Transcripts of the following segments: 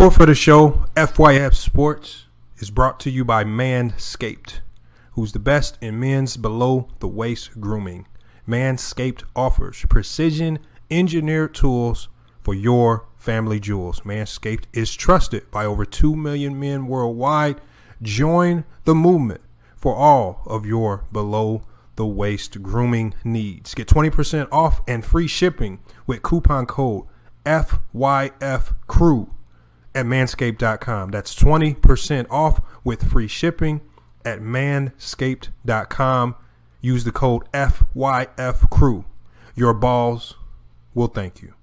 Support for the show, FYF Sports, is brought to you by Manscaped, who's the best in men's below-the-waist grooming. Manscaped offers precision engineered tools for your family jewels. Manscaped is trusted by over 2 million men worldwide. Join the movement for all of your below-the-waist grooming needs. Get 20% off and free shipping with coupon code FYFCREW at manscaped.com. That's 20% off with free shipping at manscaped.com. Use the code FYFCREW. Your balls will thank you.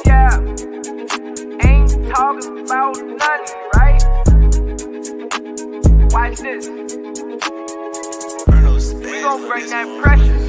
Yeah. Ain't talking about nothing, right? Watch this. We gon' bring that pressure.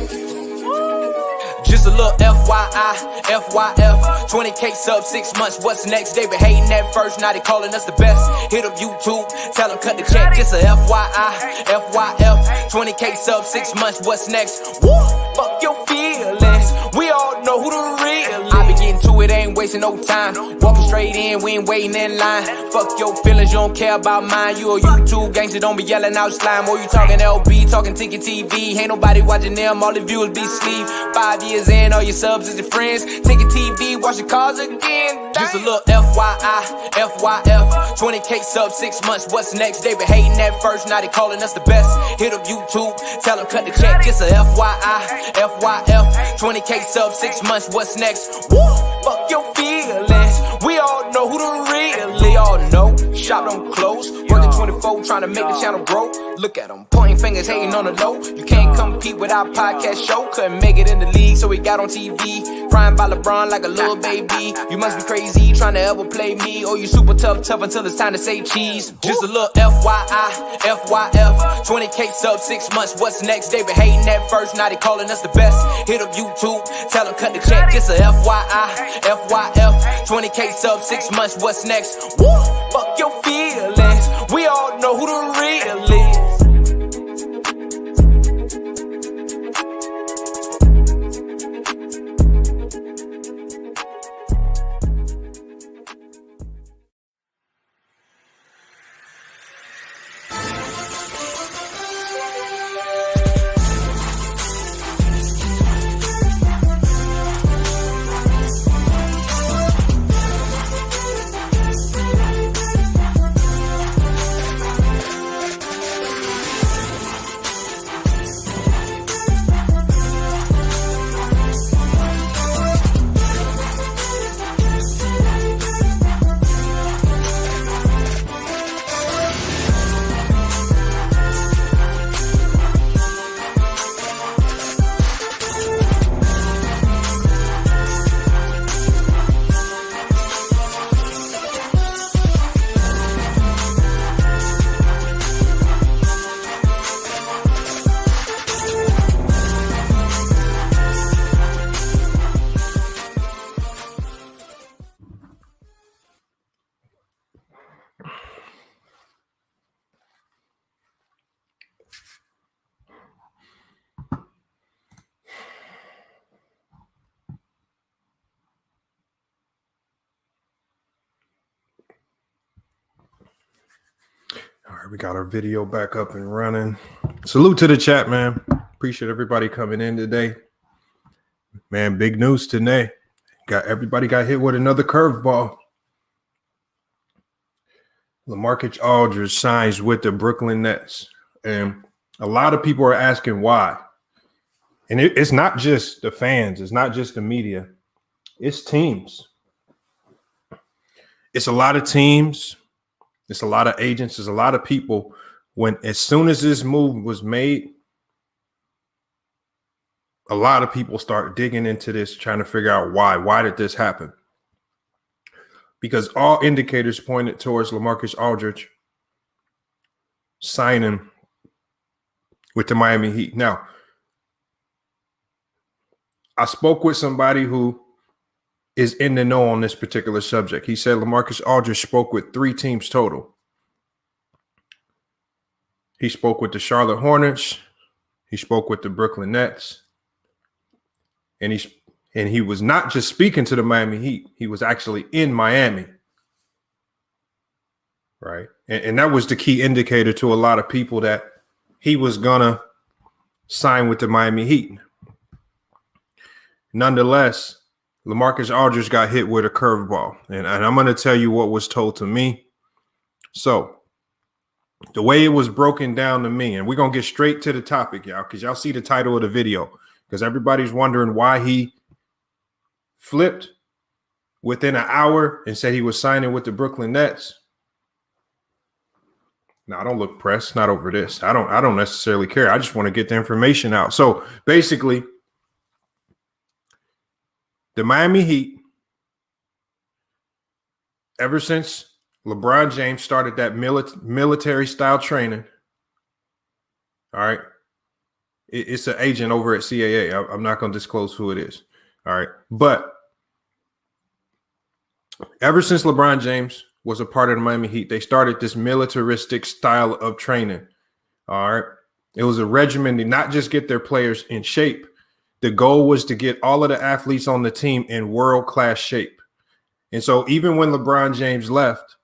Just a little FYI, FYF, 20K sub 6 months, what's next? They been hating at first, now they calling us the best. Hit up YouTube, tell them cut the check. Just a FYI, FYF, 20K sub 6 months, what's next? Woo! Fuck your feelings, we all know who the real is. I be getting to it, ain't wasting no time. Walking straight in, we ain't waiting in line. Fuck your feelings, you don't care about mine. You a YouTube gangster, don't be yelling out slime. Or you talking LB, talking Ticket TV. Ain't nobody watching them, all the viewers be sleep. 5 years in, all your subs is your friends. Ticket TV, watch your cars again. Just a little FYI, FYF, 20K sub 6 months, what's next? They been hating at first, now they calling us the best. Hit up YouTube, tell them cut the check. Just a FYI, FYF, 20K sub 6 months, what's next? Woo! Fuck your feelings, we all know who the real is. All know, shop don't close, working 24, trying to make the channel grow. Look at them, pointing fingers, hating on the low. You can't compete with our podcast show. Couldn't make it in the league, so we got on TV. Crying by LeBron like a little baby. You must be crazy, trying to ever play me. Or you super tough until it's time to say cheese. Just a little FYI, FYF, 20K sub 6 months, what's next? They been hating at first, now they calling us the best. Hit up YouTube, tell them cut the check. Just a FYI, FYF, 20K sub 6 months, what's next? Woo! Fuck your feelings, we all know who the real is. All right, we got our video back up and running. Salute to the chat, man. Appreciate everybody coming in today. Man, big news today. Everybody got hit with another curveball. LaMarcus Aldridge signs with the Brooklyn Nets. And a lot of people are asking why. And it's not just the fans. It's not just the media. It's teams. it's a lot of teams, it's a lot of agents, there's a lot of people. As soon as this move was made, a lot of people start digging into this, trying to figure out why. Why did this happen? Because all indicators pointed towards LaMarcus Aldridge signing with the Miami Heat. Now, I spoke with somebody who is in the know on this particular subject. He said LaMarcus Aldridge spoke with 3 teams total. He spoke with the Charlotte Hornets. He spoke with the Brooklyn Nets. And he was not just speaking to the Miami Heat. He was actually in Miami. Right. And that was the key indicator to a lot of people that he was going to sign with the Miami Heat. Nonetheless, LaMarcus Aldridge got hit with a curveball. And I'm going to tell you what was told to me. So the way it was broken down to me, and we're going to get straight to the topic, y'all, because y'all see the title of the video, because everybody's wondering why he flipped within an hour and said he was signing with the Brooklyn Nets. Now, I don't look pressed, not over this. I don't necessarily care. I just want to get the information out. So basically, the Miami Heat, ever since LeBron James started that military style training, all right, it's an agent over at CAA. I'm not going to disclose who it is. All right. But ever since LeBron James was a part of the Miami Heat, they started this militaristic style of training. All right. It was a regimen to not just get their players in shape. The goal was to get all of the athletes on the team in world-class shape. And so even when LeBron James left,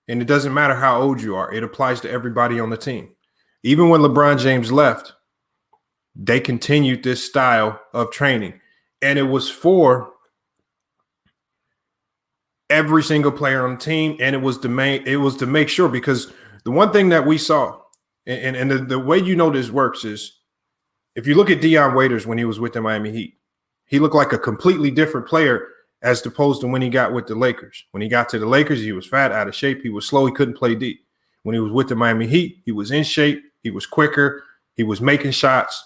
and it doesn't matter how old you are, it applies to everybody on the team. Even when LeBron James left, they continued this style of training. And it was for every single player on the team. And it was to make sure, because the one thing that we saw, and the way you know this works is, if you look at Dion Waiters when he was with the Miami Heat, he looked like a completely different player as opposed to when he got with the Lakers. When he got to the Lakers, he was fat, out of shape. He was slow. He couldn't play D. When he was with the Miami Heat, he was in shape. He was quicker. He was making shots.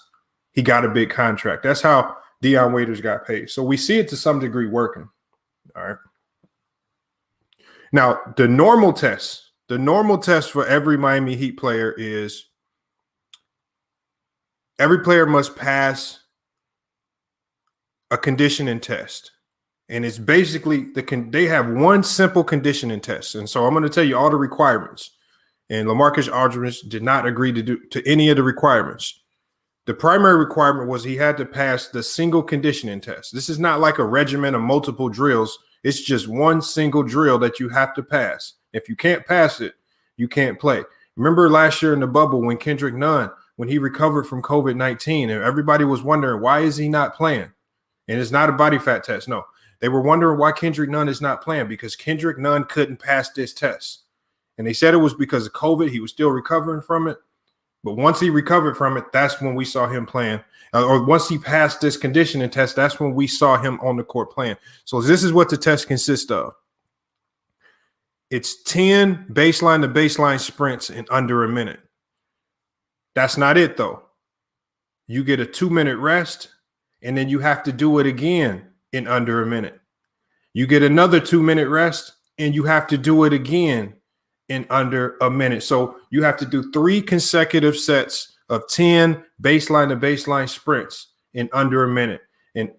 He got a big contract. That's how Dion Waiters got paid. So we see it to some degree working. All right. Now, the normal test for every Miami Heat player is every player must pass a conditioning test. And it's basically they have one simple conditioning test. And so I'm going to tell you all the requirements. And LaMarcus Aldridge did not agree to any of the requirements. The primary requirement was he had to pass the single conditioning test. This is not like a regimen of multiple drills. It's just one single drill that you have to pass. If you can't pass it, you can't play. Remember last year in the bubble when Kendrick Nunn, when he recovered from COVID-19, and everybody was wondering, why is he not playing? And it's not a body fat test. No, they were wondering why Kendrick Nunn is not playing, because Kendrick Nunn couldn't pass this test. And they said it was because of COVID. He was still recovering from it. But once he recovered from it, that's when we saw him playing. Or once he passed this conditioning test, that's when we saw him on the court playing. So this is what the test consists of. It's 10 baseline to baseline sprints in under a minute. That's not it, though. You get a 2-minute rest, and then you have to do it again in under a minute. You get another 2-minute rest, and you have to do it again in under a minute. So you have to do 3 consecutive sets of 10 baseline to baseline sprints in under a minute.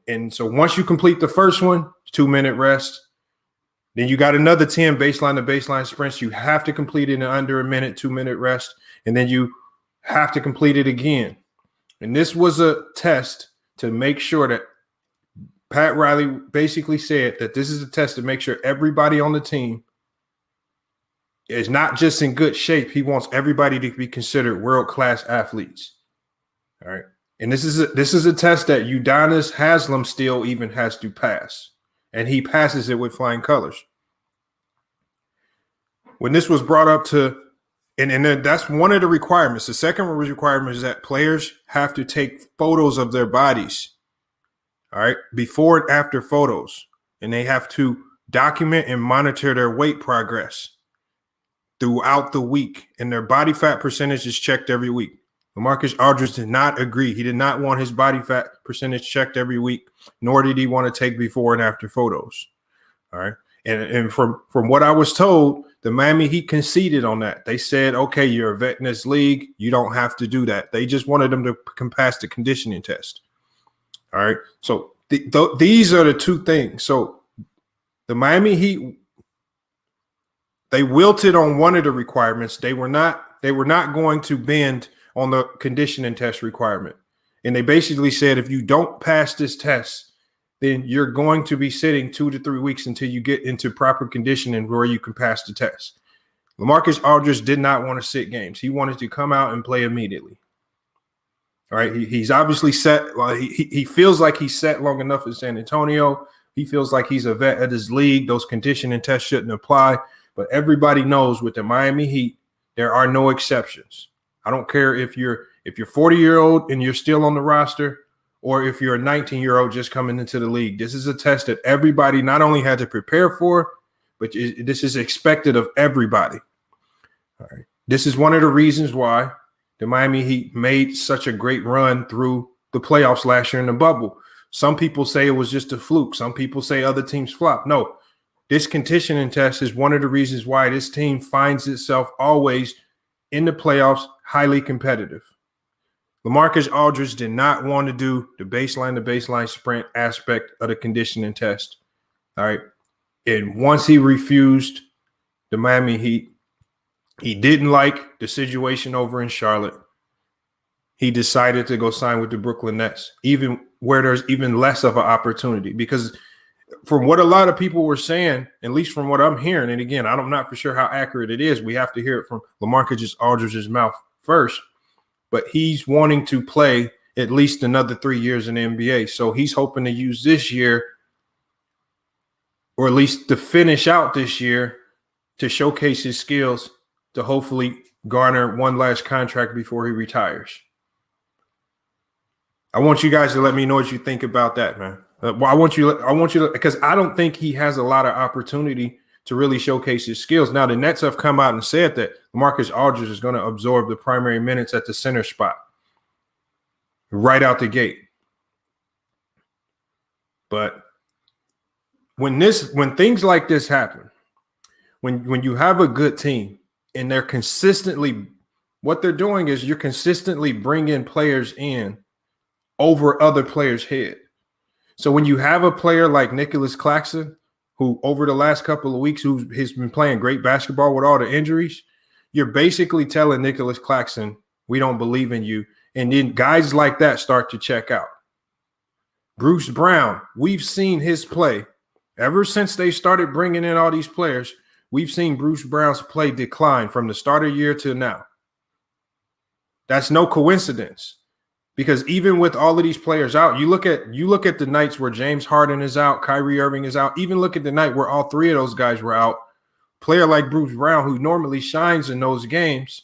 And so once you complete the first one, 2-minute rest, then you got another 10 baseline to baseline sprints. You have to complete it in under a minute, 2-minute rest, and then you have to complete it again. And this was a test to make sure that Pat Riley basically said that this is a test to make sure everybody on the team is not just in good shape. He wants everybody to be considered world-class athletes. All right. And this is a test that Udonis Haslem still even has to pass. And he passes it with flying colors. When this was brought up to, and then that's one of the requirements. The second requirement is that players have to take photos of their bodies. All right. Before and after photos. And they have to document and monitor their weight progress throughout the week, and their body fat percentage is checked every week. LaMarcus Aldridge did not agree. He did not want his body fat percentage checked every week, nor did he want to take before and after photos. All right. And from what I was told, the Miami Heat conceded on that. They said, okay, you're a vet in this league. You don't have to do that. They just wanted them to pass the conditioning test. All right. So these are the two things. So the Miami Heat, they wilted on one of the requirements. They were not going to bend on the conditioning test requirement. And they basically said, if you don't pass this test, then you're going to be sitting 2 to 3 weeks until you get into proper conditioning where you can pass the test. LaMarcus Aldridge did not want to sit games. He wanted to come out and play immediately. All right. He's obviously set. Well, he feels like he's set long enough in San Antonio. He feels like he's a vet at his league. Those conditioning tests shouldn't apply. But everybody knows with the Miami Heat, there are no exceptions. I don't care if you're 40-year-old and you're still on the roster, or if you're a 19-year-old just coming into the league. This is a test that everybody not only had to prepare for, but this is expected of everybody. All right. This is one of the reasons why the Miami Heat made such a great run through the playoffs last year in the bubble. Some people say it was just a fluke. Some people say other teams flopped. No, this conditioning test is one of the reasons why this team finds itself always in the playoffs, highly competitive. LaMarcus Aldridge did not want to do the baseline sprint aspect of the conditioning test. All right. And once he refused the Miami Heat, he didn't like the situation over in Charlotte. He decided to go sign with the Brooklyn Nets, even where there's even less of an opportunity. Because from what a lot of people were saying, at least from what I'm hearing, and again, I'm not for sure how accurate it is. We have to hear it from LaMarcus Aldridge's mouth first. But he's wanting to play at least another 3 years in the NBA. So he's hoping to use this year, or at least to finish out this year, to showcase his skills, to hopefully garner one last contract before he retires. I want you guys to let me know what you think about that, man. I want you to, because I don't think he has a lot of opportunity to really showcase his skills. Now, the Nets have come out and said that LaMarcus Aldridge is going to absorb the primary minutes at the center spot right out the gate. But when things like this happen, when you have a good team and they're consistently, what they're doing is you're consistently bringing players in over other players' head. So when you have a player like Nicholas Claxton, who over the last couple of weeks, who has been playing great basketball with all the injuries, you're basically telling Nicholas Claxton, we don't believe in you. And then guys like that start to check out. Bruce Brown, we've seen his play. Ever since they started bringing in all these players, we've seen Bruce Brown's play decline from the start of the year to now. That's no coincidence. Because even with all of these players out, you look at the nights where James Harden is out, Kyrie Irving is out, even look at the night where all three of those guys were out. Player like Bruce Brown, who normally shines in those games,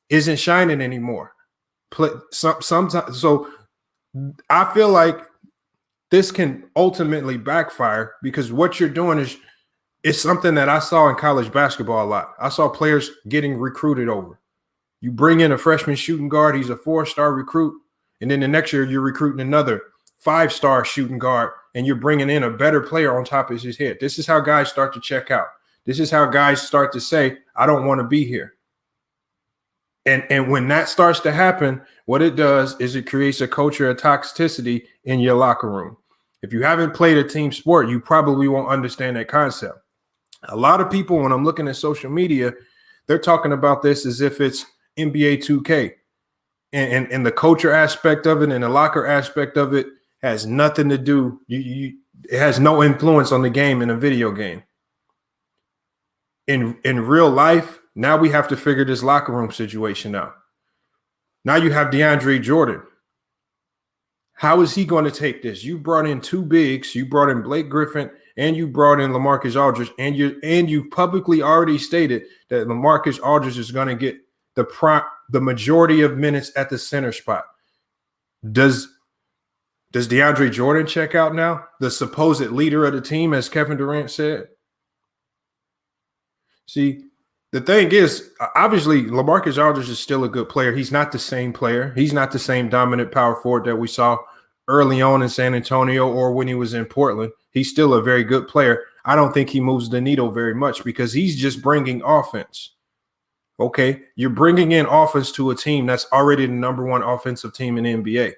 isn't shining anymore. Sometimes, so I feel like this can ultimately backfire, because what you're doing is it's something that I saw in college basketball a lot. I saw players getting recruited over. You bring in a freshman shooting guard, he's a 4-star recruit, and then the next year you're recruiting another 5-star shooting guard, and you're bringing in a better player on top of his head. This is how guys start to check out. This is how guys start to say, I don't want to be here. And when that starts to happen, what it does is it creates a culture of toxicity in your locker room. If you haven't played a team sport, you probably won't understand that concept. A lot of people, when I'm looking at social media, they're talking about this as if it's NBA 2K, and the culture aspect of it and the locker aspect of it has nothing to do. It has no influence on the game in a video game. In real life, now we have to figure this locker room situation out. Now you have DeAndre Jordan. How is he going to take this? You brought in two bigs. You brought in Blake Griffin and you brought in LaMarcus Aldridge, and you publicly already stated that LaMarcus Aldridge is going to get the majority of minutes at the center spot. Does Does DeAndre Jordan check out now? The supposed leader of the team, as Kevin Durant said? See, the thing is, obviously, LaMarcus Aldridge is still a good player. He's not the same player. He's not the same dominant power forward that we saw early on in San Antonio or when he was in Portland. He's still a very good player. I don't think he moves the needle very much because he's just bringing offense. Okay, you're bringing in offense to a team that's already the number one offensive team in the NBA.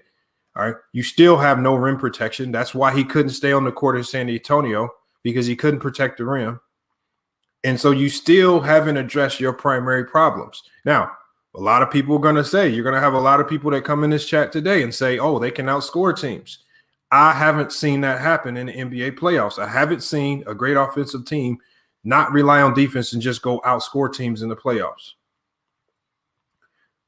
All right, you still have no rim protection. That's why he couldn't stay on the court in San Antonio, because he couldn't protect the rim. And so you still haven't addressed your primary problems. Now, a lot of people are going to say, you're going to have a lot of people that come in this chat today and say, oh, they can outscore teams. I haven't seen that happen in the NBA playoffs. I haven't seen a great offensive team not rely on defense and just go outscore teams in the playoffs.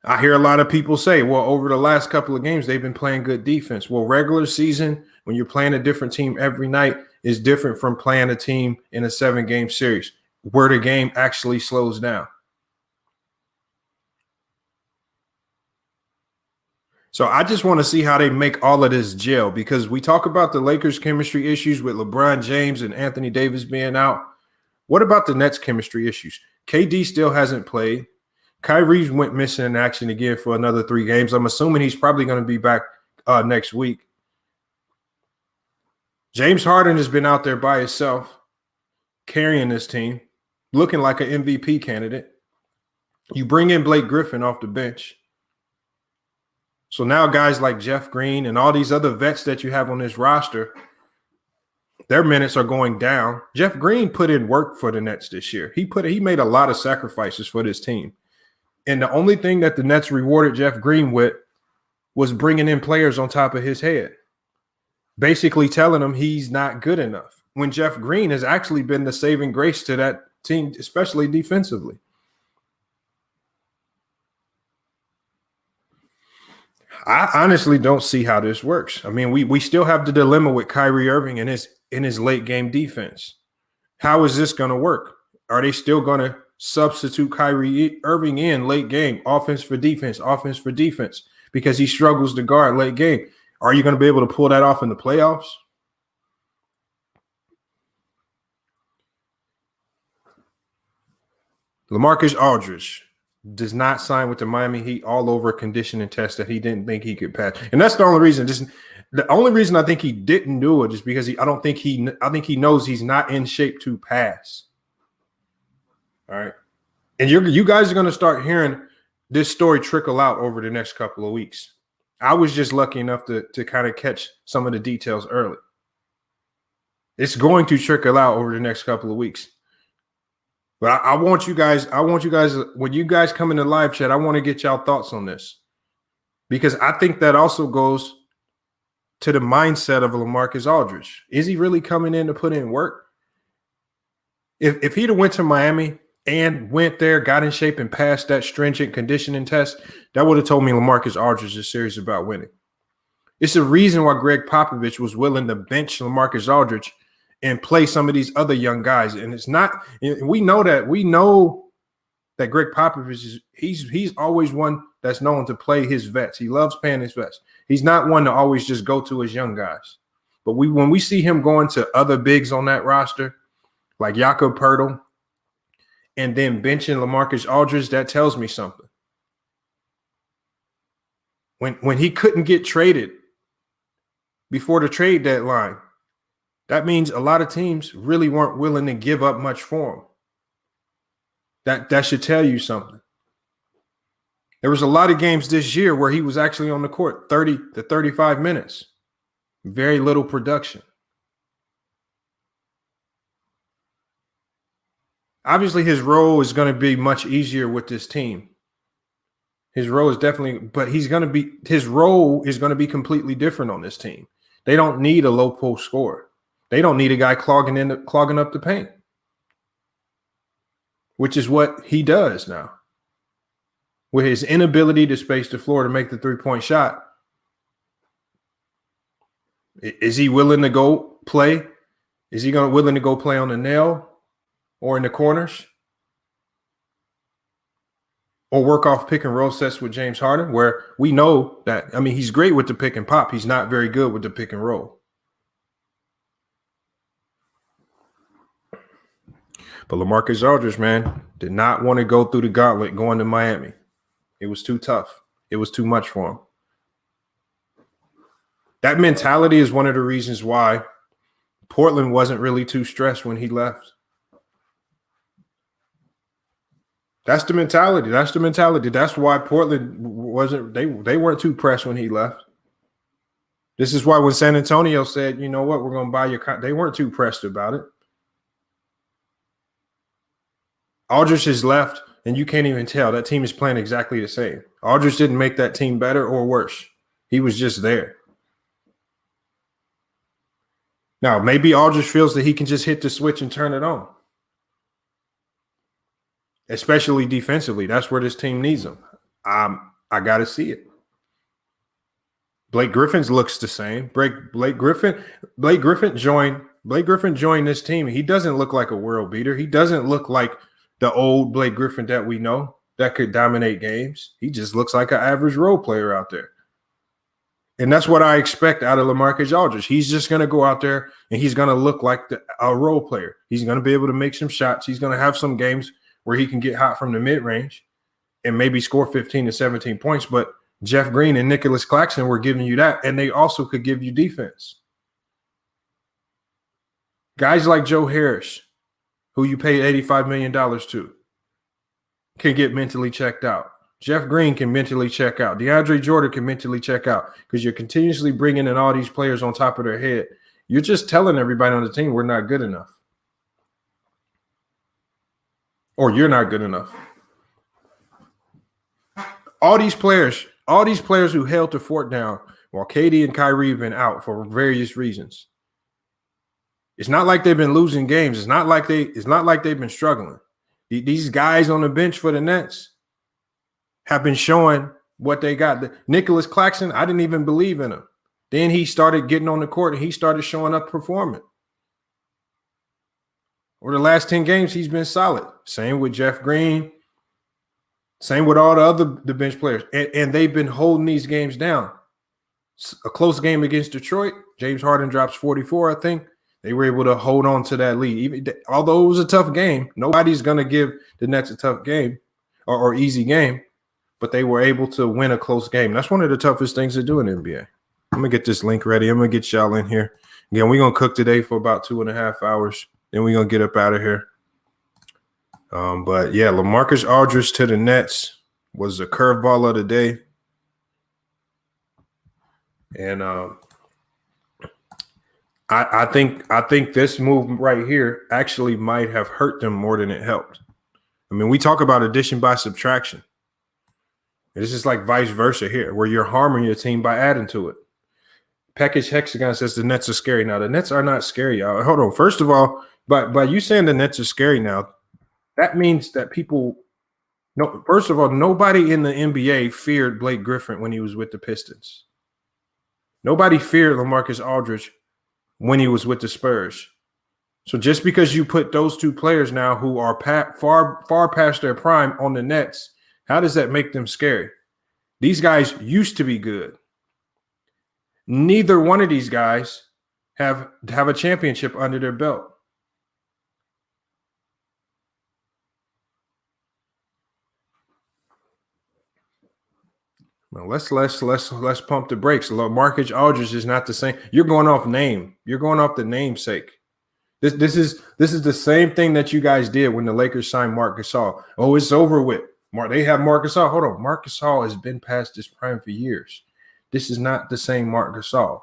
I hear a lot of people say, well, over the last couple of games, they've been playing good defense. Well, regular season, when you're playing a different team every night, is different from playing a team in a 7-game series where the game actually slows down. So I just want to see how they make all of this gel, because we talk about the Lakers' chemistry issues with LeBron James and Anthony Davis being out. What about the Nets' chemistry issues? KD still hasn't played. Kyrie went missing in action again for another 3 games. I'm assuming he's probably going to be back next week. James Harden has been out there by himself, carrying this team, looking like an MVP candidate. You bring in Blake Griffin off the bench. So now guys like Jeff Green and all these other vets that you have on this roster, their minutes are going down. Jeff Green put in work for the Nets this year. He made a lot of sacrifices for this team. And the only thing that the Nets rewarded Jeff Green with was bringing in players on top of his head, basically telling him he's not good enough, when Jeff Green has actually been the saving grace to that team, especially defensively. I honestly don't see how this works. I mean, we still have the dilemma with Kyrie Irving in his late game defense. How is this going to work? Are they still going to substitute Kyrie Irving in late game, offense for defense, because he struggles to guard late game? Are you going to be able to pull that off in the playoffs? LaMarcus Aldridge does not sign with the Miami Heat all over a conditioning test that he didn't think he could pass. And that's the only reason. The only reason I think he didn't do it is because I think he knows he's not in shape to pass. All right. And you guys are going to start hearing this story trickle out over the next couple of weeks. I was just lucky enough to kind of catch some of the details early. It's going to trickle out over the next couple of weeks. But I want you guys, when you guys come in the live chat, I want to get y'all thoughts on this, because I think that also goes to the mindset of LaMarcus Aldridge. Is he really coming in to put in work? If he'd have went to Miami and went there, got in shape, and passed that stringent conditioning test, that would have told me LaMarcus Aldridge is serious about winning. It's the reason why Greg Popovich was willing to bench LaMarcus Aldridge and play some of these other young guys. And it's not – we know that Greg Popovich he's always one that's known to play his vets. He loves paying his vets. He's not one to always just go to his young guys. But when we see him going to other bigs on that roster, like Jakob Poeltl, and then benching LaMarcus Aldridge, that tells me something. When he couldn't get traded before the trade deadline, that means a lot of teams really weren't willing to give up much for him. That should tell you something. There was a lot of games this year where he was actually on the court 30 to 35 minutes. Very little production. Obviously, his role is going to be much easier with this team. His role is definitely, but his role is going to be completely different on this team. They don't need a low post scorer. They don't need a guy clogging up the paint, which is what he does now. With his inability to space the floor to make the three-point shot, is he willing to go play? Is he willing to go play on the nail or in the corners? or work off pick and roll sets with James Harden, where we know that, I mean, he's great with the pick and pop. He's not very good with the pick and roll. But LaMarcus Aldridge, man, did not want to go through the gauntlet going to Miami. It was too tough. It was too much for him. That mentality is one of the reasons why Portland wasn't really too stressed when he left. That's the mentality. That's the mentality. That's why Portland wasn't – they weren't too pressed when he left. This is why when San Antonio said, you know what, we're going to buy your – they weren't too pressed about it. Aldridge has left, and you can't even tell. That team is playing exactly the same. Aldridge didn't make that team better or worse. He was just there. Now, maybe Aldridge feels that he can just hit the switch and turn it on. Especially defensively. That's where this team needs him. I got to see it. Blake Griffin's looks the same. Blake Griffin joined this team. He doesn't look like a world beater. He doesn't look like the old Blake Griffin that we know that could dominate games. He just looks like an average role player out there. And that's what I expect out of LaMarcus Aldridge. He's just going to go out there and he's going to look like a role player. He's going to be able to make some shots. He's going to have some games where he can get hot from the mid-range and maybe score 15 to 17 points. But Jeff Green and Nicholas Claxton were giving you that, and they also could give you defense. Guys like Joe Harris, who you paid $85 million to, can get mentally checked out. Jeff Green can mentally check out. DeAndre Jordan can mentally check out because you're continuously bringing in all these players on top of their head. You're just telling everybody on the team we're not good enough. Or you're not good enough. All these players who held the fort down while KD and Kyrie have been out for various reasons. It's not like they've been losing games. It's not like they've been struggling. These guys on the bench for the Nets have been showing what they got. Nicholas Claxton, I didn't even believe in him. Then he started getting on the court and he started showing up performing. Over the last 10 games, he's been solid. Same with Jeff Green. Same with all the bench players. And they've been holding these games down. A close game against Detroit. James Harden drops 44, I think. They were able to hold on to that lead. Although it was a tough game, nobody's going to give the Nets a tough game or easy game, but they were able to win a close game. That's one of the toughest things to do in the NBA. I'm going to get this link ready. I'm going to get y'all in here. Again, we're going to cook today for about 2.5 hours. Then we're going to get up out of here. But, yeah, LaMarcus Aldridge to the Nets was a curveball of the day. And I think this move right here actually might have hurt them more than it helped. I mean, we talk about addition by subtraction. This is like vice versa here, where you're harming your team by adding to it. Package Hexagon says the Nets are scary. Now, the Nets are not scary, y'all. Hold on. First of all, by you saying the Nets are scary now, that means that people – no. First of all, nobody in the NBA feared Blake Griffin when he was with the Pistons. Nobody feared LaMarcus Aldridge when he was with the Spurs. So just because you put those two players now who are far past their prime on the Nets, how does that make them scary? These guys used to be good. Neither one of these guys have a championship under their belt. Well, let's pump the brakes. LaMarcus Aldridge is not the same. You're going off name. You're going off the namesake. This is the same thing that you guys did when the Lakers signed Marc Gasol. Oh, it's over with. They have Marc Gasol. Hold on. Marc Gasol has been past his prime for years. This is not the same Marc Gasol.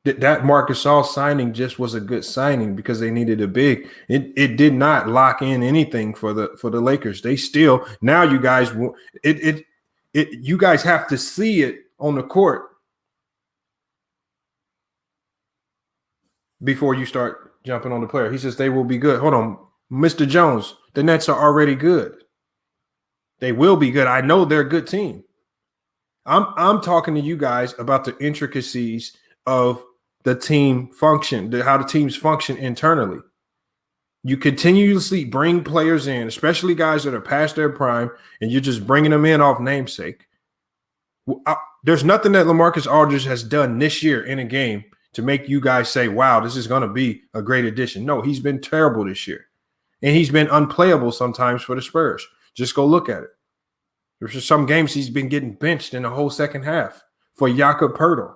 That Marc Gasol signing just was a good signing because they needed a big. It did not lock in anything for the Lakers. They still now you guys you guys have to see it on the court before you start jumping on the player. He says they will be good. Hold on, Mr. Jones. The Nets are already good. They will be good. I know they're a good team. I'm talking to you guys about the intricacies of the team function, how the teams function internally. You continuously bring players in, especially guys that are past their prime, and you're just bringing them in off namesake. There's nothing that LaMarcus Aldridge has done this year in a game to make you guys say, wow, this is going to be a great addition. No, he's been terrible this year. And he's been unplayable sometimes for the Spurs. Just go look at it. There's some games he's been getting benched in the whole second half for Jakob Poeltl.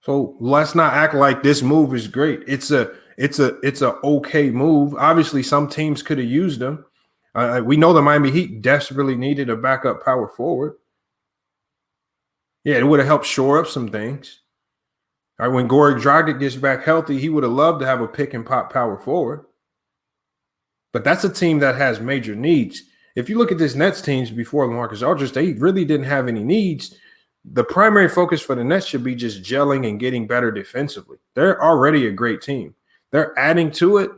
So let's not act like this move is great. It's a okay move. Obviously, some teams could have used them. We know the Miami Heat desperately needed a backup power forward. Yeah, it would have helped shore up some things. All right, when Goran Dragic gets back healthy, he would have loved to have a pick and pop power forward. But that's a team that has major needs. If you look at this Nets teams before LaMarcus Aldridge, they really didn't have any needs. The primary focus for the Nets should be just gelling and getting better defensively. They're already a great team. They're adding to it.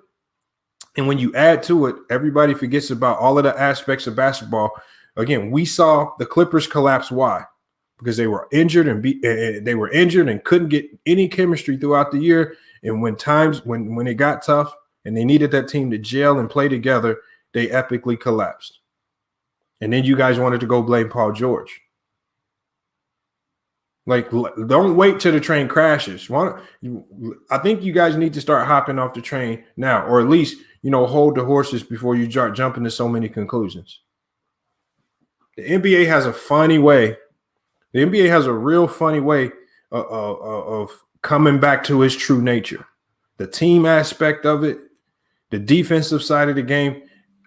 And when you add to it, everybody forgets about all of the aspects of basketball. Again, we saw the Clippers collapse. Why? Because they were injured and couldn't get any chemistry throughout the year. And when it got tough and they needed that team to gel and play together, they epically collapsed. And then you guys wanted to go blame Paul George. Like, don't wait till the train crashes. I think you guys need to start hopping off the train now, or at least, hold the horses before you start jumping to so many conclusions. The NBA has a funny way. The NBA has a real funny way of coming back to its true nature. The team aspect of it, the defensive side of the game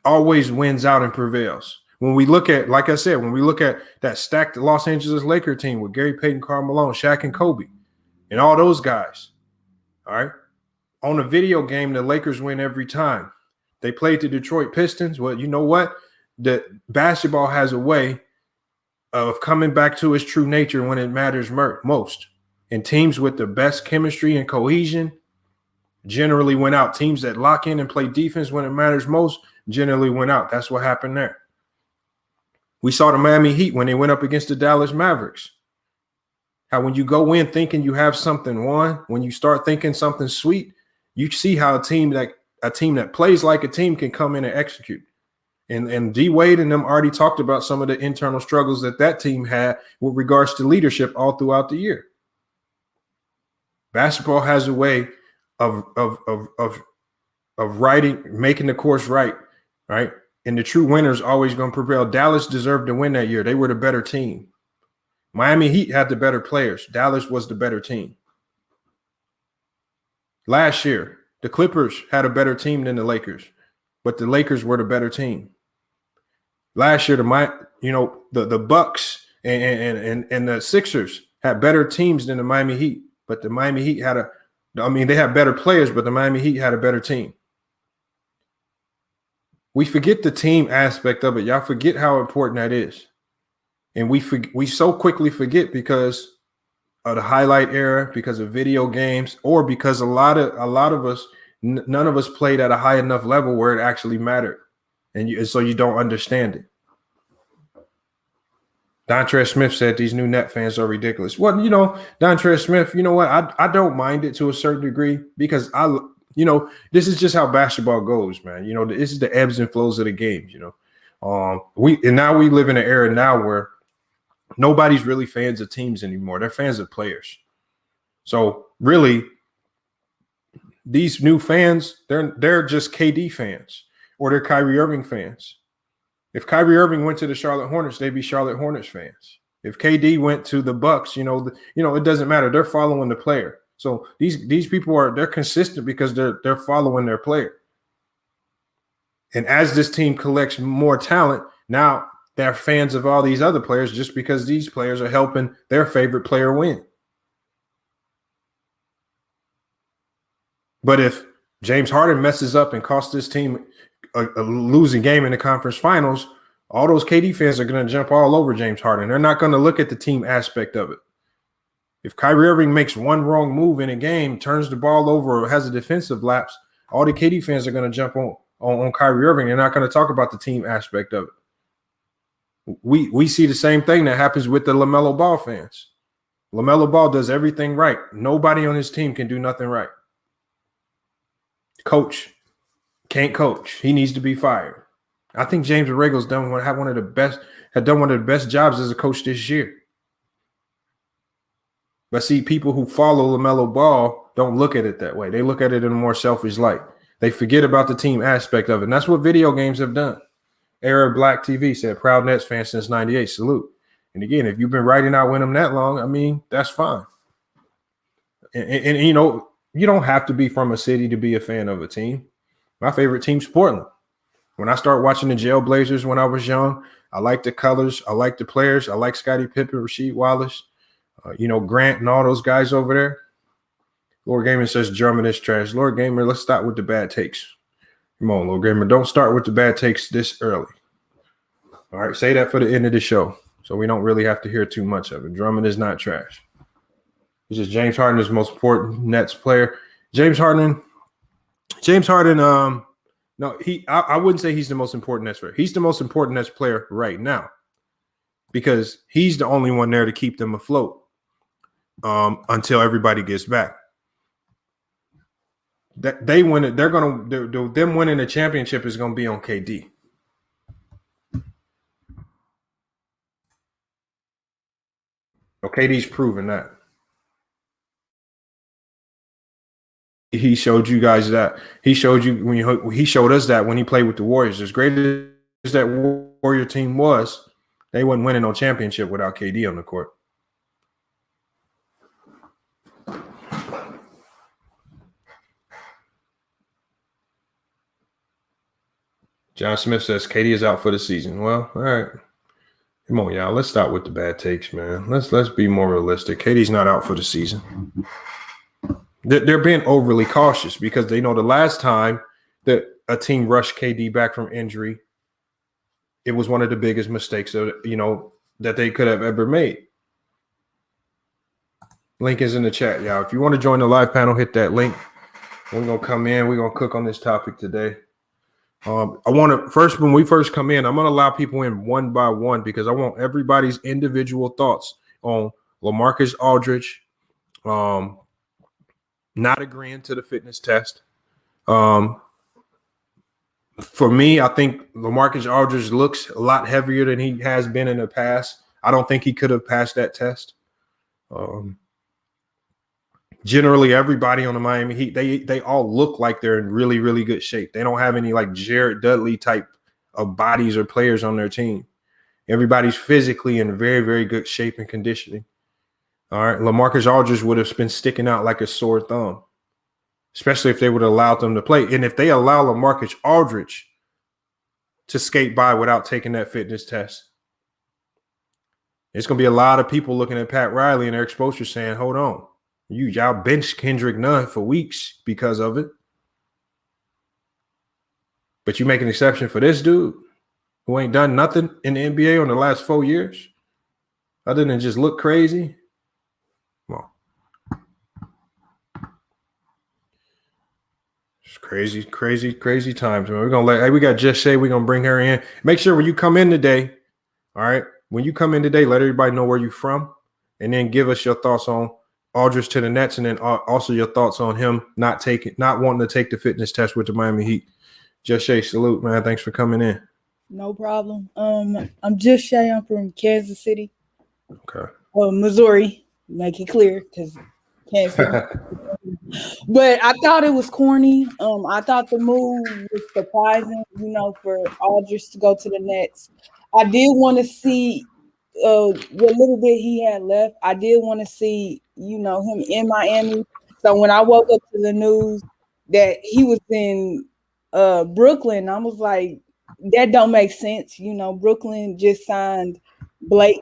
always wins out and prevails. When we look at, like I said, when we look at that stacked Los Angeles Lakers team with Gary Payton, Karl Malone, Shaq, and Kobe, and all those guys, all right, on a video game, the Lakers win every time. They played the Detroit Pistons. Well, you know what? The basketball has a way of coming back to its true nature when it matters most. And teams with the best chemistry and cohesion generally win out. Teams that lock in and play defense when it matters most generally win out. That's what happened there. We saw the Miami Heat when they went up against the Dallas Mavericks. How when you go in thinking you have something won, when you start thinking something sweet, you see how a team that plays like a team can come in and execute. And D Wade and them already talked about some of the internal struggles that team had with regards to leadership all throughout the year. Basketball has a way of making the course right? And the true winner's always going to prevail. Dallas deserved to win that year. They were the better team. Miami Heat had the better players. Dallas was the better team. Last year, the Clippers had a better team than the Lakers, but the Lakers were the better team. Last year, the Bucks and the Sixers had better teams than the Miami Heat, but the Miami Heat they had better players, but the Miami Heat had a better team. We forget the team aspect of it. Y'all forget how important that is. And we so quickly forget because of the highlight era, because of video games, or because a lot of us, none of us played at a high enough level where it actually mattered. And so you don't understand it. Dontrez Smith said these new Net fans are ridiculous. Well, Dontrez Smith, you know what? I don't mind it to a certain degree because this is just how basketball goes, man. This is the ebbs and flows of the game, now we live in an era now where nobody's really fans of teams anymore. They're fans of players. So really, these new fans, they're just KD fans or they're Kyrie Irving fans. If Kyrie Irving went to the Charlotte Hornets, they'd be Charlotte Hornets fans. If KD went to the Bucks, it doesn't matter. They're following the player. So these people they're consistent because they're following their player. And as this team collects more talent, now they're fans of all these other players just because these players are helping their favorite player win. But if James Harden messes up and costs this team a losing game in the conference finals, all those KD fans are going to jump all over James Harden. They're not going to look at the team aspect of it. If Kyrie Irving makes one wrong move in a game, turns the ball over, or has a defensive lapse, all the KD fans are going to jump on Kyrie Irving. They're not going to talk about the team aspect of it. We see the same thing that happens with the LaMelo Ball fans. LaMelo Ball does everything right. Nobody on his team can do nothing right. Coach can't coach. He needs to be fired. I think James Borrego's done one of the best jobs as a coach this year. But see, people who follow LaMelo Ball don't look at it that way. They look at it in a more selfish light. They forget about the team aspect of it. And that's what video games have done. Era Black TV said, proud Nets fan since 98. Salute. And again, if you've been riding out with them that long, I mean, that's fine. And you know, you don't have to be from a city to be a fan of a team. My favorite team's Portland. When I started watching the Jailblazers when I was young, I liked the colors. I liked the players. I like Scottie Pippen, Rasheed Wallace, Grant and all those guys over there. Lord Gamer says Drummond is trash. Lord Gamer, let's start with the bad takes. Come on, Lord Gamer. Don't start with the bad takes this early. All right, say that for the end of the show so we don't really have to hear too much of it. Drummond is not trash. This is James Harden is the most important Nets player. James Harden, I wouldn't say he's the most important Nets player. He's the most important Nets player right now because he's the only one there to keep them afloat until everybody gets back. That they win it. Them winning the championship is going to be on KD. KD's proven that. He showed you guys that. He showed us that when he played with the Warriors. As great as that Warrior team was, they wasn't winning no championship without KD on the court. John Smith says KD is out for the season. Well, all right. Come on, y'all. Let's start with the bad takes, man. Let's be more realistic. KD's not out for the season. They're being overly cautious because they know the last time that a team rushed KD back from injury, it was one of the biggest mistakes that they could have ever made. Link is in the chat, y'all. If you want to join the live panel, hit that link. We're gonna come in. We're gonna cook on this topic today. When we first come in, I'm gonna allow people in one by one because I want everybody's individual thoughts on LaMarcus Aldridge. Not agreeing to the fitness test. For me, I think LaMarcus Aldridge looks a lot heavier than he has been in the past. I don't think he could have passed that test. Generally, everybody on the Miami Heat, they all look like they're in really, really good shape. They don't have any like Jared Dudley type of bodies or players on their team. Everybody's physically in very, very good shape and conditioning. All right, LaMarcus Aldridge would have been sticking out like a sore thumb, especially if they would have allowed them to play. And if they allow LaMarcus Aldridge to skate by without taking that fitness test, it's going to be a lot of people looking at Pat Riley and their exposure saying, hold on, y'all benched Kendrick Nunn for weeks because of it. But you make an exception for this dude who ain't done nothing in the NBA in the last 4 years other than just look crazy. Come on. It's crazy, crazy, crazy times, man. We got Just Shay. We're gonna bring her in. Make sure when you come in today, all right. When you come in today, let everybody know where you're from, and then give us your thoughts on Aldridge to the Nets, and then also your thoughts on him not wanting to take the fitness test with the Miami Heat. Just Shay, salute, man. Thanks for coming in. No problem. I'm Just Shay. I'm from Kansas City. Okay. Missouri. Make it clear, because Kansas City. But I thought it was corny. I thought the move was surprising, for Aldridge to go to the Nets. I did want to see what little bit he had left. I did want to see, him in Miami. So when I woke up to the news that he was in Brooklyn, I was like, that don't make sense. Brooklyn just signed Blake.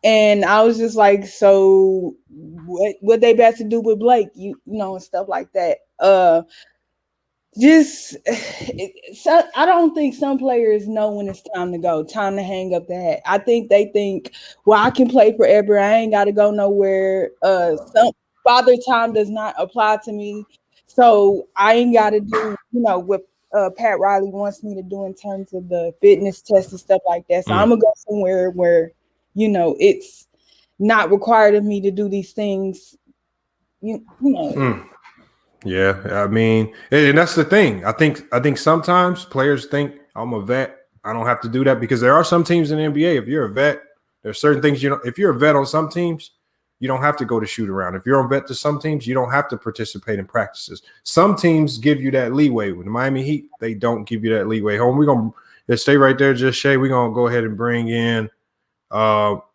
And I was just like, so what they about to do with Blake, and stuff like that. I don't think some players know when it's time to go, time to hang up the hat. I think they think, well, I can play forever. I ain't got to go nowhere. Some father time does not apply to me. So I ain't got to do, what Pat Riley wants me to do in terms of the fitness test and stuff like that. So I'm going to go somewhere where, it's not required of me to do these things. Yeah, I mean, and that's the thing. I think sometimes players think I'm a vet. I don't have to do that because there are some teams in the NBA. If you're a vet, there's certain things you know. If you're a vet on some teams, you don't have to go to shoot around. If you're a vet to some teams, you don't have to participate in practices. Some teams give you that leeway. With the Miami Heat, they don't give you that leeway. Home, we're gonna stay right there, just Shay. We're gonna go ahead and bring in.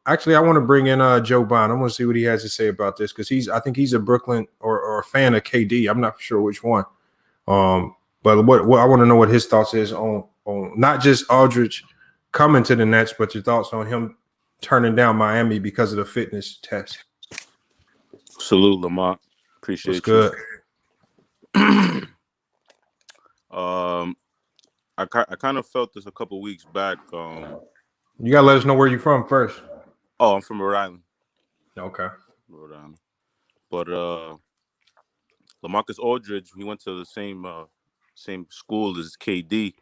Actually, I want to bring in Joe Bond. I want to see what he has to say about this because I think he's a Brooklyn or a fan of KD. I'm not sure which one. But what I want to know what his thoughts is on not just Aldridge coming to the Nets, but your thoughts on him turning down Miami because of the fitness test. Salute, Lamar. Appreciate What's you. good? I kind of felt this a couple weeks back. You gotta let us know where you're from first. Oh, I'm from Rhode Island. Okay. Rhode Island. But LaMarcus Aldridge, he went to the same school as KD.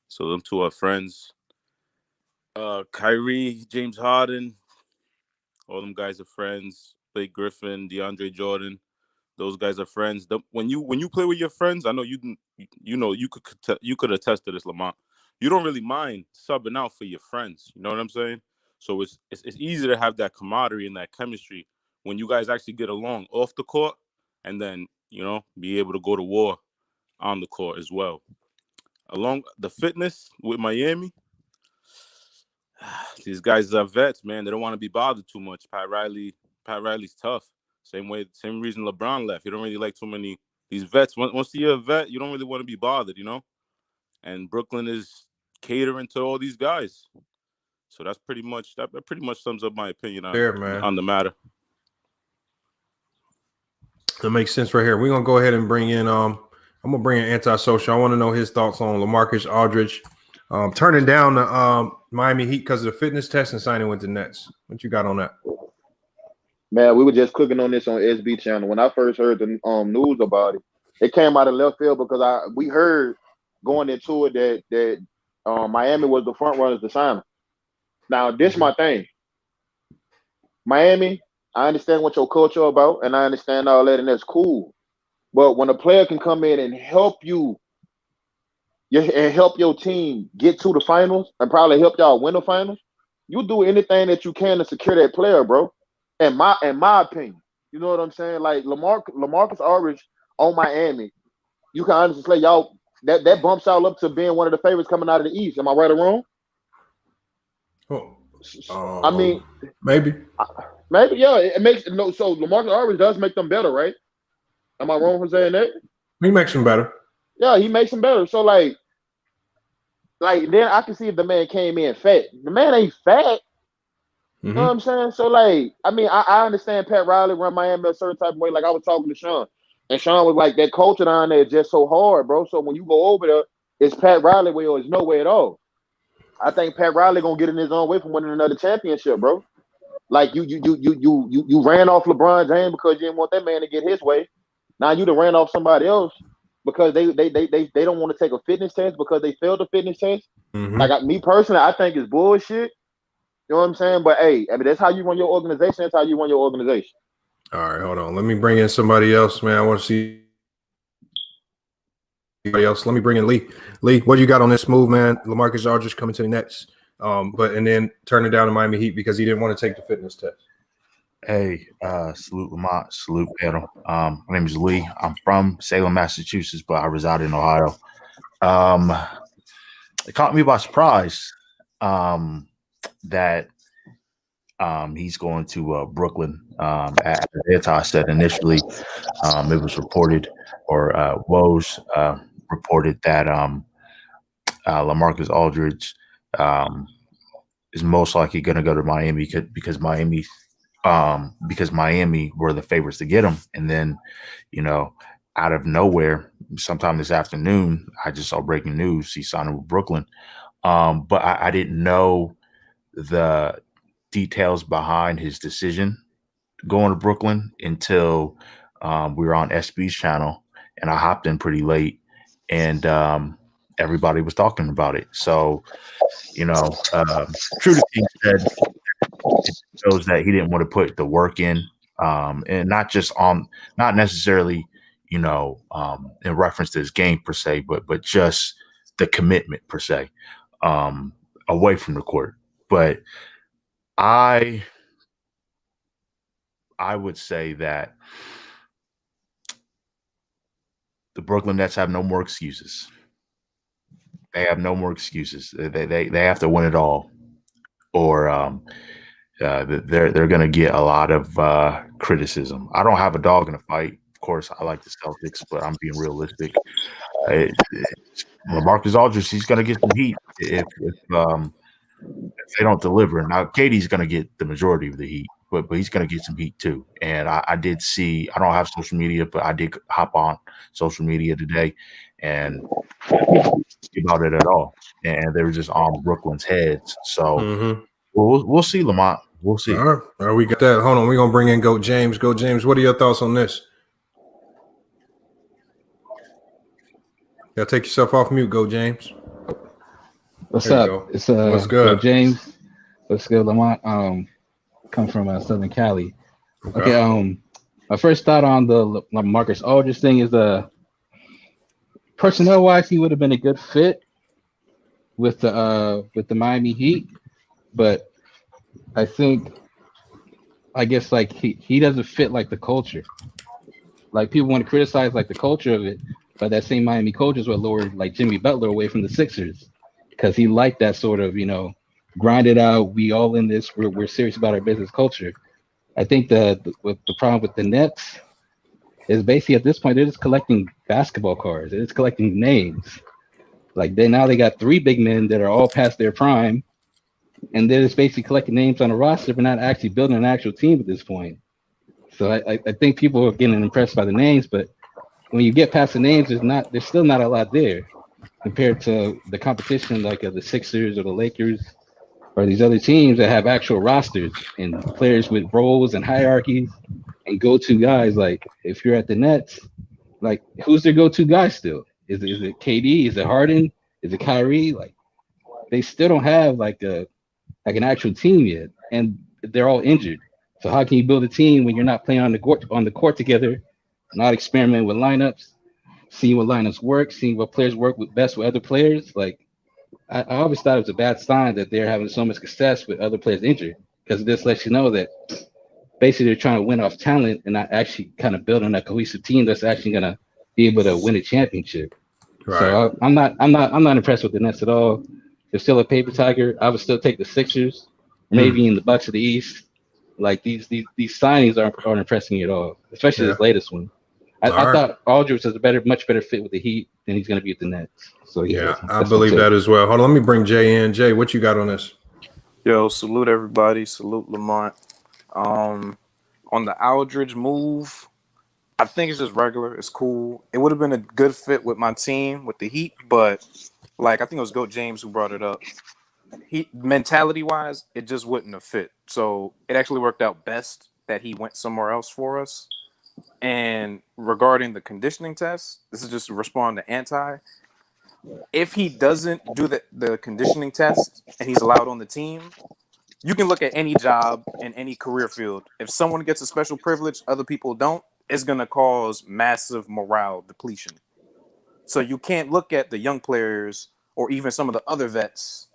So them two are friends. Kyrie, James Harden, all them guys are friends. Blake Griffin, DeAndre Jordan, those guys are friends. When you play with your friends, I know you could attest to this, Lamar. You don't really mind subbing out for your friends. You know what I'm saying? So it's easy to have that camaraderie and that chemistry when you guys actually get along off the court, and then be able to go to war on the court as well. Along the fitness with Miami, these guys are vets, man. They don't want to be bothered too much. Pat Riley's tough. Same reason LeBron left. You don't really like too many these vets. Once you're a vet, you don't really want to be bothered, And Brooklyn is catering to all these guys. So that pretty much sums up my opinion on the matter. That makes sense right here. We're gonna go ahead and bring in I'm gonna bring in Antisocial. I want to know his thoughts on LaMarcus Aldridge turning down the Miami Heat because of the fitness test and signing with the Nets. What you got on that? Man, we were just clicking on this on SB channel. When I first heard the news about it, it came out of left field because we heard going into it that Miami was the front runners to sign him. Now, this my thing. Miami, I understand what your culture about, and I understand all that, and that's cool. But when a player can come in and help you and help your team get to the finals and probably help y'all win the finals, you do anything that you can to secure that player, bro. In my opinion. You know what I'm saying? Like LaMarcus Aldridge on Miami, you can honestly say y'all that bumps y'all up to being one of the favorites coming out of the East. Am I right or wrong? I mean, maybe, yeah. It makes no. So LaMarcus Aldridge does make them better, right? Am I wrong for saying that? He makes them better. Yeah, he makes them better. So like then I can see if the man came in fat. The man ain't fat. You know what I'm saying? So like, I mean, I understand Pat Riley run Miami a certain type of way. Like I was talking to Sean, and Sean was like, that culture down there is just so hard, bro. So when you go over there, it's Pat Riley way or it's no way at all. I think Pat Riley gonna get in his own way from winning another championship, bro. Like you ran off LeBron James because you didn't want that man to get his way. Now you done ran off somebody else because they don't want to take a fitness test because they failed the fitness test. Like me personally, I think it's bullshit. You know what I'm saying? But hey, I mean that's how you run your organization. That's how you run your organization. All right, hold on. Let me bring in somebody else, man. I want to see anybody else. Let me bring in Lee. Lee, what do you got on this move, man? LaMarcus Aldridge coming to the Nets, and then turning down the Miami Heat because he didn't want to take the fitness test. Hey, salute Lamont, salute panel. My name is Lee. I'm from Salem, Massachusetts, but I reside in Ohio. It caught me by surprise that he's going to Brooklyn. As I said initially, it was reported, or Woj reported that LaMarcus Aldridge is most likely going to go to Miami because Miami were the favorites to get him. And then, out of nowhere, sometime this afternoon, I just saw breaking news. He signed with Brooklyn. But I didn't know the details behind his decision going to Brooklyn until we were on SB's channel, and I hopped in pretty late, and everybody was talking about it. So, true to being said, it shows that he didn't want to put the work in, and not necessarily, in reference to his game per se, but just the commitment per se, away from the court. But I would say that the Brooklyn Nets have no more excuses. They have no more excuses. They have to win it all, or they're going to get a lot of criticism. I don't have a dog in a fight. Of course, I like the Celtics, but I'm being realistic. LaMarcus Aldridge, he's going to get some heat if they don't deliver. Now, KD's going to get the majority of the heat, but he's going to get some heat too. And I did see, I don't have social media, but I did hop on social media today and about it at all. And they were just on Brooklyn's heads. So we'll see, Lamont. We'll see. All right, we got that. Hold on. We're going to bring in Go James. Go James, what are your thoughts on this? Take yourself off mute. Go James. What's up? It's what's good, Go James. What's good, Lamont? Come from Southern Cali. Okay. My first thought on the LaMarcus Aldridge thing is personnel wise, he would have been a good fit with the Miami Heat, but I guess like he doesn't fit like the culture. Like people want to criticize like the culture of it, but that same Miami culture is what lured like Jimmy Butler away from the Sixers, because he liked that sort of, grind it out. We all in this. We're serious about our business culture. I think the problem with the Nets is basically at this point they're just collecting basketball cards. They're just collecting names. Like they got 3 big men that are all past their prime, and they're just basically collecting names on a roster, but not actually building an actual team at this point. So I think people are getting impressed by the names, but when you get past the names, there's still not a lot there compared to the competition like the Sixers or the Lakers or these other teams that have actual rosters and players with roles and hierarchies and go-to guys. Like if you're at the Nets, like who's their go-to guy still? Is it KD? Is it Harden? Is it Kyrie? Like they still don't have like an actual team yet, and they're all injured. So how can you build a team when you're not playing on the court together, not experimenting with lineups, seeing what lineups work, seeing what players work with best with other players? Like I always thought it was a bad sign that they're having so much success with other players injured, because this lets you know that basically they're trying to win off talent and not actually kind of building a cohesive team that's actually going to be able to win a championship. Right. So I'm not impressed with the Nets at all. They're still a paper tiger. I would still take the Sixers, maybe in the Bucks of the East. Like these signings aren't impressing me at all, especially this latest one. I thought Aldridge was much better fit with the Heat than he's going to be with the Nets. So I believe that as well. Hold on, let me bring Jay in. Jay, what you got on this? Yo, salute everybody. Salute Lamont. On the Aldridge move, I think it's just regular. It's cool. It would have been a good fit with my team, with the Heat, but like I think it was Goat James who brought it up. Mentality-wise, it just wouldn't have fit. So it actually worked out best that he went somewhere else for us. And regarding the conditioning test, this is just to respond to Anti. If he doesn't do the conditioning test and he's allowed on the team, you can look at any job in any career field. If someone gets a special privilege, other people don't, it's going to cause massive morale depletion. So you can't look at the young players or even some of the other vets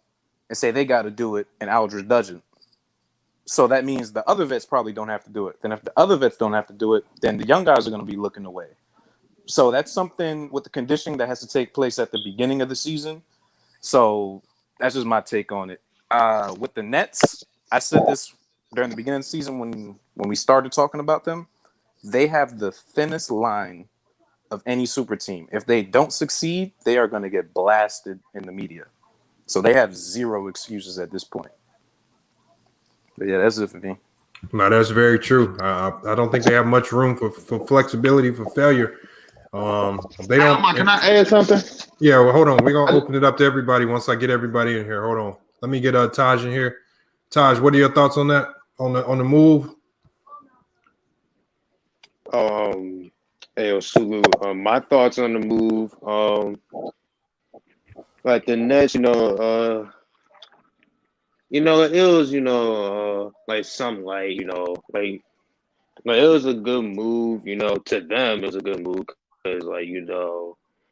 and say they got to do it and Aldridge doesn't. So that means the other vets probably don't have to do it. Then if the other vets don't have to do it, then the young guys are going to be looking away. So that's something with the conditioning that has to take place at the beginning of the season. So that's just my take on it. With the Nets, I said this during the beginning of the season when we started talking about them. They have the thinnest line of any super team. If they don't succeed, they are going to get blasted in the media. So they have zero excuses at this point. But yeah, that's it for me. No, that's very true. I don't think they have much room for flexibility for failure. They don't. Can I add something? Yeah, well, hold on. We're gonna open it up to everybody once I get everybody in here. Hold on. Let me get Taj in here. Taj, what are your thoughts on that? On the move? Salute. My thoughts on the move. Like the Nets, it was, like something like, like it was a good move, to them it was a good move because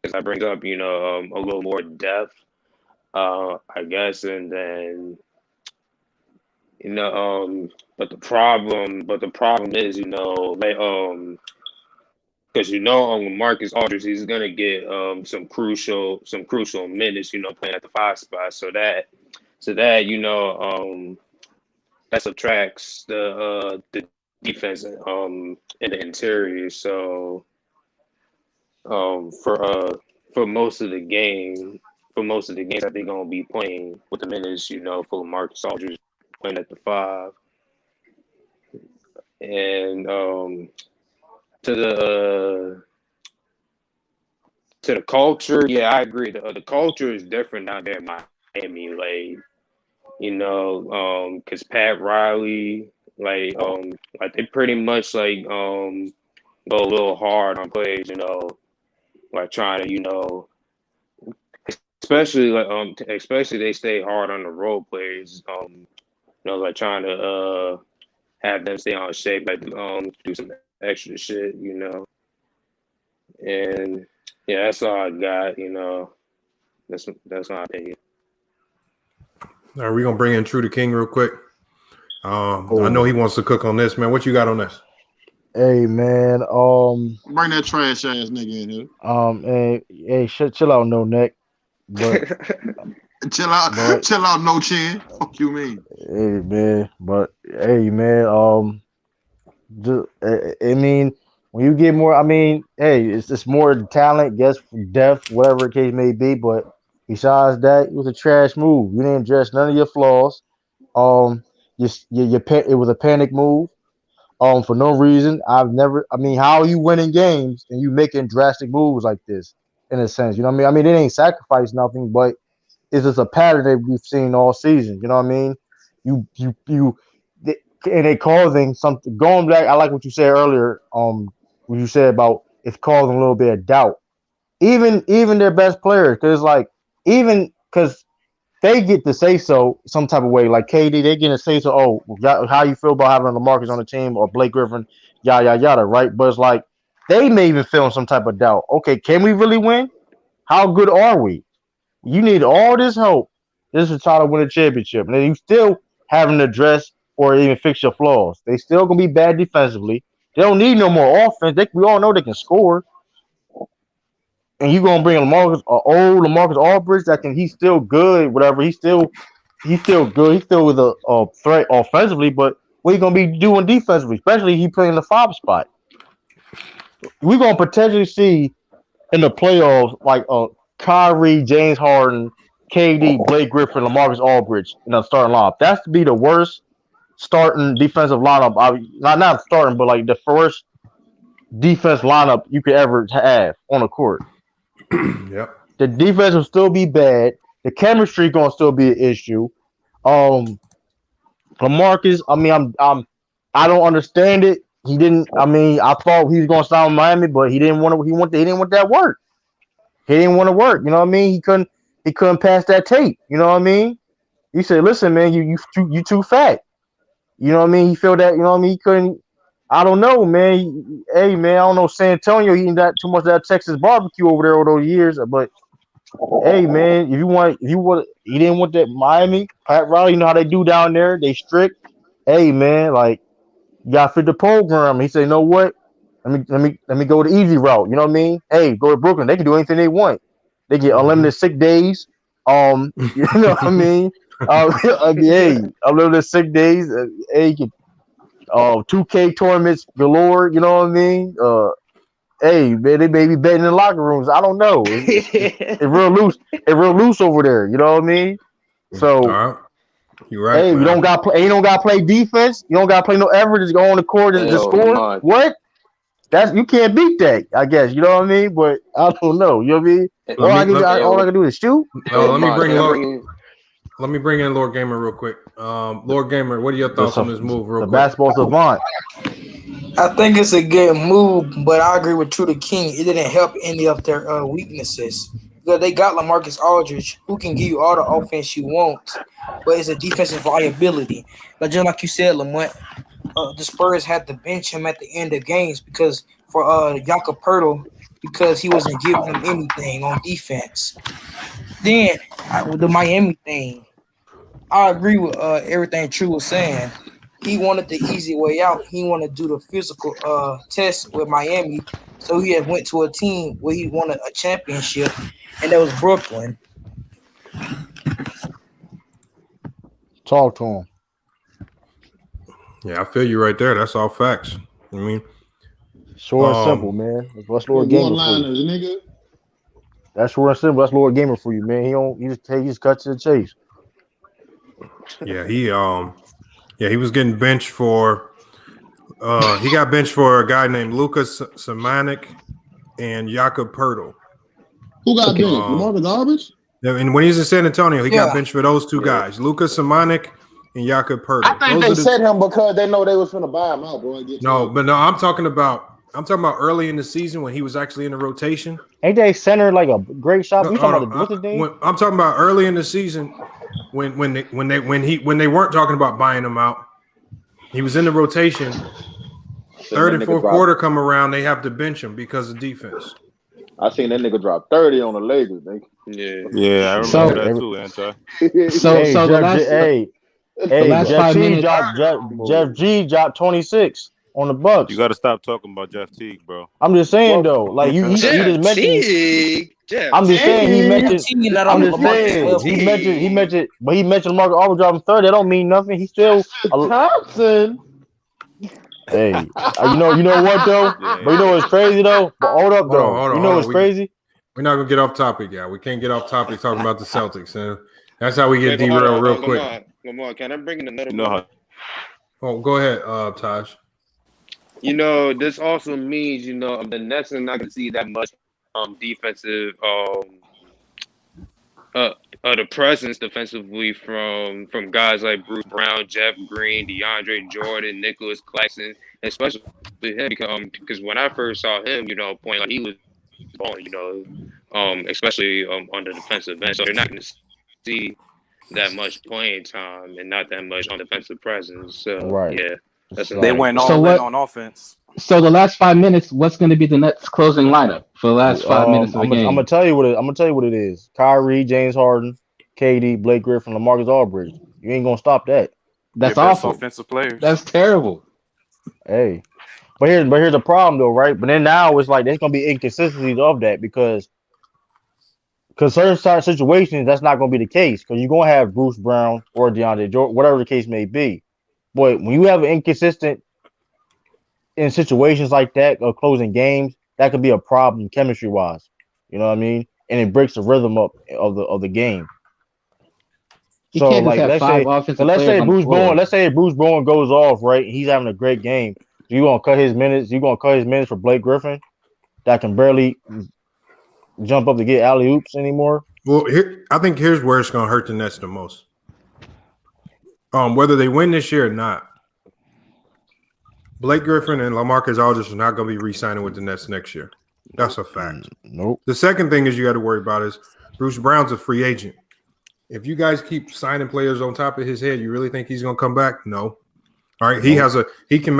because I bring up a little more depth, I guess, and then but the problem is because LaMarcus Aldridge, he's gonna get some crucial minutes, playing at the 5 spot. So that that subtracts the defense in the interior. So for most of the games that they're gonna be playing with the minutes, for LaMarcus Aldridge playing at the 5. And to the culture, yeah, I agree. The culture is different down there in Miami, because Pat Riley, like they pretty much go a little hard on players, like trying to, especially they stay hard on the role players, like trying to have them stay on shape, do some extra shit, and yeah, that's all I got, that's my opinion. All right, we're gonna bring in True the King real quick. I know he wants to cook on this, man. What you got on this? Hey man, Bring that trash ass nigga in here. hey, chill out, no neck. But chill out, no chin. Fuck you mean? Hey man, just, I mean, when you get more, I mean, hey, it's just more talent, guess depth, whatever the case may be. But besides that, it was a trash move. You didn't address none of your flaws. It was a panic move. For no reason. I mean, how are you winning games and you making drastic moves like this? In a sense, you know what I mean? I mean, it ain't sacrifice nothing, but it's just a pattern that we've seen all season. You know what I mean? And it causing something. Going back, I like what you said earlier. What you said about it's causing a little bit of doubt. Even their best players, because they get to say so some type of way. Like KD, they get to say so. Oh, how you feel about having LaMarcus on the team or Blake Griffin, yada yada, right? But it's like they may even feel some type of doubt. Okay, can we really win? How good are we? You need all this help. This is trying to win a championship, and then you still haven't addressed or even fix your flaws. They still gonna be bad defensively. They don't need no more offense. We all know they can score. And you gonna bring old LaMarcus Aldridge he's still good, whatever. He's still good. He's still with a threat offensively, but what he gonna be doing defensively, especially if he playing the 5 spot. We're gonna potentially see in the playoffs like Kyrie, James Harden, KD, Blake Griffin, LaMarcus Aldridge in the starting lineup. That's to be the worst starting defensive lineup. Not starting, but like the first defense lineup you could ever have on the court. Yep. The defense will still be bad. The chemistry gonna still be an issue. LaMarcus, I mean, I don't understand it. He didn't. I mean, I thought he was gonna sign with Miami, but he didn't want to. He didn't want that work. He didn't want to work. You know what I mean? He couldn't pass that tape. You know what I mean? He said, "Listen, man, you too fat." You know what I mean? He felt that. You know what I mean? He couldn't. I don't know, man. Hey, man, I don't know. San Antonio eating that too much of that Texas barbecue over there all those years. But hey, man, he didn't want that Miami. Pat Riley, you know how they do down there. They strict. Hey, man, like you got to fit the program. He said, you know what? Let me go the easy route. You know what I mean? Hey, go to Brooklyn. They can do anything they want. They get unlimited sick days. You know what I mean? Hey, unlimited sick days. Hey, you can 2K tournaments galore, you know what I mean? Hey, man, they may be betting in the locker rooms. I don't know. It's real loose. It's real loose over there. You know what I mean? So, right. You're right. Hey, man. you don't got to play defense. You don't got to play no effort. Just go on the court and just score. My. What? You can't beat that. I guess you know what I mean. But I don't know. You know what I mean? All I can do is shoot. Let me bring in Lord Gamer real quick. Lord Gamer, what are your thoughts on this move real quick? Basketball savant. I think it's a good move, but I agree with True the King. It didn't help any of their weaknesses. Because they got LaMarcus Aldridge, who can give you all the offense you want, but it's a defensive liability. But just like you said, Lamont, the Spurs had to bench him at the end of games because for Jakob Poeltl, because he wasn't giving them anything on defense. Then with the Miami thing, I agree with everything True was saying. He wanted the easy way out. He wanted to do the physical test with Miami. So he had went to a team where he wanted a championship, and that was Brooklyn. Talk to him. Yeah, I feel you right there. That's all facts. I mean, short and simple, man. That's Lord Gamer for you. Nigga. That's short and simple. That's Lord Gamer for you, man. He just cut to the chase. Yeah, he was getting benched for. He got benched for a guy named Lucas Samanik and Jakob Pertl. Who got benched? LaMarcus Aldridge? Yeah, and when he was in San Antonio, he got benched for those two guys, Lucas Samanik and Jakob Pertl. I think they set him because they know they was going to buy him out, bro. I'm talking about early in the season when he was actually in the rotation. Ain't they center like a great shot? You talking about what's his name? I'm talking about early in the season when they weren't talking about buying him out. He was in the rotation. Third and fourth quarter come around, they have to bench him because of defense. I seen that nigga drop 30 on the Lakers. Yeah, I remember that too, Anti. Jeff G dropped 26 on the Bucks. You got to stop talking about Jeff Teague, bro. I'm just saying though, like you just mentioned. I'm just saying he mentioned. I'm just saying he mentioned, but he mentioned Marcus Aldridge dropping 30. That don't mean nothing. He still Thompson. Hey, you know what though? But you know what's crazy though? But hold up though. Hold on, what's crazy? We're not gonna get off topic, yeah. We can't get off topic talking about the Celtics. That's how we get derailed real quick. Lamar, can I bring in another? No. Oh, go ahead, Taj. You know, this also means, you know, the Nets are not going to see that much defensive the presence defensively from guys like Bruce Brown, Jeff Green, DeAndre Jordan, Nicholas Claxton, especially him because when I first saw him, you know, playing, like, he was balling, you know, especially on the defensive end. So they're not going to see that much playing time and not that much on defensive presence. So yeah, they went all in on offense. So the last 5 minutes, what's going to be the Nets closing lineup for the last 5 minutes of the game? I'm gonna tell you what it is. Kyrie, James Harden, KD, Blake Griffin, LaMarcus Aldridge. You ain't gonna stop that. That's awful. Offensive players. That's terrible. Hey, but here's the problem though, right? But then now it's like there's gonna be inconsistencies of that because certain situations that's not gonna be the case because you're gonna have Bruce Brown or DeAndre Jordan, whatever the case may be. But when you have an inconsistent in situations like that of closing games, that could be a problem chemistry wise. You know what I mean? And it breaks the rhythm up of the game. So like let's say Bruce Bowen goes off, right? He's having a great game. You're gonna cut his minutes. You're gonna cut his minutes for Blake Griffin that can barely jump up to get alley oops anymore. Well, I think here's where it's gonna hurt the Nets the most. Whether they win this year or not, Blake Griffin and LaMarcus Aldridge are not going to be re-signing with the Nets next year. That's a fact. Nope. The second thing is you got to worry about is Bruce Brown's a free agent. If you guys keep signing players on top of his head, you really think he's going to come back? No. All right. I think he can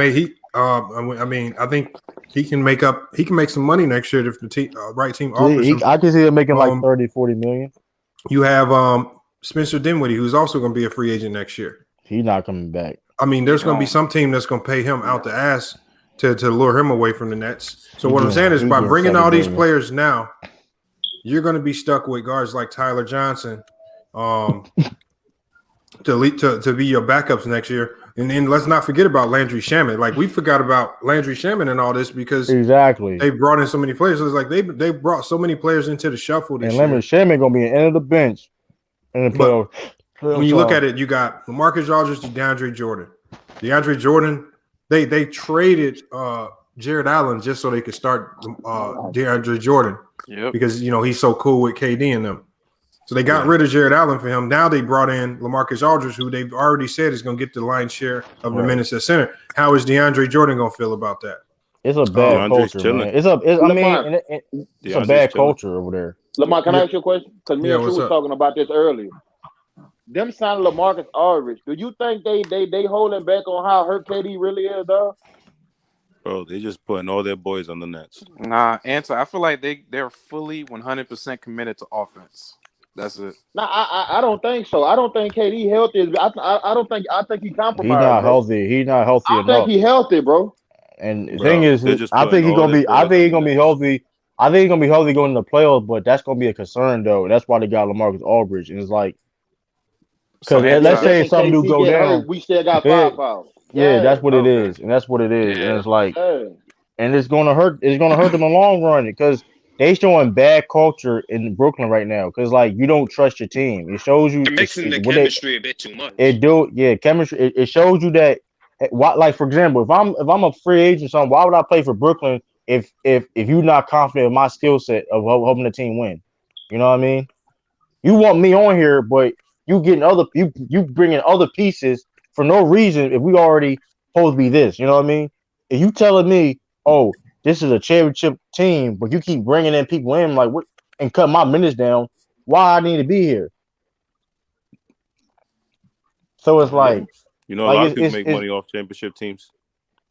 make some money next year if the right team offers him. I can see him making like 30, 40 million. You have Spencer Dinwiddie, who's also going to be a free agent next year. He's not coming back. I mean, there's going to be some team that's going to pay him out the ass to lure him away from the Nets. So what I'm saying is by bringing all these players now, you're going to be stuck with guards like Tyler Johnson to be your backups next year. And then let's not forget about Landry Shamet. Like we forgot about Landry Shamet and all this because they brought in so many players. So it's like they brought so many players into the shuffle this year. And Landry Shamet going to be an end of the bench in the playoffs. When you look at it, you got LaMarcus Aldridge to DeAndre Jordan. DeAndre Jordan, they traded Jared Allen just so they could start DeAndre Jordan because he's so cool with KD and them. So they got rid of Jared Allen for him. Now they brought in LaMarcus Aldridge, who they've already said is going to get the lion's share of the minutes at center. How is DeAndre Jordan going to feel about that? It's a bad culture, man. It's a bad culture over there. Lamar, can I ask you a question? Because me and Drew was talking about this earlier. Them signing LaMarcus Aldridge, do you think they holding back on how hurt KD really is, though? Bro, they just putting all their boys on the Nets. Nah, answer. I feel like they're fully 100% committed to offense. That's it. Nah, I don't think so. I don't think KD healthy. I don't think. I think he He's compromised. not Bro. healthy. He's not healthy I enough. think he healthy, bro. And the Bro, thing is, they're just I think putting he's all gonna their be. I boys think on he's the gonna be Nets. healthy. I think he's gonna be healthy going to the playoffs, but that's gonna be a concern though. That's why they got LaMarcus Aldridge, and it's like, So because let's answer. say Just if in something case do he go get hurt, down, we still got yeah, firepower. yeah, Yeah, that's what it Okay. is, and that's what it is, and Yeah. it's like, yeah. and it's gonna hurt. It's gonna hurt them in the long run because they showing bad culture in Brooklyn right now. Because like you don't trust your team. It shows you They're mixing it's the what they chemistry a bit too much. chemistry. It shows you that. Why, like for example, if I'm a free agent, or something, why would I play for Brooklyn if you're not confident in my skill set of helping the team win? You know what I mean? You want me on here, but you bringing other pieces for no reason if we already supposed to be this. You know what I mean? If you telling me, oh, this is a championship team, but you keep bringing in people in like what and cut my minutes down, why I need to be here? So it's Yeah. like You know, a lot of people it's make money off championship teams.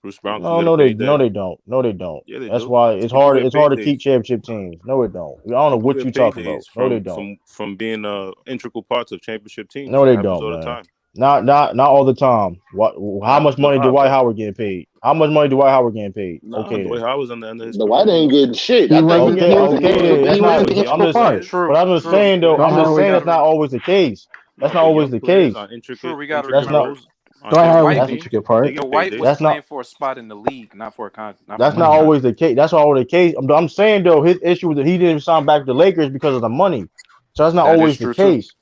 Bruce Brown can no get a payday. they don't. No, they don't. Yeah, they That's do. why it's People hard. get It's hard to paydays. keep championship teams. No, it don't. I don't know People what get you talking about. paydays No, they don't. from being integral parts of championship teams. No, It they happens don't, all the man. time. Not all the time. What? How much Happens a money did lot, Dwight bro. Howard getting paid? How much money did Dwight Howard getting paid? Nah, Okay Dwight then. Howard's on the end of his The White ain't getting shit. He I think went. he Okay, getting He, like okay he, then. $2 That's he million. not. went to get I'm for just. punch. True. But I'm just saying though. Dwight I'm just Howard saying got that's not always the case. That's No, not but always young the players case. on True. We got to That's not. remember. on Dwight Howard championship got That's the teams, intricate part. they get Dwight was paydays. that's not. playing for a spot in the league, not for not for That's money not always contract. the case. That's not always the case. I'm saying though, his issue was that he didn't sign back to the Lakers because of the money. So that's not That is always the true too. case.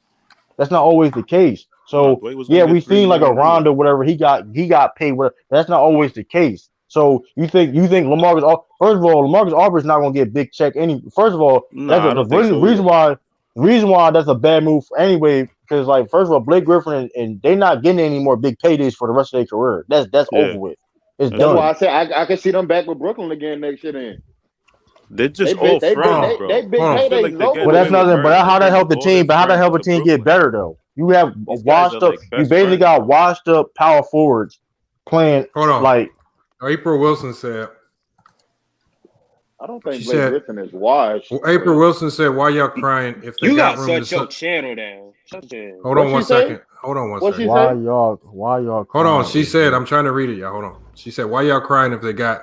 That's not always the case. No, So Dwight was yeah, gonna we get $3 seen like a million anyway. Rondo, whatever he got paid. Whatever. That's not always the case. So you think LaMarcus? First of all, LaMarcus Aldridge not gonna get a big check any. First of all, that's Nah, I the don't think so reason either. why that's a bad move anyway. Because like first of all, Blake Griffin and they not getting any more big paydays for the rest of their career. That's Yeah, over with. It's that's That's true. why done. I say I can see them back with Brooklyn again next year. Then They're just all friends, they bro. big I feel paydays like is they're over Well, getting that's away with. with nothing. But murder. They're how that bringing help the all their team? But how that friends help a to team get Brooklyn. better though? You have These guys are washed up. like You best basically friends, got bro. washed up power forwards playing Hold on. like April Wilson said. I don't think She Blake said. Griffin is washed. Well, April Wilson said, "Why y'all crying if they You got gotta room to?" shut your channel down. Shut your Hold What on she one say? second. Hold on one What she second. why say? y'all Hold on. crying She is said, good. I'm trying to read it, y'all. Hold on. She said, why y'all crying if they got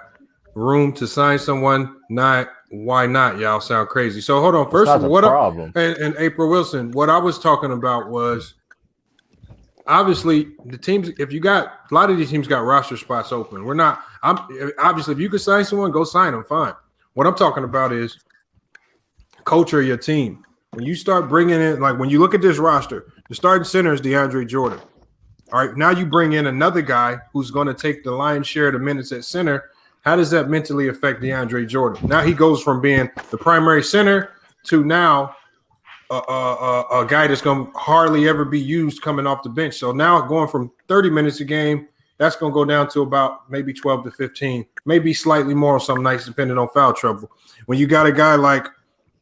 room to sign someone? Not why not? Y'all sound crazy. So hold on. It's First not of the all, problem. and April Wilson, what I was talking about was obviously the teams, if you got a lot of these teams got roster spots open. I'm obviously if you could sign someone, go sign them, fine. What I'm talking about is culture of your team. When you start bringing in, like when you look at this roster, the starting center is DeAndre Jordan. All right, now you bring in another guy who's going to take the lion's share of the minutes at center. How does that mentally affect DeAndre Jordan? Now he goes from being the primary center to now a guy that's going to hardly ever be used coming off the bench. So now going from 30 minutes a game, that's going to go down to about maybe 12 to 15, maybe slightly more on some nights depending on foul trouble. When you got a guy like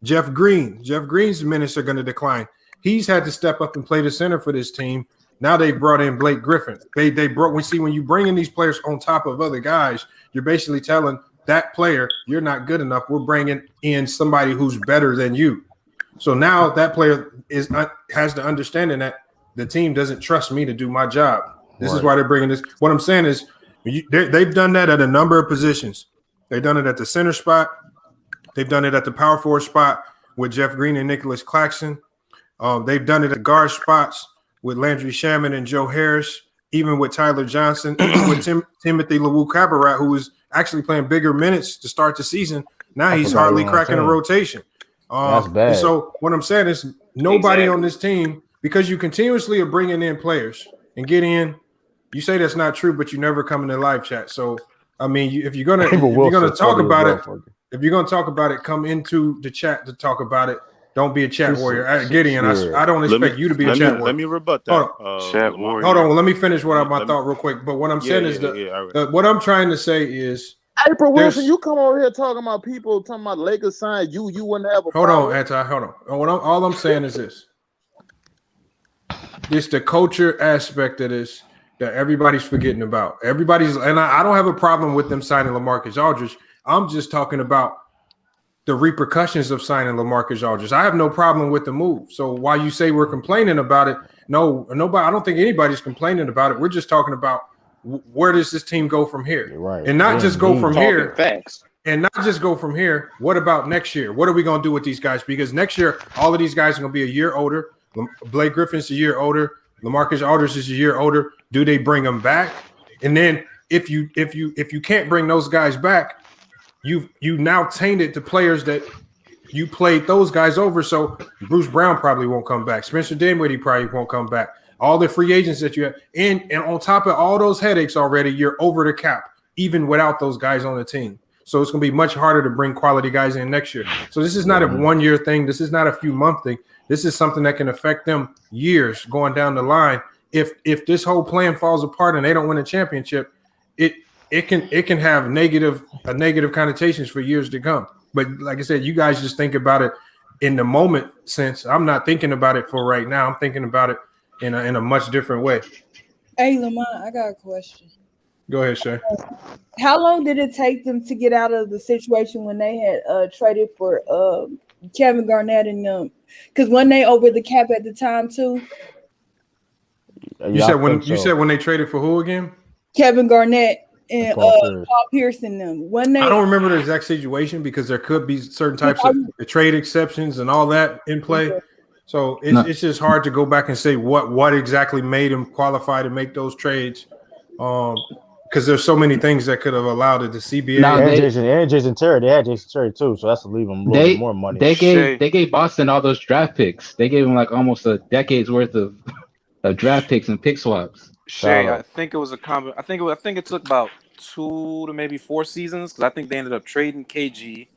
Jeff Green's minutes are going to decline. He's had to step up and play the center for this team. Now they brought in Blake Griffin. When you bring in these players on top of other guys, you're basically telling that player you're not good enough. We're bringing in somebody who's better than you. So now that player has the understanding that the team doesn't trust me to do my job. This is why they're bringing this. What I'm saying is they've done that at a number of positions. They've done it at the center spot. They've done it at the power forward spot with Jeff Green and Nicholas Claxton. They've done it at guard spots with Landry Shaman and Joe Harris, even with Tyler Johnson, even with Timothy Luwu-Cabaret, who was actually playing bigger minutes to start the season. Now he's hardly cracking a rotation. That's bad. And so what I'm saying is nobody on this team, because you continuously are bringing in players and get in. You say that's not true, but you never come in the live chat. So I mean, if you're gonna talk about it, come into the chat to talk about it. Don't be a chat warrior. Gideon, I don't expect you to be a chat warrior. Let me rebut that. Chat warrior. Hold on, let me finish my thought real quick. But what I'm saying is what I'm trying to say is April Wilson, you come over here talking about people talking about Lakers sign you wouldn't have a hold problem. on, Anti, hold on. All I'm saying is this. It's the culture aspect of this that everybody's forgetting about. And I don't have a problem with them signing LaMarcus Aldridge. I'm just talking about the repercussions of signing LaMarcus Aldridge. I have no problem with the move. So while you say we're complaining about it, no, nobody. I don't think anybody's complaining about it. We're just talking about where does this team go from here, right? And not just go from here. Facts. And not just go from here. What about next year? What are we going to do with these guys? Because next year, all of these guys are going to be a year older. Blake Griffin's a year older. LaMarcus Aldridge is a year older. Do they bring them back? And then if you can't bring those guys back, you now tainted the players that you played those guys over. So Bruce Brown probably won't come back. Spencer Dinwiddie probably won't come back. All the free agents that you have, and on top of all those headaches already, you're over the cap, even without those guys on the team. So it's going to be much harder to bring quality guys in next year. So this is not a 1 year thing. This is not a few month thing. This is something that can affect them years going down the line. If this whole plan falls apart and they don't win a championship, it can have negative connotations for years to come. But like I said, you guys just think about it in the moment sense. I'm not thinking about it for right now. I'm thinking about it in a much different way. Hey, Lamont, I got a question. Go ahead, Shay. How long did it take them to get out of the situation when they had traded for Kevin Garnett and them? Because when they over the cap at the time too. You said when they traded for who again? Kevin Garnett and Paul Pierce and them. When they, I don't remember the exact situation because there could be certain types of trade exceptions and all that in play. So it's just hard to go back and say what exactly made him qualify to make those trades. Because there's so many things that could have allowed it. The CBA and Jason Terry, they had Jason Terry too, so that's to leave them a little bit more money. They gave Boston all those draft picks. They gave him like almost a decade's worth of draft picks and pick swaps. Shay, I think it was a I think it took about 2 to maybe 4 seasons because I think they ended up trading KG,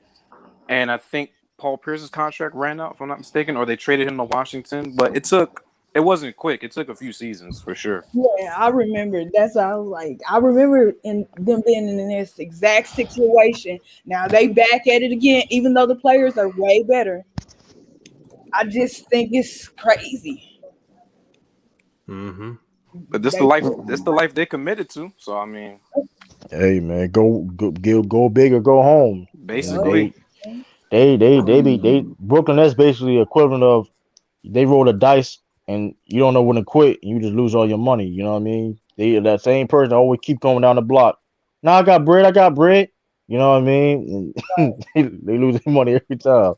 and I think Paul Pierce's contract ran out, if I'm not mistaken, or they traded him to Washington. But it wasn't quick. It took a few seasons for sure. Yeah, I remember. That's why I was like, I remember in them being in this exact situation. Now they back at it again, even though the players are way better. I just think it's crazy. Mm-hmm. But this the life they committed to. So I mean, hey man, go big or go home. Basically, they Brooklyn. That's basically equivalent of they roll the dice. And you don't know when to quit, and you just lose all your money. You know what I mean? That same person always keep going down the block. Now I got bread. You know what I mean? They lose their money every time.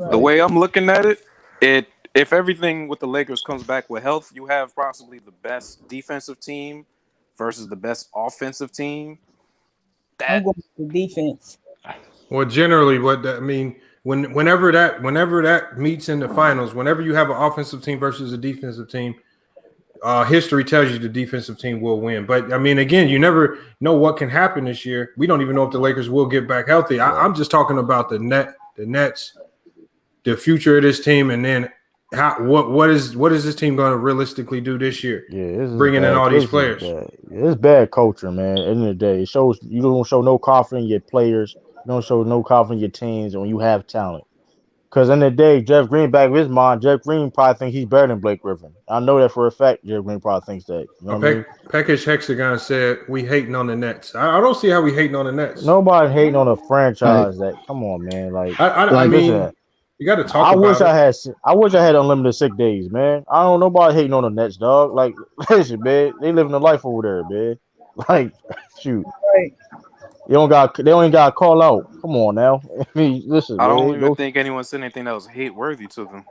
the way I'm looking at it, if everything with the Lakers comes back with health, you have possibly the best defensive team versus the best offensive team. I'm going to defense. Well, generally, whenever that meets in the finals, whenever you have an offensive team versus a defensive team, history tells you the defensive team will win. But I mean, again, you never know what can happen this year. We don't even know if the Lakers will get back healthy. I'm just talking about the Nets, the future of this team, and then what is this team going to realistically do this year? Yeah, bringing in all these players. It's bad culture, man. At the end of the day, it shows you don't show no confidence in your players. You don't show no confidence in your teams when you have talent. Because in the day, Jeff Green, back of his mind, Jeff Green probably thinks he's better than Blake Griffin. I know that for a fact. Jeff Green probably thinks that. You know what I mean? Peckish Hexagon said we hating on the Nets. I don't see how we hating on the Nets. Nobody hating on a franchise that. Come on, man. I mean, you got to talk. I wish I had unlimited sick days, man. I don't nobody hating on the Nets, dog. Like, listen, man, they living a life over there, man. Like, shoot. Right. They don't got to call out. Come on now. I mean, listen. I don't man, even think anyone said anything that was hate worthy to them.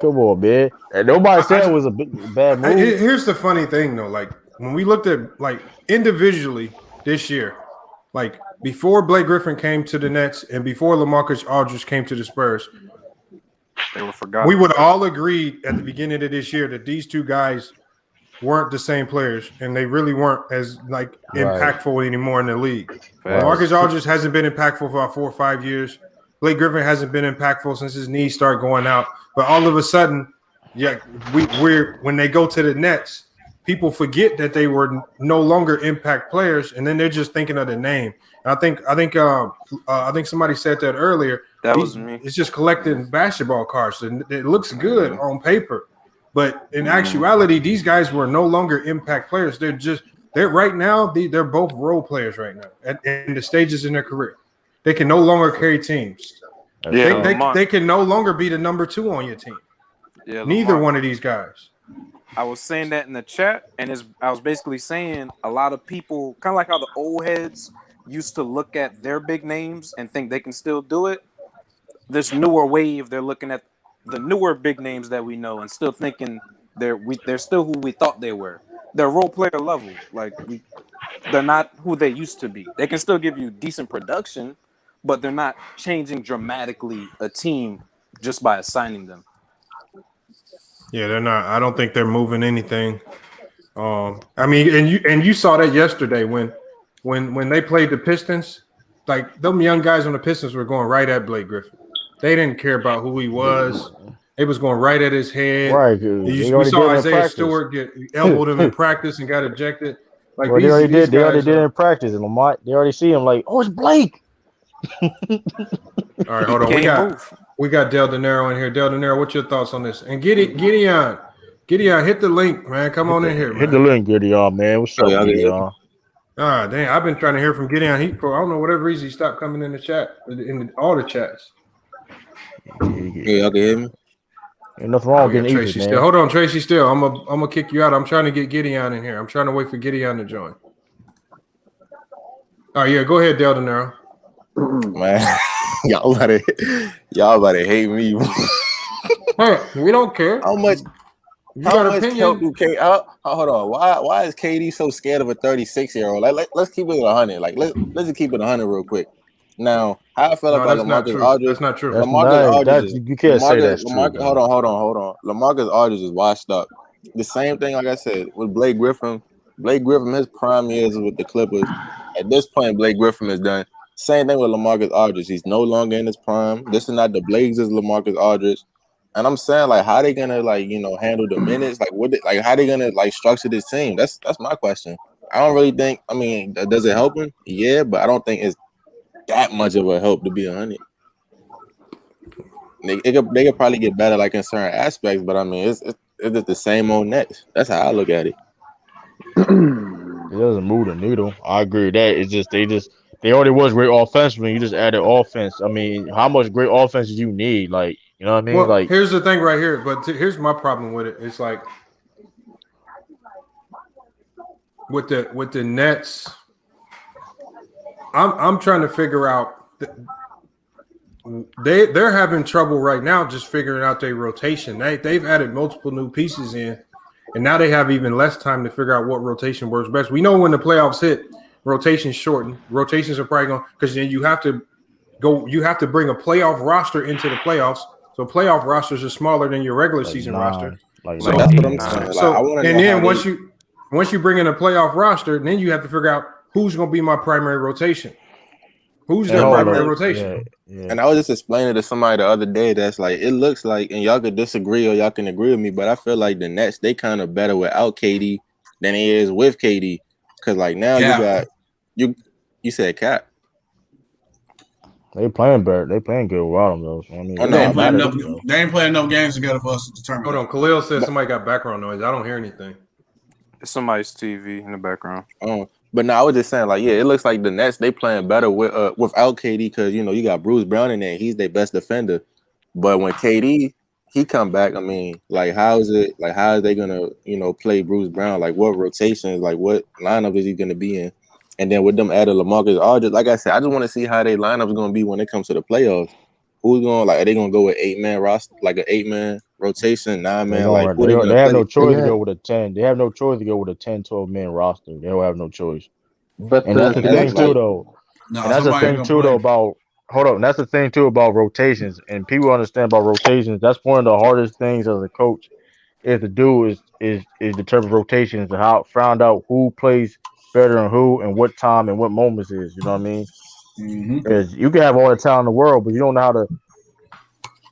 Come on, man. And nobody said it was a bad move. Here's the funny thing, though. Like, when we looked at, like, individually this year, like, before Blake Griffin came to the Nets and before LaMarcus Aldridge came to the Spurs, they were forgotten. We would all agreed at the beginning of this year that these two guys weren't the same players, and they really weren't as impactful anymore in the league. LaMarcus Aldridge hasn't been impactful for about 4 or 5 years. Blake Griffin hasn't been impactful since his knees started going out. But all of a sudden, when they go to the Nets, people forget that they were no longer impact players, and then they're just thinking of the name. And I think somebody said that earlier. That was me. It's just collecting basketball cards, and it looks good on paper. But in actuality, these guys were no longer impact players. They're right now. They're both role players right now in the stages in their career. They can no longer carry teams. They can no longer be the number 2 on your team. Yeah, Neither one of these guys. I was saying that in the chat, and I was basically saying a lot of people, kind of like how the old heads used to look at their big names and think they can still do it. This newer wave, they're looking at the newer big names that we know and still thinking they're still who we thought they were. They're role player level. Like they're not who they used to be. They can still give you decent production, but they're not changing dramatically a team just by assigning them. Yeah, they're not. I don't think they're moving anything. I mean, and you saw that yesterday when they played the Pistons. Like them young guys on the Pistons were going right at Blake Griffin. They didn't care about who he was. They was going right at his head. Right. We saw Isaiah Stewart get elbowed him in practice and got ejected. Like they already did in practice, and Lamar, they already see him like, oh, it's Blake. All right, hold on. We got Del De Niro in here. Del De Niro, what's your thoughts on this? And Gideon, hit the link, man. Come on in here, man. Hit the link, Gideon, man. What's up, Gideon? Ah, dang, I've been trying to hear from Gideon. For I don't know whatever reason he stopped coming in the chat, in all the chats. Yeah, y'all can hear me. Ain't nothing wrong with getting Tracy still. Hold on, Tracy. Still, I'm gonna kick you out. I'm trying to get Gideon in here. I'm trying to wait for Gideon to join. All right, yeah, go ahead, Del De Niro. Man, y'all about to hate me. Hey, we don't care. How much help do KD? Hold on. Why is KD so scared of a 36-year-old? Like, let's keep it 100. Like, let's just keep it 100 real quick. Now, how I feel about LaMarcus Aldridge? That's not true. LaMarcus Aldridge. You can't say that's true. Hold on. LaMarcus Aldridge is washed up. The same thing, like I said, with Blake Griffin. Blake Griffin, his prime years with the Clippers. At this point, Blake Griffin is done. Same thing with LaMarcus Aldridge. He's no longer in his prime. This is not the Blazers LaMarcus Aldridge. And I'm saying, like, how they gonna handle the minutes? Like, how they gonna structure this team? That's my question. I don't really think. I mean, does it help him? Yeah, but I don't think it's that much of a help to be 100. They could probably get better, like in certain aspects, but I mean, it's just the same old Nets. That's how I look at it. It doesn't move the needle. I agree with that. It's just they already was great offensively. You just added offense. I mean, how much great offense do you need? Like, you know what I mean? Well, like, here's the thing right here. But here's my problem with it. It's like with the Nets. I'm trying to figure out. They're having trouble right now just figuring out their rotation. They've added multiple new pieces in, and now they have even less time to figure out what rotation works best. We know when the playoffs hit, rotations shorten. Rotations are probably going because then you have to bring a playoff roster into the playoffs. So playoff rosters are smaller than your regular season roster. That's what I'm saying. And then once you bring in a playoff roster, then you have to figure out who's going to be my primary rotation. Who's their primary rotation? Yeah. And I was just explaining to somebody the other day that's like, it looks like, and y'all could disagree or y'all can agree with me, but I feel like the Nets, they kind of better without KD than he is with KD. Because like now you said Cap. They playing better. They playing good without him though. So, I mean, they ain't playing enough games together for us to determine. Hold on, Khalil said somebody got background noise. I don't hear anything. It's somebody's TV in the background. But no, I was just saying, like, yeah, it looks like the Nets, they playing better without KD because, you got Bruce Brown in there. He's their best defender. But when KD, he come back, I mean, like, how is they going to, play Bruce Brown? Like, what rotations, like, what lineup is he going to be in? And then with them added LaMarcus Aldridge, like I said, I just want to see how their lineup is going to be when it comes to the playoffs. Who's going, like, are they going to go with 8-man roster, like an 8-man rotation, 9-man? Like, they have no choice to go with a 10. They have no choice to go with a 10, 12-man roster. They don't have no choice. But that's the thing too, though. And that's the thing too, though, about that's the thing too about rotations. And people understand about rotations. That's one of the hardest things as a coach is to do is determine rotations and how found out who plays better and who and what time and what moments is. You know what I mean? Because you can have all the talent in the world, but you don't know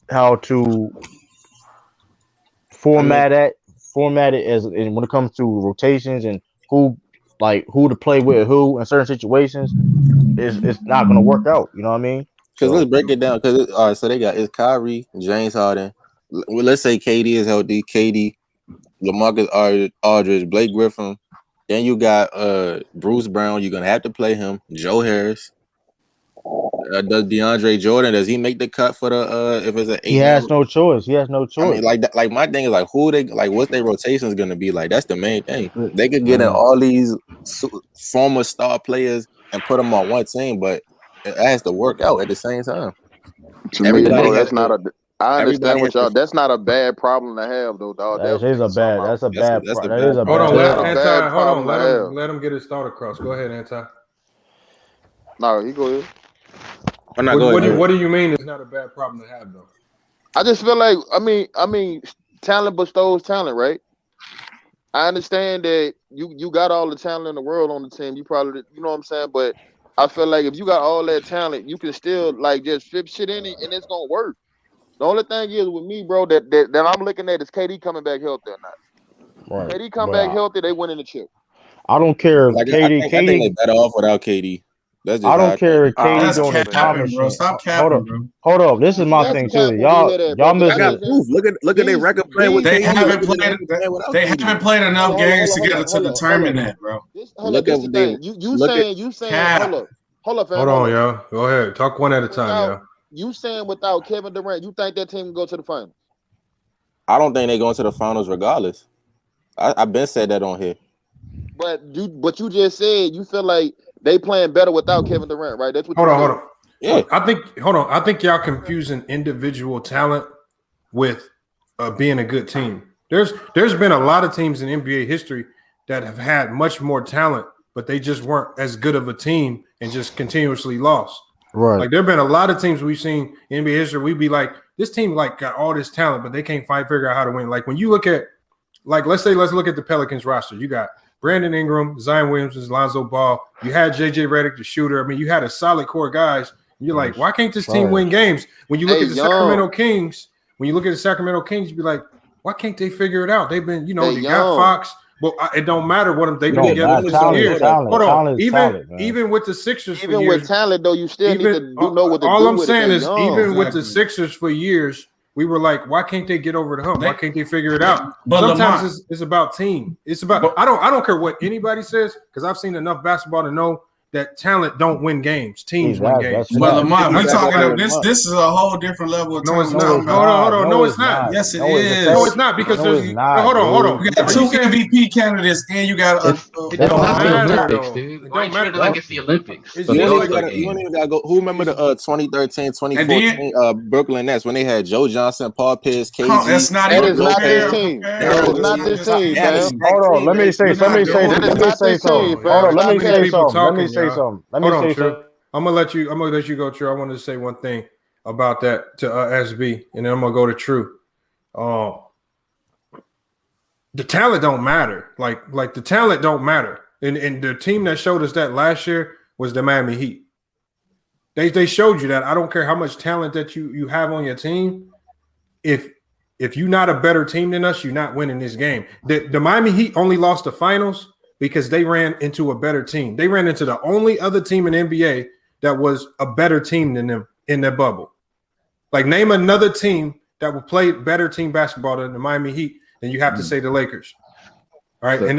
how to format it as and when it comes to rotations and who to play with who in certain situations, it's not going to work out. You know what I mean? Because let's break it down. Because so they got Kyrie, James Harden. Well, let's say KD is healthy. KD, LaMarcus Aldridge, Blake Griffin. Then you got Bruce Brown. You're gonna have to play him. Joe Harris. Does DeAndre Jordan? Does he make the cut for the if it's an 8? He has no choice. He has no choice. I mean, like my thing is like who they like. What's their rotations gonna be like? That's the main thing. They could get in all these former star players and put them on one team, but it has to work out at the same time. To me, bro, that's not a. I understand what y'all. That's not a bad problem to have, though, dog. That is a bad. That's a bad. That is a Hold on, bad. hold on. Let him get his thought across. Go ahead, Anti. No, he go ahead. What do you mean it's not a bad problem to have, though? I just feel like I mean, talent bestows talent, right? I understand that you got all the talent in the world on the team. You probably, you know what I'm saying, but I feel like if you got all that talent, you can still like just flip shit in it and it's gonna work. The only thing is with me, bro, that I'm looking at is KD coming back healthy or not. Right. KD come back healthy, they winning the chip. I don't care if KD. I think they better off without KD. That's just I don't care if KD doing the capping, bro. Stop capping, bro. Hold up. This is my thing too. Y'all missing. Look at their record playing with They KD. haven't played enough games together to determine that, bro. Look at the thing. You saying hold up, fam. Hold on, yo. Go ahead. Talk one at a time, yo. You saying without Kevin Durant, you think that team can go to the finals? I don't think they're going to the finals regardless. I've been said that on here. But you just said you feel like they playing better without Kevin Durant, right? That's what. Hold on. Yeah. I think y'all confusing individual talent with being a good team. There's been a lot of teams in NBA history that have had much more talent, but they just weren't as good of a team and just continuously lost. Right. Like there have been a lot of teams we've seen in NBA history. We'd be like, this team like got all this talent, but they can't figure out how to win. Like when you look at, like let's look at the Pelicans roster. You got Brandon Ingram, Zion Williamson, Lonzo Ball. You had JJ Redick, the shooter. I mean, you had a solid core guys. You're like, why can't this team win games? When you look at the Sacramento Kings, you be like, why can't they figure it out? They've been, they got Fox. But it don't matter what they've been together for some years. Hold on, even with the Sixers, even with talent though, you still need to know what to do. All I'm saying is, even with the Sixers for years, we were like, why can't they get over the hump? Why can't they figure it out? But sometimes it's about team. It's about I don't care what anybody says because I've seen enough basketball to know that talent don't win games. Teams win games. But Lamont, we're talking this is a whole different level of No, it's not. Hold on. No, it's not. Yes, it is. No, it's not because there's hold on. You got two MVP candidates and you got it don't have the Olympics, dude. It don't matter like it's the Olympics. You don't even gotta go. Who remember the 2013, 2014 Brooklyn Nets when they had Joe Johnson, Paul Pierce, KG? That's not even this team. That is not this team, man. Hold on. Let me say something. Hold on. Let me say something. Let me say something. I'm gonna let you go, True. I wanted to say one thing about that to SB, and then I'm gonna go to True. The talent don't matter. Like the talent don't matter. And the team that showed us that last year was the Miami Heat. They showed you that. I don't care how much talent that you have on your team. If you're not a better team than us, you're not winning this game. The Miami Heat only lost the finals because they ran into a better team. They ran into the only other team in NBA that was a better team than them in their bubble. Like name another team that will play better team basketball than the Miami Heat, then you have to say the Lakers. All right, and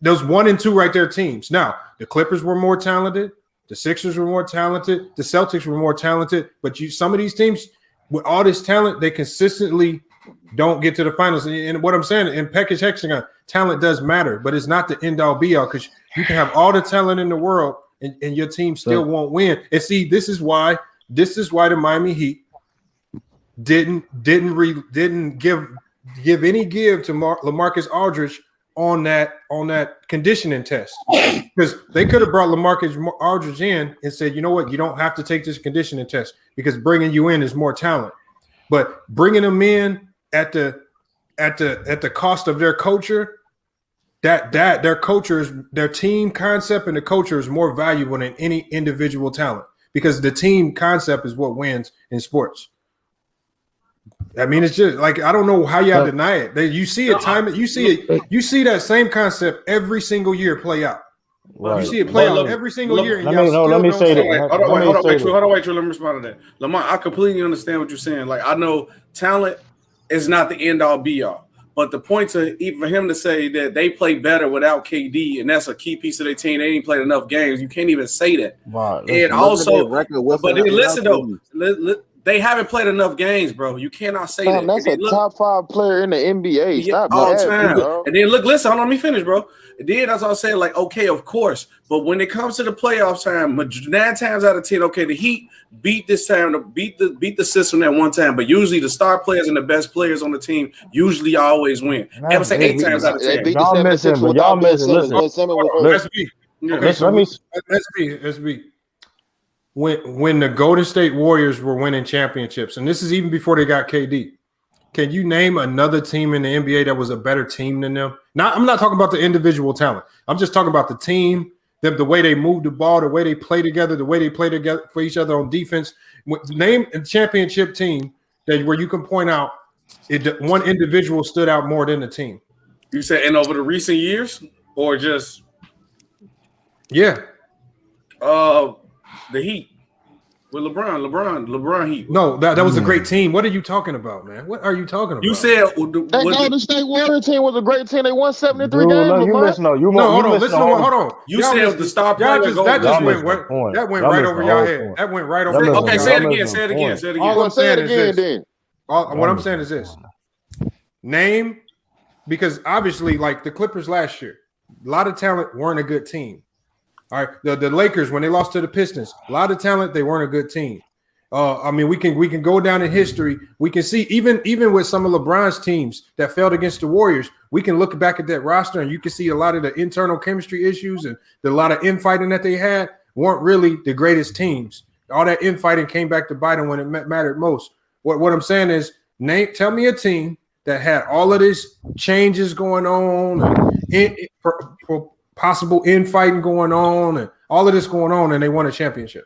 those 1 and 2 right there teams. Now, the Clippers were more talented. The Sixers were more talented. The Celtics were more talented. But some of these teams, with all this talent, they consistently don't get to the finals. And what I'm saying, in package hexagon, talent does matter, but it's not the end-all be-all because you can have all the talent in the world and your team still won't win. And see, this is why the Miami Heat didn't give any give to LaMarcus Aldridge on that conditioning test because they could have brought LaMarcus Aldridge in and said, you know what, you don't have to take this conditioning test because bringing you in is more talent, but bringing them in at the cost of their culture, that their culture is their team concept and the culture is more valuable than any individual talent because the team concept is what wins in sports. I mean, it's just like I don't know how y'all deny it. You see it you see that same concept every single year play out. Right. You see it play out every single year. Let me say that. Hold on, wait, let me respond to that. Lamont, I completely understand what you're saying. Like I know talent is not the end all be all. But the point for him to say that they play better without KD, and that's a key piece of their team, they ain't played enough games. You can't even say that. Wow, And also, but then listen though, they haven't played enough games, bro. You cannot say that. That's a top 5 player in the NBA. Stop all that, time. bro. And then listen, hold on, let me finish, bro. And then that's all I'm saying. Like, okay, of course, but when it comes to the playoff time, 9 times out of 10, okay, the Heat beat this time, beat the system that one time, but usually the star players and the best players on the team usually always win. I would say 8 times out of 10. Y'all missing, but y'all missing. Listen, SB. Okay, so SB. When the Golden State Warriors were winning championships, and this is even before they got KD, can you name another team in the NBA that was a better team than them? I'm not talking about the individual talent. I'm just talking about the team, the way they move the ball, the way they play together, the way they play together for each other on defense. Name a championship team where you can point out one individual stood out more than the team. You said, and over the recent years, or just the Heat with LeBron Heat. No, that was a great team. What are you talking about, man? What are you talking about? You said that Golden State Warriors team was a great team. They won 73 games. No, you missed. Hold on. You said the star player. That went right over your head. That went right over. Okay, say it again. Say it again. All I'm saying is this. What I'm saying is this. Name, because obviously, like the Clippers last year, a lot of talent weren't a good team. All right, the Lakers when they lost to the Pistons, a lot of talent, they weren't a good team. I mean, we can go down in history. We can see even with some of LeBron's teams that failed against the Warriors, we can look back at that roster and you can see a lot of the internal chemistry issues and a lot of infighting that they had weren't really the greatest teams. All that infighting came back to bite them when it mattered most. What I'm saying is, tell me a team that had all of this changes going on, possible infighting going on, and all of this going on, and they won a championship.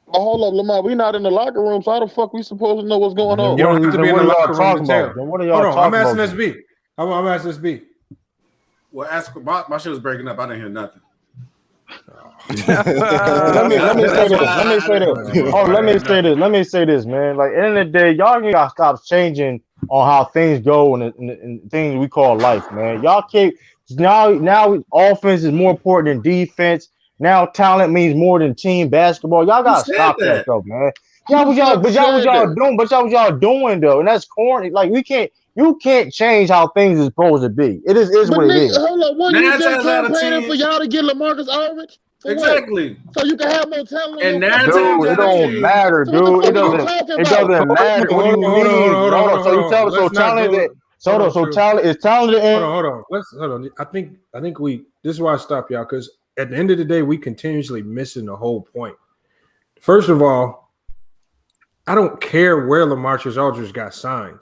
But hold up, Lamar. We not in the locker room, so how the fuck we supposed to know what's going on? You don't have to be in the locker room to tell. What are y'all talking I'm asking about? SB. I'm asking SB. Well, my shit was breaking up. I didn't hear nothing. Let me say this, man. Like, at the end of the day, y'all gotta stop changing on how things go and things we call life, man. Y'all keep now offense is more important than defense. Now talent means more than team basketball. Y'all gotta stop that though, man. Y'all was y'all doing though, and that's corny. Like you can't change how things is supposed to be. It is what it is. Hold up, what you just campaigning for y'all to get LaMarcus Aldridge? Exactly. So you can have more talent. And it don't matter, dude. It doesn't matter. What do you mean? Hold on. So talent is talented. Hold on. I think this is why I stopped y'all, because at the end of the day, we continuously missing the whole point. First of all, I don't care where LaMarcus Aldridge got signed.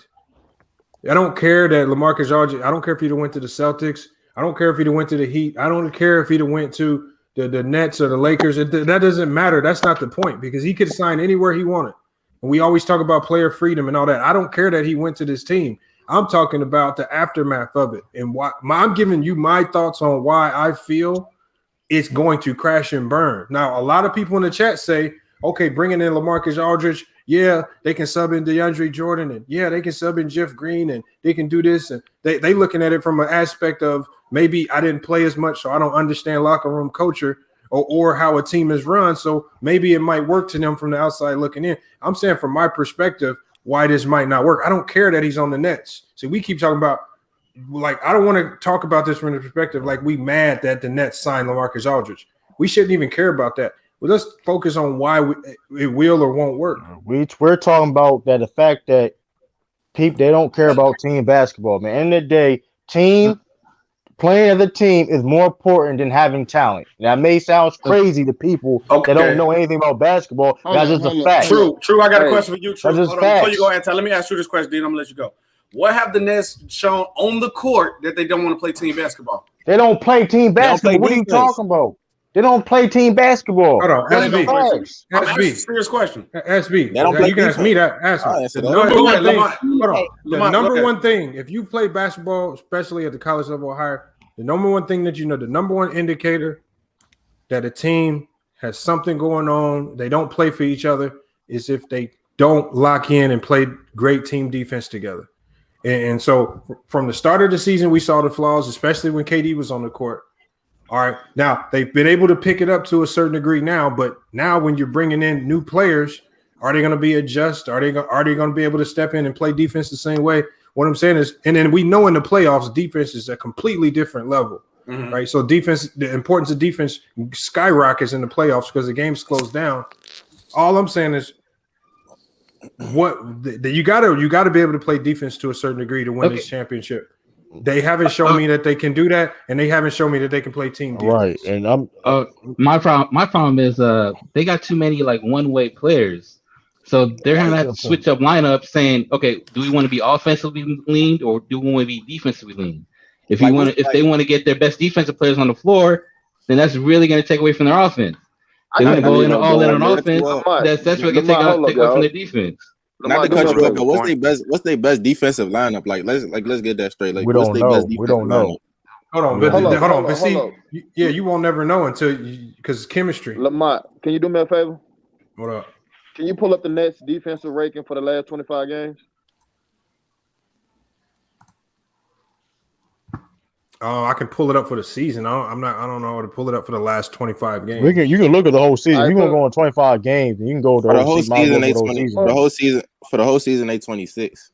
I don't care that LaMarcus Aldridge. I don't care if he'd went to the Celtics. I don't care if he'd went to the Heat. I don't care if he'd went to the Nets or the Lakers. That doesn't matter. That's not the point, because he could sign anywhere he wanted. And we always talk about player freedom and all that. I don't care that he went to this team. I'm talking about the aftermath of it, and why I'm giving you my thoughts on why I feel it's going to crash and burn. Now, a lot of people in the chat say, okay, bringing in LaMarcus Aldridge, yeah, they can sub in DeAndre Jordan, and yeah, they can sub in Jeff Green, and they can do this, and they looking at it from an aspect of maybe I didn't play as much, so I don't understand locker room culture or how a team is run, so maybe it might work to them from the outside looking in. I'm saying from my perspective why this might not work. I don't care that he's on the Nets. See, we keep talking about, like, I don't want to talk about this from the perspective like we mad that the Nets signed LaMarcus Aldridge. We shouldn't even care about that. Well, let's focus on why it will or won't work. We're talking about that the fact that they don't care about team basketball, man. End of the day, playing as a team is more important than having talent. That may sound crazy to people that don't know anything about basketball. That's just a fact. True. I got a question for you, True. That's just Hold on, before you go ahead, let me ask you this question, then I'm gonna let you go. What have the Nets shown on the court that they don't want to play team basketball? They don't play team basketball. What are you talking about? They don't play team basketball. Hold on, SB. I'm asking a serious question. SB. You can ask me that. Ask me. The number one thing, if you play basketball, especially at the college level or higher, the number one thing that you know, the number one indicator that a team has something going on, they don't play for each other, is if they don't lock in and play great team defense together. And so from the start of the season, we saw the flaws, especially when KD was on the court. All right, now they've been able to pick it up to a certain degree now, but now when you're bringing in new players, are they going to be adjust? Are they going to be able to step in and play defense the same way? What I'm saying is, and then we know in the playoffs, defense is a completely different level, right? So defense, the importance of defense skyrockets in the playoffs because the game slows down. All I'm saying is, you got to be able to play defense to a certain degree to win this championship. They haven't shown me that they can do that, and they haven't shown me that they can play team defense. Right, and I'm my problem is they got too many like one-way players, so they're gonna have to switch up lineup. Saying, okay, do we want to be offensively leaned or do we want to be defensively leaned? If they want to get their best defensive players on the floor, then that's really going to take away from their offense. They're going to go all in on offense. That's what can take away from their defense. Not to cut you up, but what's their best defensive lineup? Let's get that straight. Like, what's their best defensive lineup? Hold on. But see, you won't never know until because chemistry. Lamont, can you do me a favor? What up? Can you pull up the Nets defensive ranking for the last 25 games? I can pull it up for the season. I don't know how to pull it up for the last 25 games. You can look at the whole season. You're gonna go on 25 games, and you can go for the whole season. For the whole season, they 26.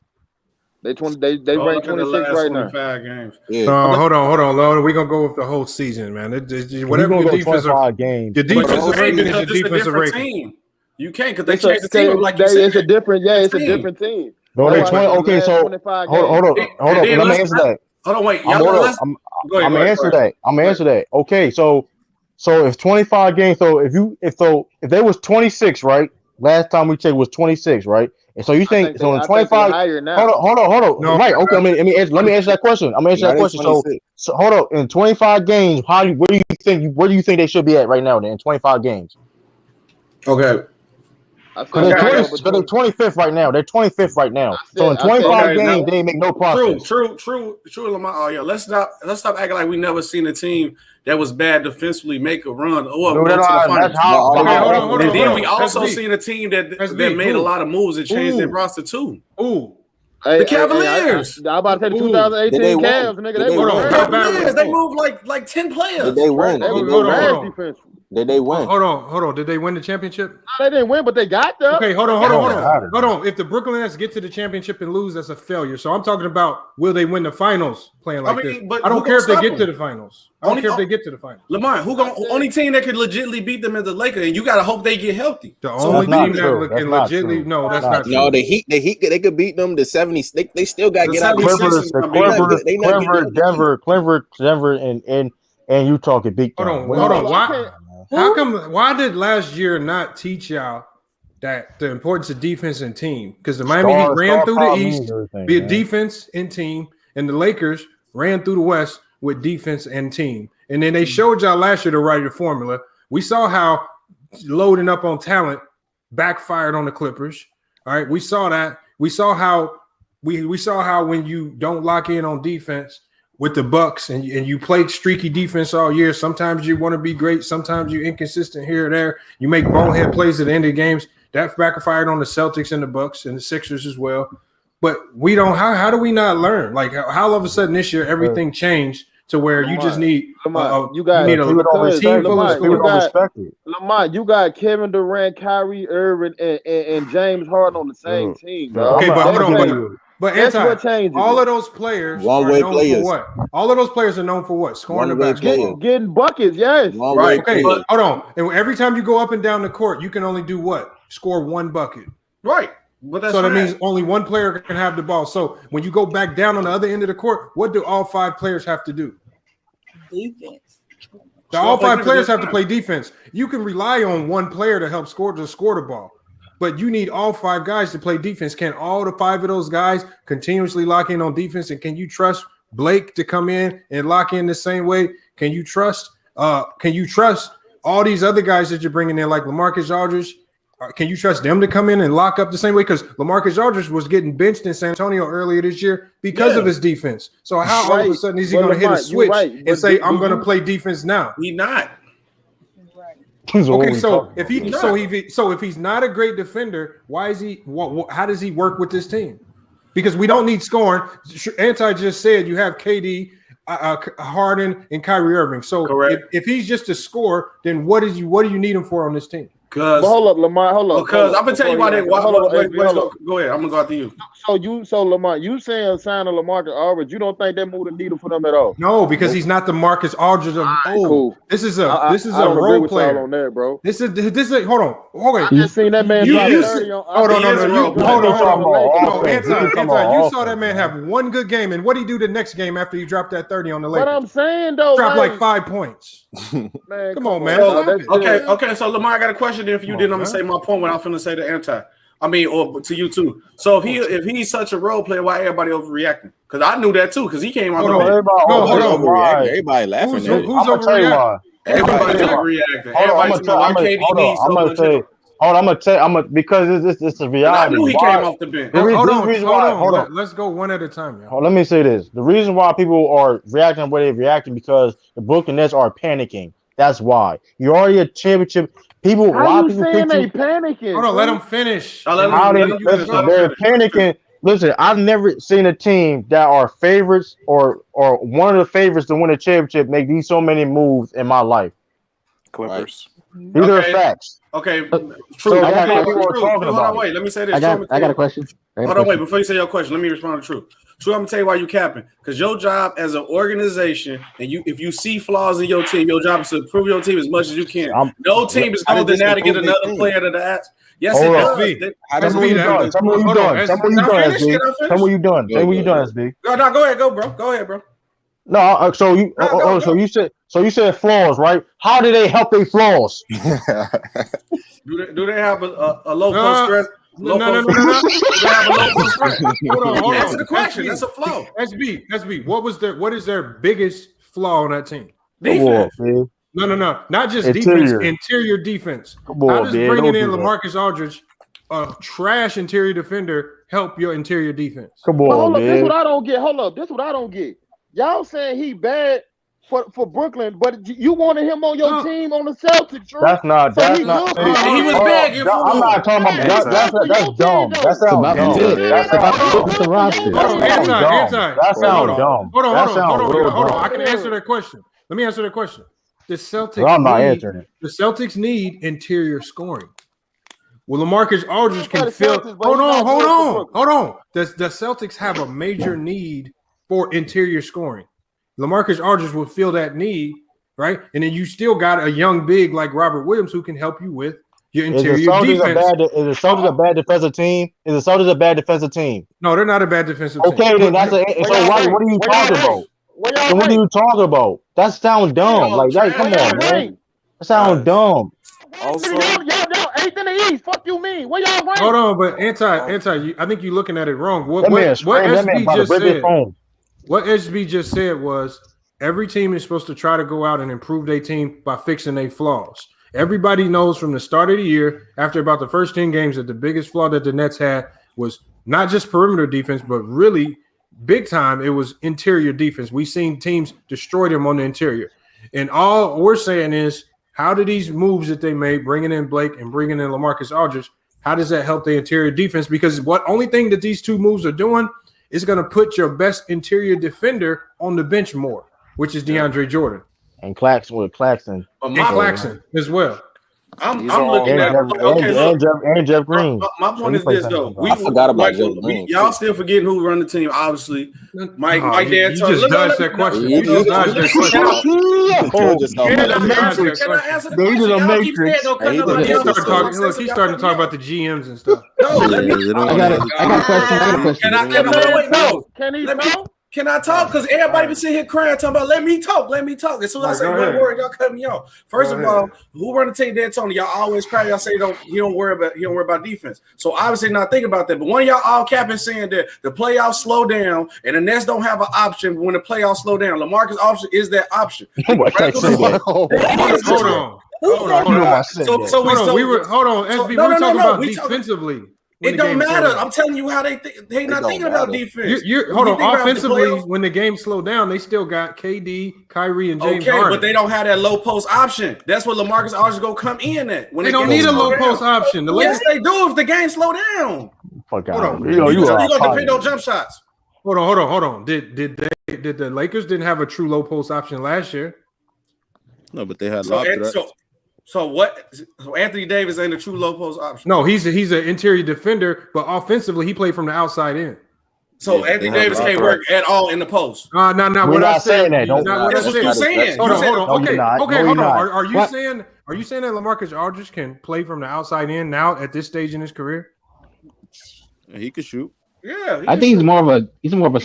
They rank 26 right now. Games. Yeah. Hold on, Lord. We're gonna go with the whole season, man. Whatever your defensive games. Your defensive rating is your defensive rating. You can't because they changed the team like you said. It's a different team. No, they 20. Okay, so hold on. Let me answer that. Hold on, wait. I'm gonna answer that. Okay, so if 25 games, if there was 26, right? Last time we checked was 26, right? And so you think so in 25? Hold on. No, right? Okay. Let me answer that question. I'm gonna answer that question. So hold on. In 25 games, where do you think they should be at right now? Then in 25 games. Okay. Because they're 25th right now. They're 25th right now. So in 25 games, they didn't make no progress. True, Lamar. Oh yeah, let's stop acting like we never seen a team that was bad defensively make a run or go to the finals. And then we also seen a team that made a lot of moves and changed their roster too. The Cavaliers. I'm about to say the 2018 Cavs, nigga. They moved like 10 players. Did they win? Did they win? Hold on. Did they win the championship? No, they didn't win, but they got there. Okay, hold on. If the Brooklyn Nets get to the championship and lose, that's a failure. So I'm talking about will they win the finals playing like this? I don't care if they get to the finals. Lamar, only team that could legitimately beat them is the Lakers, and you gotta hope they get healthy. The only team that can legitimately that's not true. No, the Heat, they could beat them. The 70s, they still got to get out. Denver, and Utah could beat them. Hold on. Why did last year not teach y'all that the importance of defense and team? Because the Miami Heat ran through the East via defense and team, and the Lakers ran through the West with defense and team. And then they showed y'all last year the right formula. We saw how loading up on talent backfired on the Clippers. All right, we saw that. We saw how when you don't lock in on defense with the Bucks and you play streaky defense all year, sometimes you want to be great, sometimes you're inconsistent here or there. You make bonehead plays at the end of games. That backfired on the Celtics and the Bucks and the Sixers as well. But we don't. How do we not learn? Like how all of a sudden this year everything changed to where you just need you need a team full of scorers. Lamont, you got Kevin Durant, Kyrie Irving, and James Harden on the same team. Bro. Okay, but hold on. But all of those players are known for what? All of those players are known for what? Scoring the basketball. Getting buckets, yes. Right. Okay, but hold on. And every time you go up and down the court, you can only do what? Score one bucket. Right. But so that means only one player can have the ball. So when you go back down on the other end of the court, what do all five players have to do? Defense. All five players have to play defense. You can rely on one player to help score the ball. But you need all five guys to play defense. Can all the five of those guys continuously lock in on defense? And can you trust Blake to come in and lock in the same way? Can you trust all these other guys that you're bringing in, like LaMarcus Aldridge? Can you trust them to come in and lock up the same way? Because LaMarcus Aldridge was getting benched in San Antonio earlier this year because of his defense. So how all of a sudden is he going to hit a switch and say, "I'm going to play defense now"? He's not. Okay, so if he's not a great defender, why is he? How does he work with this team? because we don't need scoring. Anti just said you have KD, Harden, and Kyrie Irving. So if he's just a scorer, then what do you need him for on this team? But hold up, Lamar. Hold up. Because I'm gonna tell you why they. Go ahead. I'm gonna go after you. So Lamar, you saying signing LaMarcus Aldridge? You don't think that moved the needle for them at all? No, because he's not the Marcus Aldridge of old. Cool. This is a role player on that, bro. This is hold on. Okay. I just seen that man drop 30 on. Hold on. Anti, you saw that man have one good game, and what did he do the next game after he dropped that 30 on the Lakers? What I'm saying though, dropped like 5 points. Man, come on, man. Okay. So Lamar, I got a question. If you didn't, I'm gonna say my point when I'm finna say the Anti. I mean, or to you too. So if he's such a role player, why everybody overreacting? Because I knew that too. Because he came out. Everybody laughing. Who's overreacting? Everybody's overreacting. I'm gonna tell because it's a reality. I knew he came off the bench. Hold on. Let's go one at a time. Let me say this: the reason why people are reacting the way they're reacting because the Brooklyn Nets are panicking. That's why you're already a championship. People, how you saying they panicking? Hold on, let them finish. They're panicking. Listen, I've never seen a team that are favorites or one of the favorites to win a championship make these so many moves in my life. Clippers. These are facts. Okay, true. Hold on, wait. Let me say this. I got a question. Hold on, wait. Before you say your question, let me respond to True. True, I'm gonna tell you why you capping. Because your job as an organization, and if you see flaws in your team, your job is to improve your team as much as you can. No team is going to deny to get another player to the ass. Yes, it does. Tell me what you done, SB. No, go ahead, Go ahead, bro. No, so you said flaws, right? How do they help their flaws? Do they have a low post stress? No. Hold on. Answer the question. That's a flaw. SB. What is their biggest flaw on that team? Defense. No. Not just defense. Interior defense. How does bringing in LaMarcus Aldridge, a trash interior defender, help your interior defense? Come on, man. This is what I don't get. Hold up. This is what I don't get. Y'all saying he bad for Brooklyn, but you wanted him on your team on the Celtics. True? That's not. He was begging for. I'm not talking about that. That's dumb. That sounds dumb. Hold on. I can answer that question. Let me answer that question. The Celtics need interior scoring. Well, LaMarcus Aldridge can fill. Hold on. The Celtics have a major need for interior scoring. LaMarcus Aldridge will fill that need, right? And then you still got a young big like Robert Williams who can help you with your interior defense. Is the Celtics a bad defensive team? Is the Celtics a bad defensive team? No, they're not a bad defensive team. Okay, then what are you talking about? What are you talking about? That sounds dumb. Come on, man. That sounds dumb. Also, y'all 8th in the East. Fuck you mean? Where y'all rank? Hold on, but anti. I think you're looking at it wrong. What SB just said was every team is supposed to try to go out and improve their team by fixing their flaws. Everybody knows from the start of the year, after about the first 10 games, that the biggest flaw that the Nets had was not just perimeter defense, but really big time, it was interior defense. We've seen teams destroy them on the interior. And all we're saying is, how do these moves that they made, bringing in Blake and bringing in LaMarcus Aldridge, how does that help the interior defense? Because only thing that these two moves are doing is going to put your best interior defender on the bench more, which is DeAndre Jordan. And Claxton. And Claxton as well. I'm looking at Jeff Green. My point is this though. I forgot about Jeff Green. Y'all still forgetting who run the team. Obviously, Mike D'Antoni. You just dodged that question. You just dodged that question. He's starting to talk about the GMs and stuff. I got a question. Can I talk? Because everybody be sitting here crying, talking about let me talk. As soon as I say one word, y'all cut me off. First of all, who run the team there, Tony? Y'all always cry. Y'all say he don't worry about defense. So obviously not thinking about that. But one of y'all all capping saying that the playoffs slow down and the Nets don't have an option when the playoffs slow down. LaMarcus option is that option. Hold on. We were talking about defensively. It don't matter. I'm telling you how they not thinking about defense. Hold on. Offensively, when the game slowed down, they still got KD, Kyrie, and James Harden. But they don't have that low post option. That's what LaMarcus Aldridge go come in at. When they don't need a low post option. Yes, they do if the game slow down. Fuck Hold out. on. You know you gonna are depend on jump shots. Hold on. Did the Lakers didn't have a true low post option last year? No, but they had So, lob threats. so what? So Anthony Davis ain't a true low post option. No, he's an interior defender, but offensively he played from the outside in. So Anthony Davis can't work at all in the post. No. We're What I not said. saying that. Don't. That's what you're saying. Hold on. Okay, hold on. Are you What? saying that LaMarcus Aldridge can play from the outside in now at this stage in his career? He could shoot. Yeah, I think he's more of a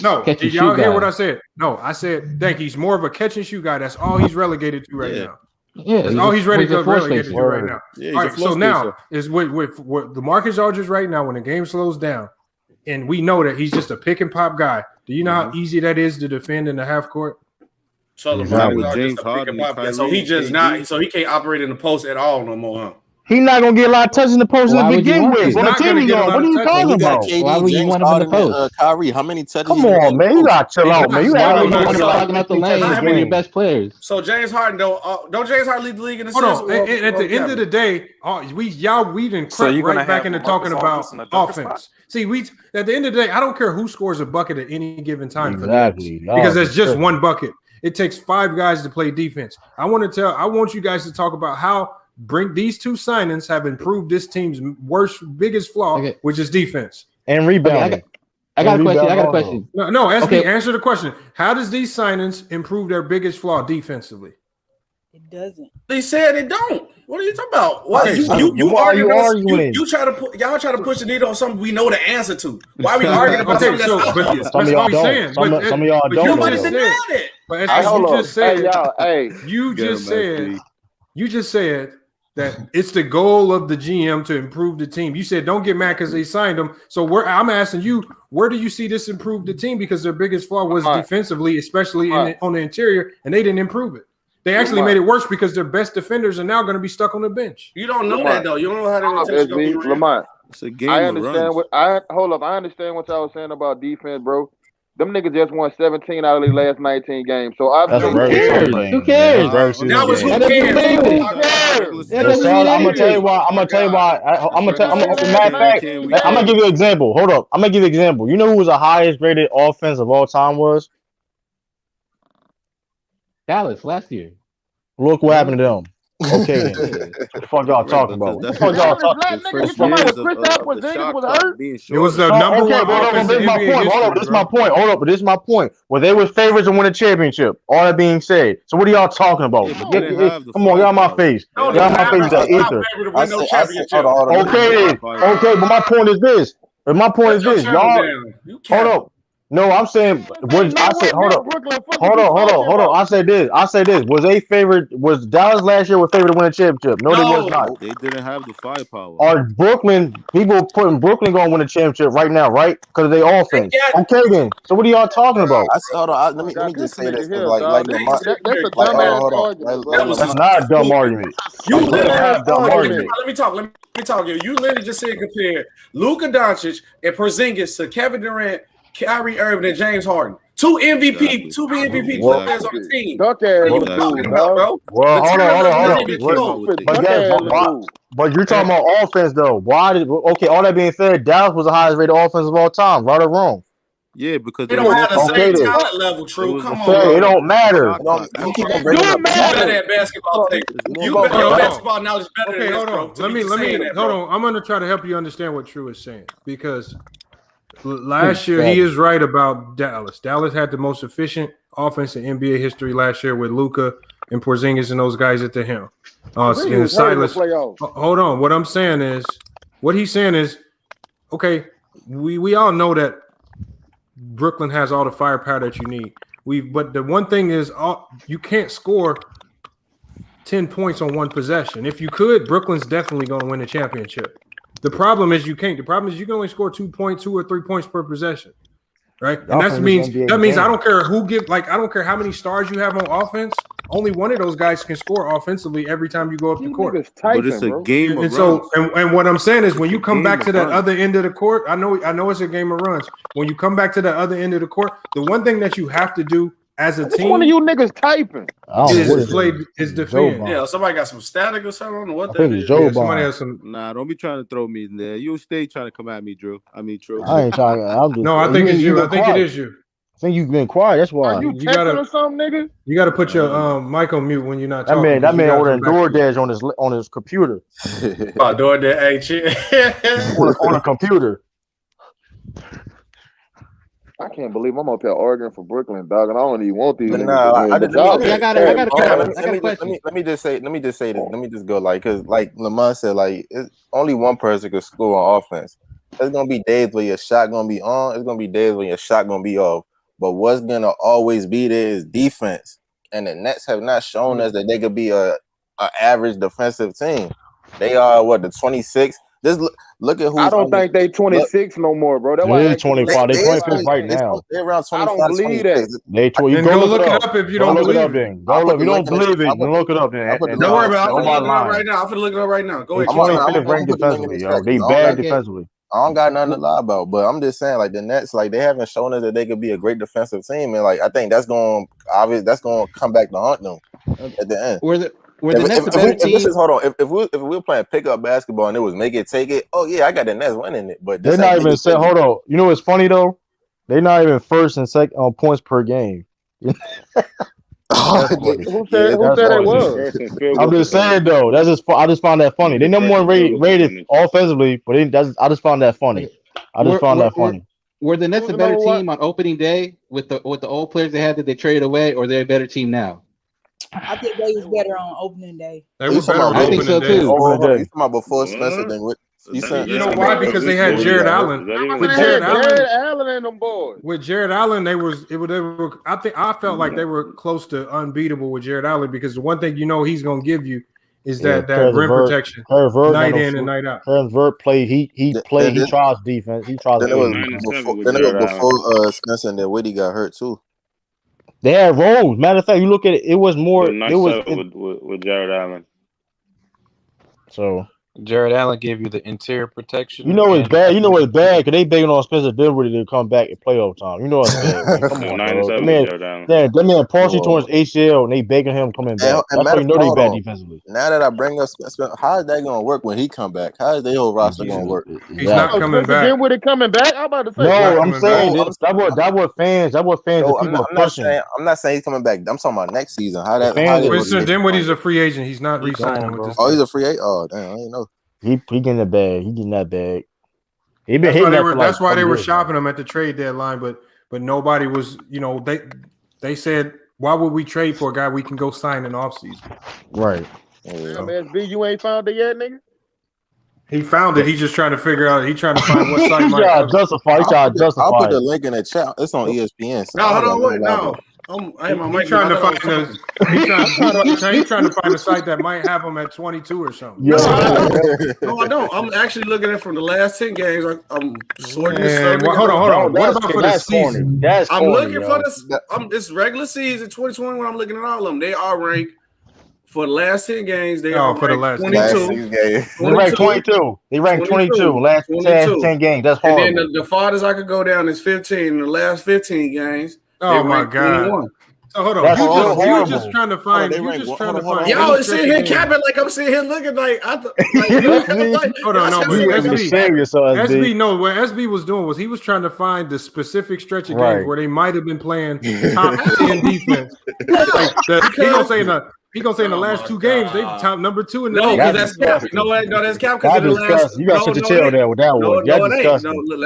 no. catch and Did y'all shoot hear guy. what I said? No, I said he's more of a catch and shoot guy. That's all he's relegated to right now. Yeah, That's all he's relegated spacer. to right now. Yeah, all right, so now is with LaMarcus Aldridge right now when the game slows down, and we know that he's just a pick and pop guy. Do you know how easy that is to defend in the half court? So Exactly. LeBron James just a pick Harden, and pop guy. Kyrie, So he just KD. not. So he can't operate in the post at all no more, huh? He's not gonna get a lot of touches in the post Why to would you begin want with. to? What Not team gonna he get a on? lot What of are you touches. talking You got about? KD, Why would you James want him in the Harden, and post? Kyrie. How many touches? Come he get on, in man. the You post? gotta chill out, man. You Why act would like you you want want to Talking out the lane, How one of your many- best players. So James Harden don't James Harden lead the league in assists? Hold on. And at the end of the day, we didn't So creep you're gonna right back have into LaMarcus talking about Aldridge in the dunker offense. spot? See, at the end of the day, I don't care who scores a bucket at any given time for the Exactly. Knicks No, because there's just sure. one bucket. It takes 5 guys to play defense. I want you guys to talk about how these 2 signings have improved this team's biggest flaw, Okay. which is defense. And rebounding. I got a And question. I got a rebound question. No, SB, Okay. answer the question. How does these signings improve their biggest flaw defensively? It doesn't. They said it don't. What are you talking about? What Okay, you why are you arguing? arguing? You try to push the needle on something we know the answer to. Why are we arguing about Okay, something so that's but obvious? Some of that's y'all what I'm don't. saying. Some of y'all but don't. Nobody know. denied it. But as Hey, hold you up. just said, Hey, y'all. Hey, you just said that it's the goal of the GM to improve the team. You said don't get mad because they signed them. So I'm asking you, where do you see this improve the team? Because their biggest flaw was defensively, especially on the interior, and they didn't improve it. They actually made it worse because their best defenders are now going to be stuck on the bench. You don't know that though. You don't know how they're going to take Lamont. It's a game I of understand runs. I understand what y'all was saying about defense, bro. Them niggas just won 17 out of their last 19 games. So That's a obviously, very season game. Who cares? Very season That was game. who That doesn't cares. mean it. That doesn't mean I'm gonna tell you anything. why. I'm gonna tell you why. Matter of fact, I'm I'm gonna give you an example. Hold up. I'm gonna give you an example. You know who was the highest rated offense of all time was? Dallas last year. Look what happened to them. Okay, then. What the fuck y'all talking about? What the fuck y'all talking nigga, you talking about when Kristaps Porzingis was hurt? It was the number one offense in NBA history. Hold up, this is my point. Hold up, but this is my point. Well, they were favorites to win a championship. All that being said, so what are y'all talking about? Come on, y'all my face. Y'all my face that ether. Okay, but my point is this. Y'all. Hold up. No, I'm saying what I said. Hold up. I said this. Was Dallas last year was favored to win a championship? No, they was not. They didn't have the firepower. Are people putting Brooklyn going to win a championship right now, right? Because of their offense. Okay, then. So what are y'all talking about? Hold on. Let me just say this. Like that's a dumbass argument, bro. That's not a dumb argument. Let me talk. You literally just said compare Luka Doncic and Porzingis to Kevin Durant, Kyrie Irving, and James Harden. Two MVP players on the team. What are you talking about, bro? Well, hold on. But you're talking about offense, though. All that being said, Dallas was the highest rated offense of all time, right or wrong? Yeah, because they don't have the same talent level, True. Come on, it don't matter. You keep on bringing up. better at basketball. You better your basketball knowledge better than this, bro. Let me hold on. I'm going to try to help you understand what True is saying because last year he is right about Dallas. Dallas had the most efficient offense in NBA history last year with Luka and Porzingis and those guys at the helm. And Silas. Hold on. What he's saying is, okay, we all know that Brooklyn has all the firepower that you need. But the one thing is, you can't score 10 points on one possession. If you could, Brooklyn's definitely going to win the championship. The problem is you can't. The problem is you can only score 2 or 3 points per possession, right? And that means I don't care I don't care how many stars you have on offense. Only one of those guys can score offensively every time you go up the court. But it's a game of and runs. And what I'm saying is when you come back to that other end of the court, I know it's a game of runs. When you come back to that other end of the court, the one thing that you have to do as a Which team, one of you niggas typing? is defend. Yeah, somebody got some static or something. I don't know what I that think is. it's Joe Yeah, somebody Bond. has some. Nah, don't be trying to throw me in there. You stay trying to come at me, Drew. True. I ain't trying. I'm just. No, I think it's you. been I think it quiet. is you. I think you've been quiet. That's why. Are you You texting gotta or something, nigga? you gotta put your mic on mute when you're not That talking. man 'cause you gotta ordering come back to it. DoorDash on his computer. Oh, doing that, hey, shit. on a computer. I can't believe I'm up here arguing for Brooklyn, dog, and I don't even want these But niggas nah, to like, win. I But just, y'all Okay, I got a question. let me just say this. Let me just go like, cause like Lamar said, like it's only one person can score on offense. There's gonna be days where your shot gonna be on. It's gonna be days where your shot gonna be off. But what's gonna always be there is defense. And the Nets have not shown us that they could be a average defensive team. They are what, the 26th. Just look at who's. I don't think they 26 no more, bro. That's why They 25. They 25 right now. They're around 25. I don't believe 26. that. You go look it up if you don't believe it. Then go look. If you don't believe it, you look it up. Then Don't worry about it. I'm finna look it up right now. I'm finna look it up right now. Go ahead. I'm 25th ranked defensively, yo. They bad defensively. I don't got nothing to lie about, but I'm just saying, like the Nets, like they haven't shown us that they could be a great defensive team, and like I think that's going to come back to haunt them at the end. Were the Nets a better team? If we were playing pickup basketball and it was make it take it, oh yeah, I got the Nets winning it. But they're not even saying. Hold on, you know what's funny though? They're not even first and second on points per game. Who said it was? I'm just saying though. I just found that funny. They number one rated offensively, but I just found that funny. Were the Nets a better team on opening day with the old players they had that they traded away, or they're a better team now? I think they was better on opening day. They were better on I think so too. You talking about before Spencer than with you know why? Because they had Jared Allen. With Jared Allen and them boys. With Jared Allen, they were. I felt like they were close to unbeatable with Jared Allen because the one thing you know he's gonna give you is that rim protection night in and night out. Vert played. He played. He tries defense. He tries. Then it was before Spencer and then Whitty got hurt too. They had roles. Matter of fact, you look at it. It was more. It was with Jared Allen. So Jared Allen gave you the interior protection. You know it's bad. You know it's bad because they begging on Spencer Dinwiddie to come back at playoff time. You know it's bad. Like, come on, that man partially towards ACL and they begging him coming back. That's why you know they bad defensively. Now that I bring up Spencer, how is that going to work when he come back? How is their whole roster going to work? He's not coming back. Dinwiddie coming back? I'm about to say. No, I'm saying that what fans. I'm not saying he's coming back. I'm talking about next season. How that? Winston Dinwiddie's a free agent. He's not re-signing with this. Oh, he's a free agent. Oh, damn, I didn't know. He getting that bag. He getting that bag. That's why they were shopping him at the trade deadline, but nobody was. You know, they said, why would we trade for a guy we can go sign in offseason? Right. Damn, SB, you ain't found it yet, nigga. He found it. He's just trying to figure out. He's trying to find what site. He trying to justify. I'll put the link in the chat. It's on ESPN. So no, hold on, wait, no. He's trying to find a site that might have him at 22 or something. No, I don't. I'm actually looking at from the last 10 games. I'm sorting this stuff. Hold on. What about for the season? I'm looking for this. This regular season 2020 when I'm looking at all of them. They are ranked for the last 10 games. They are for the last 22. They ranked 22. They ranked 22 last 10 games. That's horrible. And then the farthest I could go down is 15 in the last 15 games. Oh my God! 21. So hold on, you're just trying to find. Y'all is sitting here capping like I'm sitting here looking like I. Hold on, no, but SB. No, what SB was doing was he was trying to find the specific stretch of games where they might have been playing top 10 defense. He gonna say in the last 2 games they top number 2 in the league. No, that's cap. No, that's cap because in the last. You got to chill there with that one.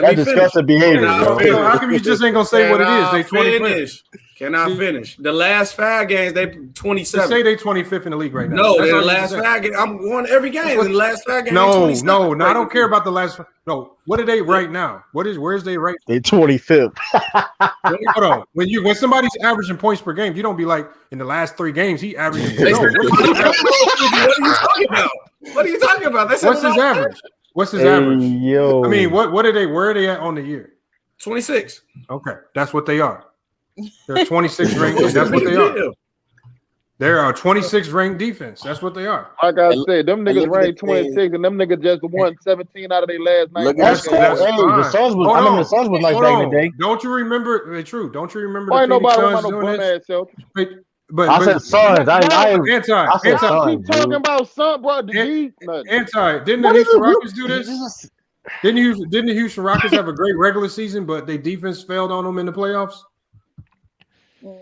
That's disgusting behavior. How come you just ain't gonna say what it is? They 25th. Can I finish? The last 5 games, they 27. Say they 25th in the league right now. No, they're the last 5 games. I'm going every game. In the last 5 games, no, I don't care about the last. No, what are they right now? Where's they right? They 25th. Hold on. When somebody's averaging points per game, you don't be like in the last 3 games he averaged. What are you talking about? What's his average? What's his average? Yo. I mean, what are they? Where are they at on the year? 26. Okay, that's what they are. They're 26 ranked. That's what they are. They're a 26th ranked defense. That's what they are. Like I said, them niggas ranked 26, and them niggas just won 17 out of their last 19 That's games. fine. The Suns was. I remember the Suns was nice back in the day. Don't you remember? True. Don't you remember Why the ain't Phoenix nobody Suns want no doing bum this? ass Celtics? But I said Suns. I said Y'all keep Suns. talking about Sun, bro. The Heat. Didn't the Houston Rockets do this? Didn't the Houston Rockets have a great regular season, but their defense failed on them in the playoffs?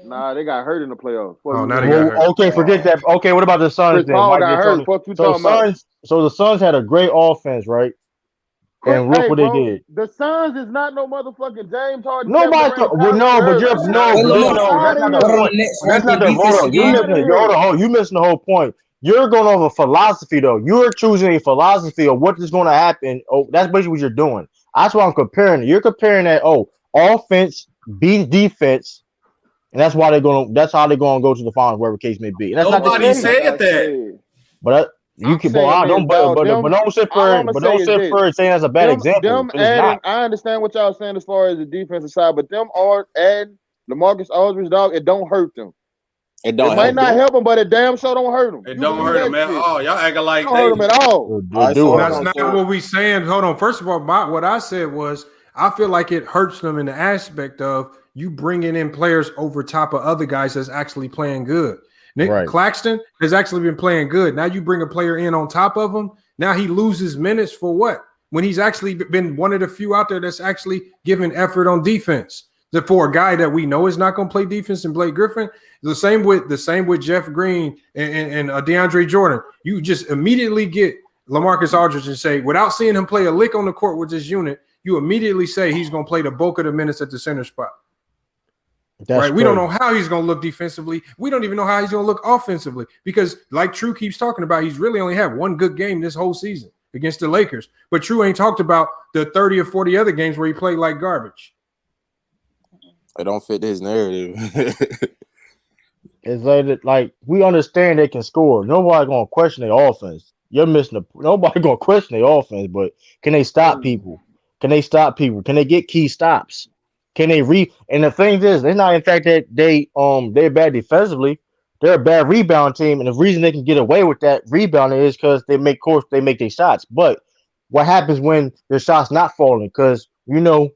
Nah, they got hurt in the playoffs. Oh, now they got hurt. Okay, forget that. Okay, what about the Suns Chris then? Paul Why got they hurt. talking- Fuck you So talking about? Suns. So the Suns had a great offense, right? And look what they did. The Suns is not no motherfucking James Harden. Nobody. But you're That's that's not the point. That's not the hold on. You missing the whole point. You're going over philosophy though. You're choosing a philosophy of what is going to happen. Oh, that's basically what you're doing. That's why I'm comparing it. You're comparing that. Oh, offense beats defense, and that's why they're going. That's how they're going to go to the finals, wherever case may be. And that's Nobody not the case. said that. But you can. But don't sit for it saying that's a bad example. I understand what y'all saying as far as the defensive side, but them are adding LaMarcus Aldridge, dog. It don't hurt them. It don't. It might not help them, but it damn sure don't hurt them. It don't hurt them at all. Y'all acting like don't hurt them at all. That's not what we saying. Hold on. First of all, what I said was I feel like it hurts them in the aspect of you bringing in players over top of other guys that's actually playing good. Nick Claxton has actually been playing good. Now you bring a player in on top of him. Now he loses minutes for what? When he's actually been one of the few out there that's actually giving effort on defense. For a guy that we know is not going to play defense in Blake Griffin, the same with Jeff Green and DeAndre Jordan. You just immediately get LaMarcus Aldridge and say, without seeing him play a lick on the court with this unit, you immediately say he's going to play the bulk of the minutes at the center spot. Right? We don't know how he's going to look defensively. We don't even know how he's going to look offensively because, like True keeps talking about, he's really only had one good game this whole season against the Lakers. But True ain't talked about the 30 or 40 other games where he played like garbage. It don't fit his narrative. It's like we understand they can score. Nobody gonna question their offense. You're missing nobody gonna question their offense, but can they stop people? Can they stop people? Can they get key stops? Can they and the thing is, it's not in fact that they're bad defensively. They're a bad rebound team, and the reason they can get away with that rebounding is because they make their shots. But what happens when their shots not falling? Because I don't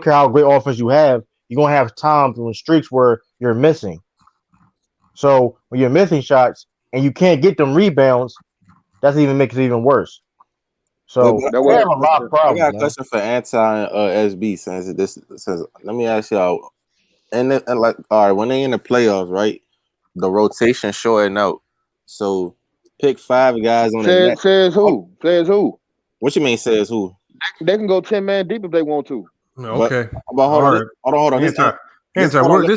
care how great offense you have, you're gonna have times and streaks where you're missing. So when you're missing shots and you can't get them rebounds, that even makes it even worse. So we have a lot of problems. I got a question for Anti SB since let me ask y'all. And all right, when they in the playoffs, right? The rotation shorting out. So pick 5 guys on the net. Says who? Says who? What you mean says who? They can go 10 man deep if they want to. Okay. But hold on. This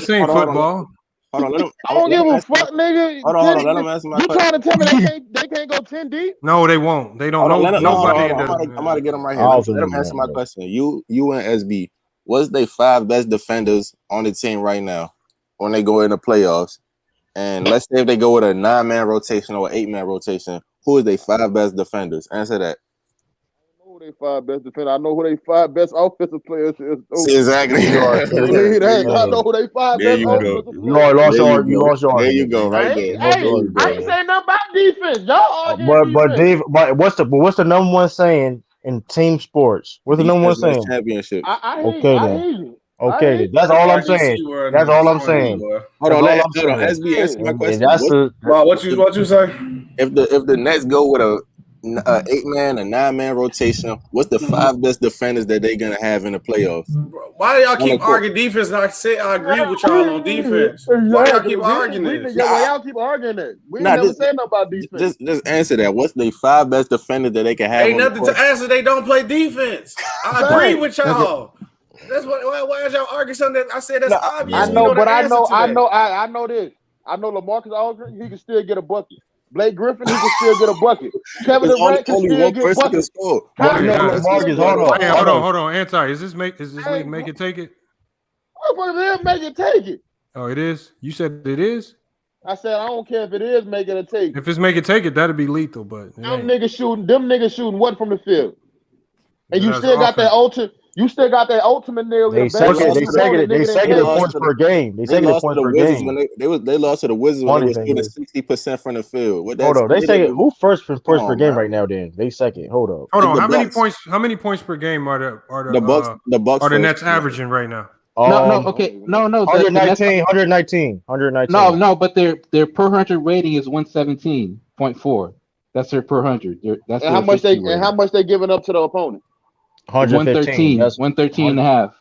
ain't football. Hold on, let him. I don't give a fuck, nigga. Hold on. Let him answer my question. You trying to tell me they can't go 10 deep? No, they won't. They don't know. Nobody. I'm about to get him right here. Let him answer my question. You and SB, what's they 5 best defenders on the team right now when they go in the playoffs? And let's say if they go with a 9-man rotation or 8-man rotation, who is they 5 best defenders? Answer that. Who they 5 best defenders? I know who they 5 best offensive players is. Exactly. I know who they 5 best offensive players. You lost your. There you go, right there. I ain't saying nothing about defense. Y'all arguing but what's the number one saying in team sports? What's the number one saying? Championship. Okay, then. That's all I'm saying. That's all I'm saying. Hold on, SB, answer my question. What you say? If the Nets go with a 8-man, a 9-man rotation, what's the 5 best defenders that they gonna have in the playoffs? Why do y'all keep arguing defense? And I say I agree with y'all on defense. Why y'all keep arguing this? Why y'all keep arguing that? We never said nothing about defense. Just answer that. What's the 5 best defenders that they can have? Ain't nothing to answer. They don't play defense. I agree with y'all. That's what. Why is y'all arguing something that I said that's obvious? I know, but I know this. I know LaMarcus Aldridge, he can still get a bucket. Blake Griffin, he can still get a bucket. Kevin Durant can still get buckets. Hold on. Anti, is this league make it take it? What if make it take it? Oh, it is? You said it is? I said I don't care if it is make it or take it. If it's make it take it, that'd be lethal, but them niggas shooting what from the field? And you still got that ultimate You still got that ultimate nigga. They second in points per game. They second in points per game. When they lost to the Wizards when they were shooting 60% from the field. Hold on, they second. Who first for points per game right now? Then they second. Hold up. Hold on. How many points per game are the Bucks are the Nets averaging right now? No. 119. No, but their per 100 rating is 117.4. That's their per 100. That's and how much they giving up to the opponent? 113. 113 and a half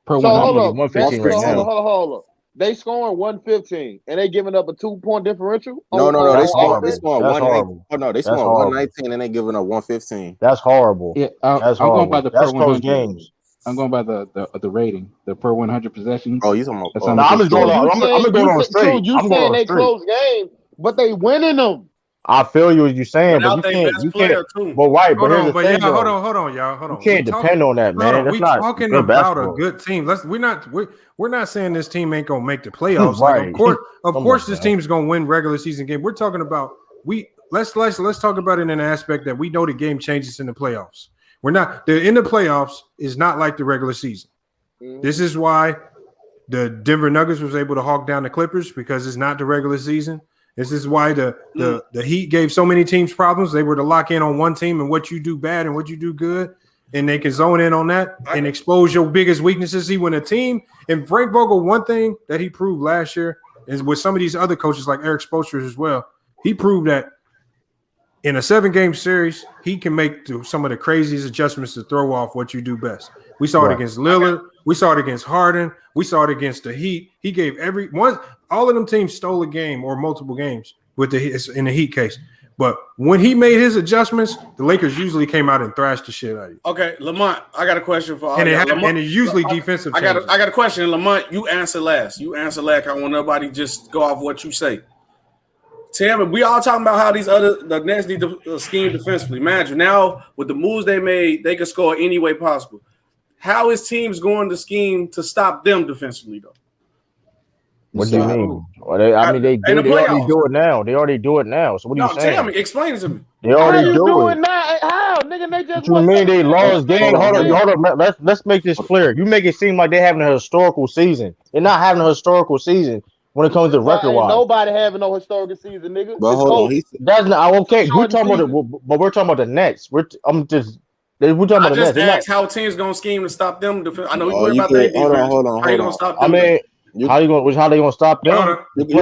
per 100. Hold up. 115 right now. Hold up. They scoring 115 and they giving up a 2-point differential? No. They scoring 119. Oh no, they scoring 119 and they giving up 115. That's horrible. Yeah, I'm going by the per 100 games. I'm going by the rating, the per 100 possessions. Oh, you talking about? I'm just going on straight. You saying they close games, but they winning them. I feel you what you're saying, but you can't. But right, but here's the thing. Hold on, y'all. Hold on. You can't depend on that, man. We're talking about a good team. We're not saying this team ain't gonna make the playoffs. Right. Like, of course, this team's gonna win regular season game. We're talking about let's talk about it in an aspect that we know the game changes in the playoffs. In the playoffs is not like the regular season. Mm-hmm. This is why the Denver Nuggets was able to hawk down the Clippers, because it's not the regular season. This is why the Heat gave so many teams problems. They were to lock in on one team and what you do bad and what you do good, and they can zone in on that and expose your biggest weaknesses. See, when a team, and Frank Vogel, one thing that he proved last year is with some of these other coaches like Eric Spoelstra as well, he proved that in a 7-game series, he can make some of the craziest adjustments to throw off what you do best. We saw it against Lillard. We saw it against Harden. We saw it against the Heat. He gave all of them teams stole a game or multiple games in the Heat case. But when he made his adjustments, the Lakers usually came out and thrashed the shit out of you. Okay, Lamont, I got a question for all and it's usually defensive. I got a question, Lamont. You answer last. I want nobody just go off what you say. Tell me, we all talking about how the Nets need to scheme defensively. Imagine now with the moves they made, they can score any way possible. How is teams going to scheme to stop them defensively, though? What do you mean? Well, they already do it now. They already do it now. So what are you saying? Tell me, explain it to me. They already do it now. How, nigga? They just. What you mean they lost game? Hold on. Let's make this clear. You make it seem like they're having a historical season. They're not having a historical season when it comes to record-wise. Nobody having no historical season, nigga. But hold on, that's not okay. We're talking about the Nets. We're talking about the Nets. I just asked how teams gonna scheme to stop them. I know we worry about that defense. Hold on. How you gonna stop them? I mean, how they gonna stop them? What you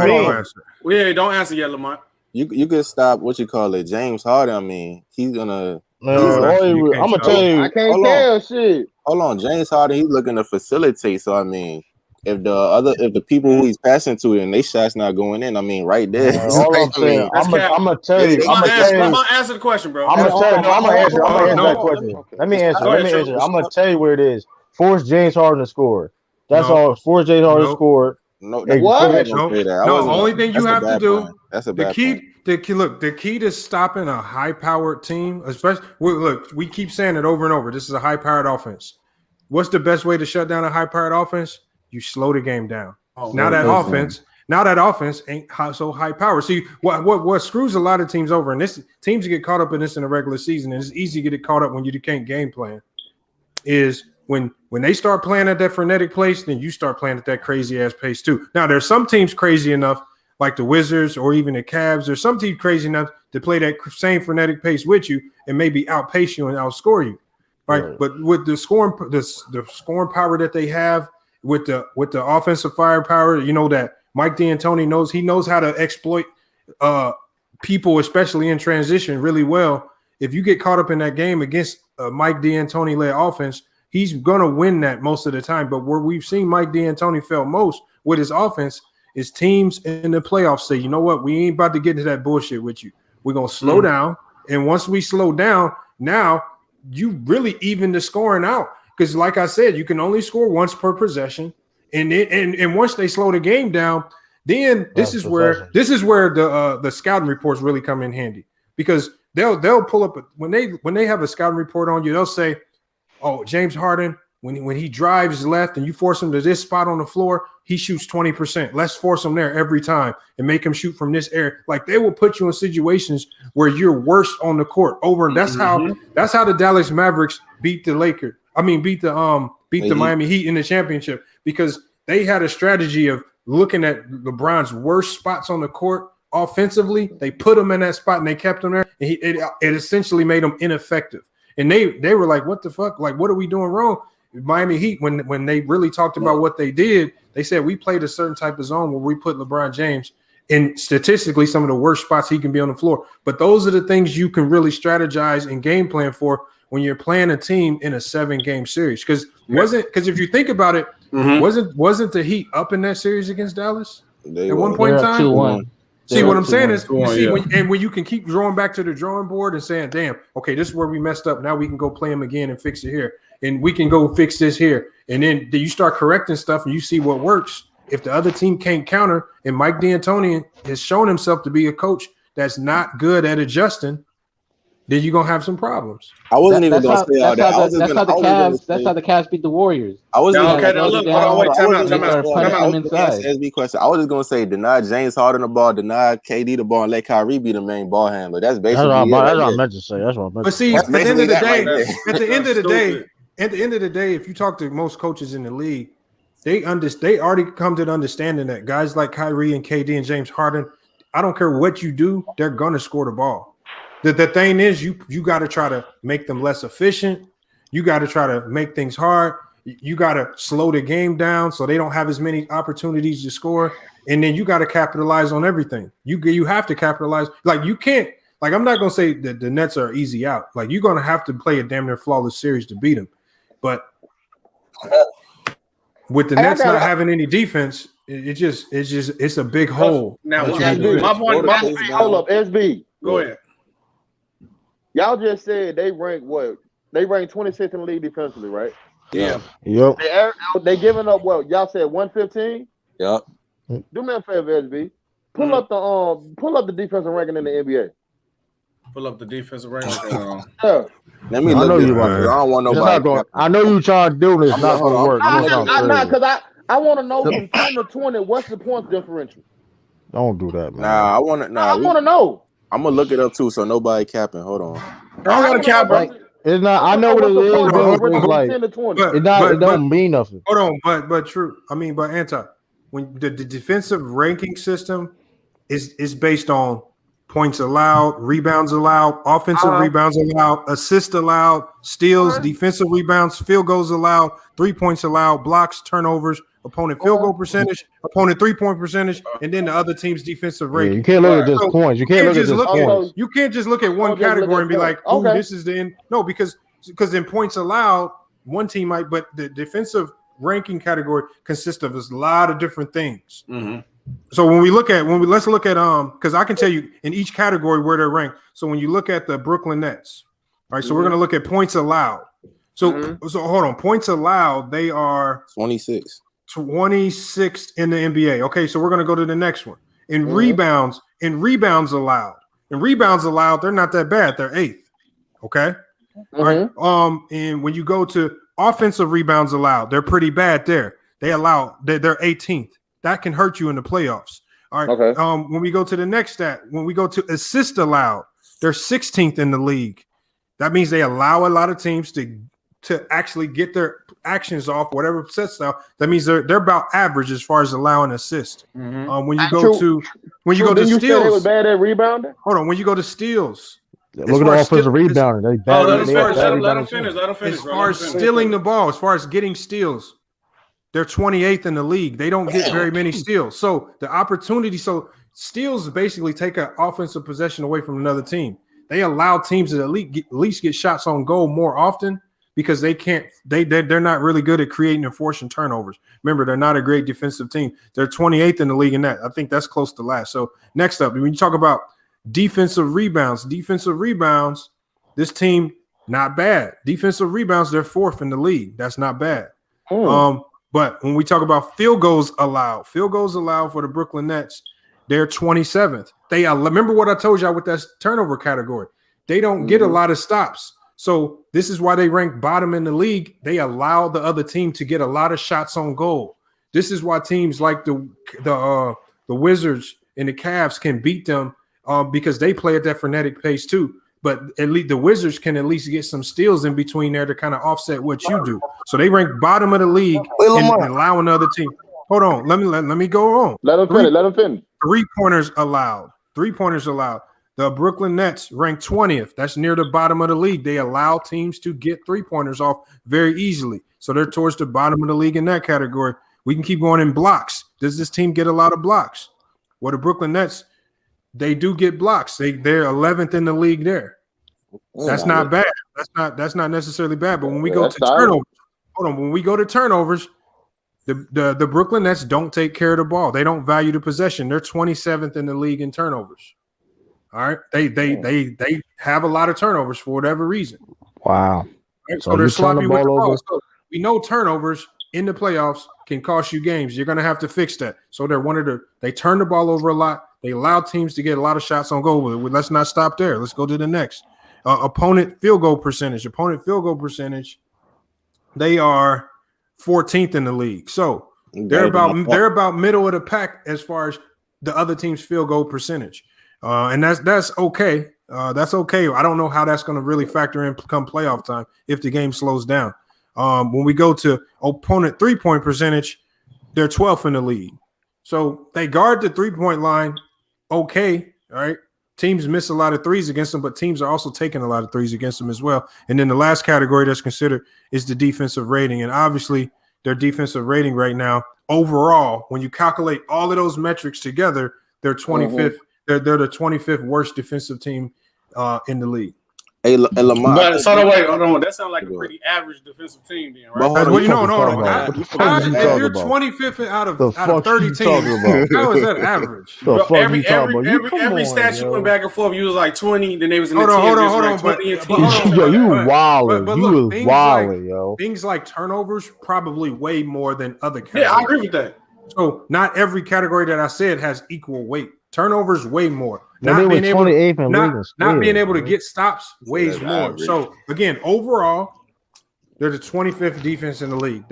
mean? Yeah, don't answer yet, Lamont. You could stop what you call it, James Harden. I mean, he's gonna. I'm gonna tell you. I can't tell shit. Hold on, James Harden. He's looking to facilitate. So I mean, if the people who he's passing to and they shots not going in, I mean, right there. All I'm saying, I'm gonna tell you. I'm gonna answer the question, bro. I'm gonna answer that question. Let me answer. I'm gonna tell you where it is. Force James Harden to score. That's all. Force James Harden to score. No, what? No, only thing you have to do. That's a bad point. The key to stopping a high-powered team, especially we keep saying it over and over. This is a high-powered offense. What's the best way to shut down a high-powered offense? You slow the game down. Now that offense ain't so high-powered. See, what screws a lot of teams over, and teams get caught up in this in the regular season, and it's easy to get caught up when you can't game plan, is when they start playing at that frenetic pace, then you start playing at that crazy-ass pace too. Now, there's some teams crazy enough, like the Wizards or even the Cavs, or some teams crazy enough to play that same frenetic pace with you and maybe outpace you and outscore you, right? But with the scoring power that they have, with the offensive firepower, you know that Mike D'Antoni knows how to exploit people, especially in transition, really well. If you get caught up in that game against a Mike D'Antoni-led offense, he's gonna win that most of the time. But where we've seen Mike D'Antoni fail most with his offense is teams in the playoffs say, you know what, we ain't about to get into that bullshit with you. We're gonna slow down, and once we slow down, now you really even the scoring out. Because, like I said, you can only score once per possession, and once they slow the game down, then this is where the scouting reports really come in handy, because they'll pull up when they have a scouting report on you, they'll say, "Oh, James Harden, when he drives left and you force him to this spot on the floor, he shoots 20%. Let's force him there every time and make him shoot from this area." Like, they will put you in situations where you're worse on the court. That's how the Dallas Mavericks beat the Lakers. beat the Miami Heat in the championship because they had a strategy of looking at LeBron's worst spots on the court offensively. They put him in that spot and they kept him there. And it essentially made him ineffective. And they were like, what the fuck? Like, what are we doing wrong? Miami Heat, when they really talked about what they did, they said we played a certain type of zone where we put LeBron James in statistically some of the worst spots he can be on the floor. But those are the things you can really strategize and game plan for when you're playing a team in a 7-game series. Because if you think about it, wasn't the Heat up in that series against Dallas at one point in time? 2-1. See, what I'm saying is, when you can keep drawing back to the drawing board and saying, damn, okay, this is where we messed up. Now we can go play them again and fix it here. And we can go fix this here. And then you start correcting stuff and you see what works. If the other team can't counter, and Mike D'Antoni has shown himself to be a coach that's not good at adjusting, then you're gonna have some problems. I wasn't even gonna say all that. That's how the Cavs beat the Warriors. I wasn't okay. Now look, Time out. Question. I was just gonna say, deny James Harden the ball, deny KD the ball, and let Kyrie be the main ball handler. That's basically that's what I meant to say. That's what I meant. But see, at the end of the day, if you talk to most coaches in the league, they already come to the understanding that guys like Kyrie and KD and James Harden, I don't care what you do, they're gonna score the ball. The thing is, you got to try to make them less efficient. You got to try to make things hard. You got to slow the game down so they don't have as many opportunities to score. And then you got to capitalize on everything. You have to capitalize. Like you can't. Like I'm not gonna say that the Nets are easy out. Like you're gonna have to play a damn near flawless series to beat them. But with the Nets not having any defense, it's a big hole. Now, hold up, SB. Go ahead. Y'all just said they rank what? They rank 26th in the league defensively, right? Yeah. Yep. They giving up what? Y'all said 115? Yep. Do me a favor, SB. Pull up the defensive ranking in the NBA. Pull up the defensive ranking. Yeah. Let me look. I know you want. I don't want nobody. I know you trying to do this. Not gonna work. Because I want to know from 10 to 20. What's the points differential? Don't do that, man. Nah, I want to. I want to know. I'm gonna look it up too, so nobody capping. Hold on. I don't got a cap, bro. It's not. I know what it is, but it's like it don't mean nothing. Hold on, but true. But Anti, when the defensive ranking system is based on points allowed, rebounds allowed, offensive rebounds allowed, assists allowed, steals, defensive rebounds, field goals allowed, 3 points allowed, blocks, turnovers, opponent field goal percentage, opponent 3-point percentage, and then the other team's defensive rating. You can't look at just points. You can't look at just points. You can't just look at one category and be like, "Oh, this is the end." No, because in points allowed, one team might, but the defensive ranking category consists of a lot of different things. Mm-hmm. So let's look at because I can tell you in each category where they're ranked. So when you look at the Brooklyn Nets, all right, so we're gonna look at points allowed. So hold on, points allowed, they are 26th in the NBA. Okay, so we're gonna go to the next one. In rebounds allowed. In rebounds allowed, they're not that bad. They're 8th. Okay. All right. And when you go to offensive rebounds allowed, they're pretty bad there. They're 18th. That can hurt you in the playoffs. All right. Okay. When we go to the next stat, when we go to assist allowed, they're 16th in the league. That means they allow a lot of teams to actually get their actions off, whatever set style. That means they're about average as far as allowing assist. When you go to steals, they were bad at rebounding. Hold on. When you go to steals, look at the offensive rebounding. They bad. Let them finish. As far as stealing the ball, as far as getting steals, they're 28th in the league. They don't get very many steals. So the opportunity, steals basically take an offensive possession away from another team. They allow teams to at least get shots on goal more often because they're not really good at creating and forcing turnovers. Remember, they're not a great defensive team. They're 28th in the league in that. I think that's close to last. So next up, when you talk about defensive rebounds, this team, not bad. Defensive rebounds, they're 4th in the league. That's not bad. But when we talk about field goals allowed for the Brooklyn Nets, they're 27th. They remember what I told y'all with that turnover category. They don't get a lot of stops. So this is why they rank bottom in the league. They allow the other team to get a lot of shots on goal. This is why teams like the Wizards and the Cavs can beat them because they play at that frenetic pace too. but at least the Wizards can at least get some steals in between there to kind of offset what you do. So they rank bottom of the league and allowing the other team. Hold on, let me go on. Let him finish. 3-pointers allowed. 3-pointers allowed. The Brooklyn Nets rank 20th. That's near the bottom of the league. They allow teams to get 3-pointers off very easily. So they're towards the bottom of the league in that category. We can keep going in blocks. Does this team get a lot of blocks? Well, the Brooklyn Nets, they do get blocks. They're 11th in the league there. That's not bad. That's not necessarily bad. But when we go to turnovers, when we go to turnovers, the Brooklyn Nets don't take care of the ball. They don't value the possession. They're 27th in the league in turnovers. All right, they have a lot of turnovers for whatever reason. Wow. Right? So they're sloppy with the ball. So we know turnovers in the playoffs can cost you games. You're going to have to fix that. So they turn the ball over a lot. They allow teams to get a lot of shots on goal. Let's not stop there. Let's go to the next. Opponent field goal percentage. They are 14th in the league. So they're about middle of the pack as far as the other team's field goal percentage. And that's okay. That's okay. I don't know how that's going to really factor in come playoff time if the game slows down. When we go to opponent 3-point percentage, they're 12th in the league. So they guard the 3-point line okay, all right? Teams miss a lot of threes against them, but teams are also taking a lot of threes against them as well. And then the last category that's considered is the defensive rating. And obviously their defensive rating right now, overall, when you calculate all of those metrics together, they're 25th. They're the 25th worst defensive team in the league. Hey, Lamar. But so wait, hold on. That sounds like a pretty average defensive team, then, right? Well, if you're 25th out of 30 teams, how is that average? Every stat you went back and forth, you was like 20, then they was in the hold on. You wildin'. You was wildin', yo. Things like turnovers probably way more than other categories. Yeah, I agree with that. So not every category that I said has equal weight. Turnovers way more. Not being able to get stops weighs more. Average. So again, overall, they're the 25th defense in the league.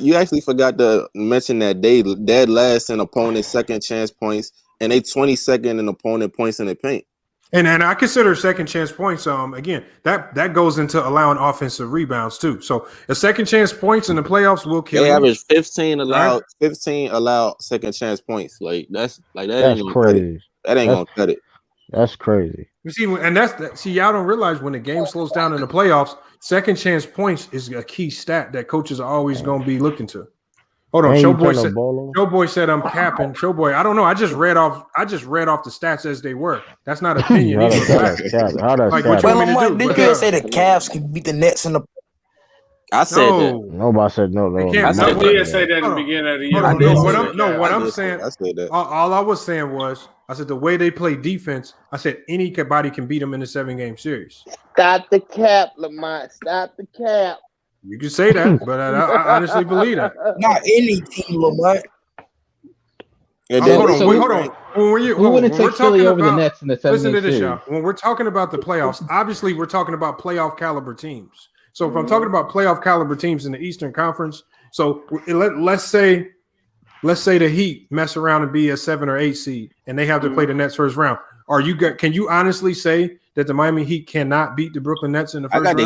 You actually forgot to mention that they dead last in opponent second chance points, and they 22nd in opponent points in the paint. And I consider second chance points. Again, that goes into allowing offensive rebounds too. So a second chance points in the playoffs will kill. They you. average 15 allowed second chance points. That's crazy. That ain't gonna cut it. That's crazy. You see, and y'all don't realize when the game slows down in the playoffs, second chance points is a key stat that coaches are always going to be looking to. Hold on, Showboy said I'm capping. Showboy, I don't know. I just read off the stats as they were. That's not opinion. Well, did you say the Cavs can beat the Nets in the? I said that. Nobody said no. I did say that in the beginning of the year. What I'm saying. I said that. All I was saying was, I said the way they play defense. I said anybody can beat them in a 7-game series. Stop the cap, Lamont. Stop the cap. You can say that, but I honestly believe that. Not any team, Lamont. Hold on. Who wouldn't take Philly over the Nets in the 7-game Listen to this, series? y'all. When we're talking about the playoffs, obviously we're talking about playoff caliber teams. So if I'm talking about playoff caliber teams in the Eastern Conference, so let's say the Heat mess around and be a 7 or 8 seed, and they have to play the Nets first round. Can you honestly say that the Miami Heat cannot beat the Brooklyn Nets in the first round?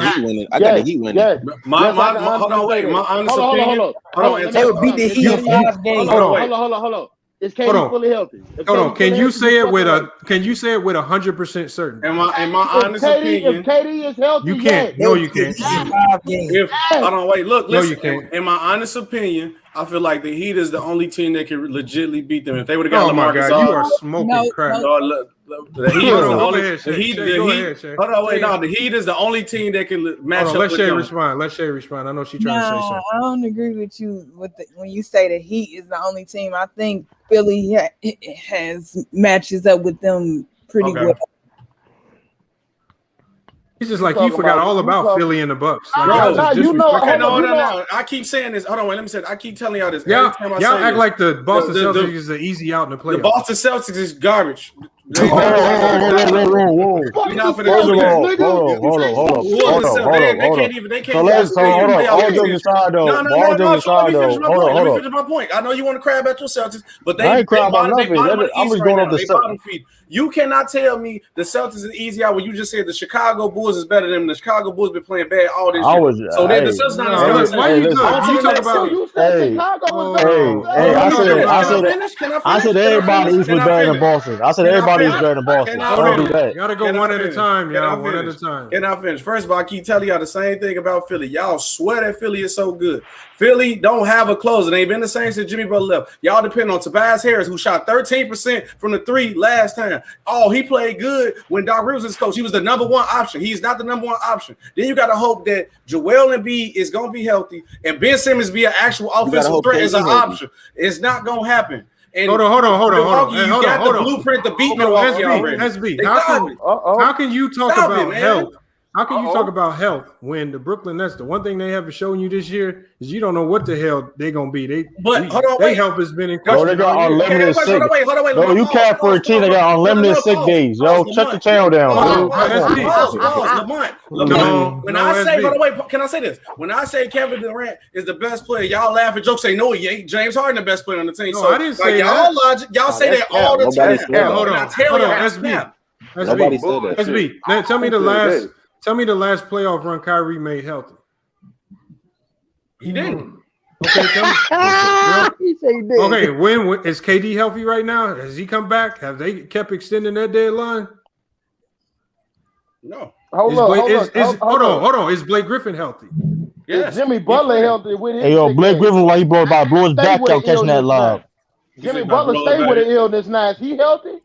I got the Heat winning. Yes. My honest opinion. They would beat the Heat in 5 games. Hold on. Is KD fully healthy? Hold on. Can you say it with 100% certain? In my honest opinion, if KD is healthy, you can't. No, you can't. Hold on, wait. Look, listen. No, you can't. In my honest opinion, I feel like the Heat is the only team that can legitimately beat them. If they would have got LaMarcus Aldridge, you are smoking crap. The Heat is the Heat is the only team that can match up. Let Shay respond. I know she's trying to say something. I don't agree with you when you say the Heat is the only team. I think Philly has matches up with them pretty well. He's just like you forgot all about Philly and the Bucks. Like, no. I keep saying this. Hold on, wait. Let me say. I keep telling y'all this. Y'all act like the Boston Celtics is an easy out in the playoffs. The Boston Celtics is garbage. Whoa. First of all, hold on. They can't So let's hold on. All jokes aside, though. No. Let me finish my point. I know you want to crab at your Celtics, but they I ain't crying about bottom nothing. of the I'm East just right going now. off the They Celtics. bottom feed. You cannot tell me the Celtics is easy out when you just said the Chicago Bulls is better than them. The Chicago Bulls been playing bad all this year. So then the Celtics not as good. Why you talk about? You said Chicago was better. I said everybody East was better than Boston. I said everybody is better than Boston. Don't do that. Gotta go one at a time, y'all. One at a time. Can I finish? First of all, I keep telling y'all the same thing about Philly. Y'all swear that Philly is so good. Philly don't have a closer. They ain't been the same since Jimmy Butler left. Y'all depend on Tobias Harris, who shot 13% from the three last time. Oh, he played good when Doc Rivers was coach. He was the number one option. He's not the number one option. Then you got to hope that Joel Embiid is going to be healthy and Ben Simmons be an actual offensive threat as an option. It's not going to happen. And hold on. You got the blueprint to beat Milwaukee already. SB, how can you talk about health? How can you talk about health when the Brooklyn Nets, the one thing they haven't shown you this year is you don't know what the hell they're gonna be. Their health has been in question. They got unlimited sick. No, you can't for a team that got unlimited sick days. Yo, shut the channel down. When I say, can I say this? When I say Kevin Durant is the best player, y'all laugh and joke, say no, he ain't. James Harden the best player on the team. No, I didn't say y'all logic. Y'all say that all the time. Hold on, SB. Now tell me the last. Tell me the last playoff run Kyrie made healthy. He didn't. Okay, tell me. He said he did. Okay, when is KD healthy right now? Has he come back? Have they kept extending that deadline? No. Hold on. Is Blake Griffin healthy? Yes. Jimmy Butler healthy with his. Hey, yo, Blake Griffin, why he brought by blew his back out catching that lob. Jimmy Butler stay with an illness now. Is he healthy?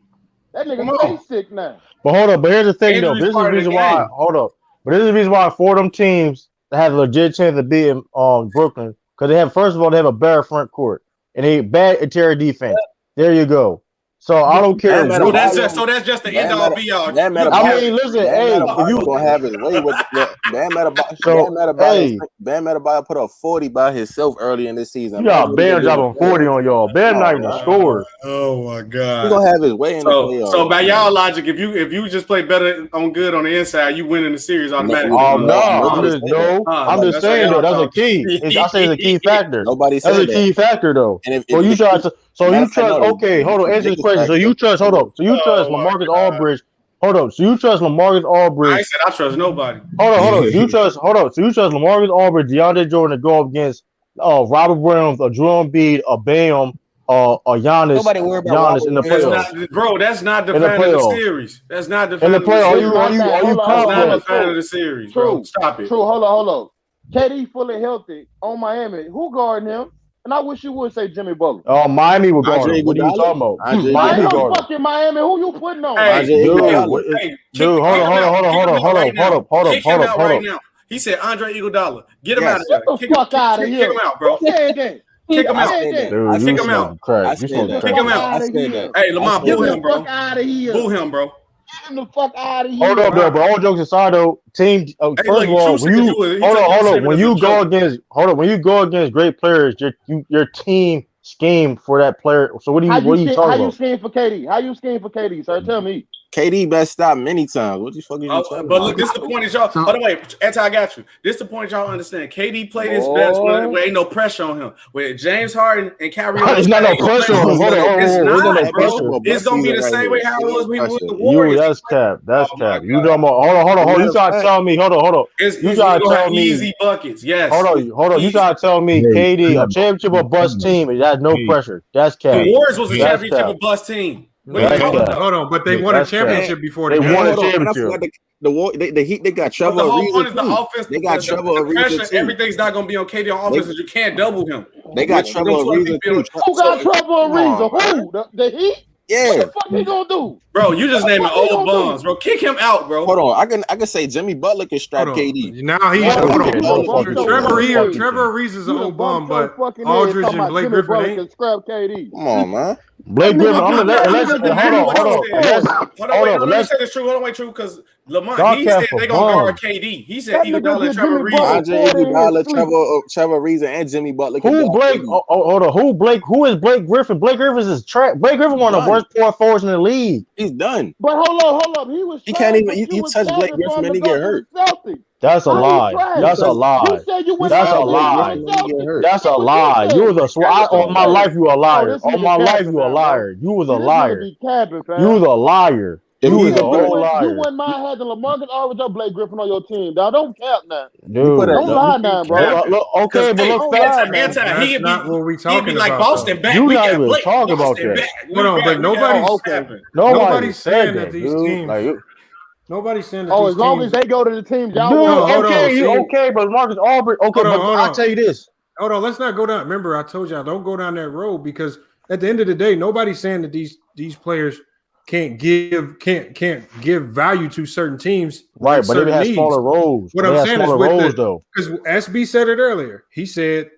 That nigga stay sick now. But hold up. But here's the thing, though. This is the reason why. Hold up. But this is the reason why for them teams that have a legit chance of beating Brooklyn, because they have, first of all, they have a better front court and a bad interior defense. There you go. So I don't care. So that's just the end all be all. I mean, listen, hey, if you gonna have his way with Bam Adebayo put up 40 by himself early in this season. You got Bam dropping 40 on y'all. Bam not even scored. Oh my god. He's gonna have his way in the playoffs. So by y'all logic, if you just play better on good on the inside, you win in the series automatically. I'm just saying though, that's a key. I say it's a key factor. Nobody said that's a key factor though. So you trust. Okay, hold on. Answer this question. So you trust. Hold up. So you trust LaMarcus Aldridge. Hold up. So you trust LaMarcus Aldridge. I said I trust nobody. Hold on. So you trust LaMarcus Aldridge, DeAndre Jordan to go up against Robert Williams, a Joel Embiid, a Bam, a Giannis. Nobody worry about Giannis in the playoffs. Bro, that's not defining the series. That's not defining the playoffs. Are you not defining the series, bro. Stop it. True. Hold on. KD fully healthy on Miami. Who guarding him? And I wish you would say Jimmy Butler. Oh, Miami would guard him. What are you talking about? Miami no fucking Miami. Who you putting on? Dude, hold up. He said Andre Iguodala. Get him out of there. Get the fuck out of here. Kick him out, bro. Kick him out. Kick him out. Kick him out. Hey, Lamar, boo him, bro. Boo him, bro. Get him the fuck out of here. Hold up, though, but all jokes aside, though, team. First of all, when you go against great players, your team scheme for that player. So what are you talking about? How you scheme for KD? How you scheme for KD, sir? Tell me. KD best stop many times. What the fuck are you talking about? But look, this is the point that y'all. By the way, I got you. This is the point y'all understand. KD played his best when there ain't no pressure on him. With James Harden and Kyrie, it's not no pressure on him. It's not, bro. It's gonna be the same way how it was with the Warriors. That's cap. That's cap. You talking about? Hold on. You trying to tell me? Hold on. You trying to tell me easy buckets? Yes. Hold on. You trying to tell me KD a championship or bust team? It has no pressure. That's cap. The Warriors was a championship or bust team. Hold on, but they won a championship before they won a championship. The Heat, they got Trevor Ariza. The offense, they got Trevor Ariza. Everything's not going to be on KD on offense. You can't double him. They got Trevor Ariza too. Who got Trevor Ariza? Who? The Heat? Yeah. What the fuck he gonna do? Bro, you just naming old bums, bro. Kick him out, bro. Hold on. I can say Jimmy Butler can strap KD. Now he's Trevor Ariza is an old bum, but Aldridge and Blake Griffin ain't. Scrap KD. Come on, man. Blake Griffin, hold on. Let me say this true. Hold on, wait, true, because Lamar, he said they're gonna guard KD. He said Iguodala and Trevor Ariza. Trevor Ariza, and Jimmy Butler. Who Blake? Hold on. Who is Blake Griffin? Blake Griffin is Blake Griffin one of the worst power forwards in the league. He's done. But hold up. He can't even. You touch Blake Griffin and he get hurt. That's a lie. That's a lie. That's a lie. That's a lie. You was a all my life. You a liar. All my life you a liar. You was a liar. You was a liar. You was a whole liar. You wouldn't mind having LaMarcus Aldridge or Blake Griffin on your team, dog. Don't cap now. Dude, don't lie now, bro. Okay, but look, that's not what we talking like about. Boston back. You not even talking about that. Hold on, but nobody's saying that these teams. Nobody's saying that. As long as they go to the team, y'all. Dude, okay, but Marcus Aldridge. Okay, but I'll tell you this. Hold on, let's not go down. Remember, I told y'all don't go down that road because at the end of the day, nobody's saying that these players can't give value to certain teams. Right, but they have smaller roles. What I'm saying is because SB said it earlier. He said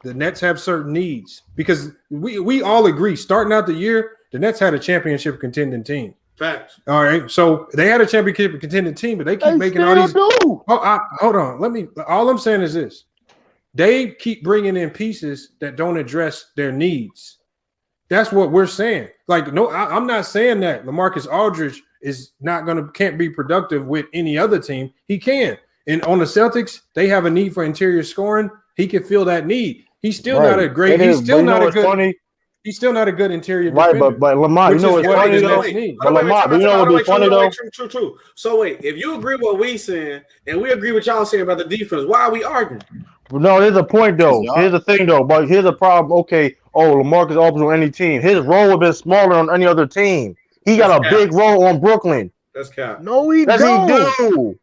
the Nets have certain needs because we all agree starting out the year, the Nets had a championship contending team. Facts. All right, so they had a championship contending team, but they keep making all these. Hold on, all I'm saying is this: they keep bringing in pieces that don't address their needs. That's what we're saying. Like, no, I'm not saying that LaMarcus Aldridge can't be productive with any other team. He can. And on the Celtics, they have a need for interior scoring. He can fill that need. He's still not a great. He's still not a good. He's still not a good interior defender. Right, but Lamar, you know what's funny though? But Lamar, you know what's funny though? True. So wait, if you agree with what we saying and we agree with y'all saying about the defense, why are we arguing? No, there's a point though. Here's the thing though. But here's a problem. Okay, LaMarcus Aldridge on any team, his role would have been smaller on any other team. He got a big role on Brooklyn. That's cap. No, he do.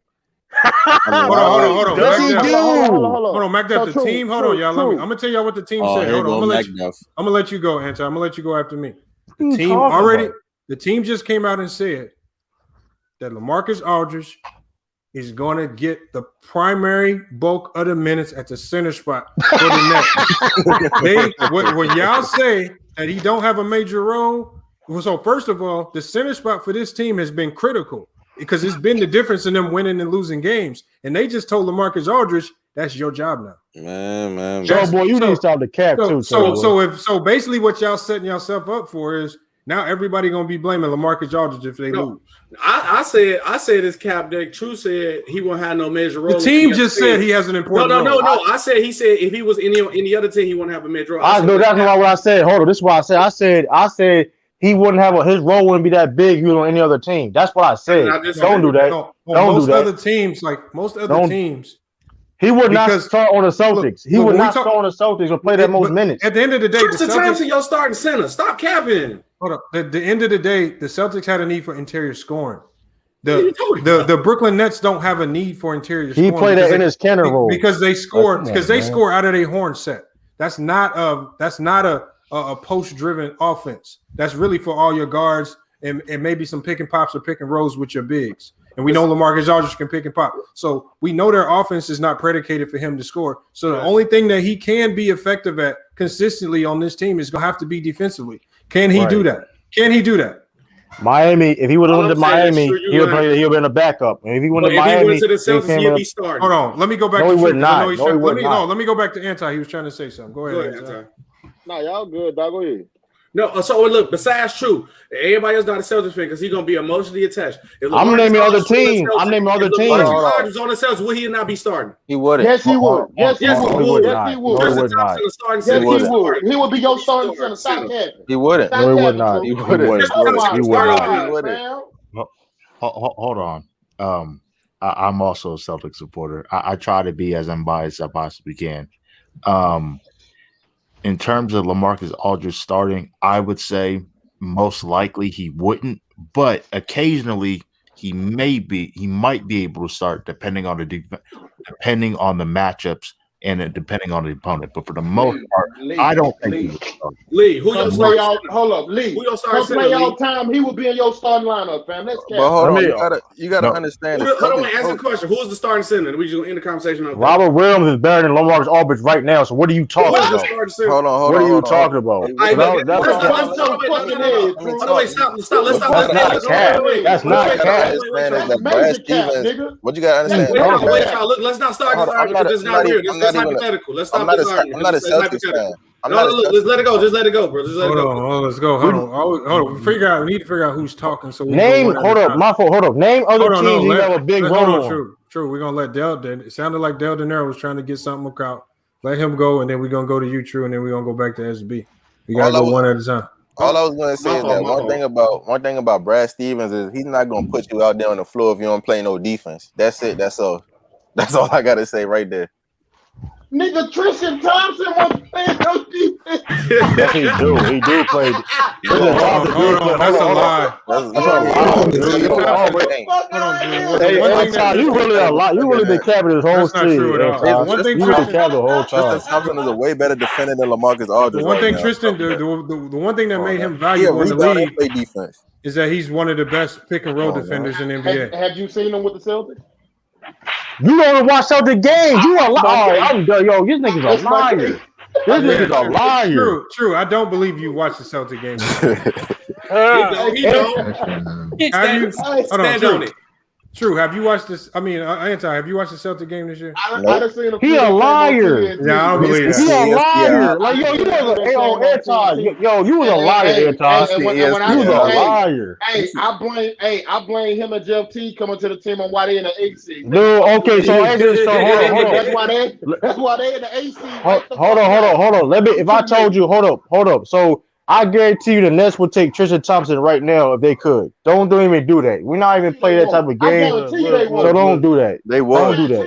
Hold on. Does he do? Hold on, Mac Duff, the team. Hold on, y'all. I'm gonna tell y'all what the team said. Hold on, I'm gonna let you go, Anton. I'm gonna let you go after me. The team just came out and said that LaMarcus Aldridge is going to get the primary bulk of the minutes at the center spot for the Nets. When y'all say that he don't have a major role, so first of all, the center spot for this team has been critical because it's been the difference in them winning and losing games. And they just told LaMarcus Aldridge, that's your boy, you need to stop the cap too. So basically what y'all setting yourself up for is now everybody gonna be blaming LaMarcus Aldridge if they lose. I said this cap deck. True said he won't have no major role. The team just said he has an important role. No. He said if he was any other team, he wouldn't have a major role. No, that's not what I said. Hold on, this is what I said. I said he wouldn't have his role wouldn't be that big if he was on any other team. That's what I said. Don't do that. Don't do that. Most other teams, he would not start on the Celtics. He would not start on the Celtics or play that most minutes. At the end of the day, the Celtics your starting center. Stop capping. Hold up. At the end of the day, the Celtics had a need for interior scoring. The Brooklyn Nets don't have a need for interior scoring. He played that in his Kenner role because they score out of their horn set. That's not a post-driven offense. That's really for all your guards and maybe some pick and pops or pick and rolls with your bigs. And we know LaMarcus Aldridge can pick and pop. So we know their offense is not predicated for him to score. So the only thing that he can be effective at consistently on this team is going to have to be defensively. Can he do that? Can he do that? Miami, if he would have went to Miami, he would have been a backup. And if he went to Miami, to the Celtics, he'd be starting. Hold on. Let me go back to he would not. Let me go back to Anti. He was trying to say something. Go ahead, Anti. No, y'all good, dog. Go ahead. No, so look, besides True, everybody else not a Celtics fan because he's gonna be emotionally attached. I'm naming other teams. I'm naming other teams. If LaMarcus was on the Celtics, would he not be starting? He wouldn't. Yes, he would. Yes, he would. Yes, he would. No, he would not. Yes, he would. He would be your starting center. Stop capping. He wouldn't. No, he would not. He wouldn't. He would not. Hold on. I'm also a Celtics supporter. I try to be as unbiased as I possibly can. In terms of LaMarcus Aldridge starting, I would say most likely he wouldn't, but occasionally he might be able to start depending on the matchups and depending on the opponent. But for the most part, I don't think he would start. Lee, who your play out? Hold up, Lee. Who your starting center? Play out time. He would be in your starting lineup, fam. Let's But hold on, you gotta understand. Hold on, answer the question. Who's the starting center? We just gonna end the conversation. Robert Williams is better than LaMarcus Aldridge right now. So what are you talking about? Hold on. What are you talking about? Stop. Let's stop. That's not cat. What you gotta understand? Let's not start this argument because it's not real. This is hypothetical. Let's stop this argument. I'm not a Celtics fan. Let's let it go. Just let it go, bro. Just let it go. Hold on, let's go. Hold on. We need to figure out who's talking. So we name. Hold up, my fault. Hold up. Name other teams you have a big role on. True. We're gonna let Del. It sounded like Del De Niro was trying to get something out. Let him go, and then we're gonna go to you, True, and then we're gonna go back to SB. We gotta go one at a time. All I was gonna say is that one thing about Brad Stevens is he's not gonna put you out there on the floor if you don't play no defense. That's it. That's all. That's all I gotta say right there. Nigga, Tristan Thompson was playing no defense. Yes, he do play. Hold on. That's a lie. Hey, you really a lot. You really been capping this whole season. You really capped the whole time. Tristan Thompson is a way better defender than LaMarcus Aldridge. The one thing Tristan, the one thing that made him valuable in the league defense is that he's one of the best pick and roll defenders in the NBA. Have you seen him with the Celtics? You don't watch Celtic games. You a liar. I'm done. Yo, this nigga's a liar. This nigga's a liar. True. I don't believe you watch the Celtic games. He don't. Stand on it. True. Have you watched this? I mean, have you watched the Celtic game this year? He a liar. Yeah, I don't believe that. He a liar. Like, yo, you was you was a liar, Anton. You was a liar. I blame him and Jeff T coming to the team on why they in the AC. No, okay, so hold on. That's why they in the AC. Hold on. Let me. If I told you, hold up. So I guarantee you the Nets would take Tristan Thompson right now if they could. Don't even do that. We're not even playing that type of game. So don't do that. They would. Don't do that.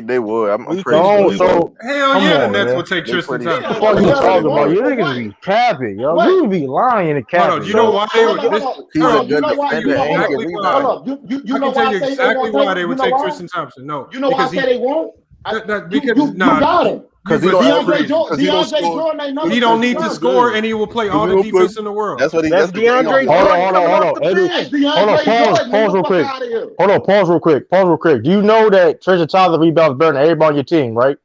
They would. I'm pretty sure. So hell yeah, the Nets would take Tristan Thompson. What you talking about? You niggas be capping, yo. You be lying in the cap. Hold on, you know why they would? He's a good defender and he can rebound. You know why exactly why they would take Tristan Thompson. No, you know why I say they won't. You got him. Because DeAndre Jordan, he don't need to score, and he will play all the defense in the world. That's what he. That's DeAndre. Hold on. Pause real quick. Do you know that Tristan Thompson rebounds better than everybody on your team, right?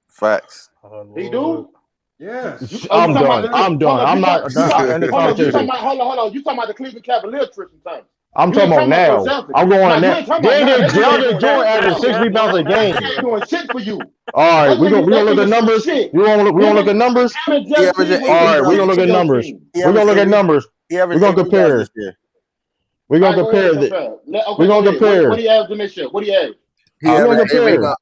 Facts. He do. Yes. I'm done. I'm not. Hold on. You talking about the Cleveland Cavaliers, Tristan Thompson? I'm talking about now. I'm going on now. DeAndre Jordan averaging 6 rebounds a game. He ain't doing shit for you. All right, we gonna look at numbers. We gonna look at numbers. All right, we gonna look at numbers. We're gonna look at numbers. We're gonna compare. We're gonna compare. We're gonna compare. What do you have in this year? What do you have? He averaged 8 rebounds.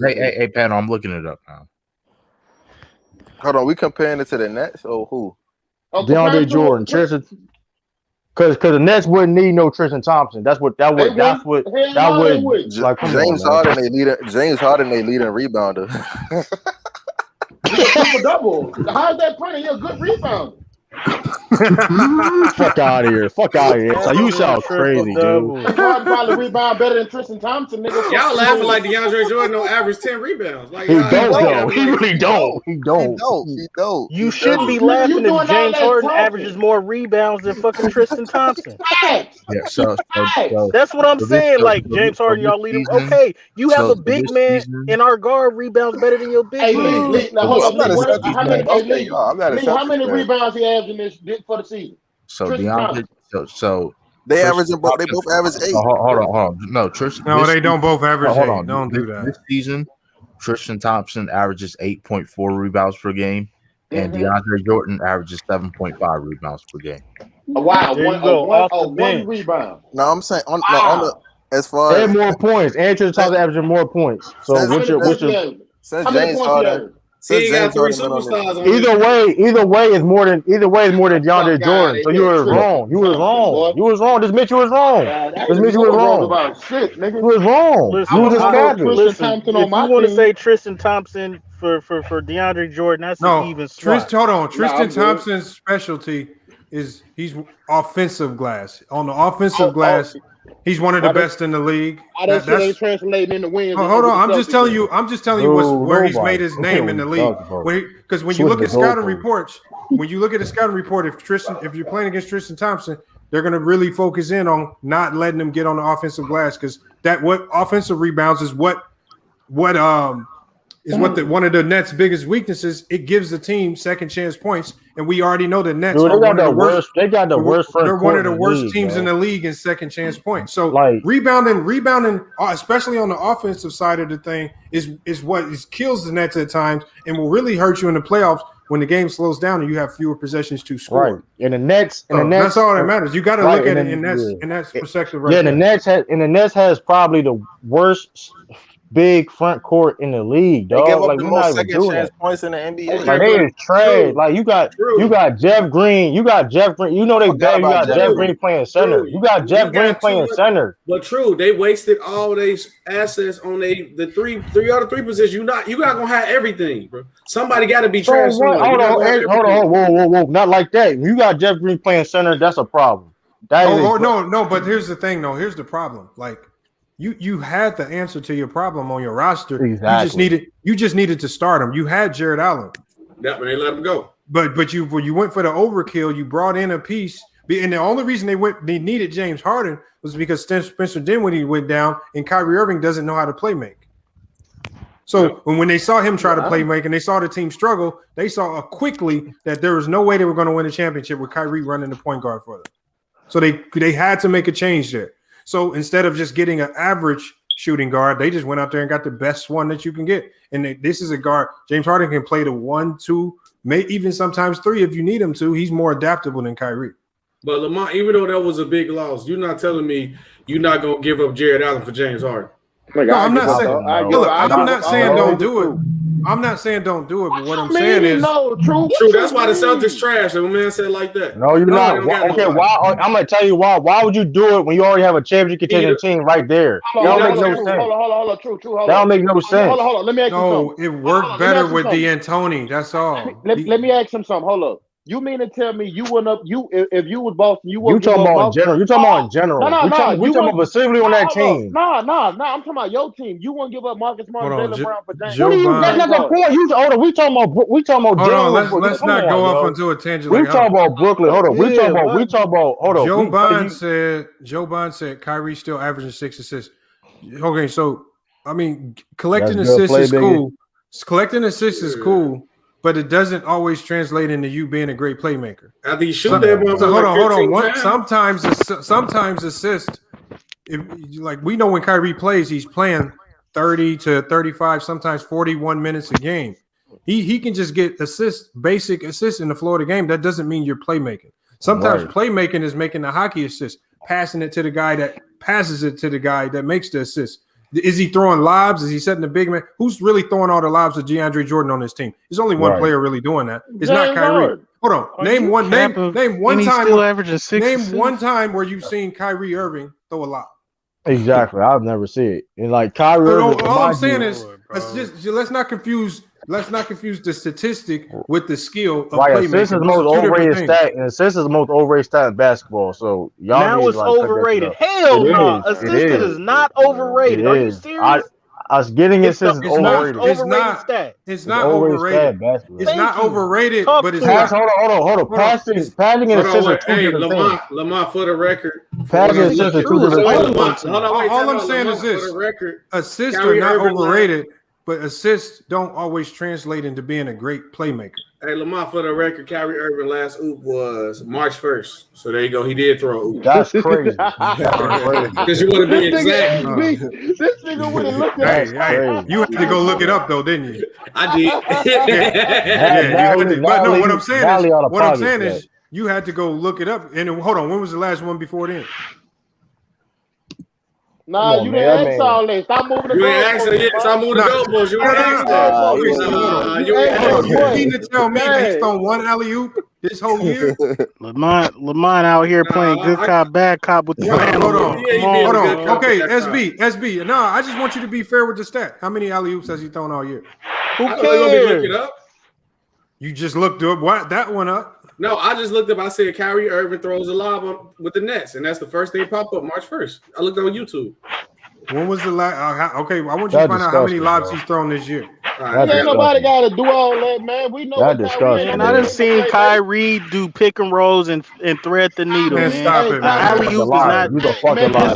Hey, Pat, I'm looking it up now. Hold on, we comparing it to the Nets or who? DeAndre Jordan, Tristan. Because the Nets wouldn't need no Tristan Thompson. That's what. Like, James Harden, they leading rebounder. He's a triple double. How's that printing? He's a good rebounder. Fuck out of here. So you sound crazy, dude. Harden probably rebound better than Tristan Thompson, nigga. Y'all laughing like DeAndre Jordan don't average 10 rebounds. Like, he don't, though. He really don't. He don't. You shouldn't be laughing if James Harden averages more rebounds than fucking Tristan Thompson. Yeah, so that's what I'm saying. Like, James Harden, y'all lead him. Okay, you have a big man in our guard rebounds better than your big man. How many rebounds he has in this for the season? So DeAndre, so they average they both average 8. Hold on. No, Tristan. No, they don't both average 8. On. Don't do that. This season, Tristan Thompson averages 8.4 rebounds per game, and DeAndre Jordan averages 7.5 rebounds per game. Wow, one rebound. No, I'm saying on the as far as more points, and Tristan Thompson averaging more points. So which James Harden. Either way is more than DeAndre Jordan. So you was wrong. You was wrong. This meant you was wrong. You was wrong. Listen, you was just capping. Listen, if you want to say Tristan Thompson for DeAndre Jordan, that's an even swap. Hold on. Tristan Thompson's specialty is he's offensive glass. On the offensive glass, he's one of the best in the league. That's translating into wins. Hold on, I'm just telling you where he's made his name in the league. Because when you look at scouting reports, if you're playing against Tristan Thompson, they're going to really focus in on not letting him get on the offensive glass because what offensive rebounds is what is what one of the Nets' biggest weaknesses. It gives the team second chance points, and we already know the Nets are one of the worst. They got the worst. They're one of the worst league, teams in bro. the league in second chance points. So rebounding, especially on the offensive side of the thing, is what kills the Nets at times, and will really hurt you in the playoffs when the game slows down and you have fewer possessions to score. Right. And the Nets, that's all that matters. You got to look at it in that perspective, right? Yeah, there. the Nets has probably the worst big front court in the league, They dog. give up Like the we're most not even second doing chance that. points in the NBA. Like they is trash. Like you got Jeff Green. You got Jeff Green. You know they bad. You got Jeff Green playing center. You got Jeff Green playing center. But true, they wasted all these assets on the three out of three positions. You not gonna have everything, bro. Somebody got to be trash. Hold on, whoa. Not like that. When you got Jeff Green playing center, that's a problem. No. But here's the thing, though. Here's the problem. Like you had the answer to your problem on your roster. Exactly. You just needed to start him. You had Jared Allen. Yeah, but they let him go. But when you went for the overkill, you brought in a piece. And the only reason they needed James Harden was because Spencer Dinwiddie went down, and Kyrie Irving doesn't know how to play make. So when they saw him try to play make and they saw the team struggle, they saw quickly that there was no way they were going to win a championship with Kyrie running the point guard for them. So they had to make a change there. So instead of just getting an average shooting guard, they just went out there and got the best one that you can get. And this is a guard. James Harden can play the 1, 2, maybe even sometimes 3 if you need him to. He's more adaptable than Kyrie. But Lamont, even though that was a big loss, you're not telling me you're not going to give up Jared Allen for James Harden. No, I'm not saying don't do it. I'm not saying don't do it, but what I'm saying is true. That's why the Celtics trash. When man said like that. No, you're not. Okay, why? I'm gonna tell you why. Why would you do it when you already have a championship contending team right there? That don't make no sense. Hold on. True. That don't make no sense. Hold on. Let me ask you something. No, it worked better with D'Antoni. That's all. Let me ask him something. Hold up. You mean to tell me you wouldn't if you was Boston, you wouldn't? You talking about in general? You talking about in general? No. We talking about specifically on that team. No. I'm talking about your team. You wouldn't give up Marcus Smart, Jaylen Brown for James. That's not the point. We talking about. Hold on, let's not go off onto a tangent. We talking about Brooklyn. Hold on. We talking about. Hold on. Joe Bond said Kyrie still averaging 6 assists. Okay, so I mean, collecting assists is cool. Collecting assists is cool. But it doesn't always translate into you being a great playmaker. After you shoot that ball, hold on. Sometimes assist. Like we know when Kyrie plays, he's playing 30 to 35, sometimes 41 minutes a game. He can just get basic assists in the flow of the game. That doesn't mean you're playmaking. Sometimes playmaking is making the hockey assist, passing it to the guy that passes it to the guy that makes the assist. Is he throwing lobs? Is he setting the big man? Who's really throwing all the lobs to DeAndre Jordan on this team? There's only one player really doing that. It's not Kyrie. Hold on. Name one time. Still averaging 6 name assists? one time where you've seen Kyrie Irving throw a lob. Exactly. I've never seen it. And like Kyrie Irving. All I'm saying is let's not confuse the statistic with the skill of playmaking. Assists is the most overrated stat, and assists is the most overrated stat in basketball. So y'all now it's overrated. Hell no, assisted is not overrated. Are you serious? Us getting assists is overrated. It's not overrated. It's not overrated, but it's not. Hold on. Passing and assists are two different things. Lamont, for the record. Passing and assists are two different things. All I'm saying is this: assists are not overrated. But assists don't always translate into being a great playmaker. Hey, Lamont, for the record, Kyrie Irving last oop was March 1st. So there you go. He did throw an oop. That's crazy. Because you want to be exact. This nigga would have looked at it. You had to go look it up, though, didn't you? I did. But no, what I'm saying is you had to go look it up. And hold on, when was the last one before then? Nah, you didn't ask all that. Stop moving the goalposts. Stop moving the goalposts. You didn't ask that. You mean to tell me based on one alley-oop this whole year? Lamont out here playing good cop, bad cop with the man. Hold on. Okay, SB. No, I just want you to be fair with the stat. How many alley-oops has he thrown all year? Who cares? You just looked up that one up. No, I just looked up. I said Kyrie Irving throws a lob with the Nets, and that's the first thing pop up March 1st. I looked on YouTube. When was the last? Okay, I want you to find out how many lobs he's thrown this year. Ain't nobody got to do all that, man. We know what Kyrie ain't Man, no I done defensive seen playmaker. Kyrie do pick and rolls and thread the needle, Man, man. stop it, man. Alley oop is not. You the fucking liar.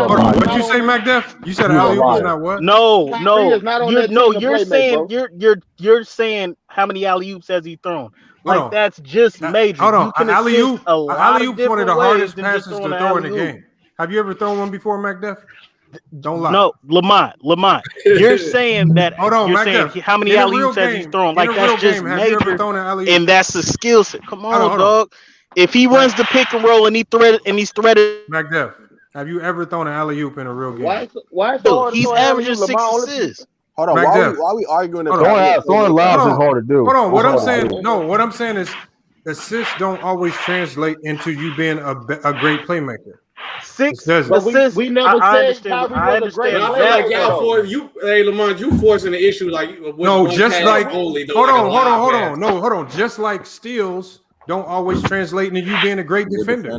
Hold on. What'd you say, MacDef? You said alley oop is not what? No, Kyrie is not on that team to you're play, saying bro. you're saying how many alley oops has he thrown? Hold Like on. that's just major. Hold on. You can Alley assist oop. a lot Alley of oop's one of the different ways hardest than just passes throwing to an throw in the alley-oop. game. Have you ever thrown one before, MacDef? Don't lie. No, Lamont, you're saying that. Hold on, you're MacDef. saying how many In a alley real oops has he game, thrown? in Like a that's real just game, have you ever major, thrown an alley-oop? and that's a skill set. Come on, Hold on. dog. If he runs the pick and roll and he's threaded, MacDef, have you ever thrown an alley oop in a real game? Why is it hard to he's throw an averaging alley-oop, 6 Lamar? assists. Hold on, why we arguing this? Throwing lobs is hard to do. Hold on. What I'm It's hard to saying, do. no, what I'm saying is assists don't always translate into you being a great playmaker. 6 assists. We never said Kyrie was a great I feel player. like y'all for you. Hey, Lamont, you forcing the issue like with No, one just pass like only, though, hold like a on. live pass. No, hold on. Just like steals don't always translate into you being a great defender.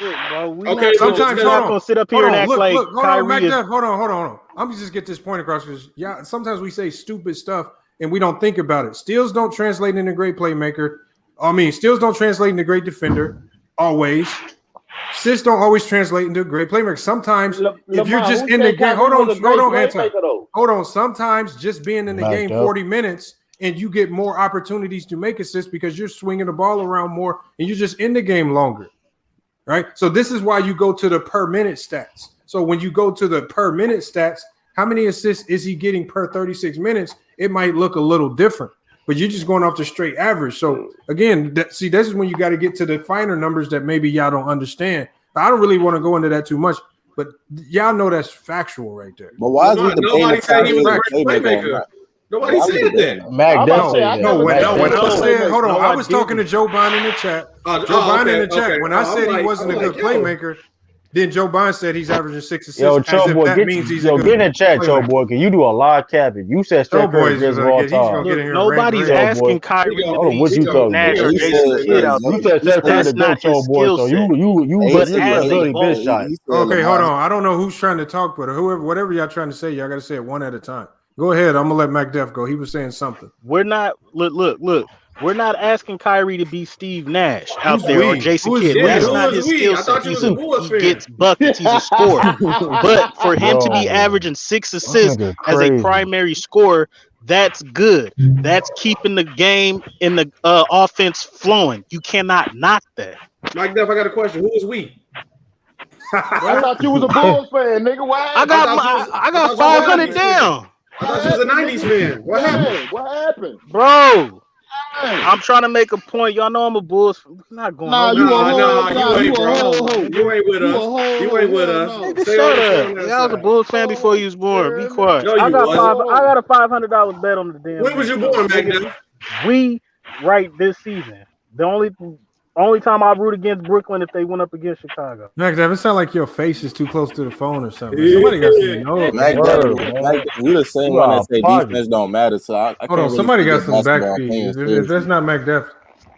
Okay, Sometimes we're not gonna sit up here and act like hold on, Kyrie is. MacDef, hold on. I'm gonna just get this point across because sometimes we say stupid stuff and we don't think about it. Steals don't translate into great playmaker. Steals don't translate into great defender always. Assists don't always translate into a great playmaker. Sometimes if you're just in the game, hold on, Anton. Hold on. Sometimes just being in the game 40 minutes and you get more opportunities to make assists because you're swinging the ball around more and you're just in the game longer, right? So this is why you go to the per minute stats. So when you go to the per minute stats, how many assists is he getting per 36 minutes? It might look a little different, but you're just going off the straight average. So again, this is when you got to get to the finer numbers that maybe y'all don't understand. I don't really want to go into that too much, but y'all know that's factual right there. But why is we debating Nobody said he was a great playmaker? playmaker. Nobody said that. Mac does say that. No, when I said, hold on, No, I I was talking to Joe Biden in the chat. Joe Biden in the chat. When I said he wasn't a good playmaker, then Joe Biden said he's averaging 6 assists. Yo, as Cho if boy, that means he's a good get in the chat, Cho playmaker. boy, because you do a lot of capping. You said Steph Curry Boy's greatest of gonna all get- he's gonna time. get in here. Nobody's asking Kyrie to Hold on, be what you Steve talking Nash about? or Jason Kidd out You there. said Steph Curry That's the GOAT, not Cho his boy. skill So set. you But consider your as a ability whole, big shot. Okay, hold on. I don't know who's trying to talk, but whatever y'all trying to say, y'all got to say it one at a time. Go ahead. I'm gonna let MacDef go. He was saying something. We're not look. We're not asking Kyrie to be Steve Nash out Who's there or we? Jason Who's Kidd. we? That's Who not is his we? skill I set. thought you was a Bulls He fan. gets buckets. He's a scorer. But for him to be Yo, averaging 6 assists nigga as a crazy. primary scorer, that's good. That's keeping the game in the offense flowing. You cannot knock that. Mike Duff, I got a question. Who is we? I thought you was a Bulls fan, nigga. Why? I got 500 down. I thought you was a 90s fan. What happened? What happened? Bro, I'm trying to make a point. Y'all know I'm a Bulls. I'm not going Nah, over. you a whole you ain't, you a bro. whole hoe. You ain't with You a us. whole You ain't with hell us. no. Nigga, Stay shut on up. that Yeah, I was a side. Bulls fan before you was born. Be quiet. No, I you got wasn't. I got a $500 bet on the damn. When was you game. born, Magna? We right this season. The only time I root against Brooklyn if they went up against Chicago. MacDef, it sound like your face is too close to the phone or something. Somebody got some noise. You the same one that say defense don't matter, so I can't Hold on, really somebody take got this some basketball backfeed. opinion If seriously. that's not MacDef,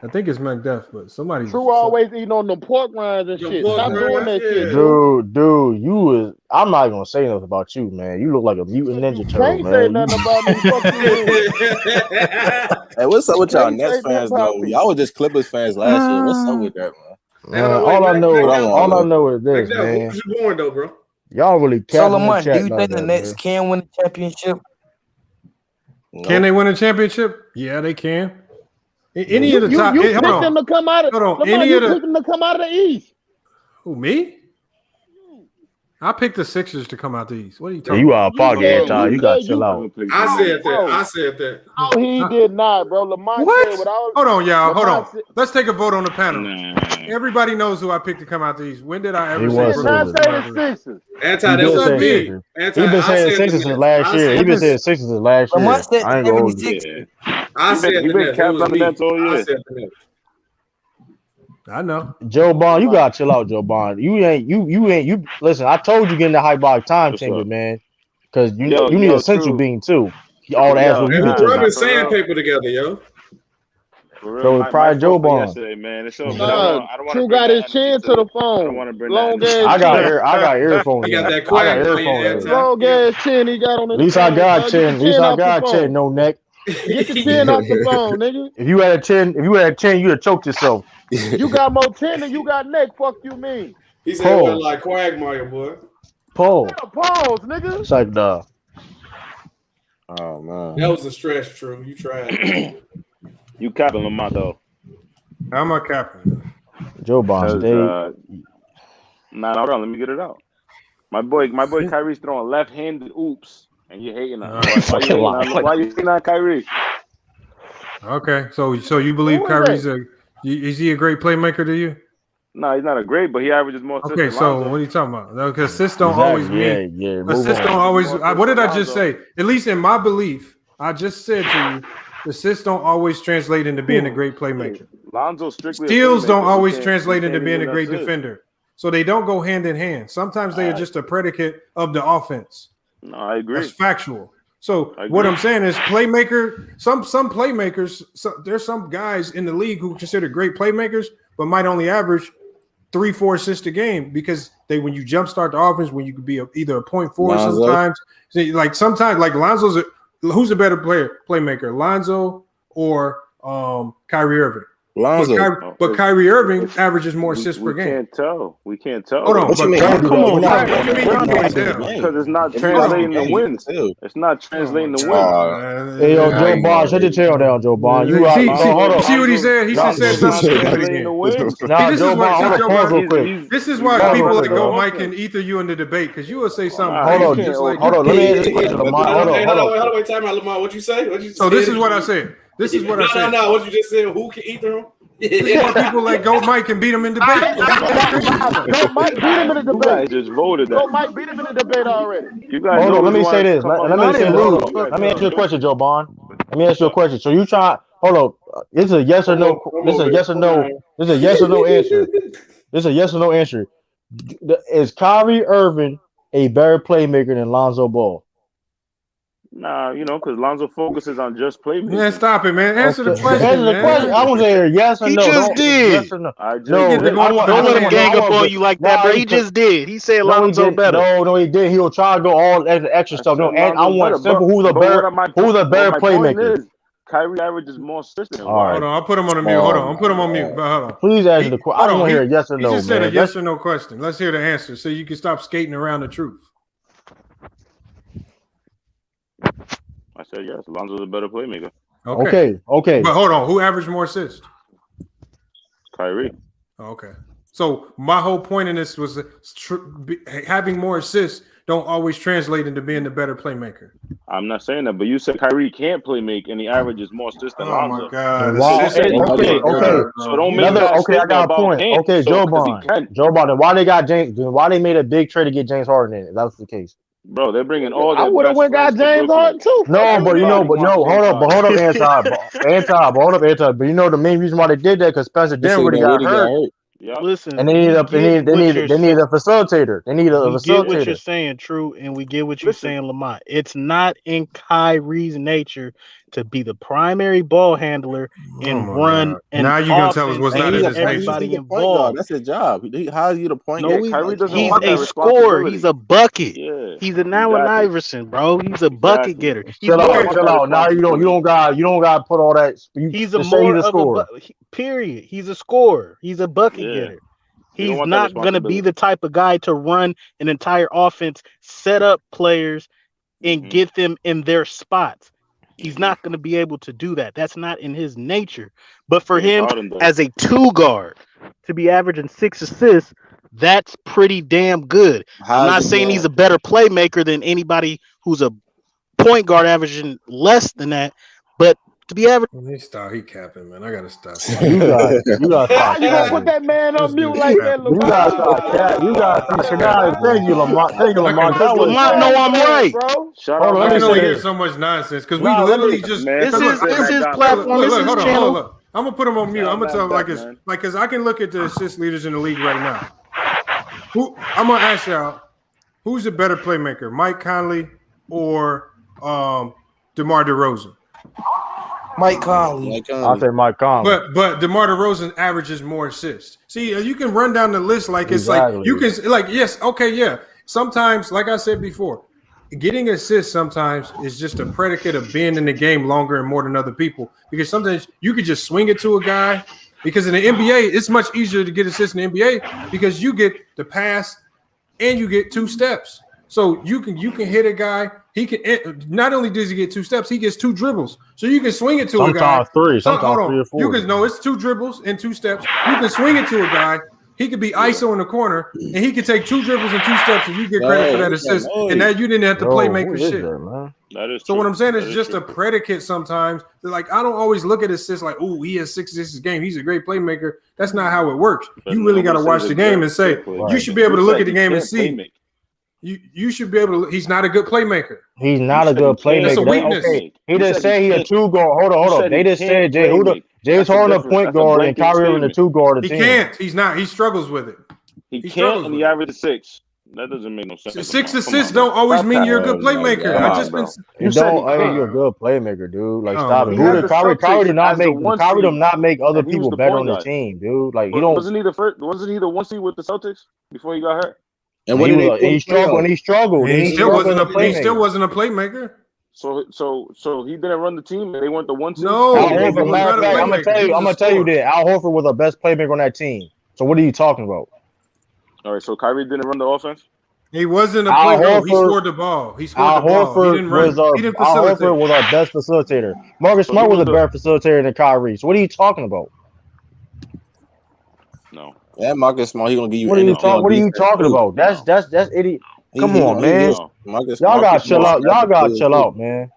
I think it's MacDef, but somebody's. True always eating on them pork rinds and shit. Stop doing that shit, True. Dude, you was. I'm not gonna say nothing about you, man. You look like a mutant ninja turtle, Can't say man. nothing about me. Fuck you. Hey, what's up with y'all Can't Nets say fans nothing about though? me. Y'all was just Clippers fans last year. What's up with that, man? Man, all I know is this, Magna, man. when was you born, though, bro? Y'all really So capping and Lamont, do chatting you out think the there, Nets man. can win the championship? Can they win a championship? Yeah, they can. Any of the top. You hold picked on. them to come out of. Hold on. Lamar, Any you of the. picked them to come out of the East. Who, me? I picked the Sixers to come out the East. What are you talking You about? out of pocket, Anti. You gotta chill out. I said that. I said that. No, he did not, bro. Lamont said with all. Hold on, y'all. Hold Lamont on. Let's take a vote on the panel. Everybody knows who I picked to come out the East. When did I ever He say? was did not Sixers. say the Sixers. Anti, He that been was saying me. Sixers. Anti, He been I saying said Sixers the since Nets. last I year. said He been the saying Sixers since last year. Lamont said I ain't the gonna hold you. 76ers. I said the Nets. It was me. I said the Nets. I know. Joe Bond, you gotta chill out, Joe Bond. You ain't listen, I told you get in the high box time chamber, man. Cause you need a central beam too. All the ass what you Hey, been we taking. rubbing sandpaper together, yo. For real, So it's my probably Joe fault for Bond. yesterday, man. It's all good. Nah, I don't want to True bring got that his energy chin to the I don't phone. want to bring that Long energy. ass chin. I got earphones. You got in. that I got quag on your earphones. in. Long ass chin he got on At his least I phone, got dog. chin. Get At the least chin I off the got chin. phone. No neck. Get the chin off the phone, nigga. If you had a chin, you'd have choked yourself. You got more chin than you got neck. Fuck you mean? He said it was Pause. like Quagmire, boy. Pause. Yeah, pause, nigga. It's like the. Oh man. That was a stretch, True. You tried. You capping Lamont though. How am I capping? Joe Bond stay. Nah, hold on. Let me get it out. My boy Kyrie's throwing left-handed oops, and you hating on. Why you hating on Kyrie? Okay, so you believe Kyrie's is he a great playmaker to you? No, he's not a great, but he averages more assists. Okay, than so Lonzo. what are you talking about? Because assists don't always mean. Assists don't always. More What did I assists just than say? At least in my belief, I just said to you, assists don't always translate into being a great playmaker. Lonzo's strictly Steals a don't playmaker. always He translate can't into being a even great assist. defender. So they don't go hand in hand. Sometimes they are just a predicate of the offense. No, I agree. That's factual. So I what agree. I'm saying is playmaker, some playmakers, there's some guys in the league who consider great playmakers, but might only average 3-4 assists a game because when you jumpstart the offense, when you could be either a point forward Lonzo. sometimes, like Lonzo's who's a better playmaker, Lonzo or Kyrie Irving? Lonzo. But Kyrie Irving averages more assists per game. We can't tell. Hold on, What you mean? come on, What what do you mean you can't tell? Because it's not translating to wins. It's not translating to wins. Hey, yo, Joe Bond, shut your tail down, Joe Bond. You See hold on. see what he said? He just said something stupid again. Nah, Joe Bond, hold on, pause real quick. This is why people like go Mike and ether you in the debate because you will say something. Hold on. Let me ask this question, Lamont. Hold on. Wait, time out, Lamont. What you say? So this is what I said. This is what I said. No. What you just said? Who can ether him? This is why people like go Mike and beat him in debate. Go Mike beat him in the You debate. guys just voted Go that. Mike beat him in the debate already. You guys Hold on, let me always say wanna this. come Let me ask you a question, Joe Bond. Let me ask you a question. So you try. Hold on. This is a yes or no. This is a yes or no. This is a yes or no answer. This is a yes or no answer. Is Kyrie Irving a better playmaker than Lonzo Ball? Nah, because Lonzo focuses on just playmaking. Man, stop it, man. Answer the question. Answer the question. I want to hear yes or He no. just did. Yes or no. Don't let him gang up on you like that, bro. He just did. He said Lonzo better. No, he did. He'll try to go all extra stuff. No, and I want simple. Who's a better playmaker? Kyrie averages more assists than him. All right. Hold on, I'll put him on a mute. Hold on, I'll put him on mute. But hold on. Please answer the question. I want to hear a yes or no. He just said man. a yes or no question. Let's hear the answer so you can stop skating around the truth. I said yes. Lonzo's a better playmaker. Okay. But hold on, who averaged more assists? Kyrie. Okay. So my whole point in this was having more assists don't always translate into being the better playmaker. I'm not saying that, but you said Kyrie can't play make, and he averages more assists than Lonzo. Oh my God! Wow. Okay. So don't make that I got a point. him. Okay, Joe Bond. Then why they got James? Then why they made a big trade to get James Harden in? If that's the case. Bro, they're bringing all I their would have best went got friends to James Brooklyn. Harden too. No, hold up, anti. The main reason why they did that because Spencer Dinwiddie got hurt. Yep. Listen, And they need a facilitator. They need a we get what you're facilitator. saying, True, and we get what you're saying, Lamont. It's not in Kyrie's nature to be the primary ball handler and run. And now you're gonna tell us what's not in his nature. Everybody involved. That's his job. How's he the point guard? Kyrie doesn't He's want that a scorer. He's a bucket. Yeah, He's an Allen Iverson, bro. He's a bucket getter. Chill out. Now you don't got to put all that. He's a scorer. Period. He's a scorer. He's a bucket getter. He's not going to be the type of guy to run an entire offense, set up players, and get them in their spots. He's not going to be able to do that. That's not in his nature. But for him, as a two guard, to be averaging 6 assists, that's pretty damn good. I'm not saying he's a better playmaker than anybody who's a point guard averaging less than that, but to be average. He capping, man. I gotta stop. You got How you gonna put that man on mute like that, Lamont? You got stop. You got. Thank you, Lamont. Lamont know I'm right, bro. Shut up. I can only hear so much nonsense because we literally just. This is platform. This is channel. Hold on. I'm gonna put him on mute. I'm gonna tell him like it's because I can look at the assist leaders in the league right now. I'm gonna ask y'all, who's a better playmaker, Mike Conley or DeMar DeRozan? Mike Conley. I'll say Mike Conley. But DeMar DeRozan averages more assists. See, you can run down the list like it's Exactly. like you can like yes, okay, yeah. Sometimes, like I said before, getting assists sometimes is just a predicate of being in the game longer and more than other people. Because sometimes you could just swing it to a guy. Because in the NBA, it's much easier to get assists in the NBA because you get the pass and you get 2 steps. So you can hit a guy. He can not only does he get 2 steps, he gets 2 dribbles. So you can swing it to a guy. Sometimes 3, sometimes 3 or 4. You can it's 2 dribbles and 2 steps. You can swing it to a guy. He could be ISO in the corner, and he could take 2 dribbles and 2 steps, and you get credit for that assist. And that you didn't have to play maker shit. That is so true. what I'm saying That is just true. a predicate sometimes. Like I don't always look at assists like, oh, he has 6 assists a game. He's a great playmaker. That's not how it works. But you really got to nobody watch says the a game good and say player. you should be able to You look said at the he game and can't see. playmake. You should be able to. He's not a good playmaker. He's not a good playmaker. That's a weakness. Okay, he just said he a 2 guard. Hold on. They just said James Harden a point guard and Kyrie Irving a 2 guard. He can't. He's not. He struggles with it. He can't, struggles and with he averages 6. That doesn't make no sense. 6 assists don't always mean you're a good playmaker. I just been. You don't mean you're a good playmaker, dude. Like stop it. He had Who the did Kyrie Celtics did not as the make 1 Kyrie seed, did not make other and he was people the better point on the guard. team, dude. Like you don't. Wasn't he the 1 seed with the Celtics before he got hurt? And he struggled. He struggled. He still wasn't a playmaker. So he didn't run the team, and they weren't the 1 seed. No, Al Horford, matter of fact, I'm gonna tell you that Al Horford was the best playmaker on that team. So what are you talking about? All right, so Kyrie didn't run the offense. He wasn't a Al playmaker. He Horford- scored the ball. He scored Al the ball. He Horford didn't run. was our He didn't Al facilitate. Horford was our best facilitator. Marcus So Smart who was a was better facilitator than Kyrie. So what are you talking about? No. Yeah, Marcus Smart, he gonna give you. What are you energy talking? on What are you defense, talking too. about? That's idiot. Come He- on, he- man. Marcus Y'all Smart gotta is chill more out. Y'all gotta athletic chill too. out, man.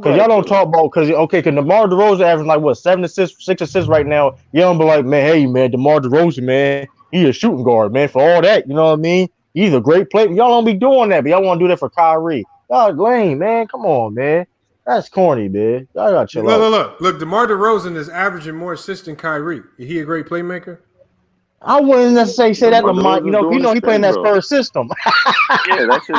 Cause y'all don't talk about cause DeMar DeRozan averaging like what 7 assists, 6 assists right now. You don't be like, man, hey man, DeMar DeRozan, man, he a shooting guard, man. For all that, you know what I mean? He's a great player. Y'all don't be doing that, but y'all want to do that for Kyrie. Y'all lame, man. Come on, man. That's corny, man. Y'all gotta chill out. Look. DeMar DeRozan is averaging more assists than Kyrie. Is he a great playmaker? I wouldn't necessarily say that to DeMar Mike. DeRozan's You know, doing his he playing thing, that bro. Spurs system. Yeah, that's his.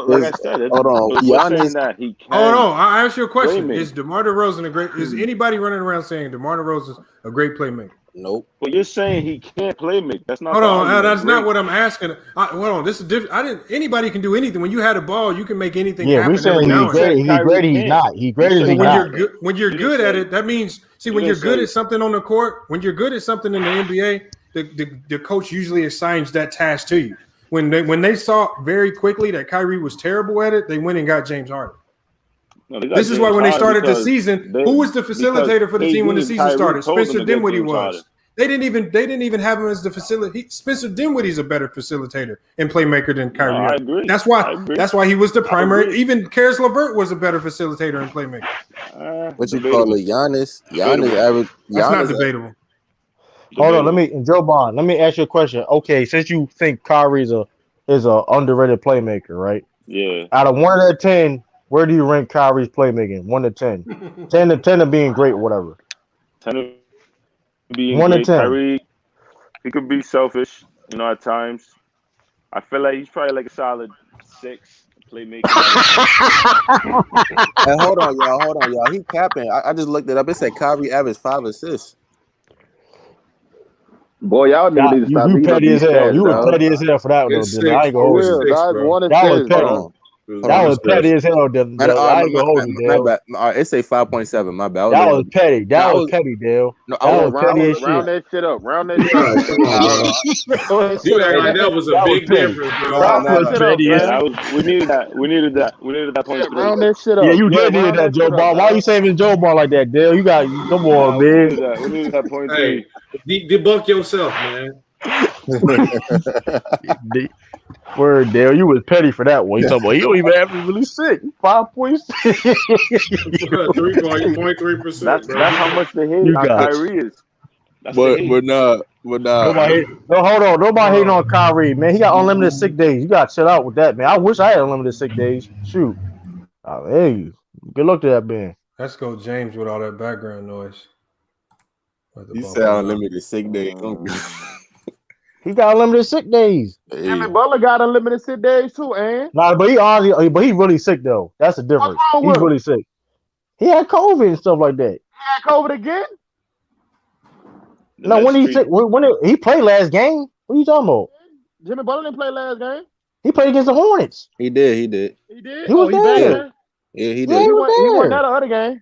Like I said, Hold on, we're saying Giannis. that he can. Hold on. I ask you a question. Playmake. Is DeMar DeRozan a great? Is anybody running around saying DeMar DeRozan's a great playmaker? Nope. But you're saying he can't play make. That's not. Hold the on, argument. that's not Great. what I'm asking. Hold on, this is different. Anybody can do anything. When you had a ball, you can make anything Yeah, happen we saying every now he's and then. great. He's great. He's not. He's great as he's When not. you're good at it, that means when you're good at something on the court, when you're good at something in the NBA, the coach usually assigns that task to you. When they saw very quickly that Kyrie was terrible at it, they went and got James Harden. No, they got This is James why when they Harden started the because season, they- who was the facilitator for the team when the KD and season Kyrie started? told them Spencer to get Dinwiddie James was. Harden. They didn't even have him as the facility. Spencer Dinwiddie's a better facilitator and playmaker than Kyrie. I agree. That's I why. agree. That's why he was the I primary. agree. Even Karis LeVert was a better facilitator and playmaker. What you Debatable. call it? Giannis Debatable. average. That's not Giannis debatable. Hold on, Joe Bond. Let me ask you a question. Okay, since you think Kyrie's a underrated playmaker, right? Yeah. Out of 1 to 10, where do you rank Kyrie's playmaking? 1 to 10. 10 to being great, whatever. 10 to being 1 to great. 10. Kyrie, he could be selfish, at times. I feel like he's probably like a solid 6 playmaker. Hey, hold on, y'all. He capping. I just looked it up. It said Kyrie averaged 5 assists. Boy, y'all niggas need to stop You beating up petty as these hell. stats, You were dog. petty as hell for that one, It's though, Dylan. I ain't gonna For hold real, you. dog. 1 That was assist, petty. bro. That was petty as hell, Dylan. I ain't gonna hold you, My Dale. bad. It say 5.7. My bad. That was petty. That was petty, Dale. No, That was petty as Round shit. that shit up. Round that shit up. You act like that was a That was big petty. difference, bro. That was petty as Yeah, we needed that. We needed that point. Round that shit up. Yeah, you did need round that, Joe shit up, Ball. Why dog. you saving Joe Ball like that, Dale? You got come on, We man. needed that. We needed that point. Hey, debunk yourself, man. Word, Dale, you was petty for that one. You talking about he don't even have to really sick. 5.6. 3.3%. That's how much the hate You on got it. Kyrie is. That's the hate. but nah. Nobody, no, hold on. Nobody hating on Kyrie, man. He got unlimited sick days. You got to chill out with that, man. I wish I had unlimited sick days. Shoot. Hey, good luck to that man. Let's go, James, with all that background noise. You said unlimited sick days. He got unlimited sick days. Jimmy Butler got unlimited sick days too, and Nah, but he really sick though. That's the difference. wrong He's with him? really sick. He had COVID and stuff like that. Had COVID again? No, when he played last game. What are you talking about? Jimmy Butler didn't play last game. He played against the Hornets. He did. He did. He did. He was there. Yeah, he Yeah, did. he was He won there. that other game.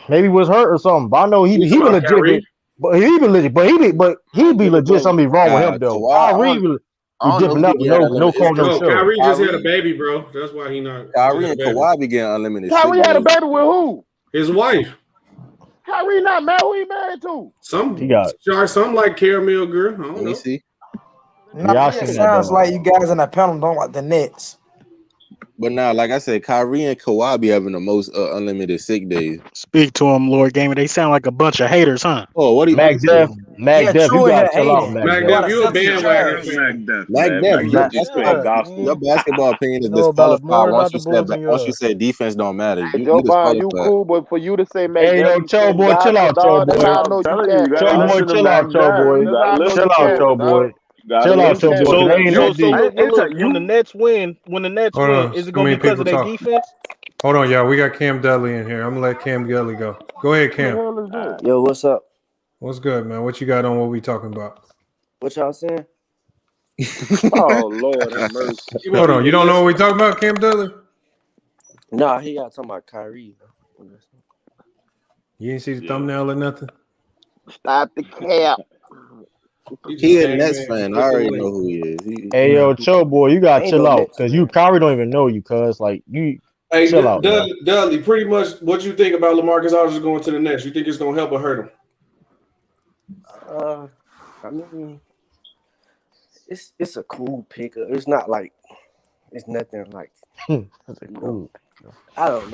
Maybe he was hurt or something. But I know he be legit. Kyrie? But he be legit. But he'd be legit. Something be wrong with him though. Kyrie be dipping up with no call, no show. Kyrie just had a baby, bro. That's why he not. Kyrie and Kawhi be getting unlimited. Kyrie had a baby with who? His wife. Kyrie not married. Who he married to? Some like caramel girl. I don't know. Let me see. Nah, it sounds like you guys in that panel don't like the Nets. But now, like I said, Kyrie and Kawhi be having the most unlimited sick days. Speak to him, Lord Gamer. They sound like a bunch of haters, huh? Oh, what do you Mac Def, you gotta chill out, Mac Def, you a bandwagon. Mac Def, your basketball opinion is disqualified once you say defense don't matter. Joe Biden, you cool, but for you to say Mac Hey, yo, Cho boy, chill out, Cho boy. Cho boy, chill out, Cho boy. Chill out, Cho boy. Chill out, Cho boy. When the Nets win, is it gonna be because of their defense? Hold on, y'all. We got Cam Dudley in here. I'm gonna let Cam Dudley go. Go ahead, Cam. Yo, what's up? What's good, man? What you got on what we talking about? What y'all saying? Oh Lord have mercy. Hold on, you don't know what we talking about, Cam Dudley? Nah, he y'all talking about Kyrie. You ain't see the thumbnail or nothing? Stop the cap. He a Nets fan. I already know who he is. Hey, yo, Cho boy, you gotta chill out because Kyrie don't even know you, cuz like you. Hey, chill out, Dudley, pretty much what you think about LaMarcus Aldridge going to the Nets? You think it's gonna help or hurt him? I mean, it's a cool pickup. It's not like it's nothing like. That's a cool. I don't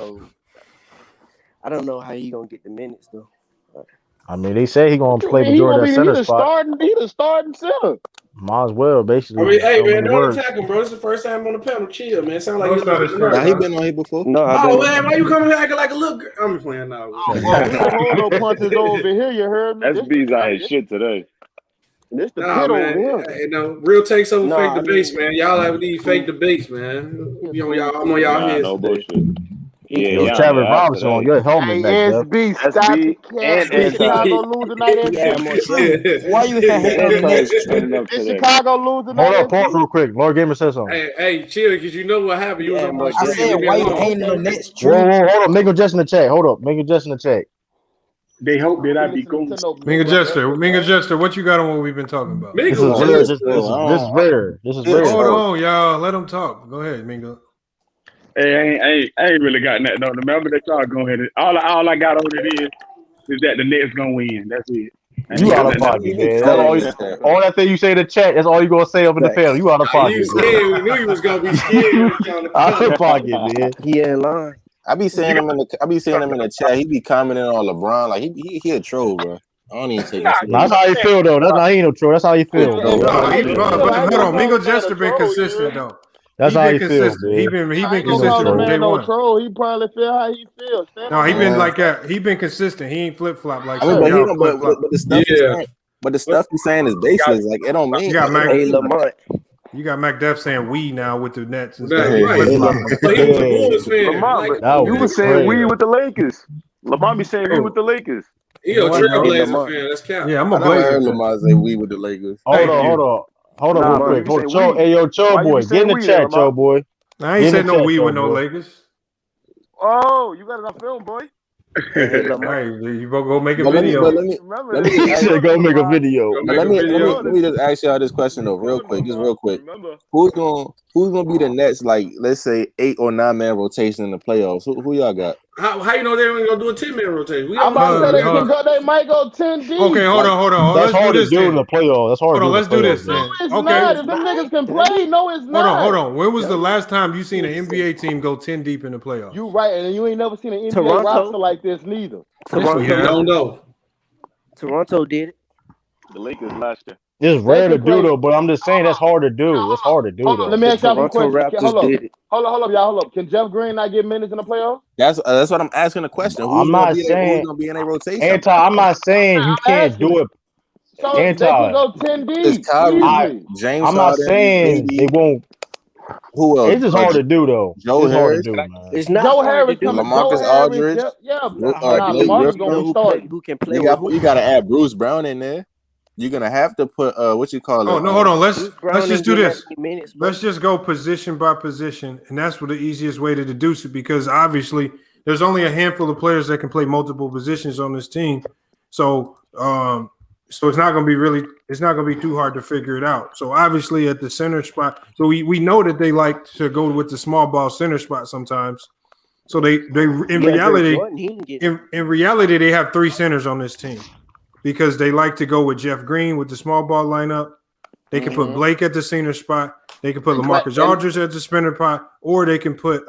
know how he gonna get the minutes though. I mean, they say he gonna play majority of that center spot. He the starting center. Might as well, basically. I mean, hey man, don't attack him, bro. It's the first time on the panel. Chill, man. Sound like he been on here before. No, man, why you coming here acting like a little girl? I'm playing now. Hold on, punches over here. You heard me. SB's out his shit today. This the pit over here. You know, real takes over fake debates, man. Y'all have these fake debates, man. I'm on y'all heads. No bullshit. Yeah, Travis Robinson on your helmet, SB, stop the cap. Chicago lose tonight. Why you hating on the Nets? Did Chicago lose tonight? Hold on, pause real quick. Lord Gamer said something. Hey, chill, because you know what happened. You was on my I said, why you hating on the Nets? Whoa, hold on. Make a just in the chat. Hold up. Make a just in the chat. They hope that I be cool. Minga Jester, what you got on what we've been talking about? This is rare. Hold on, y'all. Let them talk. Go ahead, Minga. Hey, I ain't really got nothing on. Remember that y'all go ahead. All I got on it is that the Nets gonna win. That's it. You out of pocket, man. All that thing you say in the chat, that's all you gonna say up in the panel. You out of pocket. You scared. We knew you was gonna be scared. Out of pocket, man. He ain't lying. I be seeing him in the chat. He be commenting on LeBron like he a troll, bro. I don't even take it. That's how you feel though. That's how he ain't no troll. That's how you feel. Hold on, Mingo Jester been consistent though. That's how he feels. He been consistent from day one. Troll. He probably feel how he feels. No, he been like that. He been consistent. He ain't flip flop like. But the stuff he's saying is baseless. Like it don't mean. You got Mac. Hey, Lamont. You got Mac Def saying we now with the Nets and stuff. You was saying we with the Lakers. Lamont be saying we with the Lakers. He a Trailblazer fan. That's cap. Yeah, I'm a Blazer. I heard Lamont say we with the Lakers. Hold on, real quick. Hey, yo, Cho boy, get in the chat, Cho boy. I ain't said no we with no Lakers. Oh, you got it on film, boy. Hey, you go make a video. Let me go make a video. Let me just ask y'all this question though, real quick. Who's gonna be the next, like, let's say 8 or 9 man rotation in the playoffs? Who y'all got? How you know they ain't gonna do a 10-man rotation? I'm about to say they might go 10 deep. Okay, hold on. That's hard to do in the playoffs. That's hard. Hold on, let's do this. No, it's not. If them niggas can play, no, it's not. Hold on. When was the last time you seen an NBA team go 10 deep in the playoffs? You right, and you ain't never seen an NBA roster like this neither. Toronto, I don't know. Toronto did it. The Lakers last year. It's rare to do though, but I'm just saying that's hard to do. It's hard to do though. Let me ask y'all a question. Hold up, y'all. Hold up. Can Jeff Green not get minutes in the playoffs? That's what I'm asking the question. I'm not saying who's gonna be in a rotation. I'm not saying you can't do it. So they can go 10 deep. Kyrie, James. I'm not saying they won't. Who else? It's just hard to do though. Joe It's hard Harris. to do, man. It's not Joe hard to Harris do. coming. LaMarcus Joe Harris. Aldridge. Yeah. Not hard to Blake do. LaMarcus You gonna know be who starting. can play with who. You got to add Bruce Brown in there. You're gonna have to put what you call it. Oh no, hold on. Bruce Let's Brown just ain't do getting that this. many minutes, bro. Let's just go position by position, and that's what the easiest way to deduce it, because obviously there's only a handful of players that can play multiple positions on this team. So so it's not going to be too hard to figure it out. So obviously at the center spot, so we know that they like to go with the small ball center spot sometimes. So they in reality they have 3 centers on this team, because they like to go with Jeff Green with the small ball lineup. They can put Blake at the center spot. They can put LaMarcus Aldridge at the center spot, or they can put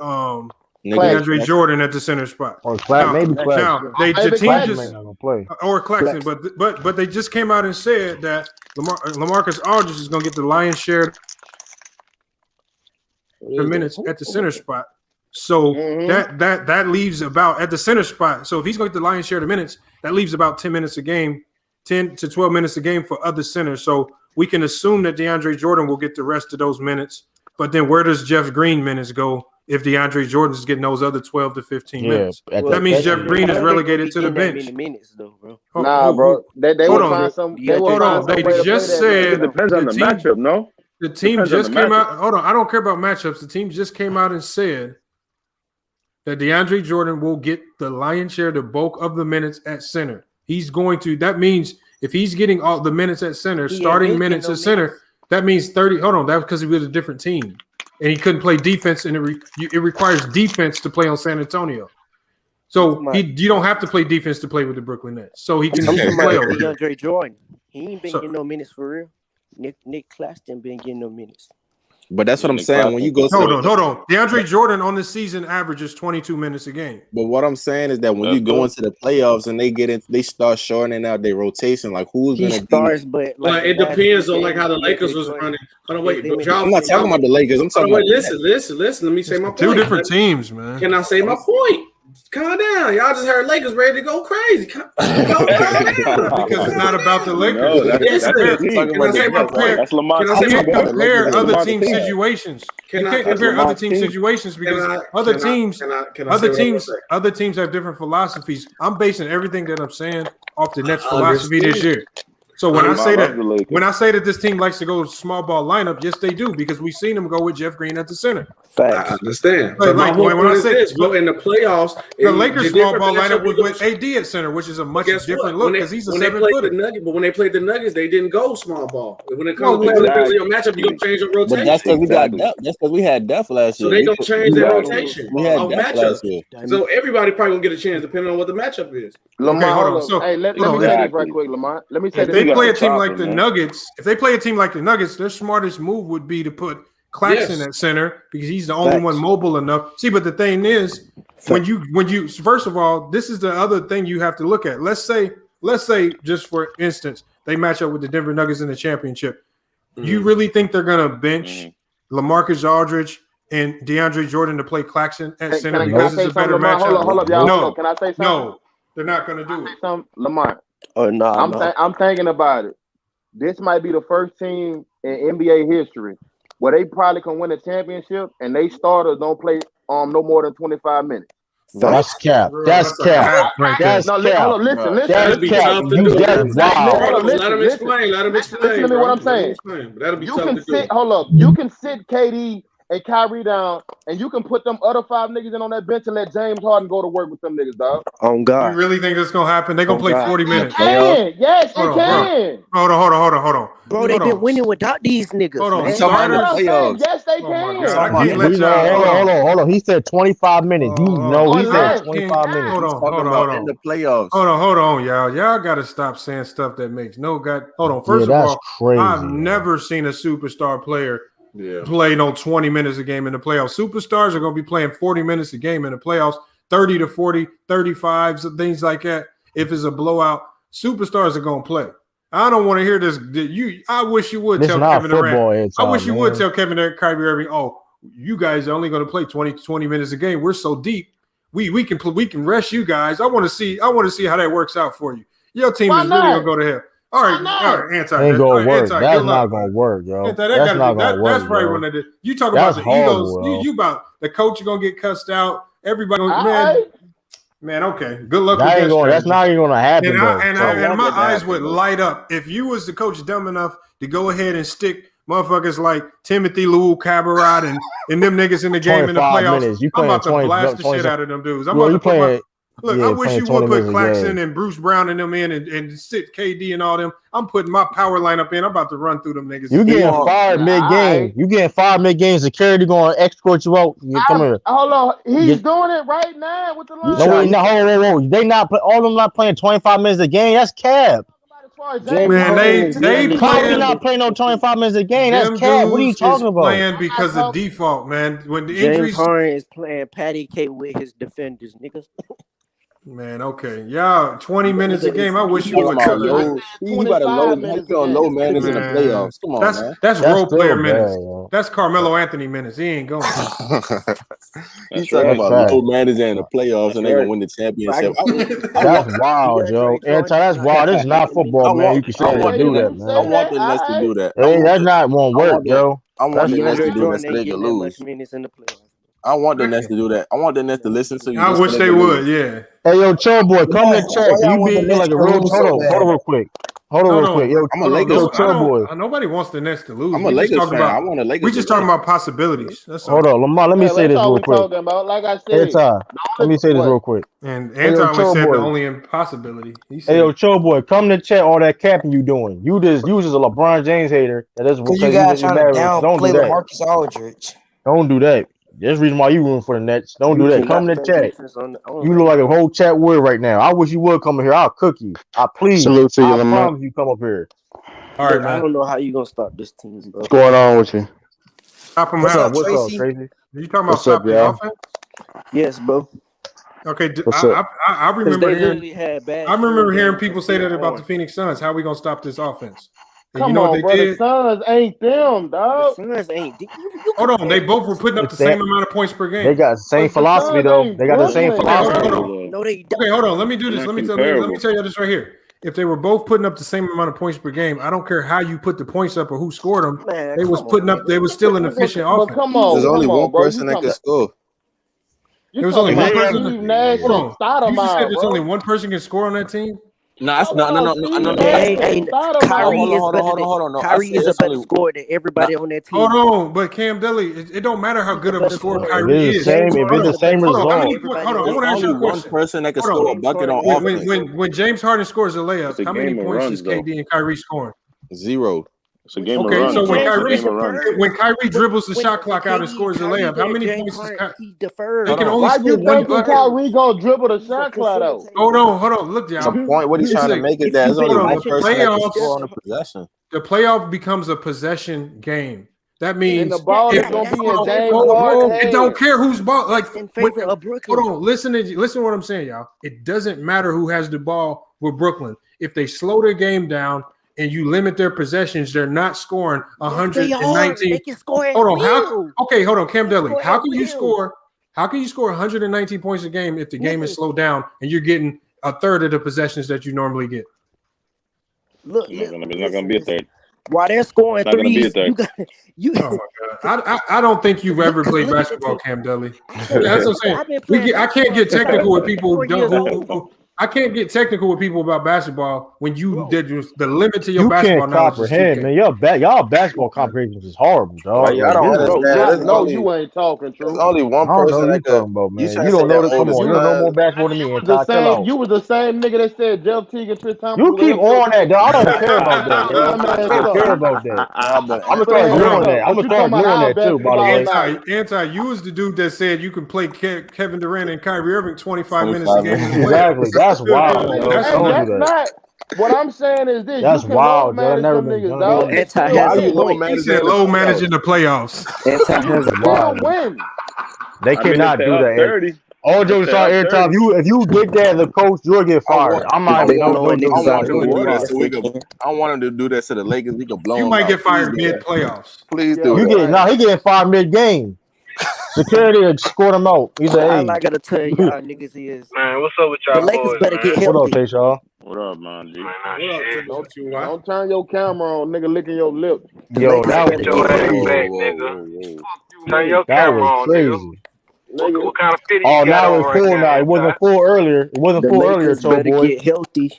DeAndre Jordan at the center spot. Or maybe Claxton. The team just not gonna play. Or Claxton, but they just came out and said that LaMarcus Aldridge is going to get the lion's share of the minutes at the center spot. So that leaves about at the center spot. So if he's going to get the lion's share of the minutes, that leaves about 10 minutes a game, 10 to 12 minutes a game for other centers. So we can assume that DeAndre Jordan will get the rest of those minutes. But then where does Jeff Green minutes go if DeAndre Jordan is getting those other 12 to 15 minutes? That means Jeff Green is relegated to the bench. Minutes though, bro. Nah, bro. They will find some. Hold on. They just said It depends on the matchup, no? The team just came out. Hold on. I don't care about matchups. The team just came out and said that DeAndre Jordan will get the lion's share, the bulk of the minutes at center. He's going to. That means if he's getting all the minutes at center, starting minutes at center, that means 30. Hold on. That's because he was a different team, and he couldn't play defense, and it requires defense to play on San Antonio. So you don't have to play defense to play with the Brooklyn Nets. So he can play over there. DeAndre Jordan. He ain't been getting no minutes for real. Nick Claxton been getting no minutes. But that's what I'm saying. When you go, hold on. DeAndre Jordan on this season averages 22 minutes a game. But what I'm saying is that when you go into the playoffs and they start shortening out their rotation, like who's going to starts, but like it depends on like how the Lakers was running. Hold on, wait, but I'm not talking about the Lakers. I'm talking about. Listen. Let me say my point. Two different teams, man. Can I say my point? Calm down. Y'all just heard Lakers ready to go crazy. Calm down. Because it's not about the Lakers. That's Lamar. You can't compare other team situations. You can't compare other team situations because other teams have different philosophies. I'm basing everything that I'm saying off the Nets philosophy this year. So when I say that this team likes to go small ball lineup, yes, they do, because we've seen them go with Jeff Green at the center. I understand. But when I say this, in the playoffs, the Lakers small ball lineup was with AD at center, which is a much different look because he's a 7-footer. But when they played the Nuggets, they didn't go small ball. When it comes to your matchup, you gonna change your rotation. But that's because we got depth. That's because we had depth last year. So they gonna change their rotation. We had depth last year. So everybody probably gonna get a chance depending on what the matchup is. Lamar, hold on. Hey, let me say this right quick, Lamar. Let me say this. If they play a team like the Nuggets, their smartest move would be to put Claxton at center because he's the only one mobile enough. See, but the thing is, when you first of all, this is the other thing you have to look at. Let's say just for instance, they match up with the Denver Nuggets in the championship. You really think they're gonna bench LaMarcus Aldridge and DeAndre Jordan to play Claxton at center because it's a better matchup? Hold up, y'all. No, can I say something? No, they're not gonna do it. Lamar. Oh no, I'm thinking about it. This might be the first team in NBA history where they probably can win a championship and they starters don't play no more than 25 minutes. That's cap. That's cap. That's cap. Hold on, listen. That's cap. Let him explain. Listen to me what I'm saying. That'll be you tough can to sit. do. Hold up. You can sit KD and Kyrie down, and you can put them other 5 niggas in on that bench and let James Harden go to work with them niggas, dog. Oh God! You really think that's gonna happen? They're gonna play 40 minutes. It can. Yes, it can. Hold on. Bro, they've been winning without these niggas. Hold on. Yes, they can. Hold on. He said 25 minutes. He said 25 minutes. Hold on. In the playoffs. Hold on, y'all. Y'all got to stop saying stuff that makes no God. Hold on. First of all, crazy, I've never seen a superstar player play 20 minutes a game in the playoffs. Superstars are going to be playing 40 minutes a game in the playoffs, 30 to 40, 35s, things like that. If it's a blowout, superstars are going to play. I don't want to hear this. I wish you would tell Kevin Durant. I wish you would tell Kevin Durant, Kyrie Irving, oh, you guys are only going to play 20 minutes a game. We're so deep. We can rest you guys. I want to see how that works out for you. Your team is really going to go to hell. All right, anti. Ain't gonna work. Anti, That's good not luck, gonna man. work, yo. Anti, That's not gonna work. That's probably yo. one of the. You talk That's about the egos. horrible, You about the coach gonna get cussed out. Everybody, man. Okay, good luck that with ain't that. That's not even gonna happen, And though. And my eyes would light up if you was the coach dumb enough to go ahead and stick motherfuckers like Timothy Lou Cabarrot and them niggas in the game in the playoffs. Minutes. You I'm about to 20, blast the 20, shit out of them dudes. I'm well, about you to put playing, Look, yeah, I wish you 20 would put minutes a Claxton game. and Bruce Brown and them in and sit KD and all them. I'm putting my power lineup in. I'm about to run through them niggas. You getting fired mid-game. You getting fired mid-game. Security going to escort you out. You come here. Hold on. He's doing it right now with the line. No, wait, no, hold on. They not all of them not playing 25 minutes a game. That's cap. Man, they playing. Not playing no 25 minutes a game. That's cap. What are you talking about? Playing because of default, man. When the James injuries, Harden is playing patty cake with his defenders, niggas. Man, okay. Y'all, 20 minutes a game. I wish you would tell low. He about low minutes in the playoffs. Come on, man. That's role player bad, minutes. yo. That's Carmelo Anthony minutes. He ain't going. He's talking about low managers in the playoffs and they gonna win the championship. That's wild, yo. That's wild. This is not football, man. You can say that, do that, man. I want the Nets to do that. Hey, that's not won't work, yo. I want the Nets to do that Jordan so they ain't can getting that lose. much minutes in the playoffs. I want the Nets to do that. I want the Nets to listen to you. I wish they would, yeah. Hey, yo, Chill Boy, come in the chat. Can you be like a real? Hold on real quick. Hold on real quick. Yo, I'm a Lakers Chill Boy. Nobody wants the Nets to lose. I'm a Lakers fan. I want a Lakers. We just talking about possibilities. That's all. Hold on, Lamar. Let me say this real quick. Talking about. Like I said, let me say this real quick. And Anton said the only impossibility. Hey, yo, Chill Boy, come to chat. All that capping you doing? You just a LeBron James hater. That's because you guys trying to downplay LaMarcus Aldridge. Don't do that. That's the reason why you rooting for the Nets. Don't do that. Come in the chat. You look like a whole chat warrior right now. I wish you would come here. I'll cook you. Please. Salute to you, I Lamar. promise you come up here. All right, man. I don't know how you gonna stop this team, bro. What's going on with you? Stop them What's out. up, Tracy? Are you talking about What's up, stopping y'all? offense? Yes, bro. Okay, What's up? I remember hearing hearing people say that about the Phoenix Suns. How are we gonna stop this offense? And Come you know on, what bro. they The did? Suns ain't them, dog. The Suns ain't. Hold on, they both were putting up the same amount of points per game. They got the same philosophy though. They got the same philosophy. Hold on. No, they don't. Okay, hold on. Let me do this. Not Let me comparable. tell you this right here. If they were both putting up the same amount of points per game, I don't care how you put the points up or who scored them. Man, They was putting up. They was still an efficient But offense. come on, There's only one bro. person that can score. You There was only one person. Steve Nash Hold and on. Stoudemire, You just said there's bro. only one person can score on that team. No, that's not. No. Kyrie is Hold on. No, Kyrie is a better scorer than everybody on that team. Hold on, but Cam Deli, it don't matter how good of a scorer Kyrie is. If it's the same Hold on, result. hold on. I want to ask you a One question. person that can Hold score on. a bucket on offense. When James Harden scores a It's layup, a how many game of points runs, is KD and Kyrie scoring? 0. It's a game of Okay, runs. so when bro. It's a game of runs. Kyrie dribbles the shot clock out and scores a layup, how many points is Kyrie? He deferred. He can only Why score you one thinking bucket. Kyrie gonna dribble the shot clock out? Hold on. Look, The y'all. point. What he's trying to make is that there's only one person that can score on the possession. The playoff becomes a possession game. That means And the ball is gonna be in James Harden's it don't hands. care who's ball. Like, in favor of Brooklyn. hold on, listen to what I'm saying, y'all. It doesn't matter who has the ball with Brooklyn. If they slow their game down and you limit their possessions, they're not scoring 119. They can score at Hold on, will. hold on, Cam Deli. score How at can you will. score 119 points a game if the game is slowed down and you're getting a third of the possessions that you normally get? Look, It's not gonna be a third. while they're scoring It's not gonna be a threes, third. Oh my God. I don't think you've ever played basketball, Cam Deli. That's what I'm saying. I can't get technical with people I can't get technical with people about basketball when you did the limit to your You basketball can't knowledge. is comprehend, man. Y'all basketball comprehension is horrible, dog. Y'all don't understand. No, you ain't talking true. There's only one I don't know person what you that talking could. about, man. trying You to don't say know that this. Come oldest on, you don't know son. more basketball than me. And Chill out. You was the same nigga that said Jeff Teague and Chris Thompson. You keep on that, dog. I don't care about that, yo. I don't care about that. I'm gonna start doing that. I'm gonna start doing that too, by the way. Anti, you was the dude that said you can play Kevin Durant and Kyrie Irving 25 minutes a game. Exactly. That's wild, yo. That's Don't do that. not. What I'm saying is this: That's you can wild, low yo. manage Never them been niggas, done. dog. Anti has a point. He said low managing the playoffs. Anti has a Still win. They cannot do that. 30. All jokes aside, every time if you get that as a coach, you'll get fired. I'm not even I want don't him do to do that that. so we can. I want him to do that to the Lakers. We can blow You him might out. get fired Please do mid playoffs. Please do You it. get he getting fired mid game. Security escort him out. He said, All "Hey, I gotta tell y'all niggas is Man, what's up with y'all the Lakers boys, better man? get what up, healthy. Tayshaw? What up, man? G? Don't turn your camera on, nigga, licking your lip. Yo, that was crazy. Turn your That camera was on, crazy. nigga. What kind of fit Oh, you got now on it's right full now? now. It wasn't full earlier. It wasn't The full earlier, Lakers Cho better Boy. get healthy.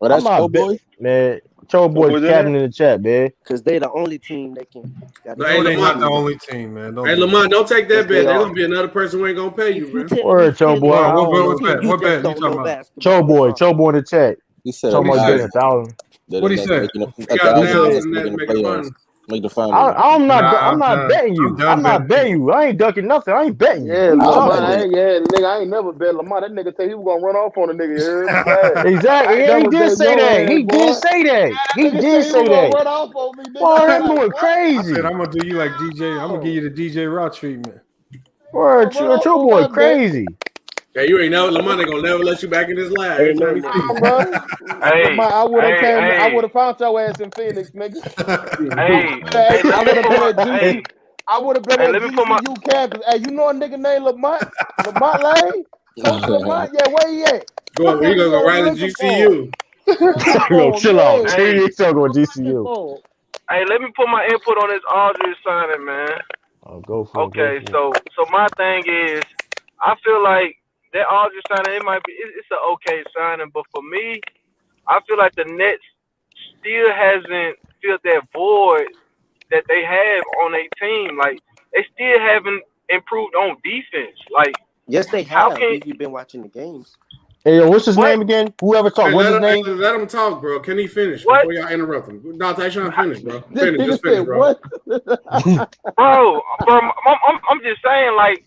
Well, that's I'm Cho not Boy. man. Cho Boy's Boy's in captain there? in the chat, man. Because they the only team that can. Hey, They not the Lamont. only team, man. Don't Hey, do Lamont, don't take that Yes, bet. they There's are. gonna be another person who ain't gonna pay you, man. Word, Cho Boy. I What don't know. bet? What bet you talking about? Cho Boy in the chat. He said Talking What he about said? getting 1,000. What he said? He got He said, 1,000 net making the finals. Make the finals. I'm Nah, not betting you. I'm not betting you. I ain't ducking nothing. I ain't betting you. Yeah, What you Lamar, talking about? nigga, I ain't never bet Lamar. That nigga said he was gonna run off on a nigga. You heard me? Yeah. Exactly. I ain't Yeah, he never did bet say your that. ass, He boy. did say that. Yeah, that He nigga did said he say was gonna that. run off on me, nigga. Boy, I that was going like, what? I crazy. said I'm gonna do you like DJ. I'm gonna give you the DJ Raw treatment. Word, Run off Cho on Boy my bet. crazy. Yeah, you ain't know Lamont ain't gonna never let you back in his life every Ain't time no he see nigga. you. Bro. Hey, Lamar, I would have came. I hey, would have found your ass in Phoenix, nigga. hey, I let me would have put been my, at GC. I would have been hey, at let me put my, GCU campus. Hey, you know a nigga named Lamont? Lamont Lane? Coach Lamont? Yeah, where he at? He gonna go What right we to looking for? GCU. Looking Yo, for him, chill out. yeah. He ain't talking about Looking GCU. for him. hey, let me put my input on this Aldridge signing, man. Oh, go for it. Okay, so my thing is, I feel like that Aldridge signing, it's an okay signing, but for me, I feel like the Nets still hasn't filled that void that they have on their team. Like they still haven't improved on defense. Like Yes, they how have. can If you've been watching the games. Hey, yo, what's his what name again? Whoever talk, Hey, what's his name? let him talk, bro. Can he finish what? before y'all interrupt him? Dante, trying to finish, bro. This Finish, nigga just finish, said bro. what? Bro, I'm just saying, like,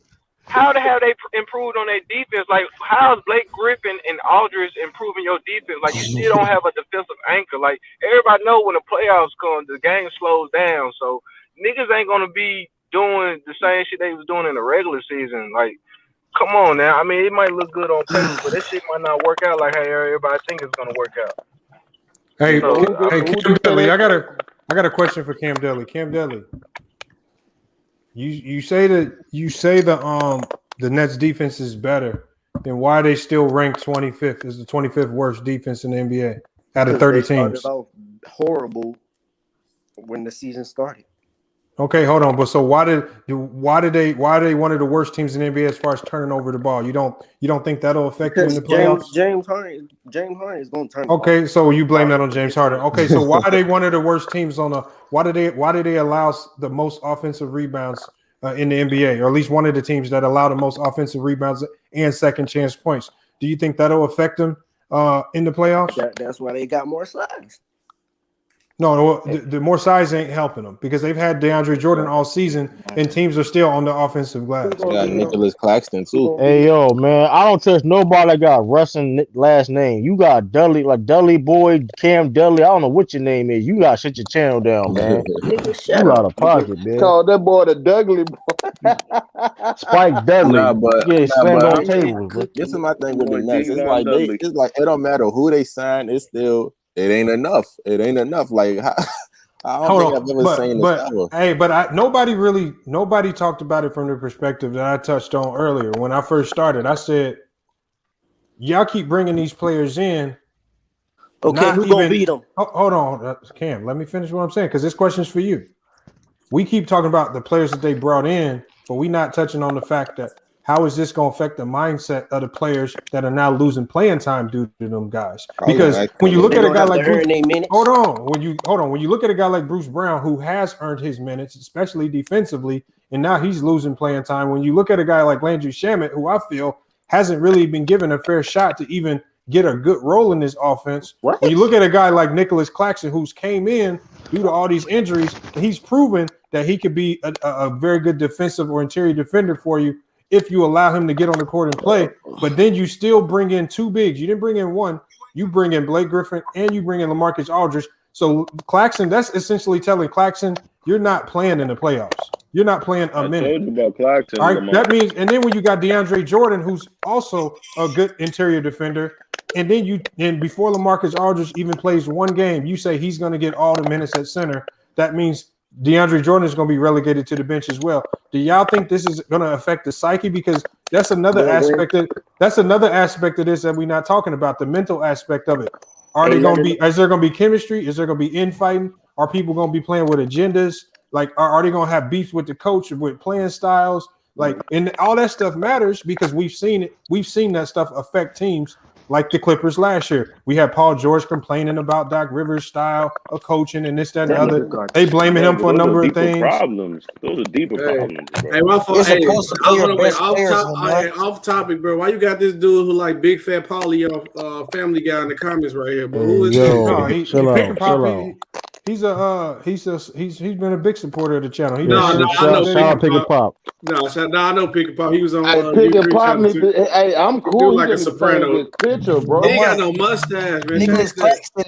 how have they improved on their defense? Like, how's Blake Griffin and Aldridge improving your defense? Like, you still don't have a defensive anchor. Like, everybody know when the playoffs come, the game slows down. So niggas ain't gonna be doing the same shit they was doing in the regular season. Like, come on now. I mean, it might look good on paper, but that shit might not work out like how everybody think it's gonna work out. Hey, So, Cam Dudley, I got a question for Cam Dudley. Cam Dudley, you say the Nets defense is better, then why are they still ranked 25th? Is the 25th worst defense in the NBA out of 30 They started teams? off horrible when the season started. Okay, hold on. But so why are they one of the worst teams in the NBA as far as turning over the ball? You don't think that'll affect you in Because the playoffs? James Harden is going to turn. Okay, so you blame that on James Harden. Okay, so why are they one of the worst teams on the? Why do they allow the most offensive rebounds in the NBA, or at least one of the teams that allow the most offensive rebounds and second chance points? Do you think that'll affect them in the playoffs? That's why they got more size. No, the more size ain't helping them because they've had DeAndre Jordan all season, and teams are still on the offensive glass. They got Nicholas Claxton too. Hey, yo, man, I don't trust nobody that got Russian last name. You got Dudley, like Dudley boy, Cam Dudley. I don't know what your name is. You gotta shut your channel down, man. You out of pocket, man. Called that boy the Dudley boy. Spike Dudley. Slammed on tables, bro. This is my thing with the Nets. It's like it don't matter who they sign. It's still it ain't enough. It ain't enough. Like I don't think I've ever seen this ever. Hey, but nobody talked about it from the perspective that I touched on earlier. When I first started, I said, y'all keep bringing these players in. Okay, who's going to beat them? Hold on, Cam. Let me finish what I'm saying because this question's for you. We keep talking about the players that they brought in, but we're not touching on the fact that how is this going to affect the mindset of the players that are now losing playing time due to them guys? Because when you look at a guy like Bruce, when you look at a guy like Bruce Brown, who has earned his minutes, especially defensively, and now he's losing playing time. When you look at a guy like Landry Shamet, who I feel hasn't really been given a fair shot to even get a good role in this offense. When you look at a guy like Nicholas Claxton, who's came in due to all these injuries, and he's proven that he could be a very good defensive or interior defender for you if you allow him to get on the court and play. But then you still bring in two bigs. You didn't bring in one. You bring in Blake Griffin and you bring in LaMarcus Aldridge. So Claxton, that's essentially telling Claxton, you're not playing in the playoffs. You're not playing a minute. I told you about Claxton. All right, that means, and then when you got DeAndre Jordan, who's also a good interior defender, and then before LaMarcus Aldridge even plays one game, you say he's going to get all the minutes at center. That means DeAndre Jordan is going to be relegated to the bench as well. Do y'all think this is going to affect the psyche? Because that's another aspect of this that we're not talking about, the mental aspect of it. Is there going to be chemistry? Is there going to be infighting? Are people going to be playing with agendas? Like, are they going to have beef with the coach with playing styles? Like, and all that stuff matters because we've seen it. We've seen that stuff affect teams like the Clippers last year. We had Paul George complaining about Doc Rivers' style of coaching and this, that, and the other. They blaming him for a number of things. Those are deeper problems, bro. Hey, my fault. Hey, off topic, bro. Why you got this dude who like big fat Paulie Family Guy in the comments right here, bro? Who is this? He's been a big supporter of the channel. I know Pick and Pop. He was on. Pick and Pop. Hey, I'm cool. Like a soprano. Picture, bro. He ain't got no mustache, man.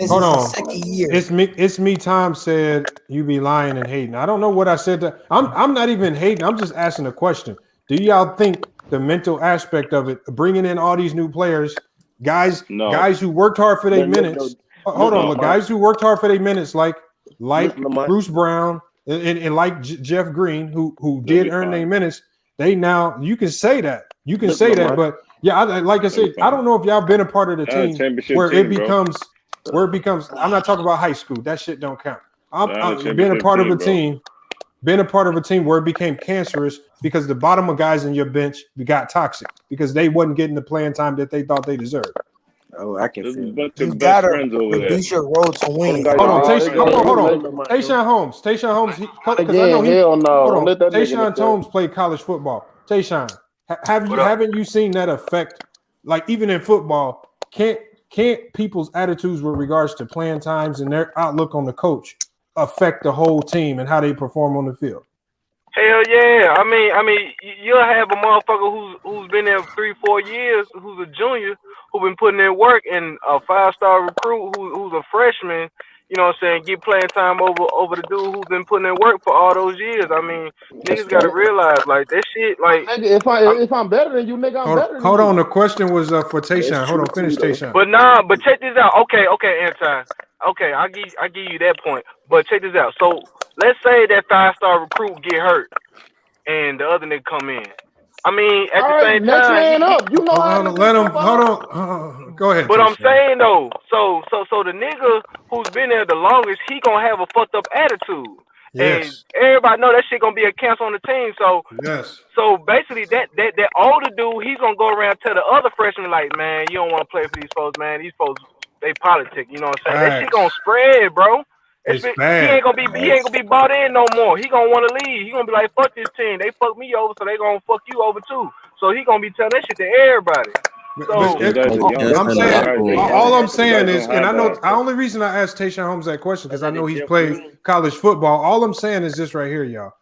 Hold on. It's me. Tom said you be lying and hating. I don't know what I said. I'm not even hating. I'm just asking a question. Do y'all think the mental aspect of it, bringing in all these new players, guys who worked hard for their minutes? Hold on, guys who worked hard for their minutes, like Bruce Brown and like Jeff Green, who did earn their minutes. They now you can say that, but yeah, like I said, I don't know if y'all been a part of the team where it becomes. I'm not talking about high school. That shit don't count. I'm being a part of a team. Being a part of a team where it became cancerous because the bottom of guys in your bench got toxic because they wasn't getting the playing time that they thought they deserved. Oh, I can feel it. You gotta reduce your road to win. Hold on. Tayshaun Holmes. Because I know Tayshaun Holmes played college football. Tayshaun, haven't you seen that effect? Like even in football, can't people's attitudes with regards to playing times and their outlook on the coach affect the whole team and how they perform on the field? Hell yeah. I mean, you'll have a motherfucker who's been there 3-4 years, who's a junior, who been putting in work, and a 5-star recruit who's a freshman, you know what I'm saying, get playing time over the dude who's been putting in work for all those years. I mean, niggas gotta realize, like, that shit, like, if I'm better than you, nigga, I'm better than you. Hold on, the question was for Tayshaun. Hold on, finish Tayshaun. But check this out. Okay, Anton. Okay, I give you that point. But check this out. So let's say that 5-star recruit get hurt and the other nigga come in. I mean, at the same time, man up. You know how to let him. Hold on. Go ahead. But I'm saying though, so the nigga who's been there the longest, he gonna have a fucked up attitude. Yes. And everybody know that shit gonna be a cancel on the team. So yes. So basically, that older dude, he's gonna go around tell the other freshman like, man, you don't want to play for these folks, man. These folks, they politic. You know what I'm saying? That shit gonna spread, bro. It's he bad. ain't gonna be bought in no more. He gonna want to leave. He gonna be like, fuck this team. They fuck me over, so they gonna fuck you over too. So he gonna be telling that shit to everybody. So all I'm saying is, and I know the only reason I asked Tayshaun Holmes that question because I know he's played college football. All I'm saying is this right here, y'all.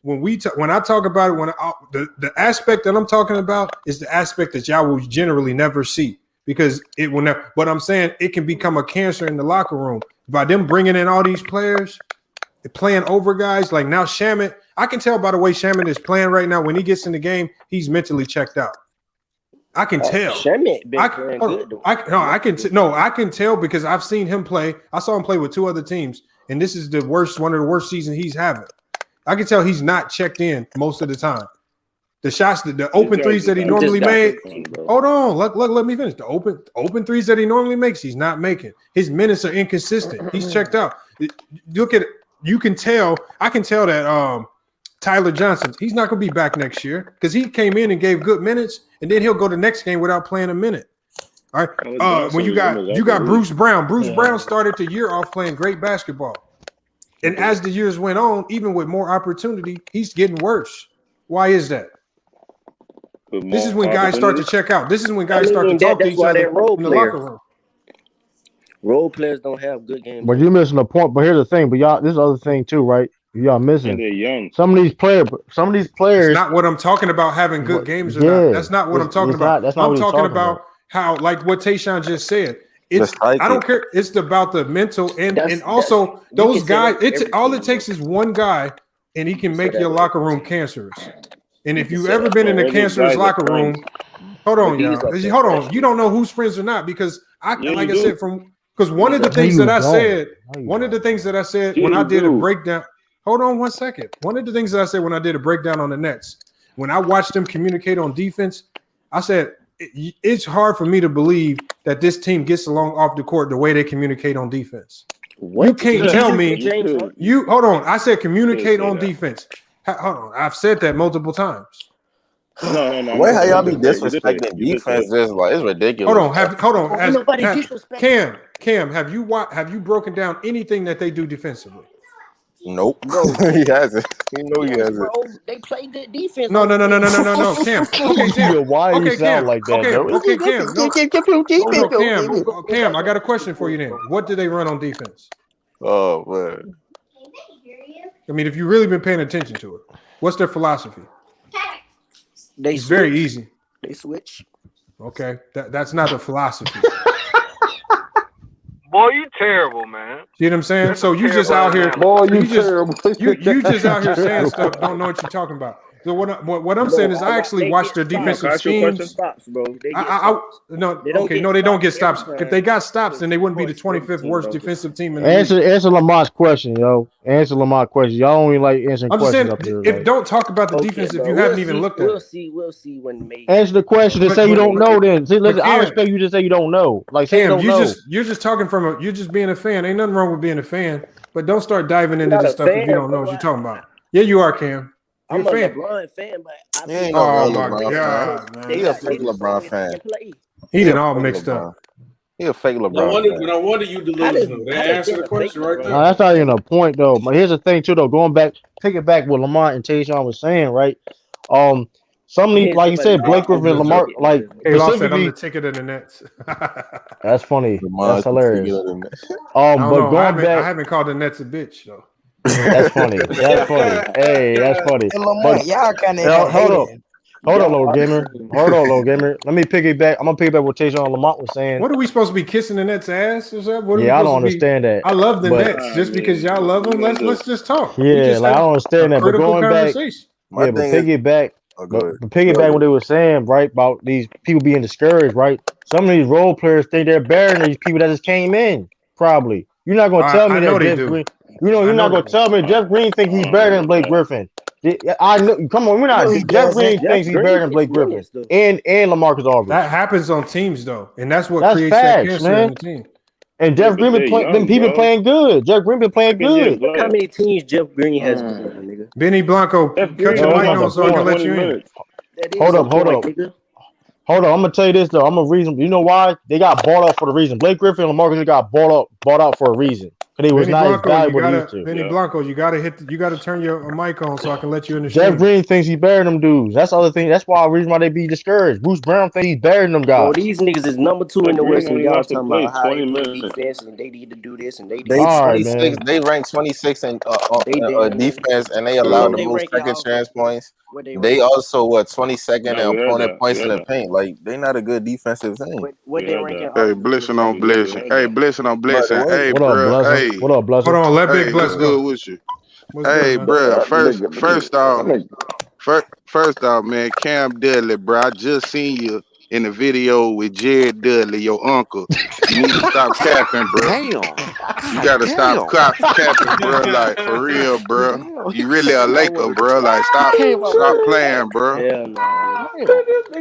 When I talk about it, the aspect that I'm talking about is the aspect that y'all will generally never see because it will never. But I'm saying it can become a cancer in the locker room by them bringing in all these players, playing over guys. Like now, Shamet, I can tell by the way Shamet is playing right now. When he gets in the game, he's mentally checked out. I can tell. Shamet been playing good. I can tell because I've seen him play. I saw him play with 2 other teams, and this is one of the worst seasons he's having. I can tell he's not checked in most of the time. The shots, the open threes that he normally made. Hold on, let me finish. The open threes that he normally makes, he's not making. His minutes are inconsistent. He's checked out. Look at it. You can tell. I can tell that Tyler Johnson, he's not going to be back next year because he came in and gave good minutes, and then he'll go the next game without playing a minute. All right. When you got Bruce Brown. Bruce Brown started the year off playing great basketball, and as the years went on, even with more opportunity, he's getting worse. Why is that? This is when guys start to check out. This is when guys start to talk to each other in the locker room. Role players don't have good games. But you're missing a point. But here's the thing. But y'all, this is the other thing too, right? Y'all missing. And they're young. Some of these players. It's not what I'm talking about. Having good games or not. That's not what I'm talking about. I'm talking about how, like what Tayshaun just said. I don't care. It's about the mental and also those guys. All it takes is one guy, and he can make your locker room cancerous. And if you've ever been in a cancerous locker room, hold on, y'all. Hold on. You don't know who's friends or not because because one of the things that I said when I did a breakdown, Hold on 1 second. One of the things that I said when I did a breakdown on the Nets, when I watched them communicate on defense, I said it's hard for me to believe that this team gets along off the court the way they communicate on defense. What? You can't tell me. You hold on. I said communicate on defense. Hold on. I've said that multiple times. No. Wait, how y'all be disrespecting defense? Is like it's ridiculous. Hold on. Cam, have you broken down anything that they do defensively? Nope. He hasn't. He hasn't. Bro, they play good defense. No. Cam. Okay, Cam. Why you sound like that? Cam, I got a question for you then. What do they run on defense? Oh, man. I mean, if you've really been paying attention to it, what's their philosophy? It's very easy. They switch. Okay, that's not a philosophy. Boy, you terrible, man. See what I'm saying? So you just out here, boy, you terrible. You just out here saying stuff, don't know what you're talking about. So what I'm saying is, I actually watched their defensive schemes. Stops, bro. They don't get stops. If they got stops, then they wouldn't be the 25th worst defensive team in the league. Answer Lamar's question, yo. Answer Lamar's question. Y'all only like answering questions up here. Don't talk about the defense if you haven't even looked at it. We'll see when maybe. Answer the question and say you don't know. Then see, listen, I respect you to say you don't know. Like say Cam, you don't know. You're just talking from you're just being a fan. Ain't nothing wrong with being a fan, but don't start diving into this stuff if you don't know what you're talking about. Yeah, you are, Cam. I'm a LeBron fan, but I think LeBron fan. He a fake LeBron fan. He did all mixed up. He a fake LeBron. No wonder you delusional. They answer the question right there. No, that's not even a point though. But here's the thing too, though. Going back, take it back what Lamar and Tayshaun was saying, right? Some of these, like you said, Blake Griffin, Lamar, like specifically, I'm the ticket of the Nets. That's funny. That's hilarious. But going back, I haven't called the Nets a bitch though. That's funny. That's funny. Hey, that's funny. But y'all kind of hold on, little gamer. Let me piggyback. I'm gonna piggyback what Tayshaun Lamont was saying. What are we supposed to be kissing the Nets' ass or something? I don't understand that. I love the Nets just because y'all love them. Let's just talk. Yeah, like, I don't understand that. But going back, piggyback what they were saying, right, about these people being discouraged, right? Some of these role players think they're better than these people that just came in. Probably. You're not gonna tell me that Jeff Green. You're not gonna tell me Jeff Green thinks he's better than Blake Griffin. I know. Come on, we're not. Jeff Green thinks he's better than Blake Griffin and LaMarcus Aldridge. That happens on teams though, and that's what creates that cancer in the team. And Jeff Green been playing good. Jeff Green been playing good. Look how many teams Jeff Green has been, nigga. Benny Blanco, cut your mic on so I can let you in. Hold up. I'm gonna tell you this though. I'm a reason. You know why they got bought out for the reason. Blake Griffin and LaMarcus got bought out for a reason. Because he was not as valuable as he used to. Benny Blanco, you gotta turn your mic on so I can let you in the Jeff Green thinks he's better than them dudes. That's the other thing. That's why the reason why they be discouraged. Bruce Brown thinks he's better than them guys. Bro, these niggas is number 2 in the West. And y'all talking about how they play defense and they need to do this and they do that. They rank 26 in defense and they allow the most second chance points. They also 22nd in opponent points in the paint. Like they not a good defensive team. Hey, blessing on blessing. Hey, blessing on blessing. Hey, bro. Hey, what up, blessing? Hold on, let Big Bless go. Good with you. Hey, bro. First off, man, Cam Dudley, bro. I just seen you in the video with Jared Dudley, your uncle. You need to stop capping, bro. Damn. You gotta stop capping, bro. Like for real, bro. You really a Laker, bro. Like stop playing, bro.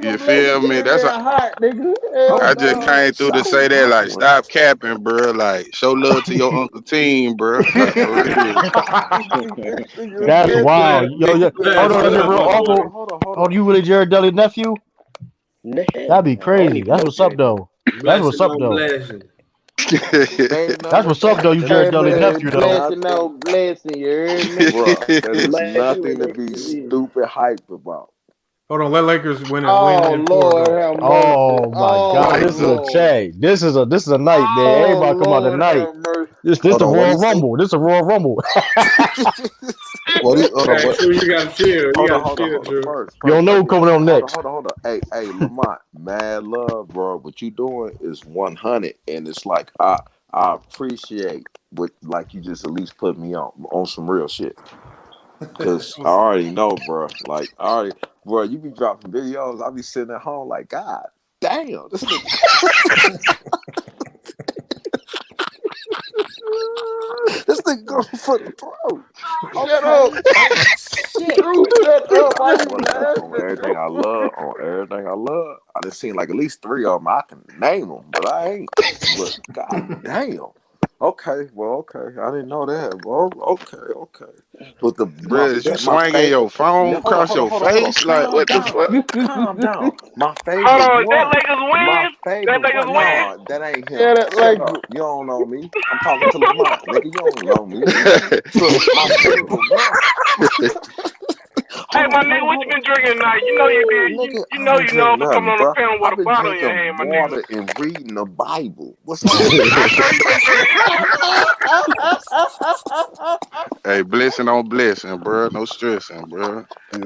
You feel me? I just came through to say that, like stop capping, bro. Like show love to your uncle team, bro. Like, that's wild. Yo, hold on, you really Jared Dudley's nephew? That'd be crazy. That's what's up though. That's what's up though. That's what's up though. You Jared Dudley's nephew though. Blessing, you heard me? There's nothing to be stupid hype about. Hold on, let Lakers win. Oh Lord, oh my God, this is a check. This is a night, man. Everybody come out tonight. This the Royal Rumble. This is a Royal Rumble. You gotta chill. You don't know who coming on next. Hold on. Hey, Lamont, mad love, bro. What you doing is 100, and it's like I appreciate what like you just at least put me on some real shit. Cause I already know, bro. Like bro, you be dropping videos. I be sitting at home like, God damn, this nigga. This nigga going for the throat. Shut up. Shit. Drew, shut up. Why you On laughing? everything I love, I done seen like at least 3 of them. I can name them, but I ain't. But god damn. Okay, well, okay. I didn't know that. Well, okay. But Bro, is you swinging your phone across your face? Like, what the fuck? Calm down. My favorite Hold on, is one. that Lakers win? My favorite That Lakers one. win? Nah, that ain't him. Yeah, that Shut like up. You don't know me. I'm talking to Lamont. Nigga, you don't know me. Look, my favorite one. Hey, my nigga, what you been drinking tonight? You know you did. Nigga, You know you know for coming on the panel with I've a been bottle in your drinking hand, my water nigga. and reading the Bible. What's up? Hey, blessing on blessing, bro. No stressing, bro. Hey,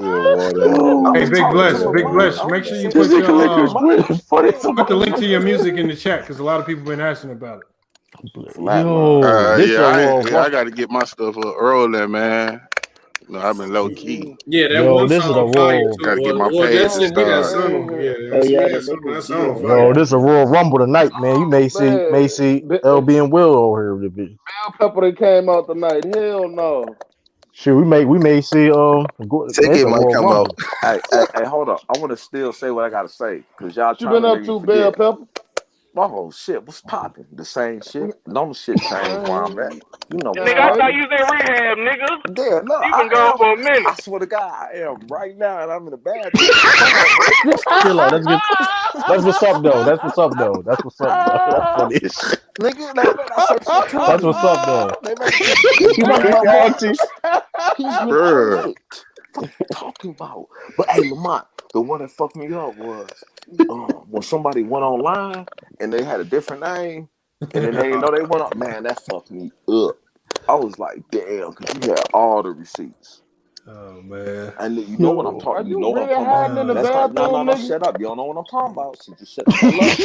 Big Bless. Make sure you put put the link to your music in the chat because a lot of people been asking about it. I got to get my stuff up early, man. You know, I've been low key. Yeah, that one song fire too. Got to get my Or page that's it. Be that started. song. Yeah, that song fire. Yo, this a Royal Rumble tonight, man. You may see LB and Will over here with the bitch. Bell Pepper that came out tonight. Hell no. Shit, we may see Ticket might Royal come Rumble. out. Hey, hold up. I want to still say what I gotta say because y'all What you trying been to up make to, me Bell forget. Pepper? Oh shit, what's popping? The same shit. No shit changed where I'm at. You know. Nigga, I thought you was in rehab, nigga. Yeah, no, You been gone for a minute. I swear to God, I am right now, and I'm in the bathroom. Chill out. That's what's up though. That's what's up though. That's funny as shit. Nigga, I said shit too. That's what's up though. They make He's been perfect. What are you talking about? But hey, Lamont, the one that fucked me up was when somebody went online and they had a different name, and then they didn't know they went up. Man, that fucked me up. I was like, damn, because you had all the receipts. Oh man. And you know what I'm talking. You know what I'm really talking hiding about. in the That's not, bathroom, no, nigga? shut up. You don't know what I'm talking about. So just shut the hell up.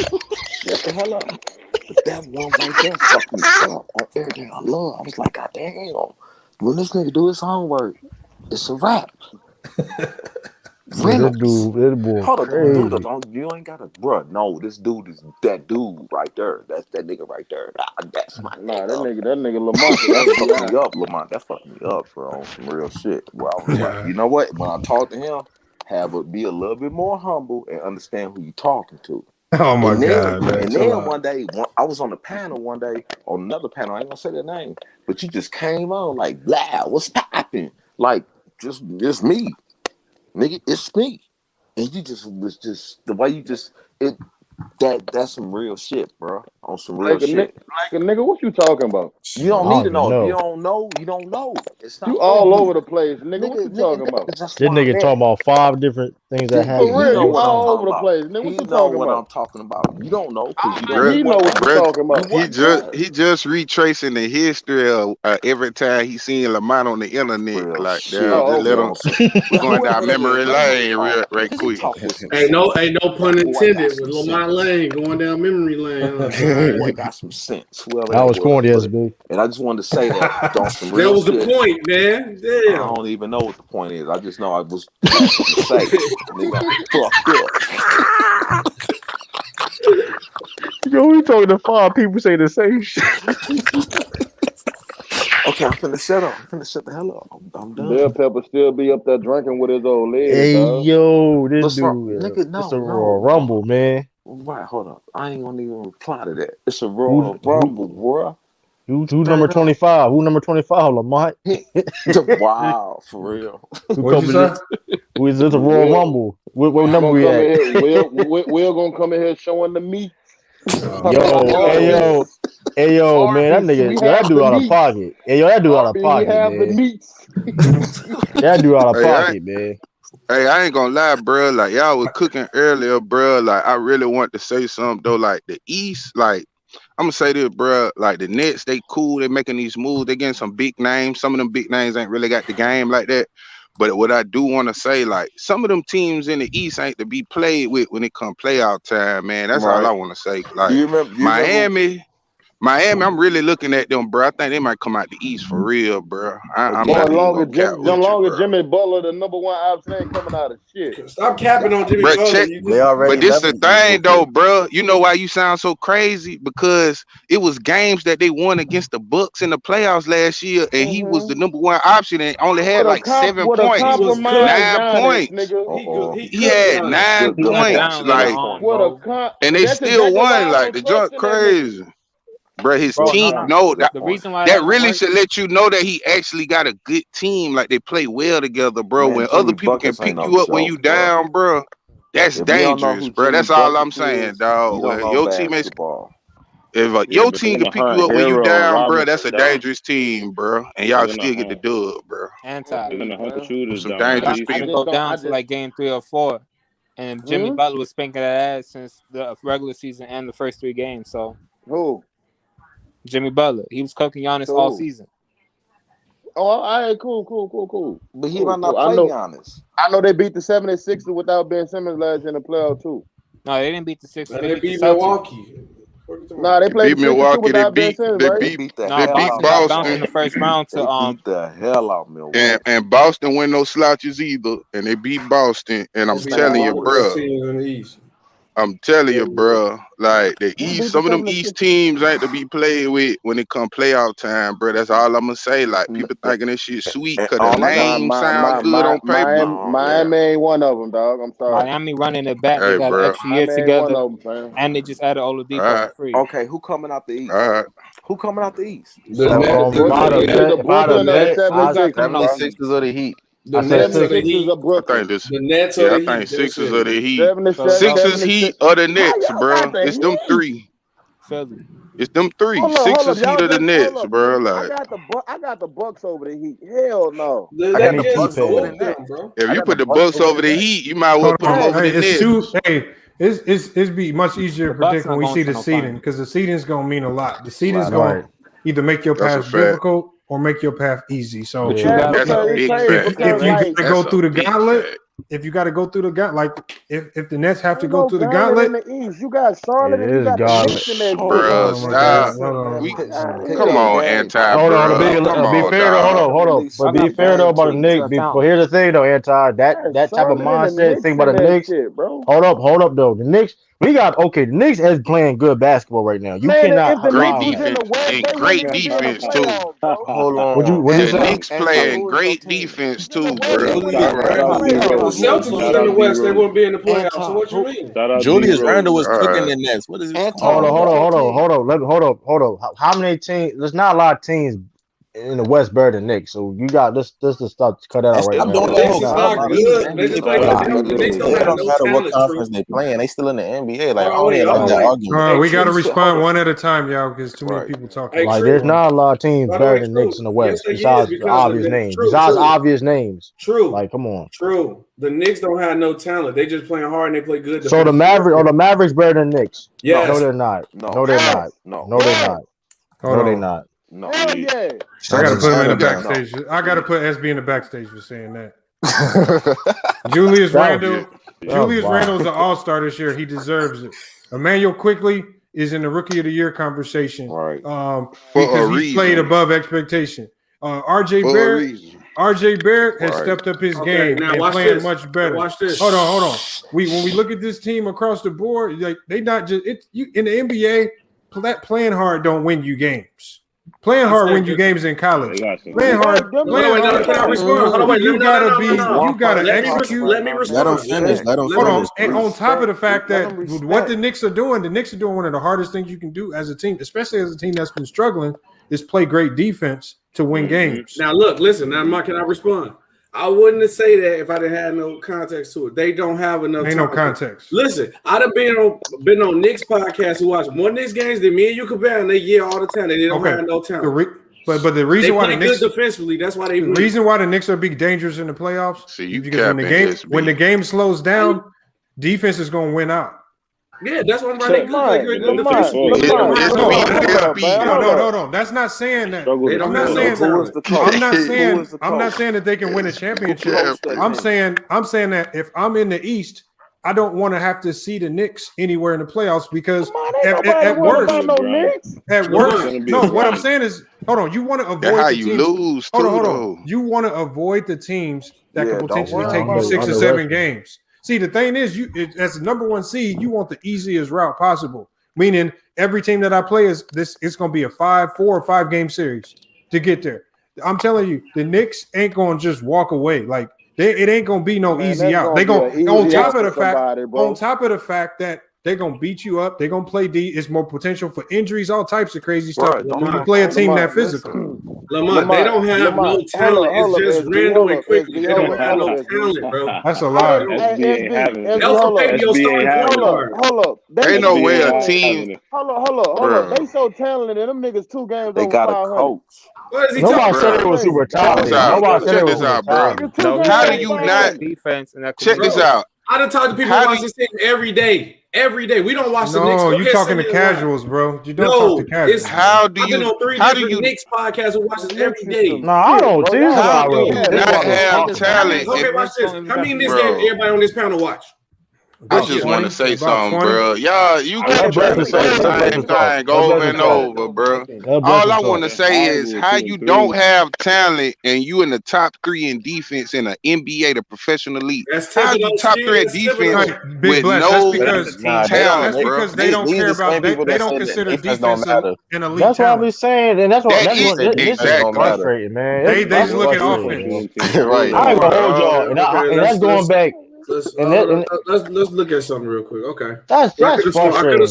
Shut the hell up. But that one right there fucked me up on everything I love. I was like, God damn. When this nigga do his homework, it's a wrap. Reynolds. Hold on, you ain't got to, bro. No, this dude is that dude right there. That's that nigga right there. That's my Nah, that nigga Lamont. That fucked me up, Lamont. That fucked me up, bro, on some real shit. Where I was like, you know what? When I talk to him, be a little bit more humble and understand who you talking to. Oh my God, man. And then one day, I was on the panel one day, on another panel, I ain't gonna say their name, but you just came on like, blah, what's popping? Like, just me. Nigga, it's me. And you just was just the way you just that's some real shit, bro. On some real shit. Like a nigga, what you talking about? You don't need to know. If you don't know, you don't know. It's not you all over the place, nigga. What you talking about? This nigga talking about 5 different things that happened. For real, you all over the place, nigga. What you talking about? I'm talking about. You don't know because you He know what you talking about. He just retracing the history of every time he seen Lamont on the internet. Like that, let him. We're going down memory lane right quick. Ain't no pun intended with Lamont Lane going down memory lane. Boy got some sense. Whoever that was corny as big. And I just wanted to say that on some real that was shit. The point, man. Damn. I don't even know what the point is. I just know I was to say, nigga, fucked up. Yo, we talking to 5 people say the same shit. Okay, I'm finna shut up. I'm finna shut the hell up. I'm done. Bell Pepper still be up there drinking with his old legs. Hey, dog. yo, this What's dude. Nigga, no, it's a Royal Rumble, man. Right, hold up. I ain't gonna even reply to that. It's a Royal Rumble, bro. Who's number 25? Who number 25, Lamont? Wow, for real. What'd you say? Who is this a Royal Rumble? What number we at? We're gonna come in here showing the meat. Yo, man, that nigga, that dude out of pocket. Hey, yo, that dude out of pocket, man. The meats. That dude out of pocket, man. Hey, I ain't gonna lie, bro. Like y'all was cooking earlier, bro. Like I really want to say something though. Like the East, like I'm gonna say this, bro. Like the Nets, they cool. They making these moves. They getting some big names. Some of them big names ain't really got the game like that. But what I do want to say, like some of them teams in the East ain't to be played with when it come playoff time, man. That's all I want to say. Like you remember, Miami, I'm really looking at them, bro. I think they might come out the East for real, bro. I'm not even gonna cap with you, bro. Jimmy Butler, the number one option, ain't coming out of shit. Stop capping on Jimmy Bro, Butler. But this the thing though, bro. You know why you sound so crazy? Because it was games that they won against the Bucks in the playoffs last year, and he was the number one option and only had like 7 points, 9 points. He had 9 points, like, and they still won. Like the junk crazy. Bro, his team, The reason why that really should let you know that he actually got a good team. Like they play well together, bro. Man, when Jimmy other people Buckets can ain't pick no you up when joke, you bro. down, bro, that's If you don't know dangerous, who bro. Jimmy That's all I'm Buckets saying, is, dog. you don't When know your teammates, basketball. if Yeah, your but team they're can gonna pick hunt you up when you Hero and down, bro, Robinson that's a down. dangerous team, bro. And y'all They're still gonna get the dub, bro. They're gonna hunt the anti. shooters Some down on dangerous defense. I go down to like game 3 or 4, and Jimmy Butler was spanking that ass since the regular season and the first 3 games. So who? Jimmy Butler, he was cooking Giannis all season. Oh, all right, cool. But he Cool, might not cool. play Giannis. I know they beat the 76ers without Ben Simmons last year in the playoff too. No, they didn't beat the Sixers. They They beat beat the Celtics. Milwaukee. Nah, they They played beat the Sixers too Milwaukee. without Ben Simmons, right? They beat the No, hell beat out Boston got of bounced in the first round They to beat the hell out of Milwaukee. And Boston win no slouches either, and they beat Boston. And I'm They beat telling you, all the best bro. teams in the East. I'm telling you, bro, like the Who East, beat some the of them 76ers? East teams ain't to be played with when it come playoff time, bro. That's all I'm gonna say. Like people thinking this shit sweet And because the all I got, name sound good on paper. Miami ain't one of them, dog. I'm sorry. Miami running it back. Hey, They got an bro. extra year Miami ain't one together, of them, fam. and they just added Oladipo All right. for free. Okay, who coming out the East? All right. Who coming out the East? The Nets, Brooklyn or the 76ers, bro. 76ers or the Heat? The Nets or the 76ers Heat. of I Brooklyn. think this. The Nets or Yeah, I the think Heat. Sixers or the Heat. 76, Sixers, Heat, or the Nets, y'all bro. got the It's them Heat? 3. Philly. It's them 3. Hold up, Sixers, y'all Heat, or the got Nets, bro. I Like got the Bucks over the Heat. Hell no. I got the Bucks over the Nets. bro. if I you got put the the Bucks Bucks over the Nets. Heat, you might well Hold put them on. over Hey, the it's Nets. too. Hey, it's be much easier to The Bucks predict when not we going see to the no seeding finals. because the seeding's gonna mean a lot. The seeding's Right. gonna either make your That's a path fact. difficult or make your path easy. So But you Yeah, got That's a because it's big crazy fact. if because you like gotta go That's a through the big gauntlet, fact. if you got to go through the gauntlet, like if the Nets have to ain't go no through the gauntlet in gauntlet, the East. You got Charlotte It and you is got the gauntlet. Knicks in that bitch. Bruh, oh my stop. God, hold on. We Pick come up on, the game. anti, Hold on, bro. Come be on, fair though. dog. Hold on. But be fair though about the Knicks. But here's the thing though, anti that type of Charlotte and the mindset Knicks thing in about the that Knicks. shit, bro. Hold up though. The Knicks, the Knicks is playing good basketball right now. You Man, cannot if the Great Knicks lie on was in that. defense the West, and they wouldn't great even be in the defense too. playoffs, bro. Hold on. What'd you The say? Knicks playing great defense too, The West, they bro. wouldn't Julius even be in Randle. the If playoffs. the Celtics was in the West, they wouldn't be in the playoffs. So what you mean? Shout out Julius D-Rose. Randle was All cooking right. the Nets. What is he? Hold on. Hold on. How many teams? There's not a lot of teams in the West better than Knicks. So you got this to start cut that out right Stop now. doing The that Knicks whole is Nah, not cop out. good. They just play good. nah. The Knicks don't It have don't no matter what talent, conference True. they playing. They still in the NBA. Like I Oh, don't wait, even like that oh, wait. argument. We got to True. respond one at a time, y'all, because too many Right. people talking. Hey, Like True. there's not a lot of teams By the better way, than True. Knicks in the Yes, West they is besides because obvious the names. True. Besides True. obvious names. True. Like come on. True. The Knicks don't have no talent. They just playing hard and they play good So the defense. Mavericks better than Knicks? Yes. No, they're not. No. No, they're Yes. not. No. No, they're Yes. not. Hold No, they're on. not. No. Hell yeah. I got to put him in the Hands down. backstage. I got to put SB in the backstage for saying that. Julius Randle. Julius Randle's an all-star this year. He deserves it. Emmanuel Quickly is in the Rookie of the Year conversation. Right. Because he played above expectation. RJ Barrett has stepped up his game and playing much better. Watch this. Hold on. When we look at this team across the board, like they not just in the NBA, playing hard don't win you games. Playing hard win you games in college. Playing hard. Can I respond? Hold on, wait. You gotta execute. Let me respond. Let him finish. Hold on. And on top of the fact that what the Knicks are doing one of the hardest things you can do as a team, especially as a team that's been struggling, is play great defense to win games. Now look, listen. Now, Mark, can I respond? I wouldn't say that if I didn't have no context to it. They don't have enough. Ain't no context. Listen, I'd have been on Knicks podcast who watch more Knicks games than me and you compare, and they yell all the time. They don't have no talent. But the reason they why play the Knicks good defensively, that's why they the win. reason why the Knicks are big dangerous in the playoffs. See, because when the game slows down, defense is going to win out. Yeah, that's why they good defensively. No. That's not saying that. I'm not saying that they can win a championship. I'm saying that if I'm in the East, I don't want to have to see the Knicks anywhere in the playoffs because at worst, It's no. What I'm saying is, hold on. You want to avoid That's how the you teams. lose, Hold too, on. though. You want to avoid the teams that could don't potentially worry take you about 6 it. or 7 games. See, the thing is, as the number 1 seed, you want the easiest route possible. Meaning, every team that I play is this. It's going to be a 4 or 5 game series to get there. I'm telling you, the Knicks ain't going to just walk away. Like it ain't going to be no easy out. They going on top of the fact. On top of the fact that they're gonna beat you up, they're gonna play D. It's more potential for injuries, all types of crazy stuff. When you play a team that physical. Lamont, they don't have no talent. It's just Randall and Quickly. They don't have no talent, bro. That's a lie. SB ain't having it. They also paid your starting point guard. Hold up. Ain't no way a team. Hold up. They so talented, and them niggas 2 games They over got 500. a coach. What is he Nobody talking said about? it was super Check talented. this out. Nobody said Check it this was out, bro. talented. How do you not defense and that check this out? I done talk to people who watch this thing every day. Every day. We don't watch the Knicks. No, you talking to casuals, bro. You don't talk to casuals. How do I've been you? on 3 How do different you? Knicks podcasts who watch this every day. No, I don't. See, this is How what do I you really not have talent? Okay, watch this. How many Knicks games everybody on this panel watch? I just want to say about something, 20. bro. Y'all, you That's keep trying to blessed say to the talk. same thing over and over, bro. All I want to say is how you don't have talent and you in the top 3 in defense in an NBA, the professional league. How you top 3 in defense with no talent, that's bro? because they don't care about they don't consider defense an elite That's what I talent. be saying, and that's what That is this is exactly. frustrating, man. They That's just look at frustrating, offense. man. Right. I ain't gonna hold y'all, and that's going back. Let's And that, let's look at something real quick. Okay. That's I could have frustrating.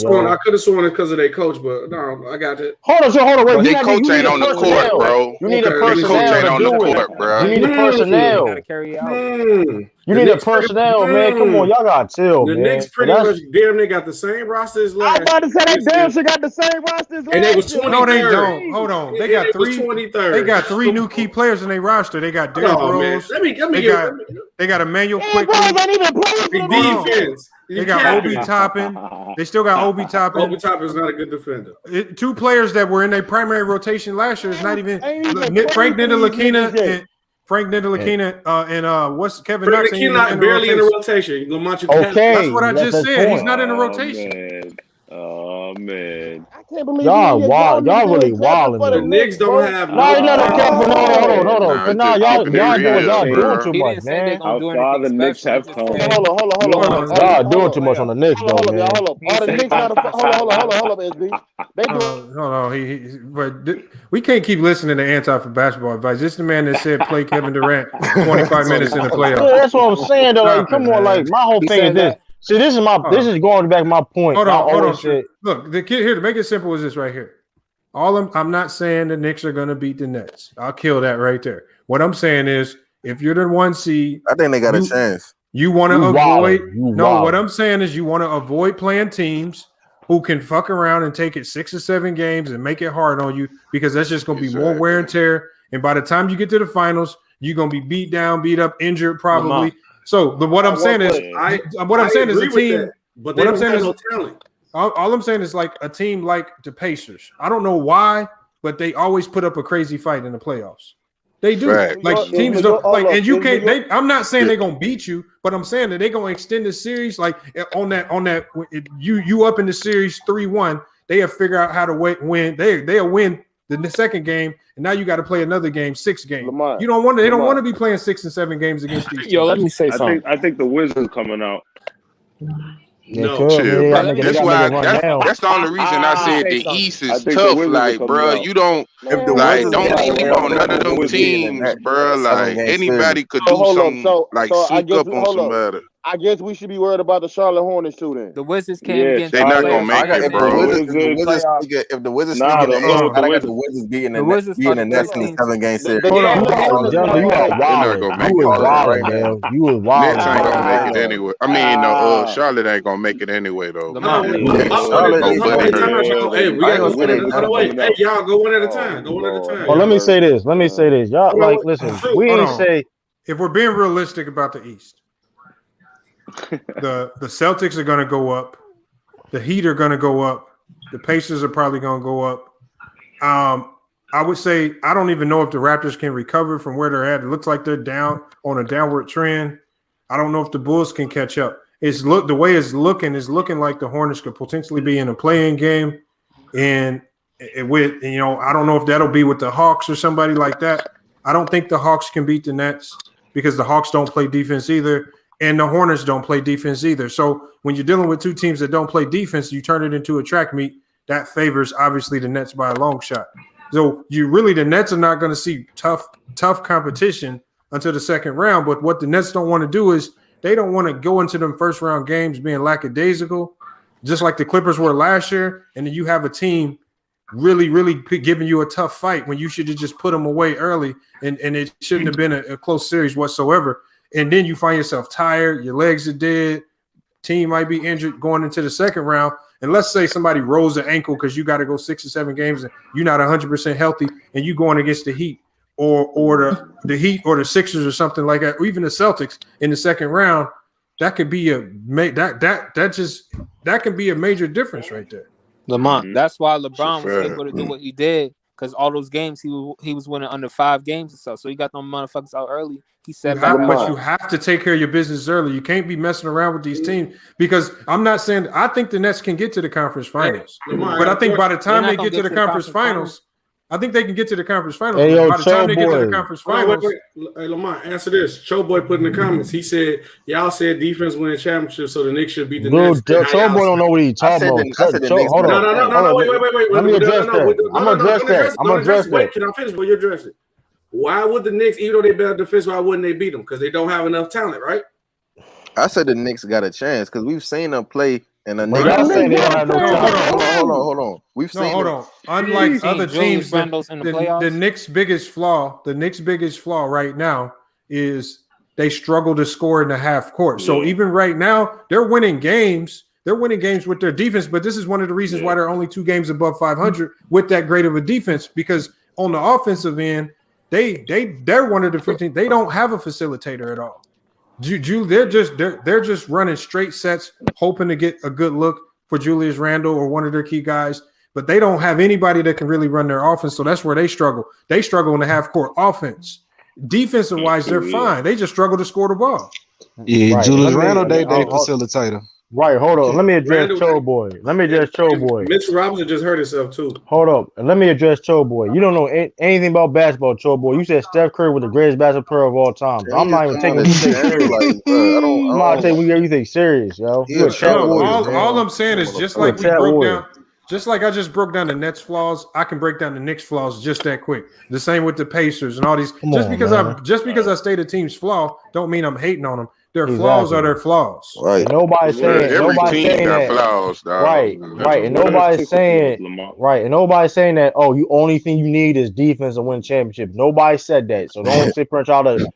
sworn it because of their coach, but no, I got it. Hold on, wait. Their coach ain't on the court, bro. You need a Their coach personnel ain't to on the do it. court, bro. You need a personnel. Carry out. You need a personnel, man. Come on, y'all gotta chill, The man. Knicks pretty much damn near got the same roster as last. I was about to say they damn sure got the same roster as last. And they was 23rd. No, they don't. Hold on. They got 3. 23rd. They got 3 new key players in their roster. They got Derrick Rose. They got Emmanuel Quickly. Defense. They got Obi Toppin. They still got Obi Toppin. Obi Toppin is not a good defender. 2 players that were in their primary rotation last year is not even Frank Ntilikina and what's Kevin Knox? Ntilikina barely in the rotation. Okay, that's what I just said. He's not in the rotation. Oh man! I can't believe y'all wild. Y'all really wilding. The Knicks don't have hold on. No, y'all doing too much, man. How far the Knicks have come. Hold on. Y'all doing too much on the Knicks, though, man. Hold up. All the Knicks got to hold up, SB. They doing. But we can't keep listening to anti for basketball advice. This is the man that said play Kevin Durant 25 minutes in the playoffs. Yeah, that's what I'm saying, though. Like, come on, like my whole thing is this. See, this is going back to my point. Hold on. Look, the kid here to make it simple is this right here. I'm not saying the Knicks are going to beat the Nets. I'll kill that right there. What I'm saying is, if you're the 1 seed, I think they got a chance. You want to avoid. What I'm saying is, you want to avoid playing teams who can fuck around and take it 6 or 7 games and make it hard on you, because that's just going to be more wear and tear. And by the time you get to the finals, you're going to be beat down, beat up, injured, probably. So what I'm saying is, is a team. But they don't have no talent. All I'm saying is like a team like the Pacers. I don't know why, but they always put up a crazy fight in the playoffs. They do. Right. Like teams don't like, and you can't. I'm not saying they're gonna beat you, but I'm saying that they're gonna extend the series. Like on that, you up in the series 3-1. They have figured out how to win. They'll win the second game, and now you got to play another game, 6 games. You don't want. They don't want to be playing 6 and 7 games against these. Yo, let me say something. I think the Wizards coming out. No, chill, bro. That's the only reason I said the East is tough. Like, bro, you don't don't sleep on none of them teams, bro. Like anybody could do something, like sneak up on somebody. I guess we should be worried about the Charlotte Hornets too. Then the Wizards can't. They're not gonna make it, bro. If the Wizards I got the Wizards beating the Nets in the 7-game series. You are wild. You was wild. Nets ain't gonna make it anyway. I mean, Charlotte ain't gonna make it anyway, though. Hey, y'all go one at a time. Well, let me say this. Y'all listen. We ain't say if we're being realistic about the East. The Celtics are going to go up. The Heat are going to go up. The Pacers are probably going to go up. I would say I don't even know if the Raptors can recover from where they're at. It looks like they're down on a downward trend. I don't know if the Bulls can catch up. the way it's looking is looking like the Hornets could potentially be in a play-in game, and with I don't know if that'll be with the Hawks or somebody like that. I don't think the Hawks can beat the Nets because the Hawks don't play defense either, and the Hornets don't play defense either. So when you're dealing with two teams that don't play defense, you turn it into a track meet. That favors obviously the Nets by a long shot. So the Nets are not going to see tough competition until the second round. But what the Nets don't want to do is they don't want to go into them first round games being lackadaisical, just like the Clippers were last year. And then you have a team really, really giving you a tough fight when you should have just put them away early. And it shouldn't have been a close series whatsoever. And then you find yourself tired, your legs are dead, team might be injured going into the second round. And let's say somebody rolls an ankle because you got to go 6 or 7 games and you're not 100% healthy and you going against the Heat or the Heat or the Sixers or something like that, or even the Celtics in the second round. That could be that can be a major difference right there. Lamont, that's why LeBron was able to do what he did, because all those games he was winning under 5 games or so you got them motherfuckers out early. He said, but you have to take care of your business early. You can't be messing around with these teams, because I'm not saying I think the Nets can get to the conference finals, but I think by the time they get to the conference finals, I think they can get to the conference finals. Hey, by the time they get to the conference finals, Hey, Lamont, answer this. Showboy put in the comments. He said, "Y'all said defense winning championship, so the Knicks should beat the Nets." Showboy don't know what he's talking about. Hold on. No, wait. Let me address that. I'm gonna address that. I'm gonna address that. Wait, can I finish? But you address it. Why would the Knicks, even though they better defense, why wouldn't they beat them? Because they don't have enough talent, right? I said the Knicks got a chance because we've seen them play. And the Hold on. We've seen. Hold on. Unlike other teams, the Knicks' biggest flaw right now is they struggle to score in the half court. So even right now, they're winning games. They're winning games with their defense, but this is one of the reasons why they're only 2 games above 500 with that great of a defense. Because on the offensive end, they're one of the 15. They don't have a facilitator at all. They're just running straight sets, hoping to get a good look for Julius Randle or one of their key guys, but they don't have anybody that can really run their offense. So that's where they struggle. They struggle in the half court offense. Defensive wise, they're fine. They just struggle to score the ball. Yeah, right. Julius Randle, they facilitator. Right, hold on. Let me address Choboy. Mitchell Robinson just hurt himself too. Hold up, and let me address Choboy. You don't know anything about basketball, Choboy. You said Steph Curry was the greatest basketball player of all time. So I'm not even taking what you say serious. I'm not taking everything serious, yo. All I'm saying is just like I just broke down the Nets flaws, I can break down the Knicks flaws just that quick. The same with the Pacers and all these. Just because I state a team's flaw, don't mean I'm hating on them. Their flaws are their flaws. Right. Nobody's saying that. Flaws, dog. Right. And nobody's saying that. Oh, you only thing you need is defense to win championships. Nobody said that. So don't sit there and try to use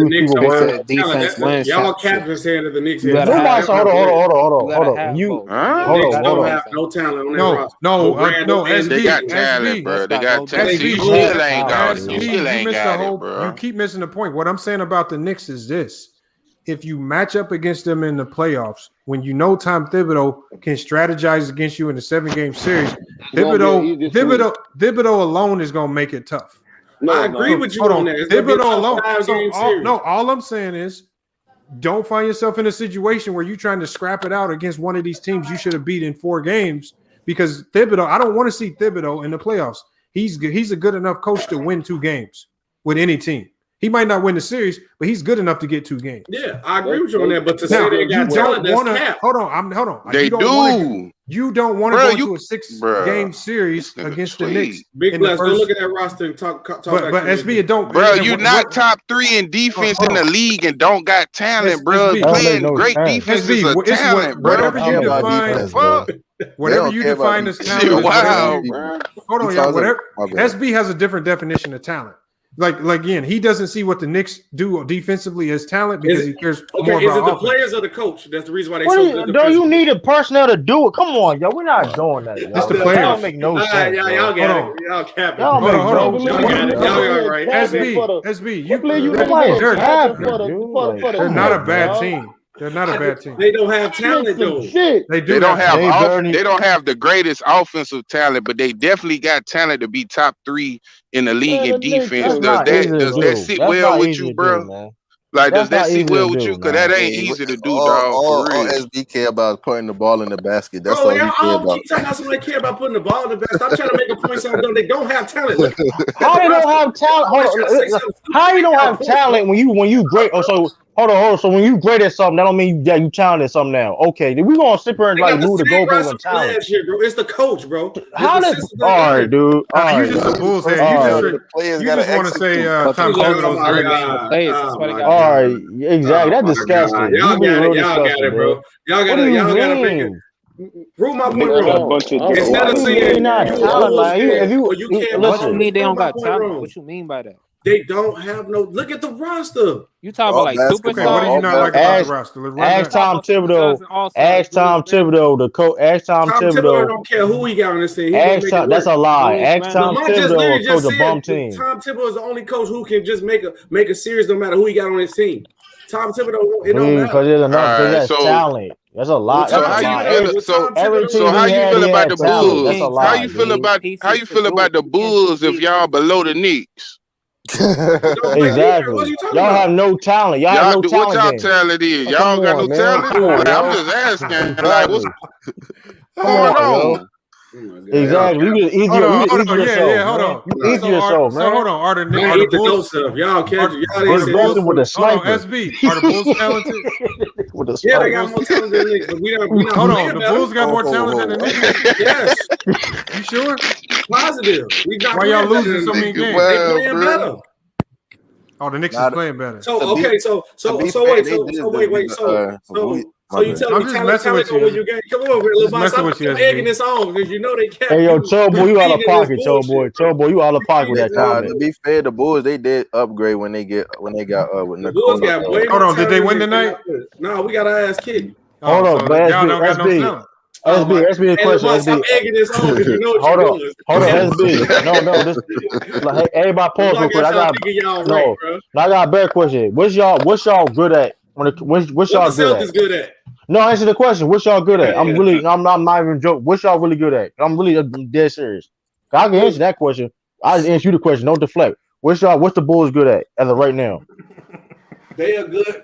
people words. Defense wins. Y'all captains saying that the Knicks. Nobody said. Hold on. You don't have no talent on that roster. No. They got talent, bro. They got talent. You still ain't got it. You still ain't got it, bro. You keep missing the point. What I'm saying about the Knicks is this. If you match up against them in the playoffs, when you know Tom Thibodeau can strategize against you in a 7-game series, Thibodeau alone is going to make it tough. I agree with you on that. Thibodeau alone. All I'm saying is don't find yourself in a situation where you're trying to scrap it out against one of these teams you should have beat in 4 games, because Thibodeau, I don't want to see Thibodeau in the playoffs. He's a good enough coach to win 2 games with any team. He might not win the series, but he's good enough to get 2 games. Yeah, I agree with you on that. But to say they got talent, that's cap. Hold on. They do. You don't want to go into a 6-game series against the Knicks. Big Bless, go look at that roster and talk. But SB, it don't. Bro, you not top 3 in defense in the league and don't got talent, bro. Playing great defense is a talent, bro. Whatever you define as talent. Wow, bro. Hold on, y'all. Whatever. SB has a different definition of talent. Like again, he doesn't see what the Knicks do defensively as talent because he cares more about is it the offense. Players or the coach? That's the reason why they so good. Don't you need a personnel to do it? Come on, yo. We're not doing that. It's the players. That don't make no sense. Y'all got it. Y'all capping. Hold on. Y'all got it. Y'all right. SB, they're not a bad team. They're not a bad team. They don't have talent though. They don't have the greatest offensive talent, but they definitely got talent to be top 3 in the league in defense. Does that sit well with you, bro? Like, does That's that sit not easy well to with do, you? Because that man. ain't easy to do, dog. For All real. SB care about is putting the ball in the basket. That's Bro, all he y'all care all about. keep talking about somebody care about putting the ball in the basket. Stop trying to make a point something they don't have talent. Look How they don't have talent? Hold on. How you don't have talent when you great? Oh, so hold on. So when you great at something, that don't mean you talented at something now. Okay, then we gonna sit here and They like got the move the same goalposts roster on from talent. last year, bro. It's the coach, bro. How did? All right, dude. All right. You just a bull's head. You just want to say Tom Thibodeau's great. All right, exactly. That's disgusting. You being real disgusting, bro. Y'all What do you gotta make mean? it. Prove my point Knicks got a wrong. bunch of Instead of saying not you a talent, Bulls man. fan or you can't What listen. you mean they don't prove my got point talent? wrong. What you mean by that? They don't have no. Look at the roster. You talking about like superstars? Okay, what do you not like about the roster? Let's run Ask down. Tom Thibodeau. Ask Tom Thibodeau. The coach. Ask Tom Tom Thibodeau Thibodeau. don't care who he got on this team. He gonna Ask make Tom. it That's work. a lie. Ask Tom Lamar just Thibodeau. literally Coach just a bum said team. Tom Thibodeau is the only coach who can just make a series no matter who he got on his team. Tom Thibodeau, it don't matter. Because there's enough. Because that's so talent. That's a lot. So That's a how lot. you feel? Every team So how he you had, feel he about had the talent. That's a Bulls? lie. How you feel about the Bulls if y'all below the Knicks? Exactly. Y'all have no talent. Y'all have no What talent. y'all Then. talent is? Oh, Y'all come got no on, man. talent? Come on, Like, I'm yo. just asking. Exactly. Like, what's Come going on, yo. on? Exactly. You just easy. Hold on, yourself. hold Man. on. You easy yourself, man. So hold on. Are the Bulls? Y'all catch y'all Bruce Wilson with the Hold on, sniper. SB. Are the Bulls talented? With the Yeah, sniper. they got more talent than the Knicks, but we not. Hold on, the Bulls got more talent than the Knicks. Yes. You sure? Positive. We not Why y'all playing better losing so than many them. games? They playing better. Oh, the Knicks is playing better. So To be okay, so fair, they wait, did so just wait, beat so you telling I'm me just talent messing with gonna you. win you game? Come on, little Just boss. messing I'm with you, egging SB. this on because you know they can't. Hey, yo, Chobo, you out of feeding this pocket, Chobo. bullshit, bro. Chobo, you out of pocket with that comment. To be fair, the Bulls they did upgrade when they got with The Bulls got way more Hold on, did they talent win than tonight? No, we got our ass kicked. Hold so on, but y'all don't got no SB, talent. SB, Hey, question, Lamar, stop SB. egging this on because you know what Hold you're on, doing. SB. No, this. Like, hey, everybody, pause real quick. I got y'all no. right, bro. I got a better question. What's y'all good at? What's What y'all the good at? Celtics good at? No, answer the question. What's y'all good at? I'm not even joking. What's y'all really good at? I'm dead serious. I can answer that question. I just answer you the question. Don't deflect. What's the Bulls good at as of right now? They are good.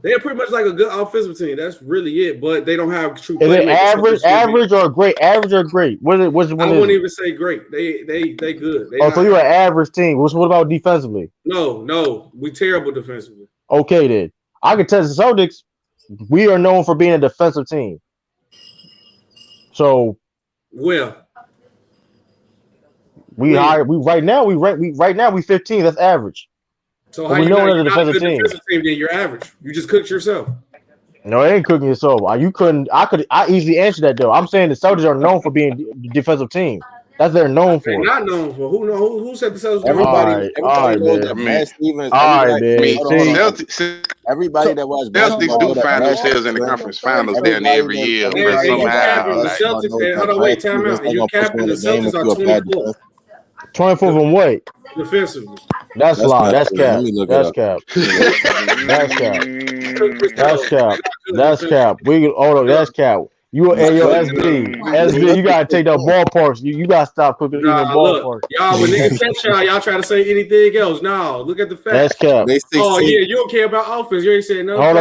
They are pretty much like a good offensive team. That's really it. But they don't have true Is it playmakers. average or great? Average or great? What is I wouldn't even say great. They good. So you're an average team. What about defensively? No, we terrible defensively. Okay, then I can tell the Celtics. We are known for being a defensive team. So, right now we 15th. That's average. So how we you know not, as a defensive team. Then you're average. You just cooked yourself. No, it ain't cooking yourself. I easily answer that though. I'm saying the Celtics are known for being a defensive team. That's they're known for. They're not known for. Who said the Celtics? Everybody knows that Brad Stevens. Everybody that watches Celtics do find themselves in the conference finals down there every year, but somehow. The Celtics. Hold on, wait, time out. And you captain the Celtics are 24th. 24th and what? Defensively. That's lie. That's cap. That's cap. That's cap. That's cap. That's cap. That's cap. You SB, you gotta take the ballparks. You gotta stop cooking eating ballparks. Y'all, when niggas catch y'all try to say anything else. No, look at the facts. That's cap. Oh yeah, you don't care about offense. You ain't saying no. Hold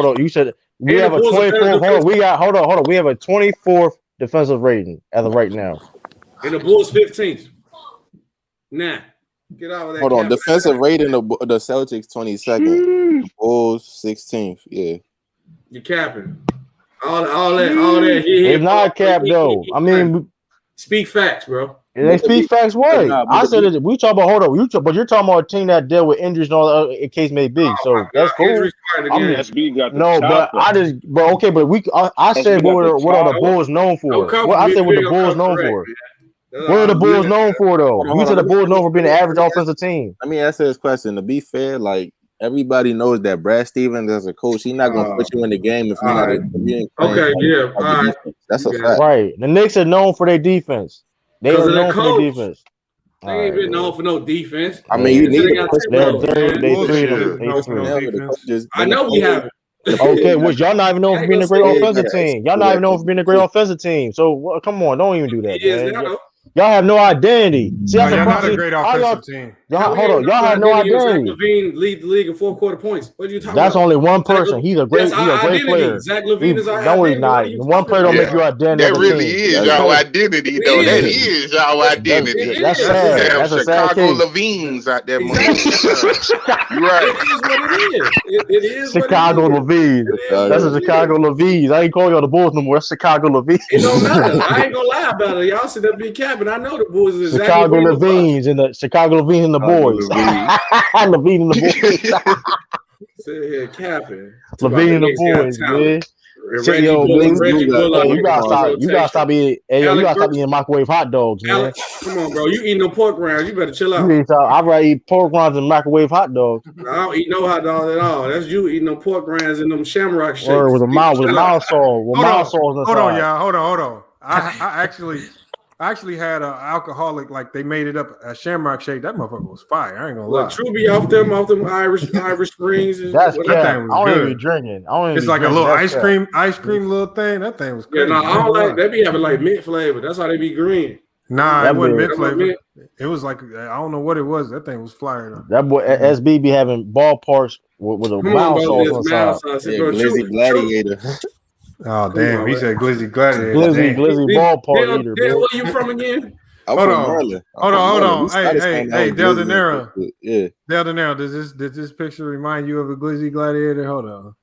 on. You said we have a 24th. Hold on. We have a 24th defensive rating as of right now. And the Bulls 15th. Nah. Get out of that. Hold on. Defensive rating the Celtics 22nd. The Bulls 16th. Yeah. You're capping. All that. It's not cap though. I mean, speak facts, bro. They speak facts. What? I said that we talk about. Hold on. But you're talking about a team that dealt with injuries and all that in case may be. So that's cool. I said what are the Bulls known for? I said what the Bulls known for. What are the Bulls known for though? You said the Bulls known for being an average offensive team. Let me answer this question. To be fair, like everybody knows that Brad Stevens as a coach, he's not gonna put you in the game if you're not. All right. That's a fact. Right. The Knicks are known for their defense. They are known for their defense. They ain't been known for no defense. I mean, you need to. I know we have. Okay, which y'all not even known for being a great offensive team. Y'all not even known for being a great offensive team. So come on, don't even do that, man. Y'all have no identity. See, that's y'all the not problem. a great offensive team. Hold on. Y'all have no identity. Zach LaVine lead the league in 4 quarter points. What are you talking about? That's only one person. He's a great player. Zach LaVine is our No, he's identity. not. One player don't make you identity. That really is y'all identity, though. That is y'all identity. That's sad. That's a sad Chicago case. Levines out there, You're right. It is what it is. It is Chicago Levine. That's a Chicago Levine. I ain't calling y'all the Bulls no more. That's Chicago Levine. It don't matter. I ain't gonna lie about it. Y'all sit there be capping. I know the Bulls is Chicago Levines and the Chicago Levine and the boys. Levine and the boys. Sit here capping. Levine and the boys, man. You gotta stop eating microwave hot dogs, man. Alex, come on, bro. You eating no pork rinds. You better chill out. I'd rather eat pork rinds than microwave hot dogs. I don't eat no hot dogs at all. That's you eating them pork rinds and them shamrock shakes. Or with a mild sauce. Hold on, y'all. Hold on. I actually had an alcoholic, like they made it up a shamrock shake. That motherfucker was fire. I ain't gonna lie. True be off them Irish Springs. That's that thing was good. Even drinking. It's like a little ice cream little thing. That thing was crazy. Yeah, I don't like. They be having like mint flavor. That's how they be green. Nah, it wasn't mint flavor. It was like I don't know what it was. That thing was flyer though. That boy SB be having ballparks with a mild sauce inside. Yeah, Glizzy Gladiator. Oh damn! He said Glizzy Gladiator. Glizzy ballpark eater. Where are you from again? I'm from Maryland. Hold on. Hey, Del De Niro. Yeah. Del De Niro, does this picture remind you of a Glizzy Gladiator? Hold on.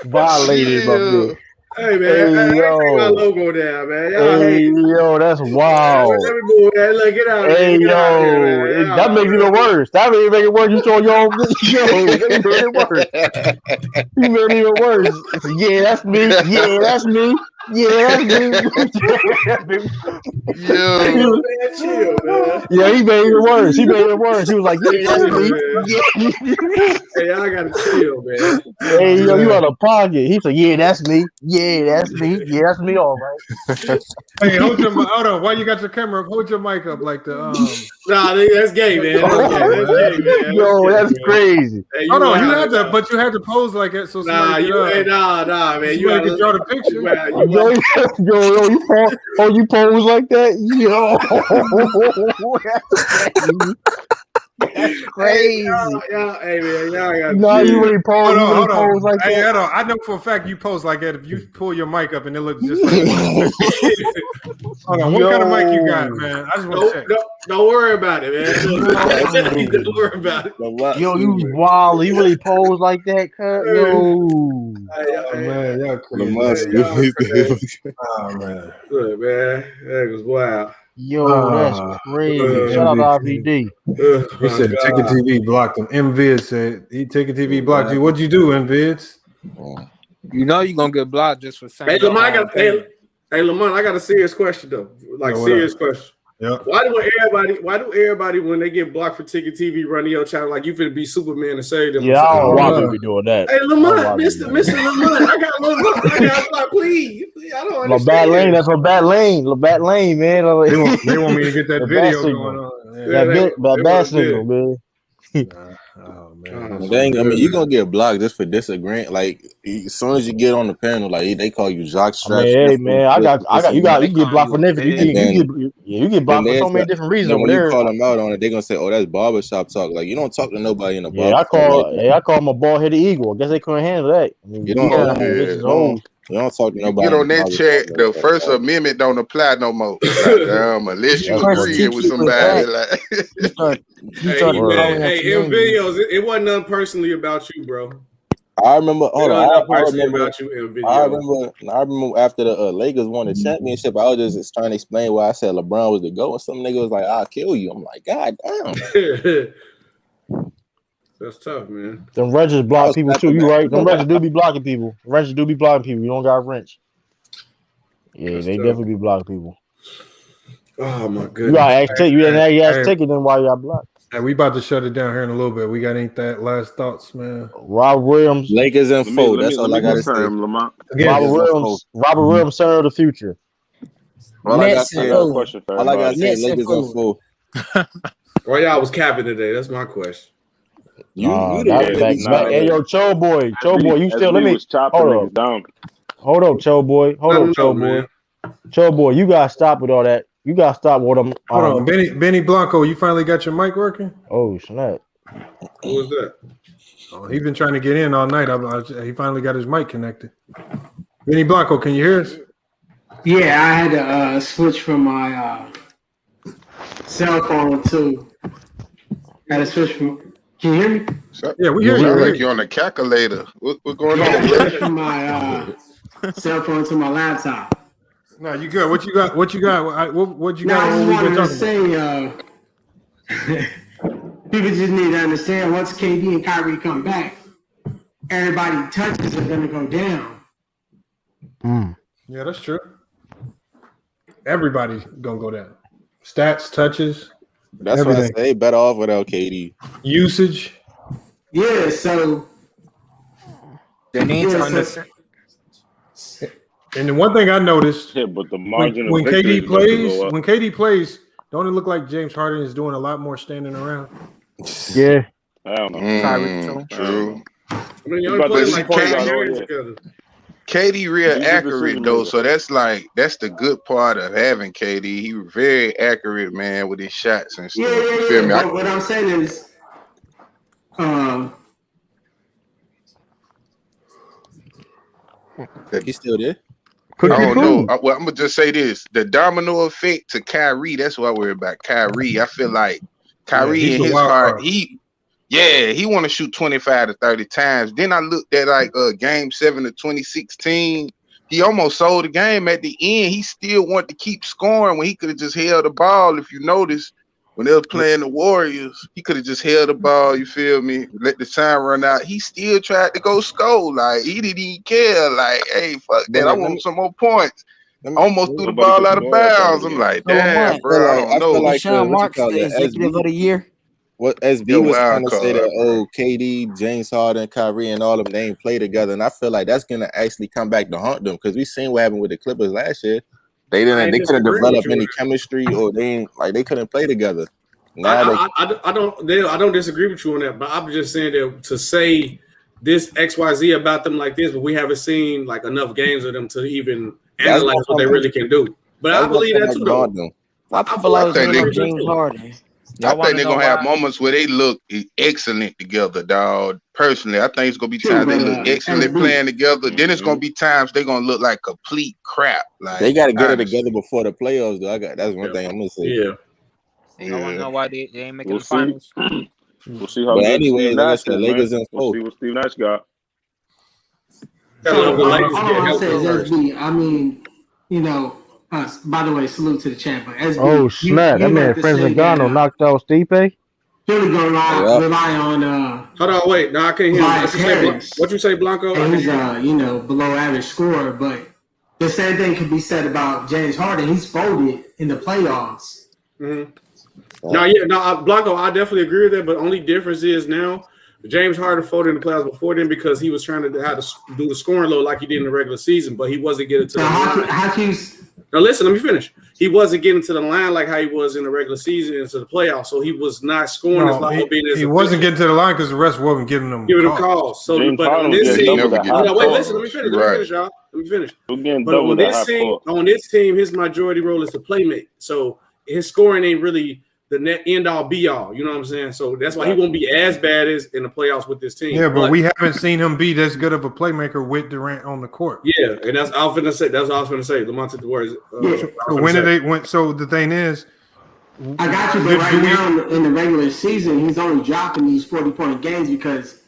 Violated, my Hey man, take my logo down, man. Yo, that's wild. Let me move, man. Look, get out. Hey, yo, that makes it even worse. That made it worse. You saw your own video. That made it worse. You made it even worse. Yeah, that's me. Yeah, that's me. Yeah, that's me. Chill, man. Yeah, he made it worse. He was like, yeah, that's me. Yeah. Hey, I gotta chill, man. Hey, yo, you out of pocket. He said, yeah, that's me. Yeah, that's me. Yeah, that's me, all right. Hey, hold on. Why you got your camera up? Hold your mic up like the Nah, that's gay, man. That's gay, man. Yo, that's crazy. Hey, hold on, you had to pose like that so nah, man. You can draw the picture. You pose like that? Yo. That's crazy. Hey man, y'all got you really pose. Hold on. Like hey, that. I know for a fact you pose like that if you pull your mic up and it looks just like hold on, what kind of mic you got, man? I just want to check. Don't worry about it, man. Don't worry about it. Yo, you wild. You really pose like that, cut? Yo. Man, y'all crazy. Oh man. Good, man. That was wild. Yo, that's crazy. Shout out to RVD. He said Ticket TV blocked him. MVid said Ticket TV blocked you. What'd you do, MVids? You know you're gonna get blocked just for saying. Hey, Lamont, I got a serious question though. Like serious question. Yeah. Why do everybody when they get blocked for Ticket TV running your channel like you finna be Superman and save them? Yeah, I don't want to be doing that. Hey, Lamont, Mr. Lamont, I got blocked, please. I don't understand. Labatt Lane, that's Labatt Lane. Labatt Lane, man. They want me to get that video going on. That bad signal, man. Oh man. Dang, I mean, you're gonna get blocked just for disagreeing. Like as soon as you get on the panel, like they call you jock straps. Hey man, you get blocked for nothing. You get blocked for so many different reasons. When you call them out on it, they're gonna say, "Oh, that's barbershop talk." Like you don't talk to nobody in the barber. I call him a ball-headed eagle. I guess they couldn't handle that. I mean, you don't talk to nobody. Get on that chat. The First Amendment don't apply no more. Unless you agree with somebody. Like, hey, in videos, it wasn't nothing personally about you, bro. I remember. Hold on. I remember after the Lakers won the championship, I was just trying to explain why I said LeBron was the GOAT, and some nigga was like, "I'll kill you." I'm like, God damn. That's tough, man. Them wrenches block people too. You right? Them wrenches do be blocking people. Wrenches do be blocking people. You don't got a wrench. Yeah, that's they tough. Definitely be blocking people. Oh my goodness! You got ask ticket. You didn't ask ticket. Then why y'all blocked? Hey, we about to shut it down here in a little bit. We got any last thoughts, man? Rob Williams, Lakers and four. That's all I got to say. Robert Williams, center of the future. All I got to say, Lakers and four. Well, y'all was capping today. That's my question. Hey, yo, Cho boy, you still let me hold up, Cho boy, Joe boy, you gotta stop with all that. You gotta stop with them. Hold on, Benny Blanco, you finally got your mic working? Oh snap! Who was that? Oh, he's been trying to get in all night. He finally got his mic connected. Benny Blanco, can you hear us? Yeah, I had to switch from my cell phone to. Had to switch from. Can you hear me? Yeah, we hear you. Sound like you're on the calculator. What's going on? Switch from my cell phone to my laptop. No, you good. What you got? What you got? What you got? I just wanted to say, people just need to understand once KD and Kyrie come back, everybody touches are going to go down. Yeah, that's true. Everybody's gonna go down. Stats, touches. That's everything. why I say better off without KD. Usage. Yeah, so they need to understand. And the one thing I noticed, but the margin when of victory KD plays, don't it look like James Harden is doing a lot more standing around? Yeah. I don't know. True. I mean, you only play like 5 games together. KD real accurate though, so that's the good part of having KD. He was very accurate, man, with his shots and stuff. You feel me? What I'm saying is, He's still there. I don't know. Well, I'm gonna just say this: the domino effect to Kyrie. That's what I worry about. Kyrie, I feel like Kyrie in his heart, he want to shoot 25 to 30 times. Then I looked at Game 7 of 2016. He almost sold the game at the end. He still wanted to keep scoring when he could have just held the ball. If you notice, when they were playing the Warriors, he could have just held the ball. You feel me? Let the time run out. He still tried to go score. Like he didn't even care. Like, hey, fuck that. I want some more points. Almost threw the ball out of bounds. I'm like, damn, bro. I don't know. Like Sean Marks, the executive of the year. What SB was trying to say that KD, James Harden, Kyrie, and all of them, they ain't play together, and I feel like that's gonna actually come back to haunt them because we seen what happened with the Clippers last year. They couldn't develop any chemistry, or they couldn't play together. Now I don't disagree with you on that, but I'm just saying that to say this XYZ about them like this, but we haven't seen like enough games of them to even analyze what they really can do. But I believe that too, though. Why people always bring James Harden? I think they're gonna have moments where they look excellent together, dog. Personally, I think it's gonna be times they look excellent playing together. Then it's gonna be times they're gonna look like complete crap. Like they gotta get it together before the playoffs, though. That's one thing I'm gonna say. I want to know why they ain't making the finals. We'll see how. But anyway, like I said, Lakers and we'll see what Steve Nash got. I mean, you know. By the way, salute to the champ. But SB, oh snap! That man, Franz Ngannou knocked out Stipe. Philly gonna rely on. Hold on, wait. No, I can't hear you. What you say, Blanco? And he's below average scorer, but the same thing can be said about James Harden. He's folded in the playoffs. Mm-hmm. Blanco, I definitely agree with that. But the only difference is now James Harden folded in the playoffs before then because he was trying to have to do the scoring load like he did in the regular season, but he wasn't getting to the line. Now listen, let me finish. He wasn't getting to the line like how he was in the regular season into the playoffs, so he was not scoring as loud. He wasn't getting to the line because the rest wasn't giving him calls. So, but on this team, listen, let me finish, y'all. Let me finish. But on this team, his majority role is to play make. So his scoring ain't really the net end all be all. You know what I'm saying? So that's why he won't be as bad as in the playoffs with this team. Yeah, but we haven't seen him be this good of a playmaker with Durant on the court. Yeah, and that's all I was going to say. That's all I was going to say. Lamont the words. So the thing is, I got you, but right now in the regular season, he's only dropping these 40-point games because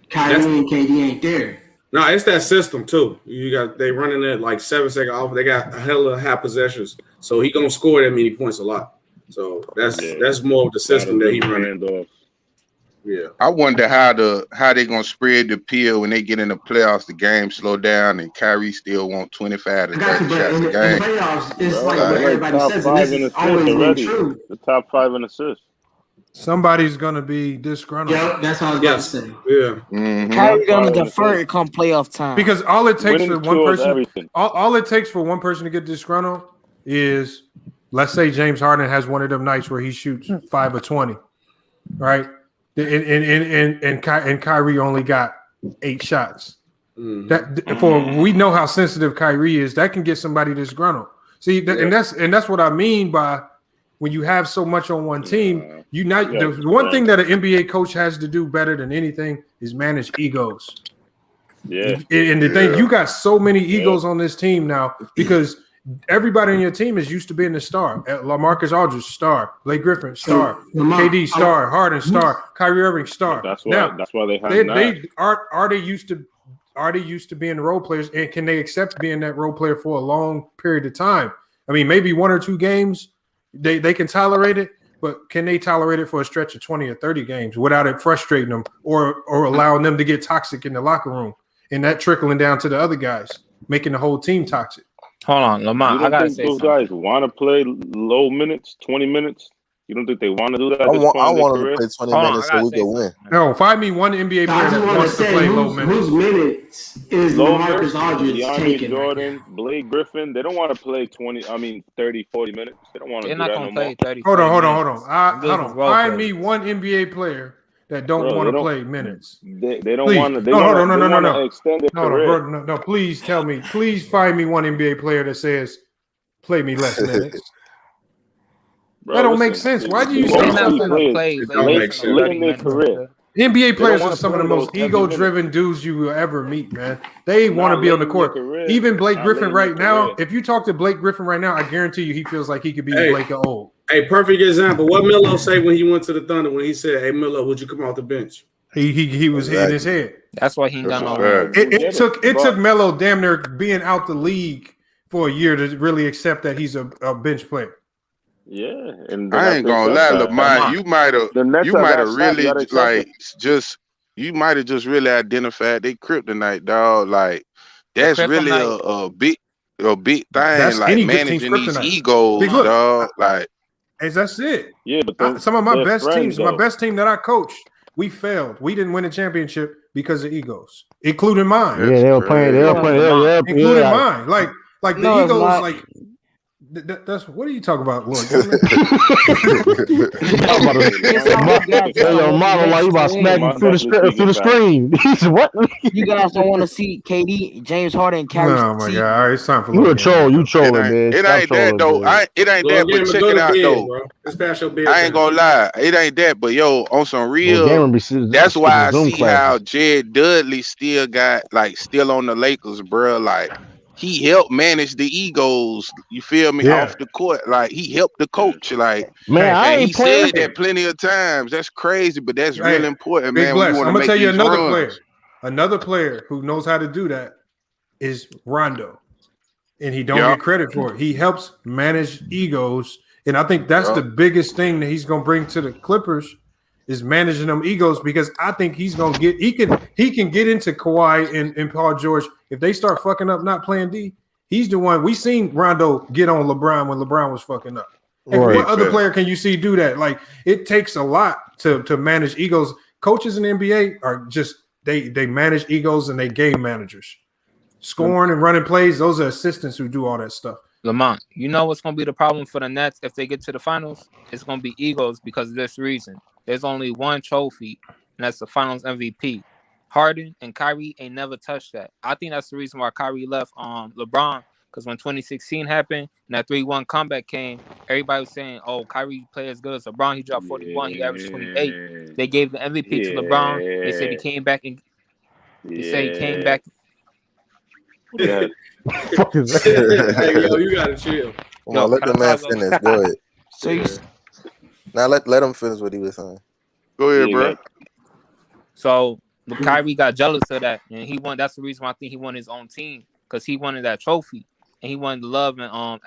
Kyrie and KD ain't there. No, it's that system too. They running it like 7 second off. They got a hell of half possessions, so he gonna score that many points a lot. So that's more of the system that he running. Yeah, I wonder how they gonna spread the appeal when they get in the playoffs. The game slow down and Kyrie still want 25 to 30 shots a game. In the playoffs, it's like what everybody says. This is always been true. The top 5 in assists. Somebody's gonna be disgruntled. Yep, that's what I was about to say. Yeah, Kyrie gonna defer it come playoff time because all it takes for one person, all it takes for one person to get disgruntled is, let's say James Harden has one of them nights where he shoots 5 of 20, right? And Kyrie only got 8 shots. We know how sensitive Kyrie is. That can get somebody disgruntled. See, and that's what I mean by when you have so much on one team. The one thing that an NBA coach has to do better than anything is manage egos. Yeah. And the thing, you got so many egos on this team now because everybody on your team is used to being the star. LaMarcus Aldridge, star. Blake Griffin, star. KD, star. Harden, star. Kyrie Irving, star. That's why they have are they used to being role players, and can they accept being that role player for a long period of time? I mean, maybe 1 or 2 games they can tolerate it, but can they tolerate it for a stretch of 20 or 30 games without it frustrating them or allowing them to get toxic in the locker room and that trickling down to the other guys, making the whole team toxic? Hold on, Lamont. I gotta say those guys want to play low minutes, 20 minutes. You don't think they want to do that? I want them to play 20 minutes so we can win. No, find me one NBA player that wants to play low minutes. Whose minutes is LaMarcus Aldridge taking? Jordan, Blake Griffin, they don't want to play 30, 40 minutes. They don't want to do that no more. 30, hold on. Find me one NBA player that don't want to play minutes. They don't want to. No. Extend their career. No, please tell me. Please find me one NBA player that says, play me less minutes. That don't make sense. Why do you say that? NBA players are some of the most ego-driven dudes you will ever meet, man. They want to be on the court. Even Blake Griffin right now, if you talk to Blake Griffin right now, I guarantee you he feels like he could be Blake of old. Hey, perfect example. What Melo say when he went to the Thunder when he said, "Hey, Melo, would you come off the bench?" He was hitting his head. That's why he ain't got no. It took Melo damn near being out the league for a year to really accept that he's a bench player. Yeah, and I ain't gonna lie, Lamont. You might have really you might have just really identified they kryptonite, dog. Like that's really a big thing. That's like managing these egos, dog. Like that's it. Yeah, but some of my best teams, my best team that I coached, we failed. We didn't win a championship because of egos, including mine. Yeah, they were playing. Including mine. Like the egos, like. That's what are you talking about, Lord? Your model like you about smacking through the screen. What? You guys don't want to see KD, James Harden, and Kyrie. Oh my God! All right, it's time for you a troll. You trolling, man. It ain't that though. It ain't that. But check it out though. I ain't gonna lie. It ain't that. But yo, on some real. That's why I see how Jed Dudley still on the Lakers, bro. Like. He helped manage the egos, you feel me, off the court. Like he helped the coach. Like man, he said that plenty of times. That's crazy, but that's real important, man. I'm gonna tell you another player. Another player who knows how to do that is Rondo. And he don't get credit for it. He helps manage egos. And I think that's the biggest thing that he's gonna bring to the Clippers is managing them egos, because I think he can get into Kawhi and Paul George. If they start fucking up not playing D, he's the one. We seen Rondo get on LeBron when LeBron was fucking up. And what other player can you see do that? Like it takes a lot to manage egos. Coaches in the NBA are just they manage egos and they game managers. Scoring and running plays, those are assistants who do all that stuff. Lamont, you know what's going to be the problem for the Nets if they get to the finals? It's going to be egos because of this reason. There's only one trophy, and that's the Finals MVP. Harden and Kyrie ain't never touched that. I think that's the reason why Kyrie left LeBron, because when 2016 happened and that 3-1 comeback came, everybody was saying, oh, Kyrie play as good as LeBron. He dropped 41. He averaged 28. They gave the MVP to LeBron. They said he came back. And they said he came back. Yeah. Hey, yo, you gotta chill. Well, let the man finish. Go ahead. So you now let him finish what he was saying. Go ahead, bro. So Kyrie got jealous of that, and he won. That's the reason why I think he won his own team, because he wanted that trophy, and he wanted love and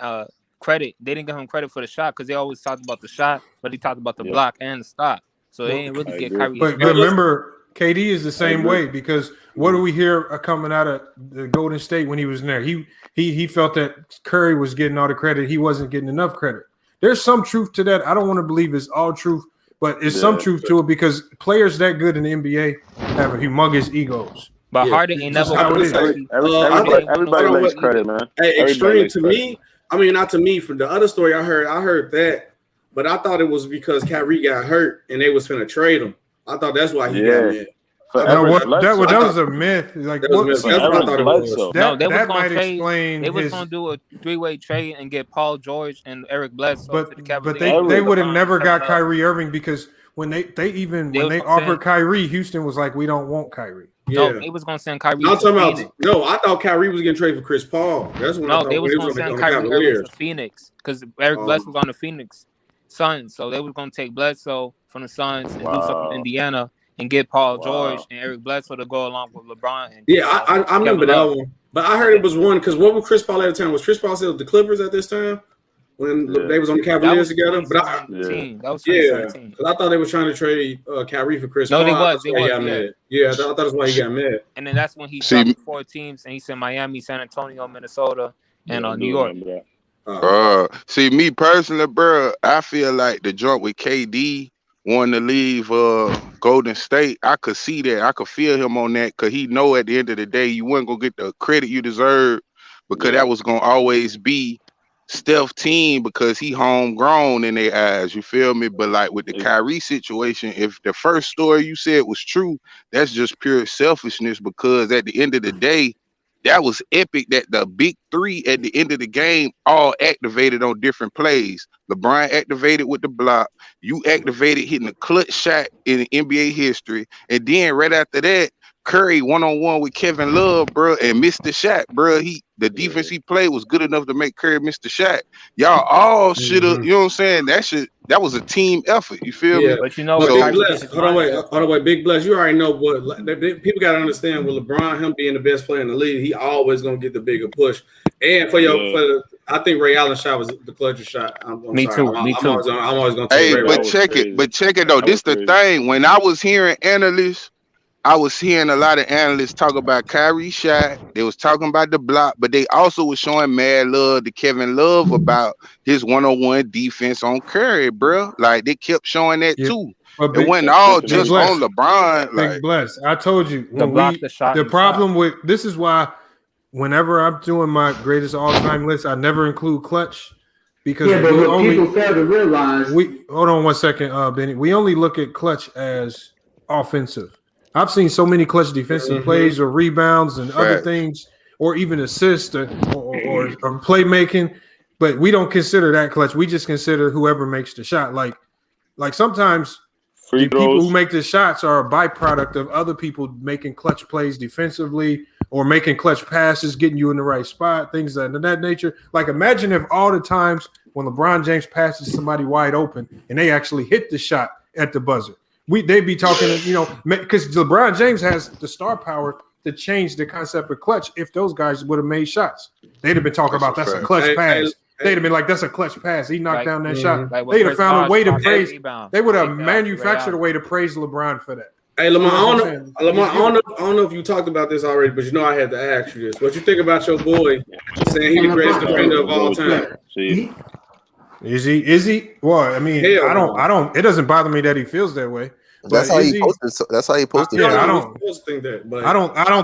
credit. They didn't give him credit for the shot because they always talked about the shot, but he talked about the block and the stop. So they didn't really get Kyrie. But remember, KD is the same way, because what do we hear coming out of the Golden State when he was in there? He felt that Curry was getting all the credit. He wasn't getting enough credit. There's some truth to that. I don't want to believe it's all truth, but it's some truth to it, because players that good in the NBA have humongous egos. But Harden ain't never. Everybody likes credit, man. Hey, extreme to me. I mean, not to me. From the other story I heard that, but I thought it was because Kyrie got hurt and they was finna trade him. I thought that's why he got mad. No, that was a myth. Like That was what? that's what I thought it was. No, they was that gonna might trade. explain They was his. gonna do a 3-way trade and get Paul George and Eric Bledsoe to the Cavaliers. But they would have never got Kyrie Irving because when they offered Kyrie, Houston was like, we don't want Kyrie. No, they was gonna send Kyrie. I'm talking about. No, I thought Kyrie was getting traded for Chris Paul. That's when I thought they was when he gonna on send the Kyrie Cavaliers. Irving to Phoenix because Eric Bledsoe was on the Phoenix Suns, so they was gonna take Bledsoe from the Suns and do something in Indiana and get Paul George and Eric Bledsoe to go along with LeBron. And I remember that one, but I heard it was one because what was Chris Paul at the time? Was Chris Paul still with the Clippers at this time when they was on the Cavaliers together? But that was 2017. Because I thought they were trying to trade Kyrie for Chris Paul. No, they was. Yeah, I thought that's why he got mad. And then that's when he dropped 4 teams and he said Miami, San Antonio, Minnesota, and New York. See, me personally, bro, I feel like the joint with KD wanting to leave Golden State, I could see that. I could feel him on that because he know at the end of the day you weren't going to get the credit you deserve because that was going to always be Steph's team because he homegrown in their eyes. You feel me? But like with the Kyrie situation, if the first story you said was true, that's just pure selfishness because at the end of the day, that was epic that the big three at the end of the game all activated on different plays. LeBron activated with the block. You activated hitting a clutch shot in NBA history. And then right after that, Curry one-on-one with Kevin Love, bro, and missed the shot, bro. The defense he played was good enough to make Curry miss the shot. Y'all all should have, you know what I'm saying? That was a team effort. You feel me? But you know, Big Bless. Hold on, wait. Big Bless. You already know what people got to understand. With LeBron, him being the best player in the league, he always gonna get the bigger push. And I think Ray Allen's shot was the clutchest shot. Me too. I'm always gonna take Ray. But check it though. This the thing. When I was hearing analysts, I was hearing a lot of analysts talk about Kyrie's shot. They was talking about the block, but they also was showing mad love to Kevin Love about his one-on-one defense on Curry, bro. Like they kept showing that too. It wasn't all just on LeBron. Big Bless. I told you the problem with this is why whenever I'm doing my greatest all-time list, I never include clutch because people fail to realize. Hold on 1 second, Benny. We only look at clutch as offensive. I've seen so many clutch defensive plays or rebounds and other things, or even assists or playmaking, but we don't consider that clutch. We just consider whoever makes the shot. Like sometimes the people who make the shots are a byproduct of other people making clutch plays defensively or making clutch passes, getting you in the right spot, things of that nature. Like imagine if all the times when LeBron James passes somebody wide open and they actually hit the shot at the buzzer. They'd be talking, because LeBron James has the star power to change the concept of clutch. If those guys would have made shots, they'd have been talking about that's a clutch pass. They'd have been like, that's a clutch pass. He knocked down that shot. They'd have found a way to praise. They would have manufactured a way to praise LeBron for that. Hey, Lamar, I don't know if you talked about this already, but I had to ask you this. What you think about your boy saying he's the greatest defender of all time? Is he? Well, I mean, I don't. It doesn't bother me that he feels that way. That's how he posted. That's how he posted. Yeah, I don't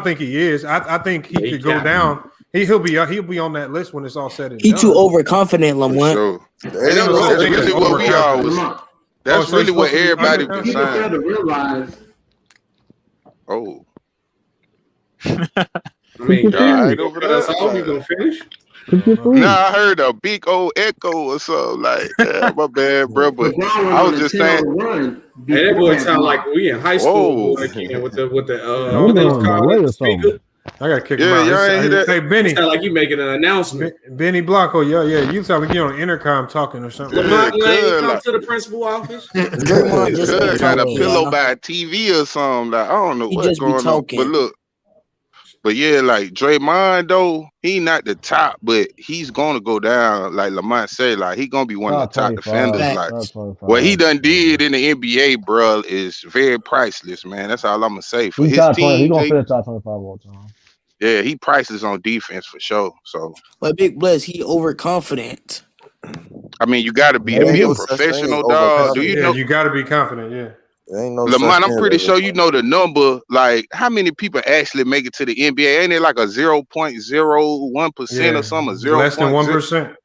think he is. I think he could go down. He'll be on that list when it's all said and done. He too overconfident, Lamont. That's really what everybody been People fail saying. to realize. Oh. I mean, that's all we gonna finish. Nah, I heard a big old echo or something. Like, my bad, bro. But I was just saying. Hey, that boy sound like we in high school with the speaker. I gotta kick him out. Hey, Benny. Sound like you making an announcement. Benny Blanco, yeah. You sound like you on intercom talking or something. Lamont, you come to the principal office. Got a pillow by a TV or something. Like, I don't know what's going on. But yeah, like Draymond though, he not the top, but he's gonna go down. Like Lamont said, like he gonna be one of the top defenders. Like what he done did in the NBA, bro, is very priceless, man. That's all I'm gonna say for his team. He gonna finish top 25 all time. Yeah, he priceless on defense for sure. So, but Big Bless, he overconfident. I mean, you got to be a professional, dog. Do you know? You got to be confident. Yeah. Lamont, I'm pretty sure you know the number. Like, how many people actually make it to the NBA? Ain't it like a 0.01% or something? Less than 1%.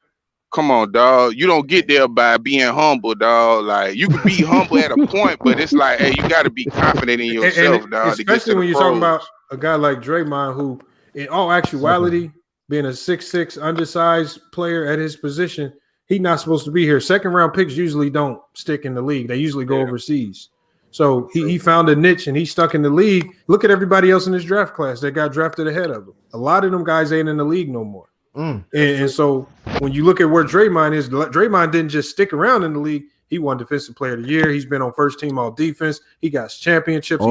Come on, dog. You don't get there by being humble, dog. Like you can be humble at a point, but it's like, hey, you got to be confident in yourself, dog. To get Especially to when the you're pros. talking about a guy like Draymond, who, in all actuality, being a 6'6" undersized player at his position, he's not supposed to be here. Second round picks usually don't stick in the league. They usually go overseas. So he found a niche and he's stuck in the league. Look at everybody else in this draft class that got drafted ahead of him. A lot of them guys ain't in the league no more. And so when you look at where Draymond is, Draymond didn't just stick around in the league. He won Defensive Player of the Year. He's been on first team all defense. He got championships.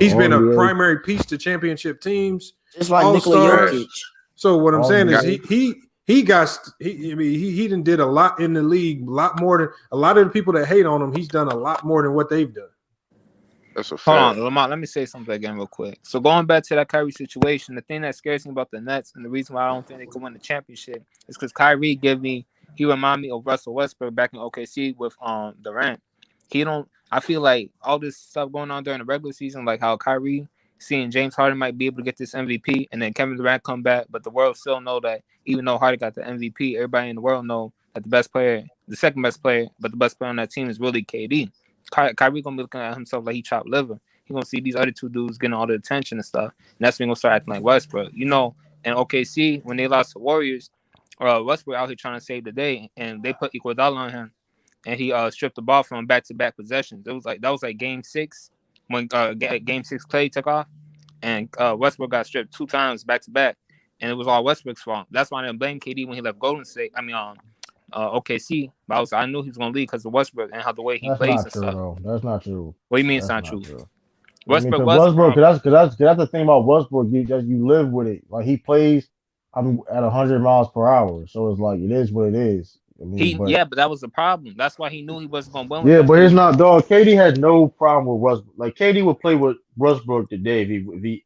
He's been a primary piece to championship teams. Just like Nikola Jokic. So what I'm saying is he done did a lot in the league, a lot more than a lot of the people that hate on him. He's done a lot more than what they've done. That's a fact. Hold on, Lamont. Let me say something again real quick. So going back to that Kyrie situation, the thing that scares me about the Nets and the reason why I don't think they could win the championship is because Kyrie he remind me of Russell Westbrook back in OKC with Durant. I feel like all this stuff going on during the regular season, like how Kyrie seeing James Harden might be able to get this MVP, and then Kevin Durant come back, but the world still know that even though Harden got the MVP, everybody in the world know that the second best player, but the best player on that team is really KD. Kyrie gonna be looking at himself like he chopped liver. He gonna see these other two dudes getting all the attention and stuff, and that's when he gonna start acting like Westbrook. You know, and OKC when they lost to Warriors, Westbrook out here trying to save the day, and they put Iguodala on him, and he stripped the ball from back-to-back possessions. That was like Game 6 when Game 6 Clay took off, and Westbrook got stripped 2 times back-to-back, and it was all Westbrook's fault. That's why I didn't blame KD when he left Golden State. OKC, but I knew he was gonna leave because of Westbrook and how the way he plays and stuff. Though. That's not true. What do you mean it's not true? Westbrook, that's the thing about Westbrook. You live with it. Like he plays, I'm at 100 miles per hour, so it's like it is what it is. But that was the problem. That's why he knew he wasn't gonna win. Yeah, but it's not, dog. KD had no problem with Westbrook. Like KD would play with Westbrook today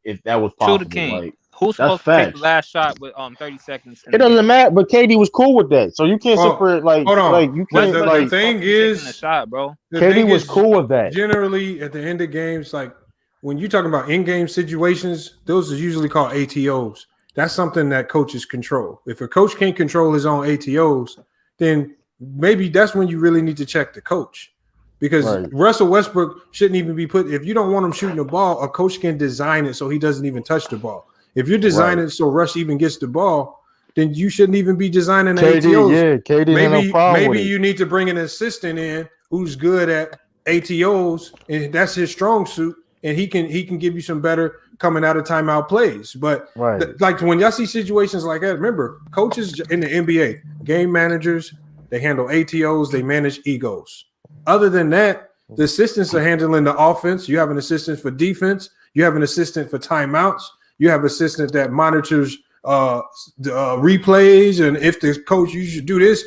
if that was possible. True the king. Like, who's supposed to take the last shot with 30 seconds? It doesn't matter, but KD was cool with that, so you can't separate. Like, hold on. Like you can't. The thing is, the shot, bro. KD was cool with that. Generally, at the end of games, like when you talk about in-game situations, those are usually called ATOs. That's something that coaches control. If a coach can't control his own ATOs, then maybe that's when you really need to check the coach. Because Russell Westbrook shouldn't even be put. If you don't want him shooting the ball, a coach can design it so he doesn't even touch the ball. If you're designing so Russ even gets the ball, then you shouldn't even be designing the ATOs. Yeah, KD maybe you need to bring an assistant in who's good at ATOs, and that's his strong suit, and he can give you some better coming out of timeout plays. But like when y'all see situations like that, remember coaches in the NBA, game managers, they handle ATOs, they manage egos. Other than that, the assistants are handling the offense. You have an assistant for defense. You have an assistant for timeouts. You have an assistant that monitors replays, and if the coach you should do this.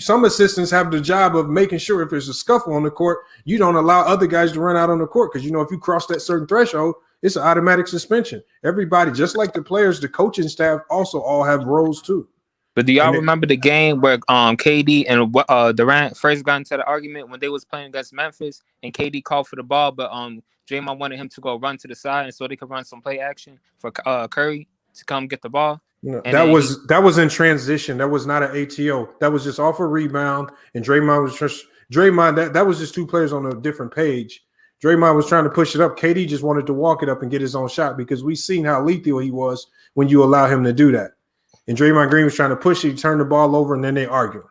Some assistants have the job of making sure if there's a scuffle on the court, you don't allow other guys to run out on the court because if you cross that certain threshold, it's an automatic suspension. Everybody, just like the players, the coaching staff also all have roles too. But do y'all remember the game where KD and Durant first got into the argument when they was playing against Memphis, and KD called for the ball, but Draymond wanted him to go run to the side, and so they could run some play action for Curry to come get the ball. That was in transition. That was not an ATO. That was just off a rebound, and Draymond that was just two players on a different page. Draymond was trying to push it up. KD just wanted to walk it up and get his own shot because we seen how lethal he was when you allow him to do that. And Draymond Green was trying to push it, he turned the ball over, and then they arguing.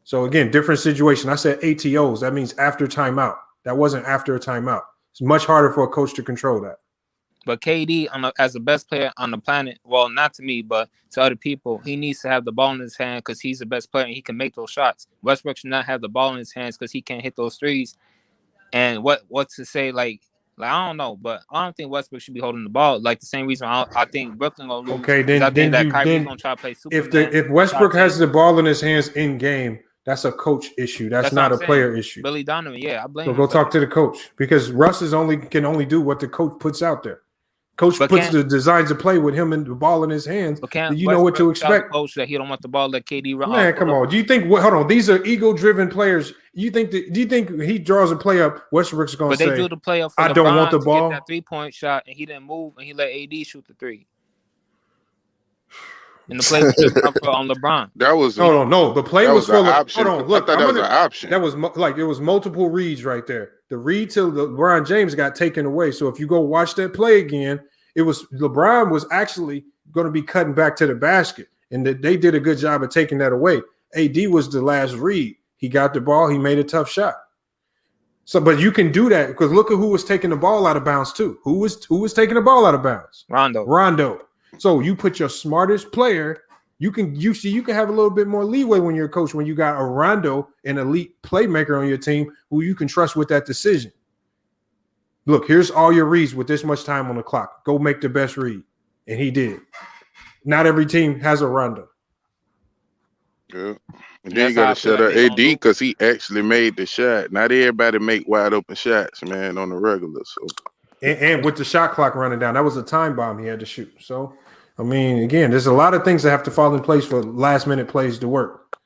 So again, different situation. I said ATOs. That means after timeout. That wasn't after a timeout. It's much harder for a coach to control that. But KD, as the best player on the planet, well, not to me, but to other people, he needs to have the ball in his hand because he's the best player and he can make those shots. Westbrook should not have the ball in his hands because he can't hit those threes. And what to say, like I don't know, but I don't think Westbrook should be holding the ball. Like the same reason I think Brooklyn gonna lose. Okay, then Kyrie's gonna try to play Superman. If Westbrook has the ball in his hands in game, that's a coach issue. That's not a player issue. Billy Donovan, I blame him. So go talk to the coach because Russ can only do what the coach puts out there. Coach puts the designs of play with him and the ball in his hands. You know what to expect. Coach that he don't want the ball, let KD run. Man, come on. Do you think? Hold on. These are ego-driven players. Do you think he draws a play up? Westbrook's going to say, "But they do the play up for I don't want the ball." Get that 3-point shot, and he didn't move, and he let AD shoot the 3. And the play was on LeBron. That was no. The play was for option. Hold on, look. I thought that was an option. That was it was multiple reads right there. The read till LeBron James got taken away. So if you go watch that play again, it was LeBron was actually going to be cutting back to the basket, and they did a good job of taking that away. AD was the last read. He got the ball. He made a tough shot. So, but you can do that because look at who was taking the ball out of bounds too. Who was taking the ball out of bounds? Rondo. So you put your smartest player. You can have a little bit more leeway when you're a coach when you got a Rondo, an elite playmaker on your team who you can trust with that decision. Look, here's all your reads with this much time on the clock. Go make the best read, and he did. Not every team has a Rondo. Yeah. And then you got to shut up AD because he actually made the shot. Not everybody make wide open shots, man, on the regular. So and with the shot clock running down, that was a time bomb he had to shoot. So, I mean, again, there's a lot of things that have to fall in place for last minute plays to work.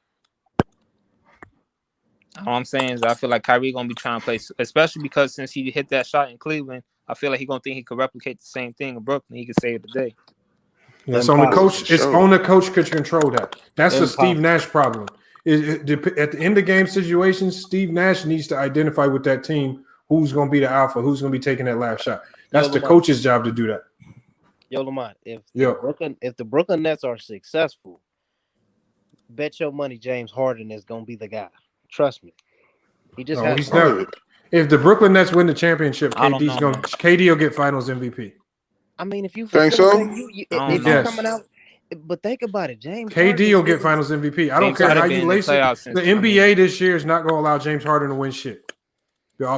All I'm saying is I feel like Kyrie gonna be trying to play, especially because since he hit that shot in Cleveland, I feel like he's gonna think he could replicate the same thing in Brooklyn. He could save the day. It's on the coach. It's on the coach to control that. That's the Steve Nash problem. At the end of game situations, Steve Nash needs to identify with that team who's going to be the alpha, who's going to be taking that last shot. That's the coach's job to do that. Yo, Lamont, if the Brooklyn Nets are successful, bet your money James Harden is going to be the guy. Trust me. He's never. If the Brooklyn Nets win the championship, KD will get Finals MVP. I mean, if you think so, if you're coming out. But think about it, James. KD will get Finals MVP. I don't care how you lace it. The NBA this year is not going to allow James Harden to win shit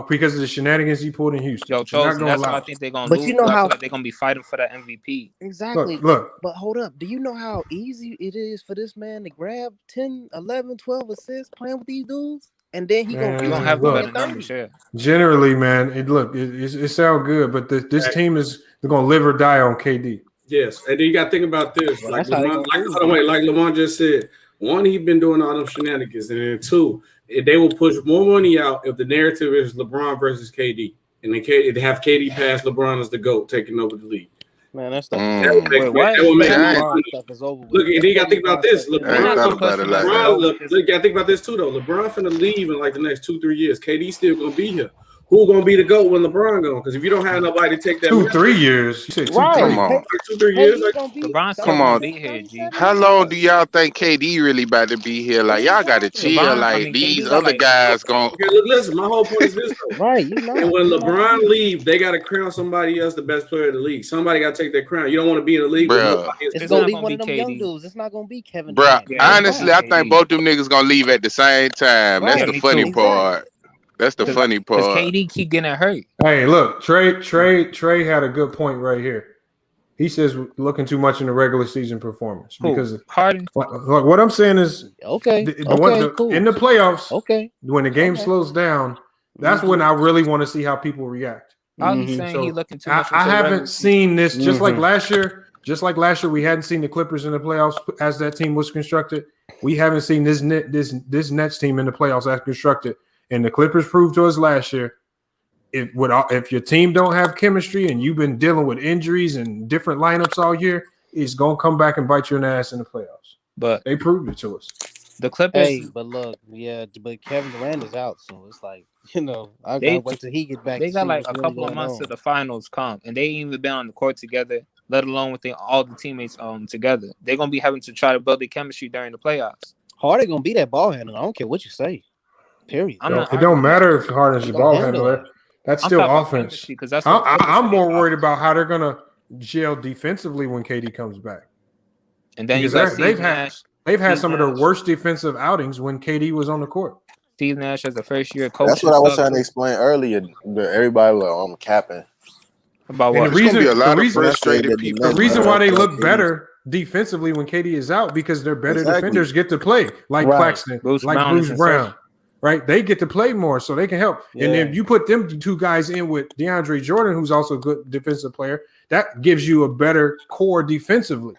because of the shenanigans he pulled in Houston. Yo, Charles, that's what I think they're going to do. But you know how they're going to be fighting for that MVP. Exactly. Look. But hold up. Do you know how easy it is for this man to grab 10, 11, 12 assists playing with these dudes? And then he going to have better numbers. Generally, man, it sounds good, but this team they're going to live or die on KD. Yes, and then you got to think about this. Like Lamont just said, one, he's been doing all them shenanigans, and then two, they will push more money out if the narrative is LeBron versus KD, and then they have KD pass LeBron as the GOAT taking over the league. Man, that's stuff. Look, and then you got to think about this. You got to think about this too, though. LeBron finna leave in like the next 2-3 years. KD still gonna be here. Who's gonna be the GOAT when LeBron goes? Because if you don't have nobody to take that 2-3 years, you say 2-3. Come on, 2-3 years. LeBron's come on. be here, G. How long do y'all think KD really about to be here? Like y'all got to chill. Like these other guys going. Okay, look, listen. My whole point is this. Right, you know. And when LeBron leaves, they got to crown somebody else the best player of the league. Somebody got to take that crown. You don't want to be in the league. It's gonna be one of them young dudes. It's not gonna be Kevin. Bro, honestly, I think both them niggas gonna leave at the same time. That's the funny part. That's the funny part. Because KD keep getting hurt. Hey, look, Trey had a good point right here. He says looking too much in the regular season performance because Harden. What I'm saying is cool. In the playoffs, when the game slows down, that's when I really want to see how people react. He's saying he's looking too much. I haven't seen this just like last year. Just like last year, we hadn't seen the Clippers in the playoffs as that team was constructed. We haven't seen this Nets team in the playoffs as constructed. And the Clippers proved to us last year, if your team don't have chemistry and you've been dealing with injuries and different lineups all year, it's gonna come back and bite you in the ass in the playoffs. But they proved it to us. The Clippers. Hey, but look, but Kevin Durant is out, so it's like I gotta wait till he get back. They got like a couple of months to the finals come, and they ain't even been on the court together, let alone with all the teammates together. They're gonna be having to try to build the chemistry during the playoffs. Harden gonna be that ball handler. I don't care what you say. Period. It don't matter if Harden's the ball handler. That's still offense. I'm more worried about how they're gonna gel defensively when KD comes back. And then they've had some of their worst defensive outings when KD was on the court. Steve Nash as a first year coach. That's what I was trying to explain earlier. Everybody was like, I'm capping. About what? The reason why they look better defensively when KD is out because their better defenders get to play, like Claxton, Bruce Brown. Right, they get to play more, so they can help. Yeah. And then you put them two guys in with DeAndre Jordan, who's also a good defensive player. That gives you a better core defensively.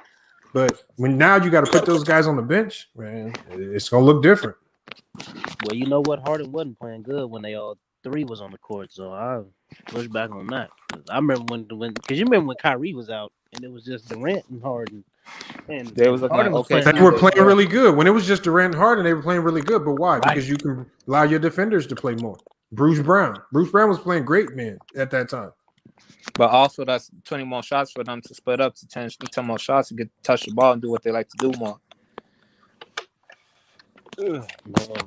But when now you got to put those guys on the bench, man, it's gonna look different. Well, you know what? Harden wasn't playing good when they all three was on the court, so I push back on that. I remember when because you remember when Kyrie was out and it was just Durant and Harden. And they was looking like okay. They were playing really good. When it was just Durant and Harden, they were playing really good. But why? Because you can allow your defenders to play more. Bruce Brown was playing great, man, at that time. But also, that's 20 more shots for them to split up to 10 more shots to get touch the ball and do what they like to do more. Man,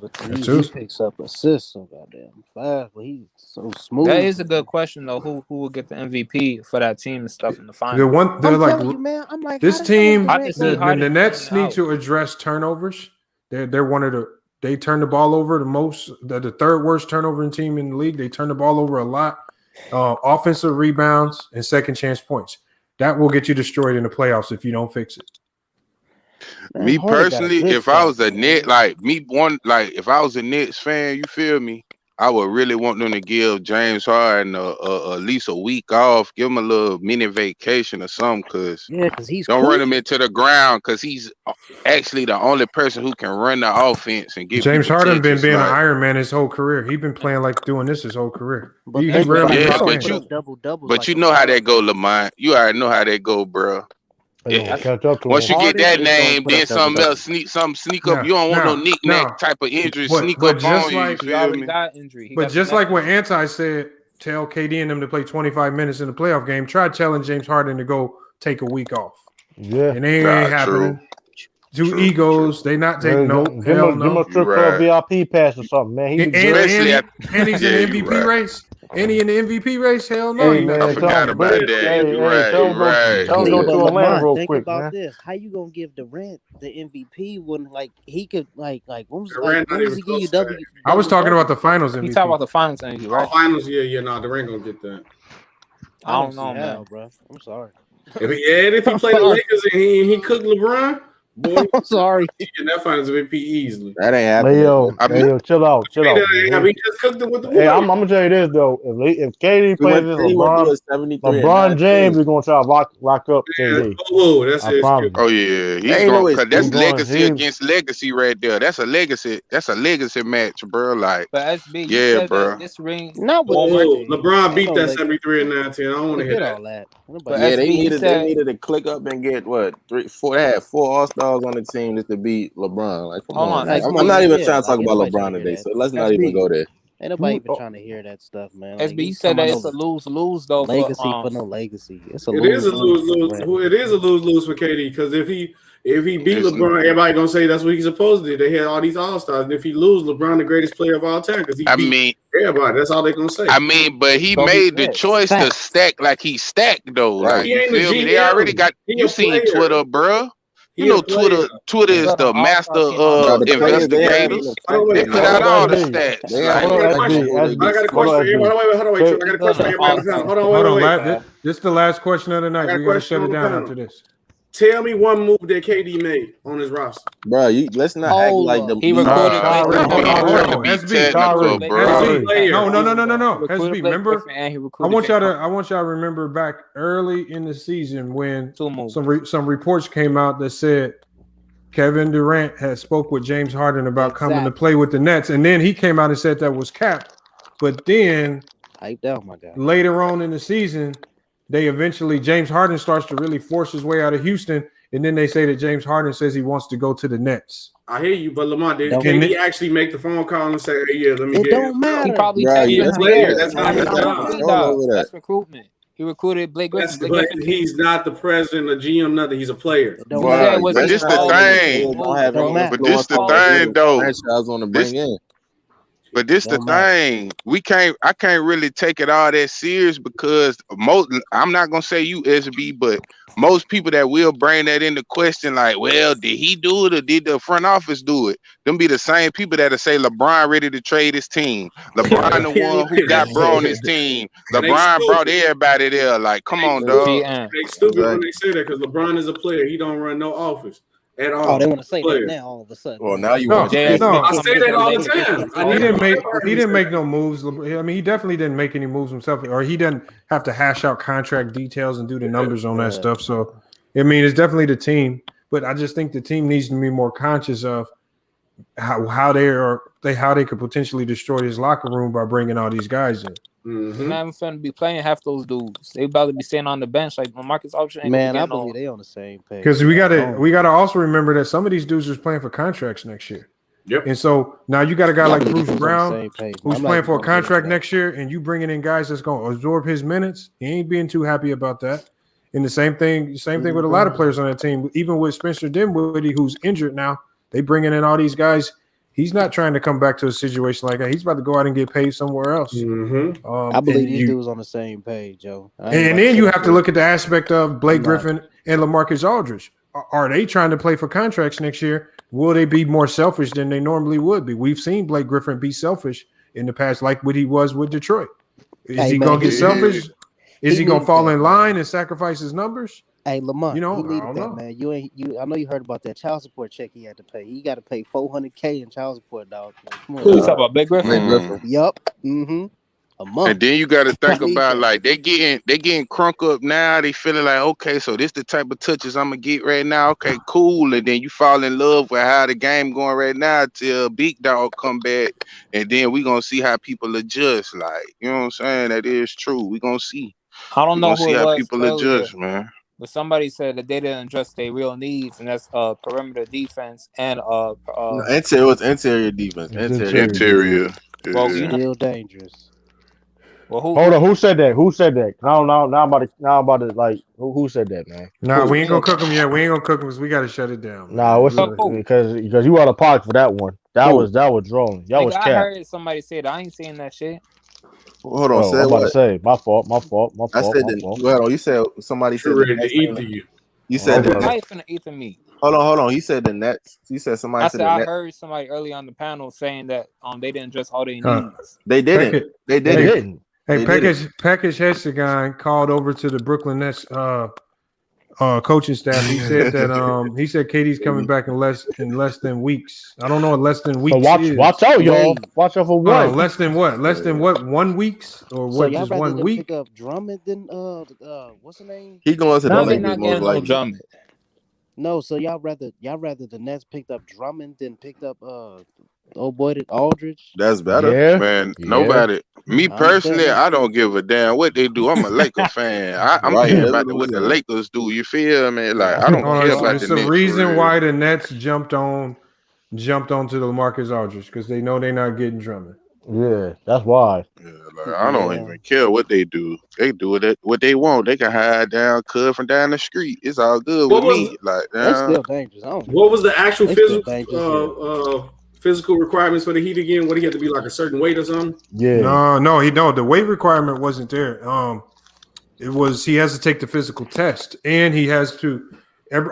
but he picks up assists so goddamn fast, but he's so smooth. That is a good question though. Who will get the MVP for that team and stuff in the finals? I'm telling you, man. I'm like, this team. The Nets need to address turnovers. They're one of the. They turn the ball over the most. The third worst turnover team in the league. They turn the ball over a lot. Offensive rebounds and second chance points. That will get you destroyed in the playoffs if you don't fix it. Man, me personally, if I was a Net, if I was a Nets fan, you feel me? I would really want them to give James Harden at least a week off, give him a little mini vacation or something, because he's don't run him into the ground, because he's actually the only person who can run the offense and get James Harden been being an Iron Man his whole career. He's been playing like doing this his whole career. But you know how that go, Lamont. You already know how that go, bro. Yeah. Once you get that name, then something else sneak up. You don't want no knick-knack type of injury sneak up on you. You feel me? But just like what Anti said, tell KD and them to play 25 minutes in the playoff game. Try telling James Harden to go take a week off. Yeah, and they ain't happening. Two egos, they not taking no. Give him a strip club VIP pass or something, man. And he's in the MVP race. And he in the MVP race? Hell no. Hey, man, I forgot about that. Tell him go to Atlanta real think quick, about man. this. How you gonna give Durant the MVP when he could when was he give you W? I was talking about the finals MVP. He talking about the finals MVP, right? Finals, Durant gonna get that. I don't know, man, bro. I'm sorry. If he played the Lakers and he cooked LeBron, boy, I'm sorry. He get that finals MVP easily. That ain't happening. Leo, chill out. He just cooked it with the Hey, I'm gonna tell you this though. If KD plays this, LeBron James is gonna try to lock up KD. That's it. Oh yeah, he's going. That's legacy against legacy right there. That's a legacy. That's a legacy match, bro. Like, but SB, yeah, bro. This ring, LeBron beat that 73 and 19. I don't want to hear that. But yeah, they needed to click up and get what 3, 4. They had 4 All-Stars on the team just to beat LeBron. Like, come on. I'm not even trying to talk about LeBron today, so let's not even go there. Ain't nobody even trying to hear that stuff, man. SB, you said that it's a lose-lose though. Legacy for no legacy. It is a lose-lose. It is a lose-lose for KD, because if he beat LeBron, everybody gonna say that's what he's supposed to do. They had all these All-Stars, and if he lose, LeBron the greatest player of all time, because he beat everybody. That's all they gonna say. I mean, but he made the choice to stack like he stacked though. Like, He ain't you feel a me? GM. They already got. You seen Twitter, bro. You know, Twitter is the master of investigators. They put out all the stats. I got a question. Hold on, wait. I got a question. Hold on, wait. This is the last question of the night. We gotta shut it down after this. Tell me one move that KD made on his roster. Bro, let's not act like the he recorded. SB, no. SB, remember? I want y'all to remember back early in the season when some reports came out that said Kevin Durant had spoke with James Harden about coming to play with the Nets, and then he came out and said that was capped. But then, later on in the season, James Harden starts to really force his way out of Houston, and then they say that James Harden says he wants to go to the Nets. I hear you, but Lamont, did KD actually make the phone call and say, "Hey, let me get it"? Don't matter. He probably that's recruitment. He recruited Blake Griffin. But he's not the president or GM, nothing. He's a player. But this the thing. But this the thing, though. But this the thing. I can't really take it all that serious, because I'm not gonna say you, SB, but most people that will bring that into question, like, well, did he do it or did the front office do it? Them be the same people that'll say LeBron ready to trade his team. LeBron the one who got bro on his team. LeBron brought everybody there. Like, come on, dog. They stupid when they say that, because LeBron is a player. He don't run no office at all. Oh, they want to say that now all of a sudden. Well, now you want to. No, I say that all the time. He didn't make no moves. I mean, he definitely didn't make any moves himself, or he didn't have to hash out contract details and do the numbers on that stuff. So, I mean, it's definitely the team, but I just think the team needs to be more conscious of how they could potentially destroy his locker room by bringing all these guys in. They're not even finna be playing half those dudes. They about to be staying on the bench like LaMarcus Aldridge. Man, I believe they on the same page. Because we gotta also remember that some of these dudes is playing for contracts next year. Yep. And so now you got a guy like Bruce Brown who's playing for a contract that. next year, and you bringing in guys that's going to absorb his minutes. He ain't being too happy about that. And the same thing with a lot of players on that team. Even with Spencer Dinwiddie, who's injured now, they bringing in all these guys. He's not trying to come back to a situation like that. He's about to go out and get paid somewhere else. I believe these dudes on the same page, Joe. And then you have to look at the aspect of Blake Griffin and LaMarcus Aldridge. Are they trying to play for contracts next year? Will they be more selfish than they normally would be? We've seen Blake Griffin be selfish in the past, like what he was with Detroit. Is he going to get selfish? Is he going to fall in line and sacrifice his numbers? Hey, Lamont, he needed that, know. Man. I know you heard about that child support check he had to pay. He got to pay $400K in child support, dog. Who you talking about, Blake Griffin? Yup. A month. And then you got to think about like they getting crunk up now. They feeling like, okay, so this the type of touches I'm gonna get right now. Okay, cool. And then you fall in love with how the game going right now till Big Dog come back, and then we gonna see how people adjust. Like, you know what I'm saying? That is true. We gonna see. I don't know who see it how was people earlier, adjust, man. but somebody said that they didn't address their real needs, and that's perimeter defense and It was interior defense. Interior. Well, still dangerous. Well, hold on, who said that? Who said that? Now I'm about to like who said that, man? Nah, we ain't gonna cook them yet. We ain't gonna cook them because we gotta shut it down. Nah, because you out of pocket for that one. That was drone. That was I cap. heard somebody say that. I ain't saying that shit. Hold on, I'm about to say my fault. I said that. Go ahead. You said somebody said ready to eat you. You said the Nets finna eat me. Hold on. He said the Nets. You said somebody. I heard somebody early on the panel saying that they didn't address all their needs. They didn't. They didn't. Hey, Pekish Hexagon called over to the Brooklyn Nets coaching staff. He said that he said KD's coming back in less than weeks. I don't know what less than weeks. So watch out, y'all. Watch out for what? Less than what? Less than what? 1 weeks or what? So just 1 week? Pick up Drummond than what's the name? He going to the Lakers most likely. Drummond. No, so y'all rather the Nets picked up Drummond than picked up old boy Aldridge. That's better, man. Nobody. Me personally, I don't give a damn what they do. I'm a Laker fan. I'm thinking about what the Lakers do. You feel me? Like I don't care about the Nets. It's the reason why the Nets jumped onto the LaMarcus Aldridge because they know they're not getting Drummond. Yeah, that's why. Yeah, like, I don't even care what they do. They do what they want. They can hide down, cut from down the street. It's all good with me. Like, that's still dangerous. What was the actual physical requirements for the Heat again? What do you have to be like a certain weight or something? Yeah. No. The weight requirement wasn't there. It was he has to take the physical test, and he has to.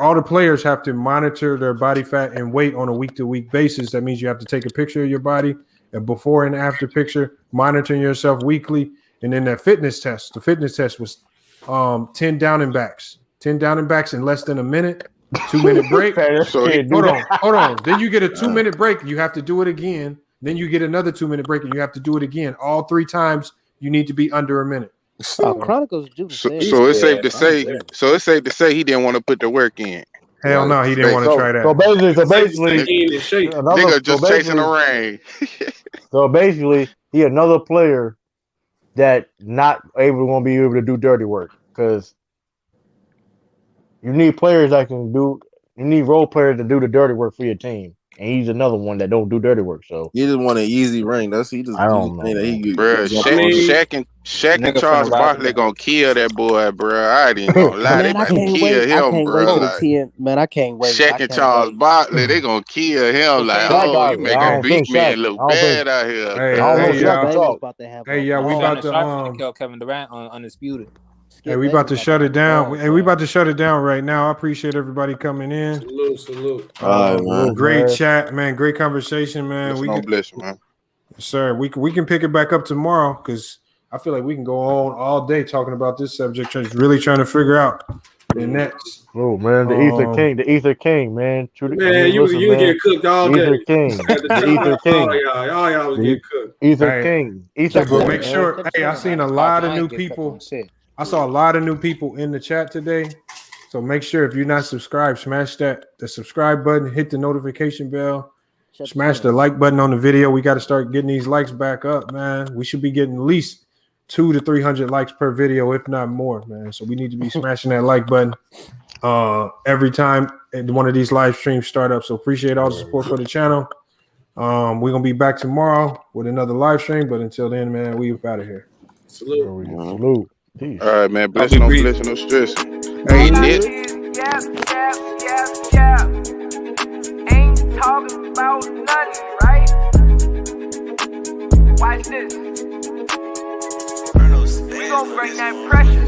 All the players have to monitor their body fat and weight on a week-to-week basis. That means you have to take a picture of your body, a before and after picture, monitoring yourself weekly, and then that fitness test. The fitness test was 10 down and backs. 10 down and backs in less than a minute. 2-minute break. Hold on. Then you get a 2-minute break. You have to do it again. Then you get another 2-minute break, and you have to do it again. All 3 times you need to be under a minute. Chronicles do so it's safe to say. So it's safe to say he didn't want to put the work in. Hell no, he didn't want to try that. So basically, nigga just chasing the rain. So basically, he another player that not going to be able to do dirty work because you need players that can do. You need role players to do the dirty work for your team, and he's another one that don't do dirty work. So he just want an easy ring. I don't know. Bro, Shaq and Charles Barkley gonna kill that boy, bro. I ain't gonna lie, they about to kill him, bro. Man, I can't wait. Shaq and Charles Barkley, they gonna kill him. Like, you making big man look bad out here. Hey, y'all, we about to kill Kevin Durant on Undisputed. Hey, we about to shut it down. Hey, we about to shut it down right now. I appreciate everybody coming in. Salute. Great chat, man. Great conversation, man. Bless you, man. Sir, we can pick it back up tomorrow because I feel like we can go on all day talking about this subject. Just really trying to figure out the Nets. Oh man, the Ether King, man. Man, you get cooked all day. Ether King, Ether King. Y'all was getting cooked. Ether King. But make sure. Hey, I seen a lot of new people. I saw a lot of new people in the chat today. So make sure if you're not subscribed, smash the subscribe button, hit the notification bell, smash the like button on the video. We got to start getting these likes back up, man. We should be getting at least 200 to 300 likes per video, if not more, man. So we need to be smashing that like button every time one of these live streams start up. So appreciate all the support for the channel. We're gonna be back tomorrow with another live stream, but until then, man, we out of here. Salute. Salute. Peace. All right, man. Blessing, no blessing, no stress. Hey, Nick. Ain't talking about nothing, right? Watch this. We gon' bring that pressure.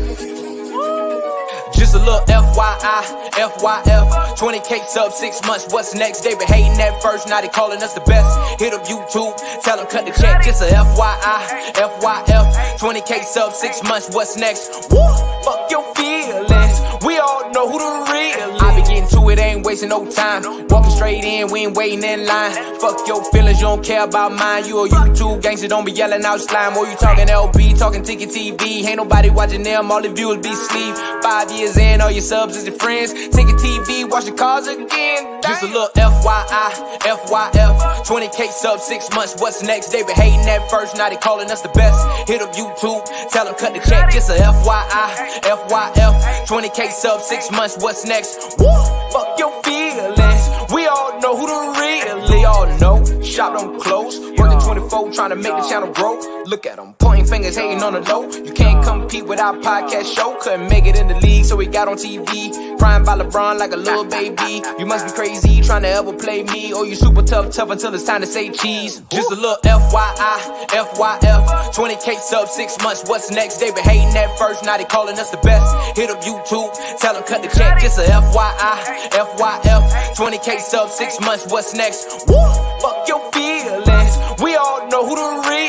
Just a little FYI, FYF. 20K sub 6 months. What's next? They been hating at first, now they calling us the best. Hit up YouTube, tell them cut the check. Just a FYI, FYF. 20K sub 6 months. What's next? Woo! Fuck your feelings. We all know who the real is. I be getting to it, ain't wasting no time. Walking straight in, we ain't waiting in line. Fuck your feelings, you don't care about mine. You a YouTube gangster, don't be yelling out slime. Or you talking LB, talking Ticket TV. Ain't nobody watching them, all the viewers be sleep. 5 years in, all your subs is your friends. Ticket TV, watch the cars again. Just a little FYI, FYF. 20K sub 6 months, what's next? They been hating at first, now they calling us the best. Hit up YouTube, tell them cut the check. Just a FYI, FYF. 20K sub 6 months, what's next? Woo! Fuck your feelings. We all know who the real. They all know. Shop don't close. Working 24, trying to make the channel grow. Look at them, pointing fingers, hating on the low. You can't compete with our podcast show. Couldn't make it in the league, so we got on TV. Crying by LeBron like a little baby. You must be crazy, trying to ever play me. Or you super tough until it's time to say cheese. Just a little FYI, FYF. 20K sub 6 months, what's next? They been hating at first, now they calling us the best. Hit up YouTube, tell them cut the check. Just a FYI, FYF. 20K sub 6 months, what's next? Woo! Fuck your feelings. We all know who the real